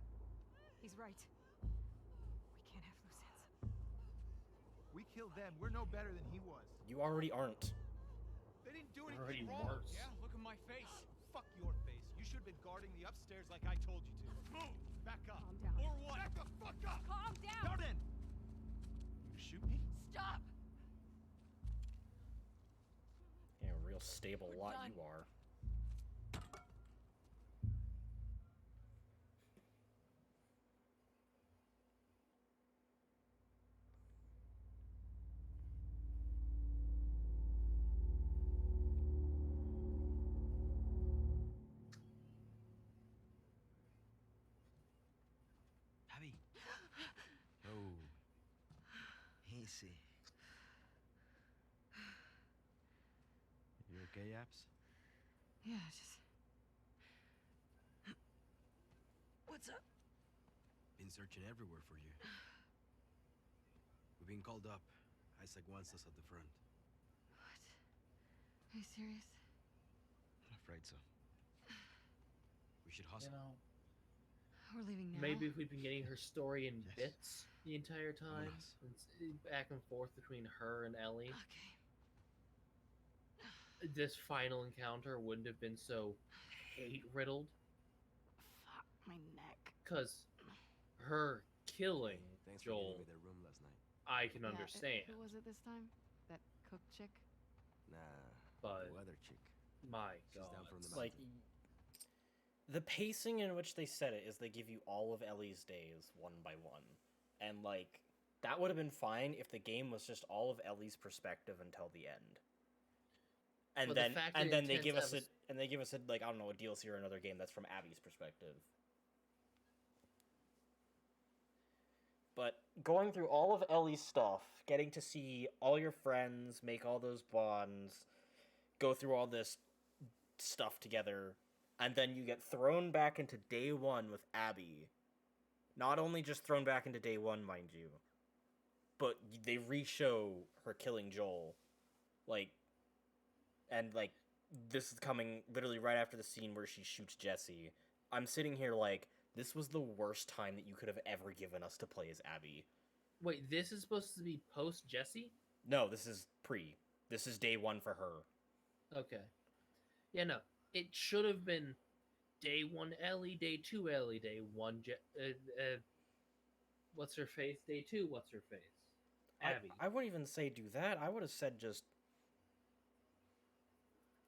He's right. We can't have loose ends. We killed them. We're no better than he was. You already aren't. They didn't do Already anything wrong. worse. Yeah, look at my face. Fuck your face. You should have been guarding the upstairs like I told you to. Move. Back up. Calm down. Or what? Back the fuck up. Calm down! Now then. You shoot me? Stop! Yeah, a real stable We're lot done. you are. Abby. Oh. Easy. You okay, Abs? Yeah, just... What's up? Been searching everywhere for you. We've been called up. Isaac wants us at the front. What? Are you serious? I'm afraid so. We should You hustle. know, We're leaving now? maybe if we've been getting her story in Yes. bits the entire time, Vámonos. back and forth between her and Ellie, Okay. this final encounter wouldn't have been so hate-riddled. Fuck my neck. Because her killing Thanks for giving Joel, me their room last night. I can Yeah, understand. Who was it this time? That cook chick? Nah, But- the weather chick. My She's down God. from the Like, the pacing in which they said it is they give you all of Ellie's days one by one. And, like, that would have been fine if the game was just all of Ellie's perspective until the end. And But the then fact and that then it they tends give to us have a and they give us a, like, I don't know, a DLC or another game that's from Abby's perspective. But going through all of Ellie's stuff, getting to see all your friends, make all those bonds, go through all this stuff together, and then you get thrown back into day one with Abby. Not only just thrown back into day one, mind you, but they re-show her killing Joel. Like, and like, this is coming literally right after the scene where she shoots Jesse. I'm sitting here like, this was the worst time that you could have ever given us to play as Abby. Wait, this is supposed to be post Jesse? No, this is pre. This is day one for her. Okay. Yeah, no. It should have been day one Ellie, day two Ellie, day one what's her face? Day two, what's her face? Abby. I wouldn't even say do that. I would have said just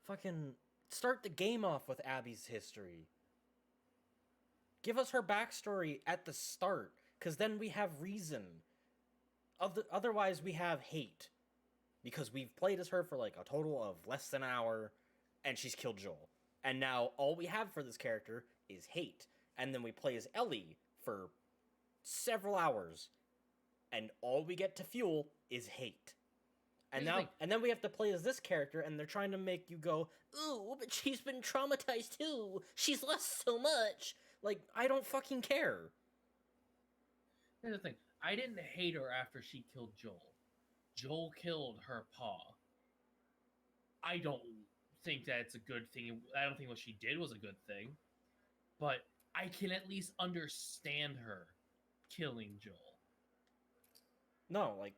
fucking start the game off with Abby's history. Give us her backstory at the start, because then we have reason. Otherwise, we have hate. Because we've played as her for like a total of less than an hour, and she's killed Joel. And now all we have for this character is hate. And then we play as Ellie for several hours, and all we get to fuel is hate. And then we have to play as this character, and they're trying to make you go, ooh, but she's been traumatized too. She's lost so much. Like, I don't fucking care. Here's the thing. I didn't hate her after she killed Joel. Joel killed her pa. I don't think that's a good thing. I don't think what she did was a good thing. But I can at least understand her killing Joel. No, like,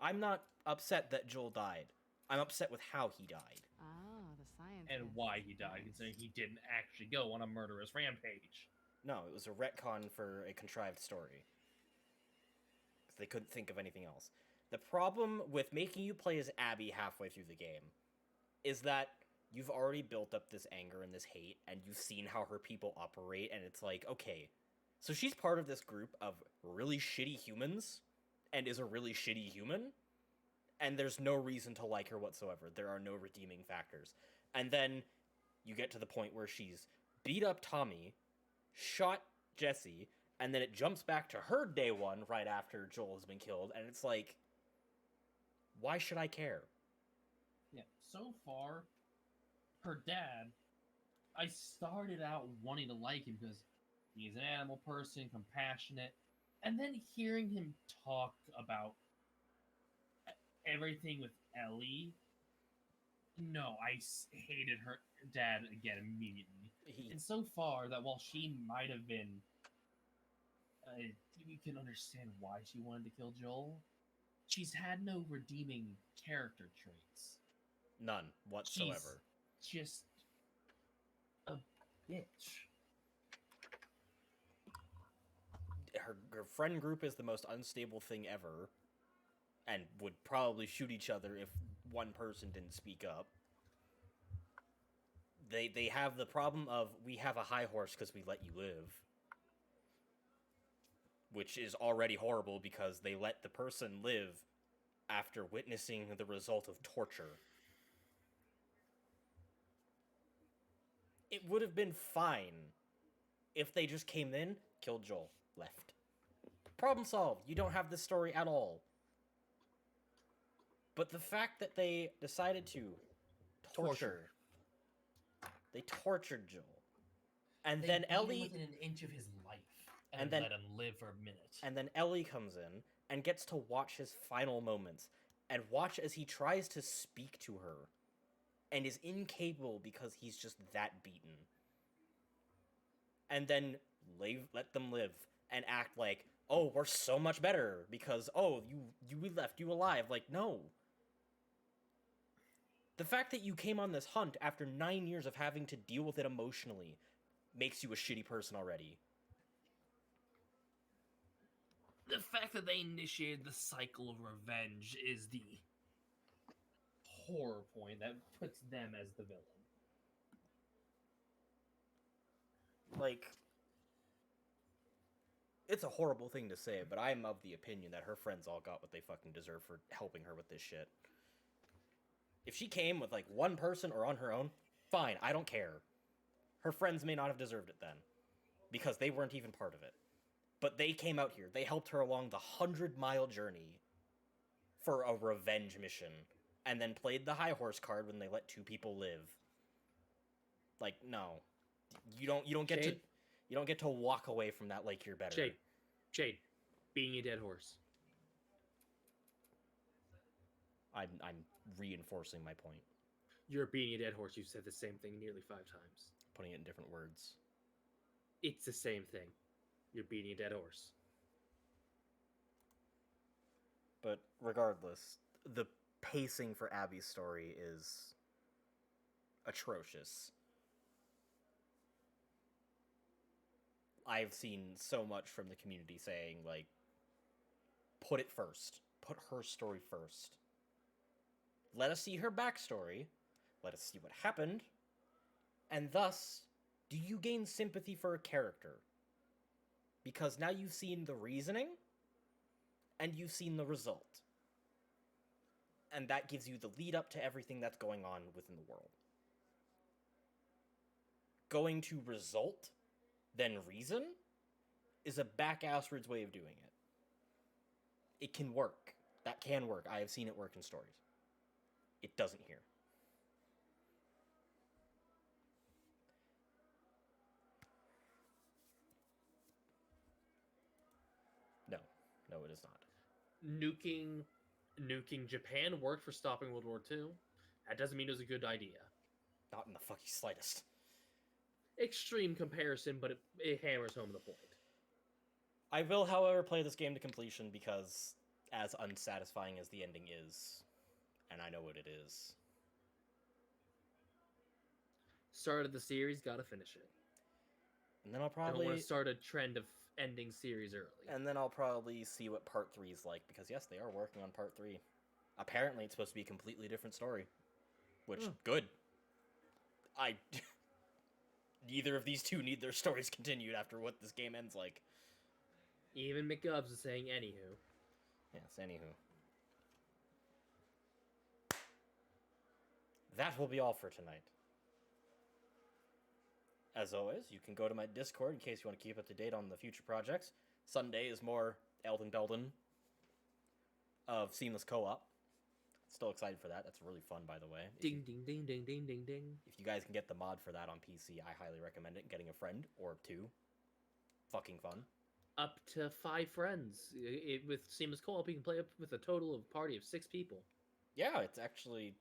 I'm not upset that Joel died. I'm upset with how he died. Ah, the science. And why he died, considering he didn't actually go on a murderous rampage. No, it was a retcon for a contrived story. Because they couldn't think of anything else. The problem with making you play as Abby halfway through the game is that you've already built up this anger and this hate, and you've seen how her people operate, and it's like, okay, so she's part of this group of really shitty humans, and is a really shitty human, and there's no reason to like her whatsoever. There are no redeeming factors. And then you get to the point where she's beat up Tommy, shot Jesse, and then it jumps back to her day one right after Joel has been killed, and it's like, why should I care? Yeah, so far, her dad, I started out wanting to like him because he's an animal person, compassionate, and then hearing him talk about everything with Ellie, no, I hated her dad again immediately. And so far, that while she might have been, you can understand why she wanted to kill Joel, she's had no redeeming character traits. None whatsoever. She's just a bitch. Her friend group is the most unstable thing ever, and would probably shoot each other if one person didn't speak up. They have the problem of, we have a high horse because we let you live. Which is already horrible because they let the person live after witnessing the result of torture. It would have been fine if they just came in, killed Joel, left. Problem solved. You don't have this story at all. But the fact that they decided to torture. They tortured Joel. And then Ellie... within an inch of his life. And then let him live for a minute. And then Ellie comes in and gets to watch his final moments. And watch as he tries to speak to her. And is incapable because he's just that beaten. And then let them live. And act like, oh, we're so much better. Because, oh, we left you alive. Like, no. The fact that you came on this hunt after 9 years of having to deal with it emotionally makes you a shitty person already. The fact that they initiated the cycle of revenge is the horror point that puts them as the villain. Like, it's a horrible thing to say, but I'm of the opinion that her friends all got what they fucking deserve for helping her with this shit. If she came with, like, one person or on her own, fine, I don't care. Her friends may not have deserved it then, because they weren't even part of it. But they came out here. They helped her along the 100-mile journey for a revenge mission, and then played the high horse card when they let two people live. Like, no, you don't get Shade? to walk away from that like you're better. Shade, being a dead horse. I'm reinforcing my point, You're being a dead horse. You've said the same thing nearly 5 times. putting it in different words. It's the same thing. You're beating a dead horse. But regardless, the pacing for Abby's story is atrocious. I've seen so much from the community saying, like, put it first. Put her story first. Let us see her backstory. Let us see what happened. And thus, do you gain sympathy for a character? Because now you've seen the reasoning, and you've seen the result. And that gives you the lead up to everything that's going on within the world. Going to result, then reason, is a back-asswards way of doing it. It can work. That can work. I have seen it work in stories. It doesn't here. No, it is not. Nuking Japan worked for stopping World War II. That doesn't mean it was a good idea. Not in the fucking slightest. Extreme comparison, but it hammers home the point. I will, however, play this game to completion because, as unsatisfying as the ending is, and I know what it is. Started the series, gotta finish it. And then I'll Don't probably want to start a trend of ending series early. And then I'll probably see what part 3 is like, because yes, they are working on part 3. Apparently, it's supposed to be a completely different story. Which, good. Neither of these two need their stories continued after what this game ends like. Even McGubbs is saying anywho. Yes, anywho. That will be all for tonight. As always, you can go to my Discord in case you want to keep up to date on the future projects. Sunday is more Elden Belden of Seamless Co-op. Still excited for that. That's really fun, by the way. Ding, ding, ding, ding, ding, ding, ding. If you guys can get the mod for that on PC, I highly recommend it. Getting a friend or 2. Fucking fun. Up to 5 friends. With Seamless Co-op, you can play up with a total of party of 6 people. Yeah, it's actually,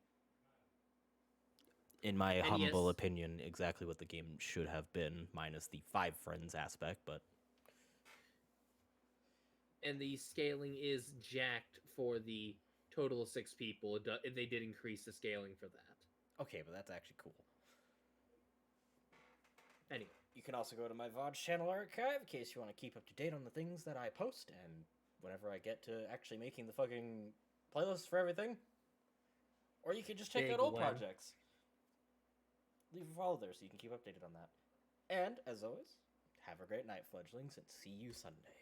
in my humble opinion, exactly what the game should have been, minus the 5 friends aspect, but... And the scaling is jacked for the total of 6 people. They did increase the scaling for that. Okay, but that's actually cool. Anyway. You can also go to my VOD channel archive in case you want to keep up to date on the things that I post, and whenever I get to actually making the fucking playlist for everything. Or you can just check out old projects. Leave a follow there so you can keep updated on that. And, as always, have a great night, fledglings, and see you Sunday.